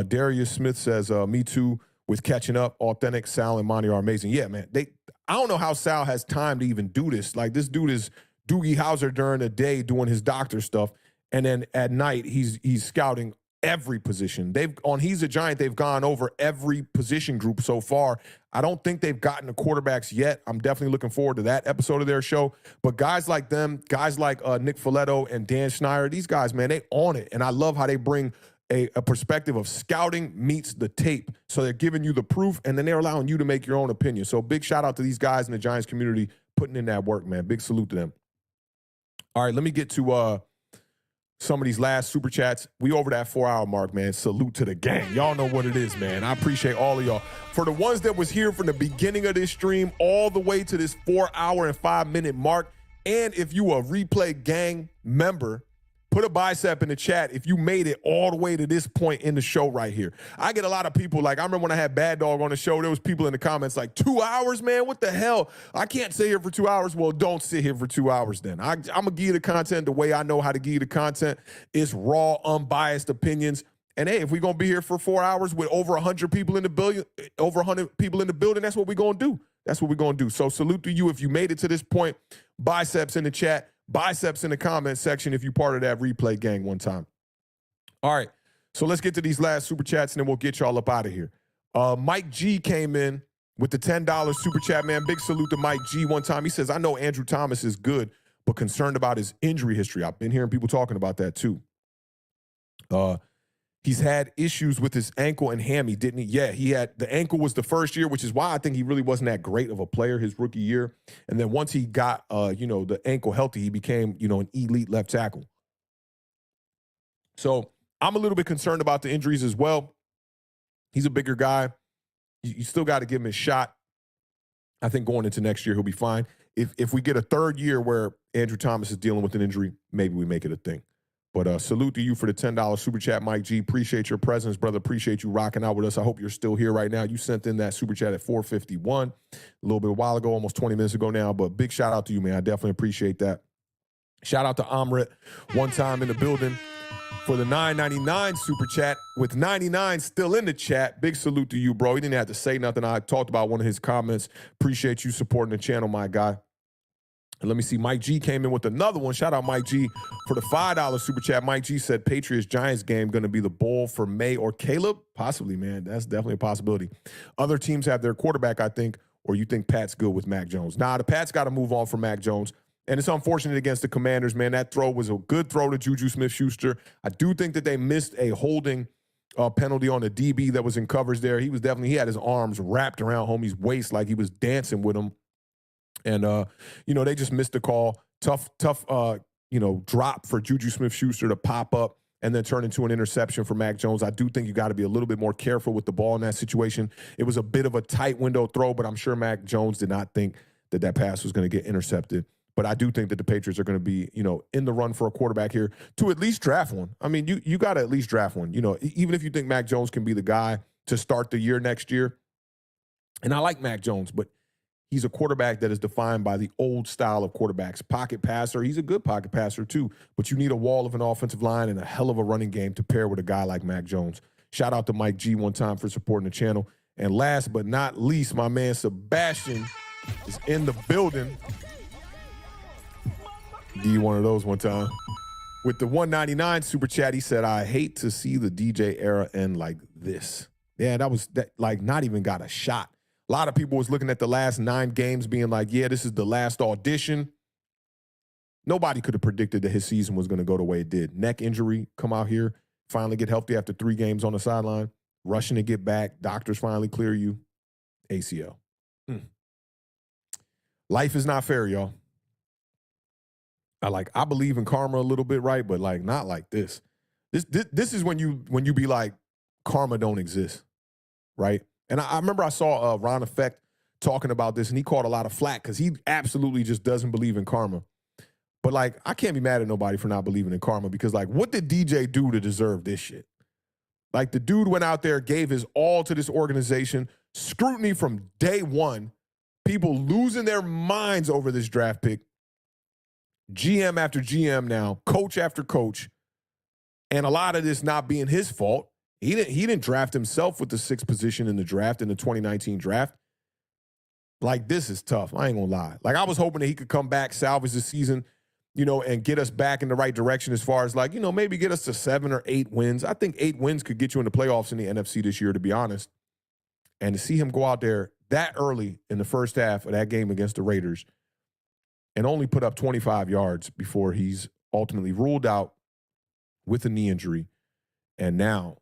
Darius Smith says, me too, with catching up. Awthentik, Sal, and Monty are amazing. Yeah, man. I don't know how Sal has time to even do this. Like, this dude is Doogie Howser during the day doing his doctor stuff, and then at night he's scouting every position. On He's a Giant, they've gone over every position group so far. I don't think they've gotten the quarterbacks yet. I'm definitely looking forward to that episode of their show. But guys like them, guys like Nick Foletto and Dan Schneider, these guys, man, they on it. And I love how they bring a perspective of scouting meets the tape. So they're giving you the proof, and then they're allowing you to make your own opinion. So big shout out to these guys in the Giants community putting in that work, man. Big salute to them. All right, let me get to some of these last super chats. We over that 4-hour mark, man. Salute to the gang. Y'all know what it is, man. I appreciate all of y'all. For the ones that was here from the beginning of this stream all the way to this 4-hour and 5-minute mark, and if you a Replay Gang member, put a bicep in the chat if you made it all the way to this point in the show right here. I get a lot of people, like, I remember when I had Bad Dog on the show, there was people in the comments like, 2 hours, man? What the hell? I can't sit here for 2 hours. Well, don't sit here for 2 hours then. I'm going to give you the content the way I know how to give you the content. It's raw, unbiased opinions. And hey, if we're going to be here for 4 hours with over 100 people in the building, that's what we're going to do. That's what we're going to do. So salute to you if you made it to this point. Biceps in the chat. Biceps in the comment section if you part of that Replay Gang one time. All right, so let's get to these last super chats, and then we'll get y'all up out of here. Mike G came in with the $10 super chat, man. Big salute to Mike G one time. He says, I know Andrew Thomas is good, but concerned about his injury history. I've been hearing people talking about that too. He's had issues with his ankle and hammy, didn't he? Yeah, he had the ankle was the first year, which is why I think he really wasn't that great of a player his rookie year. And then once he got, the ankle healthy, he became, an elite left tackle. So I'm a little bit concerned about the injuries as well. He's a bigger guy. You still got to give him his shot. I think going into next year, he'll be fine. If we get a third year where Andrew Thomas is dealing with an injury, maybe we make it a thing. But salute to you for the $10 super chat, Mike G. Appreciate your presence, brother. Appreciate you rocking out with us. I hope you're still here right now. You sent in that super chat at 4:51, a little bit a while ago, almost 20 minutes ago now. But big shout out to you, man. I definitely appreciate that. Shout out to Amrit one time in the building for the $9.99 super chat with 99 still in the chat. Big salute to you, bro. He didn't have to say nothing. I talked about one of his comments. Appreciate you supporting the channel, my guy. And let me see. Mike G came in with another one. Shout out Mike G for the $5 super chat. Mike G said Patriots-Giants game going to be the bowl for May or Caleb? Possibly, man. That's definitely a possibility. Other teams have their quarterback, I think, or you think Pat's good with Mac Jones? Nah, the Pats got to move on from Mac Jones. And it's unfortunate against the Commanders, man. That throw was a good throw to Juju Smith-Schuster. I do think that they missed a holding penalty on the DB that was in coverage there. He had his arms wrapped around homie's waist like he was dancing with him. And, they just missed the call. Tough, drop for Juju Smith-Schuster to pop up and then turn into an interception for Mac Jones. I do think you got to be a little bit more careful with the ball in that situation. It was a bit of a tight window throw, but I'm sure Mac Jones did not think that pass was going to get intercepted. But I do think that the Patriots are going to be, in the run for a quarterback here to at least draft one. I mean, you got to at least draft one. Even if you think Mac Jones can be the guy to start the year next year. And I like Mac Jones, but he's a quarterback that is defined by the old style of quarterbacks. Pocket passer. He's a good pocket passer too, but you need a wall of an offensive line and a hell of a running game to pair with a guy like Mac Jones. Shout out to Mike G one time for supporting the channel. And last but not least, my man Sebastian is in the building. Give you one of those one time. With the 199 super chat, he said, I hate to see the DJ era end like this. Yeah, that was like not even got a shot. A lot of people was looking at the last 9 games being like, yeah, this is the last audition. Nobody could have predicted that his season was going to go the way it did. Neck injury, come out here, finally get healthy after 3 games on the sideline, rushing to get back, doctors finally clear you, ACL. Life is not fair, y'all. I believe in karma a little bit, right? But like not like this. This is when you be like, karma don't exist, right? And I remember I saw Ron Effect talking about this, and he caught a lot of flack because he absolutely just doesn't believe in karma. But like, I can't be mad at nobody for not believing in karma because like, what did DJ do to deserve this shit? Like the dude went out there, gave his all to this organization, scrutiny from day one, people losing their minds over this draft pick. GM after GM now, coach after coach, and a lot of this not being his fault. He didn't draft himself with the 6th position in the draft in the 2019 draft. Like, this is tough. I ain't gonna lie. Like, I was hoping that he could come back, salvage the season, and get us back in the right direction as far as like, maybe get us to 7 or 8 wins. I think 8 wins could get you in the playoffs in the NFC this year, to be honest. And to see him go out there that early in the first half of that game against the Raiders and only put up 25 yards before he's ultimately ruled out with a knee injury. And now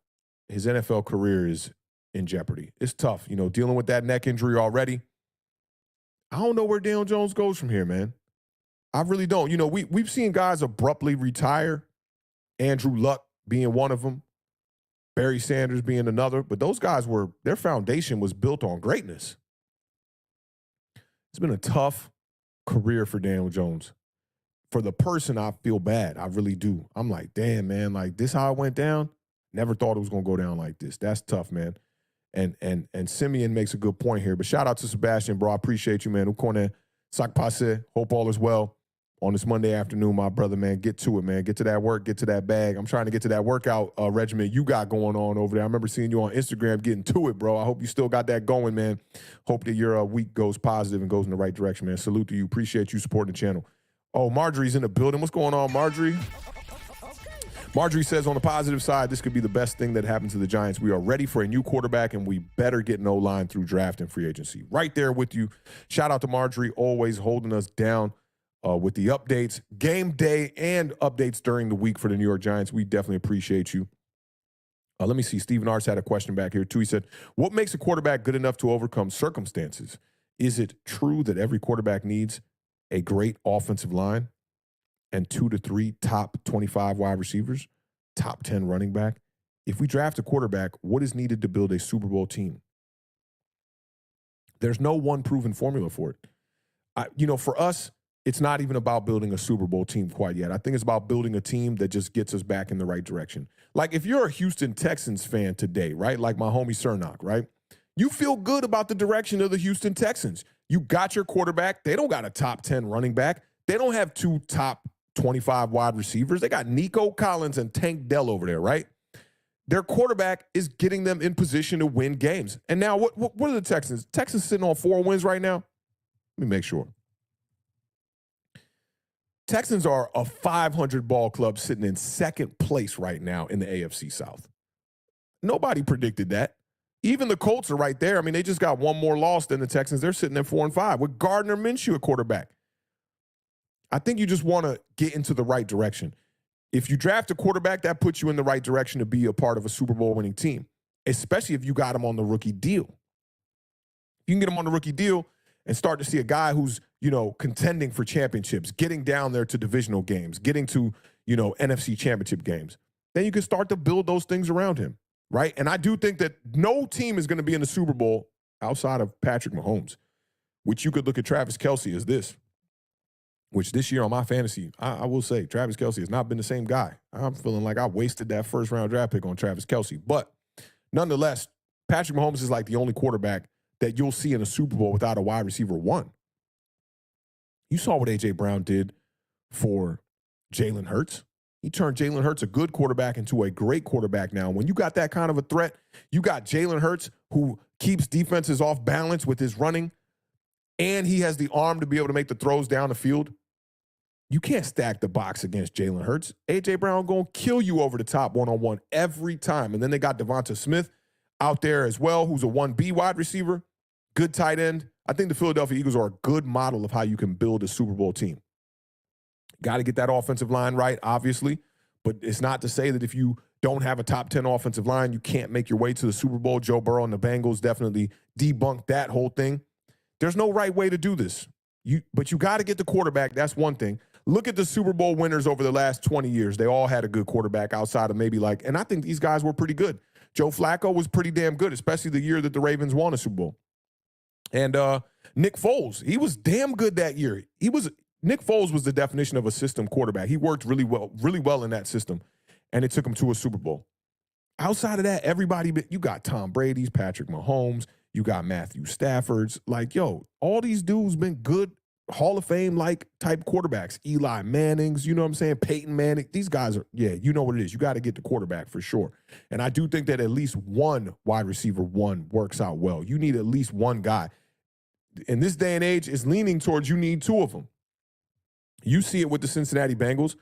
his NFL career is in jeopardy. It's tough, dealing with that neck injury already. I don't know where Daniel Jones goes from here, man. I really don't. We've seen guys abruptly retire, Andrew Luck being one of them, Barry Sanders being another, but those guys their foundation was built on greatness. It's been a tough career for Daniel Jones. For the person, I feel bad. I really do. I'm like, damn, man, like this how it went down? Never thought it was going to go down like this. That's tough, man. And Simeon makes a good point here. But shout out to Sebastian, bro. I appreciate you, man. Ukone sak passe. Hope all is well on this Monday afternoon, my brother, man. Get to it, man. Get to that work. Get to that bag. I'm trying to get to that workout regimen you got going on over there. I remember seeing you on Instagram getting to it, bro. I hope you still got that going, man. Hope that your week goes positive and goes in the right direction, man. Salute to you. Appreciate you supporting the channel. Oh, Marjorie's in the building. What's going on, Marjorie? Marjorie says, on the positive side, this could be the best thing that happened to the Giants. We are ready for a new quarterback, and we better get an O-line through draft and free agency. Right there with you. Shout out to Marjorie, always holding us down with the updates, game day, and updates during the week for the New York Giants. We definitely appreciate you. Let me see. Stephen Arts had a question back here, too. He said, what makes a quarterback good enough to overcome circumstances? Is it true that every quarterback needs a great offensive line and 2 to 3 top 25 wide receivers, top 10 running back? If we draft a quarterback, what is needed to build a Super Bowl team? There's no one proven formula for it. For us, it's not even about building a Super Bowl team quite yet. I think it's about building a team that just gets us back in the right direction. Like if you're a Houston Texans fan today, right? Like my homie Cernak, right? You feel good about the direction of the Houston Texans. You got your quarterback. They don't got a top 10 running back. They don't have 2 top 25 wide receivers. They got Nico Collins and Tank Dell over there, right? Their quarterback is getting them in position to win games. And now what are the Texans? Texans sitting on 4 wins right now? Let me make sure. Texans are a 500 ball club sitting in 2nd place right now in the AFC South. Nobody predicted that. Even the Colts are right there. I mean, they just got 1 more loss than the Texans. They're sitting at 4-5 with Gardner Minshew at quarterback. I think you just want to get into the right direction. If you draft a quarterback, that puts you in the right direction to be a part of a Super Bowl winning team, especially if you got him on the rookie deal. You can get him on the rookie deal and start to see a guy who's, contending for championships, getting down there to divisional games, getting to, NFC championship games. Then you can start to build those things around him, right? And I do think that no team is going to be in the Super Bowl outside of Patrick Mahomes, which you could look at Travis Kelce as this. Which this year on my fantasy, I will say Travis Kelce has not been the same guy. I'm feeling like I wasted that 1st-round draft pick on Travis Kelce. But nonetheless, Patrick Mahomes is like the only quarterback that you'll see in a Super Bowl without a wide receiver 1. You saw what A.J. Brown did for Jalen Hurts. He turned Jalen Hurts, a good quarterback, into a great quarterback now. When you got that kind of a threat, you got Jalen Hurts, who keeps defenses off balance with his running, and he has the arm to be able to make the throws down the field. You can't stack the box against Jalen Hurts. A.J. Brown going to kill you over the top one-on-one every time. And then they got Devonta Smith out there as well, who's a 1B wide receiver, good tight end. I think the Philadelphia Eagles are a good model of how you can build a Super Bowl team. Got to get that offensive line right, obviously, but it's not to say that if you don't have a top 10 offensive line, you can't make your way to the Super Bowl. Joe Burrow and the Bengals definitely debunked that whole thing. There's no right way to do this. But you got to get the quarterback. That's one thing. Look at the Super Bowl winners over the last 20 years. They all had a good quarterback outside of maybe and I think these guys were pretty good. Joe Flacco was pretty damn good, especially the year that the Ravens won a Super Bowl. And Nick Foles, he was damn good that year. Nick Foles was the definition of a system quarterback. He worked really well in that system, and it took him to a Super Bowl. Outside of that, you got Tom Brady's, Patrick Mahomes, you got Matthew Stafford's. All these dudes been good Hall of Fame-like type quarterbacks. Eli Manning's, you know what I'm saying? Peyton Manning. These guys are, you know what it is. You got to get the quarterback for sure. And I do think that at least one wide receiver works out well. You need at least one guy. In this day and age, it's leaning towards you need two of them. You see it with the Cincinnati Bengals.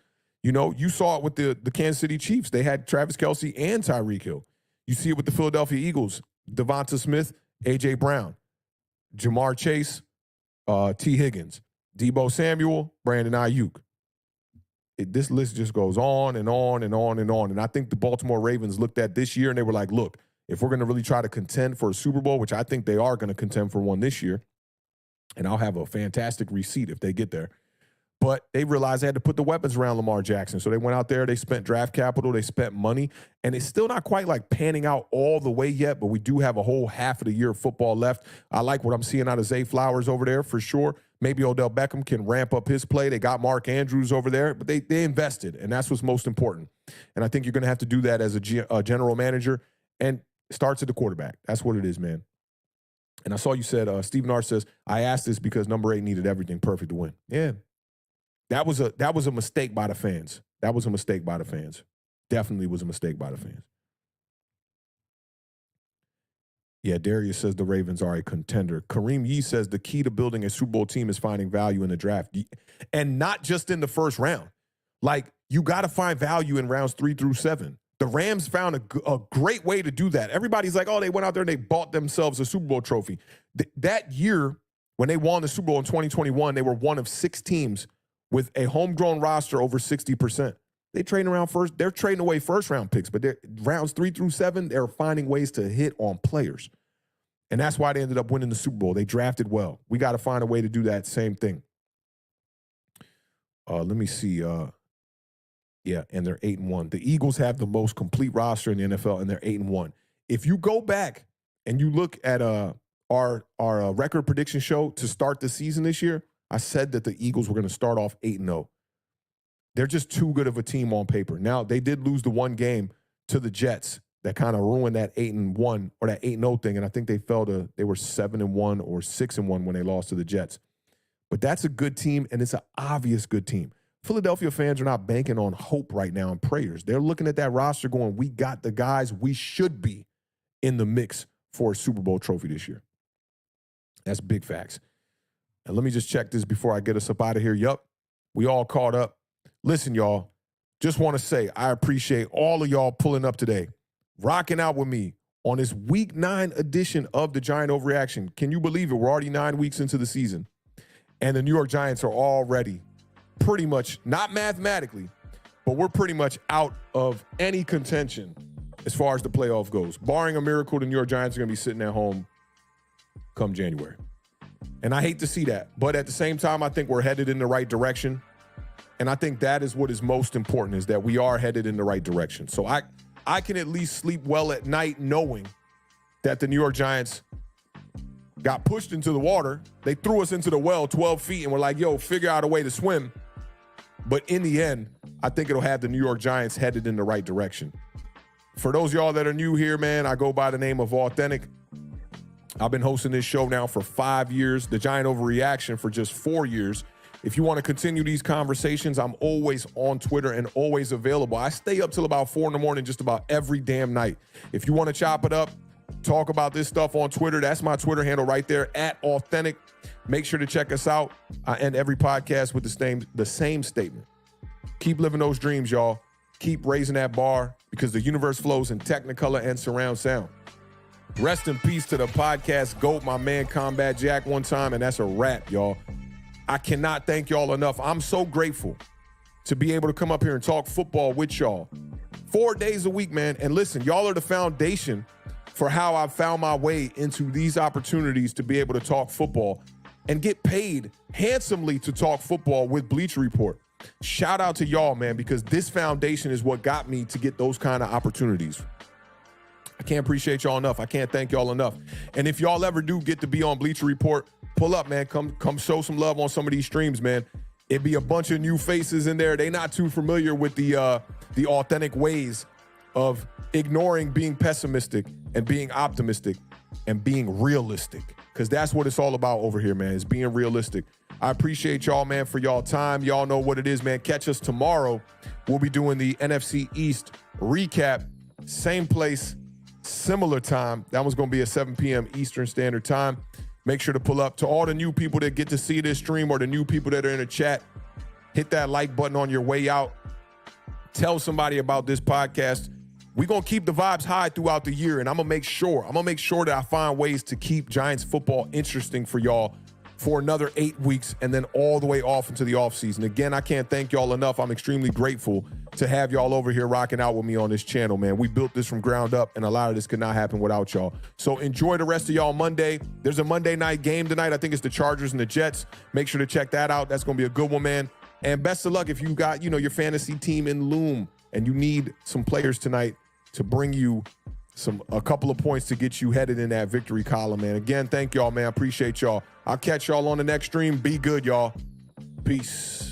You saw it with the Kansas City Chiefs. They had Travis Kelce and Tyreek Hill. You see it with the Philadelphia Eagles. Devonta Smith, A.J. Brown, Jamar Chase, T. Higgins, Deebo Samuel, Brandon Ayuk. This list just goes on and on and on and on. And I think the Baltimore Ravens looked at this year and they were like, look, if we're going to really try to contend for a Super Bowl, which I think they are going to contend for one this year, and I'll have a fantastic receipt if they get there. But they realized they had to put the weapons around Lamar Jackson. So they went out there, they spent draft capital, they spent money, and it's still not quite panning out all the way yet, but we do have a whole half of the year of football left. I like what I'm seeing out of Zay Flowers over there for sure. Maybe Odell Beckham can ramp up his play. They got Mark Andrews over there, but they invested, and that's what's most important. And I think you're going to have to do that as a general manager, and it starts at the quarterback. That's what it is, man. And I saw you said, Stephen R. says, I asked this because number 8 needed everything perfect to win. Yeah. That was a mistake by the fans. That was a mistake by the fans. Definitely was a mistake by the fans. Yeah, Darius says the Ravens are a contender. Kareem Yee says the key to building a Super Bowl team is finding value in the draft. And not just in the first round. You got to find value in rounds 3 through 7. The Rams found a great way to do that. Everybody's like, oh, they went out there and they bought themselves a Super Bowl trophy. That year, when they won the Super Bowl in 2021, they were one of 6 teams with a homegrown roster over 60%. They're trading away first-round picks, but rounds 3 through 7, they're finding ways to hit on players. And that's why they ended up winning the Super Bowl. They drafted well. We got to find a way to do that same thing. Let me see. And they're 8-1. The Eagles have the most complete roster in the NFL, and they're 8-1. If you go back and you look at our record prediction show to start the season this year, I said that the Eagles were going to start off 8-0. They're just too good of a team on paper. Now, they did lose the one game to the Jets that kind of ruined that 8-1 or that 8-0 thing, and I think they were 7-1 or 6-1 when they lost to the Jets. But that's a good team, and it's an obvious good team. Philadelphia fans are not banking on hope right now and prayers. They're looking at that roster going, we got the guys we should be in the mix for a Super Bowl trophy this year. That's big facts. And let me just check this before I get us up out of here. Yup, we all caught up. Listen, y'all, just want to say I appreciate all of y'all pulling up today, rocking out with me on this Week 9 edition of the Giant Overreaction. Can you believe it? We're already 9 weeks into the season, and the New York Giants are already pretty much, not mathematically, but we're pretty much out of any contention as far as the playoff goes. Barring a miracle, the New York Giants are going to be sitting at home come January. And I hate to see that. But at the same time, I think we're headed in the right direction. And I think that is what is most important, is that we are headed in the right direction. So I can at least sleep well at night knowing that the New York Giants got pushed into the water. They threw us into the well 12 feet and were like, yo, figure out a way to swim. But in the end, I think it'll have the New York Giants headed in the right direction. For those of y'all that are new here, man, I go by the name of Awthentik. I've been hosting this show now for 5 years, the Giant Overreaction for just 4 years. If you want to continue these conversations, I'm always on Twitter and always available. I stay up till about 4 in the morning just about every damn night. If you want to chop it up, talk about this stuff on Twitter, that's my Twitter handle right there, @Awthentik. Make sure to check us out. I end every podcast with the same statement. Keep living those dreams, y'all. Keep raising that bar because the universe flows in Technicolor and surround sound. Rest in peace to the podcast GOAT, my man Combat Jack one time, and that's a wrap, y'all. I cannot thank y'all enough. I'm so grateful to be able to come up here and talk football with y'all 4 days a week, man. And listen, y'all are the foundation for how I've found my way into these opportunities to be able to talk football and get paid handsomely to talk football with Bleacher Report. Shout out to y'all, man, because this foundation is what got me to get those kind of opportunities. I can't appreciate y'all enough. I can't thank y'all enough. And if y'all ever do get to be on Bleacher Report, pull up, man. Come show some love on some of these streams, man. It'd be a bunch of new faces in there. They not too familiar with the authentic ways of ignoring being pessimistic and being optimistic and being realistic, because that's what it's all about over here, man, is being realistic. I appreciate y'all, man, for y'all time. Y'all know what it is, man. Catch us tomorrow. We'll be doing the NFC East recap. Same place, similar time. That one's going to be at 7 p.m. Eastern Standard Time. Make sure to pull up. To all the new people that get to see this stream or the new people that are in the chat, hit that like button on your way out. Tell somebody about this podcast. We're going to keep the vibes high throughout the year, and I'm going to make sure that I find ways to keep Giants football interesting for y'all for another 8 weeks and then all the way off into the offseason. Again, I can't thank y'all enough. I'm extremely grateful to have y'all over here rocking out with me on this channel, man. We built this from ground up, and a lot of this could not happen without y'all. So enjoy the rest of y'all Monday. There's a Monday night game tonight. I think it's the Chargers and the Jets. Make sure to check that out. That's going to be a good one, man. And best of luck if you got, your fantasy team in Loom and you need some players tonight to bring you a couple of points to get you headed in that victory column, man. Again, thank y'all, man. I appreciate y'all. I'll catch y'all on the next stream. Be good, y'all. Peace.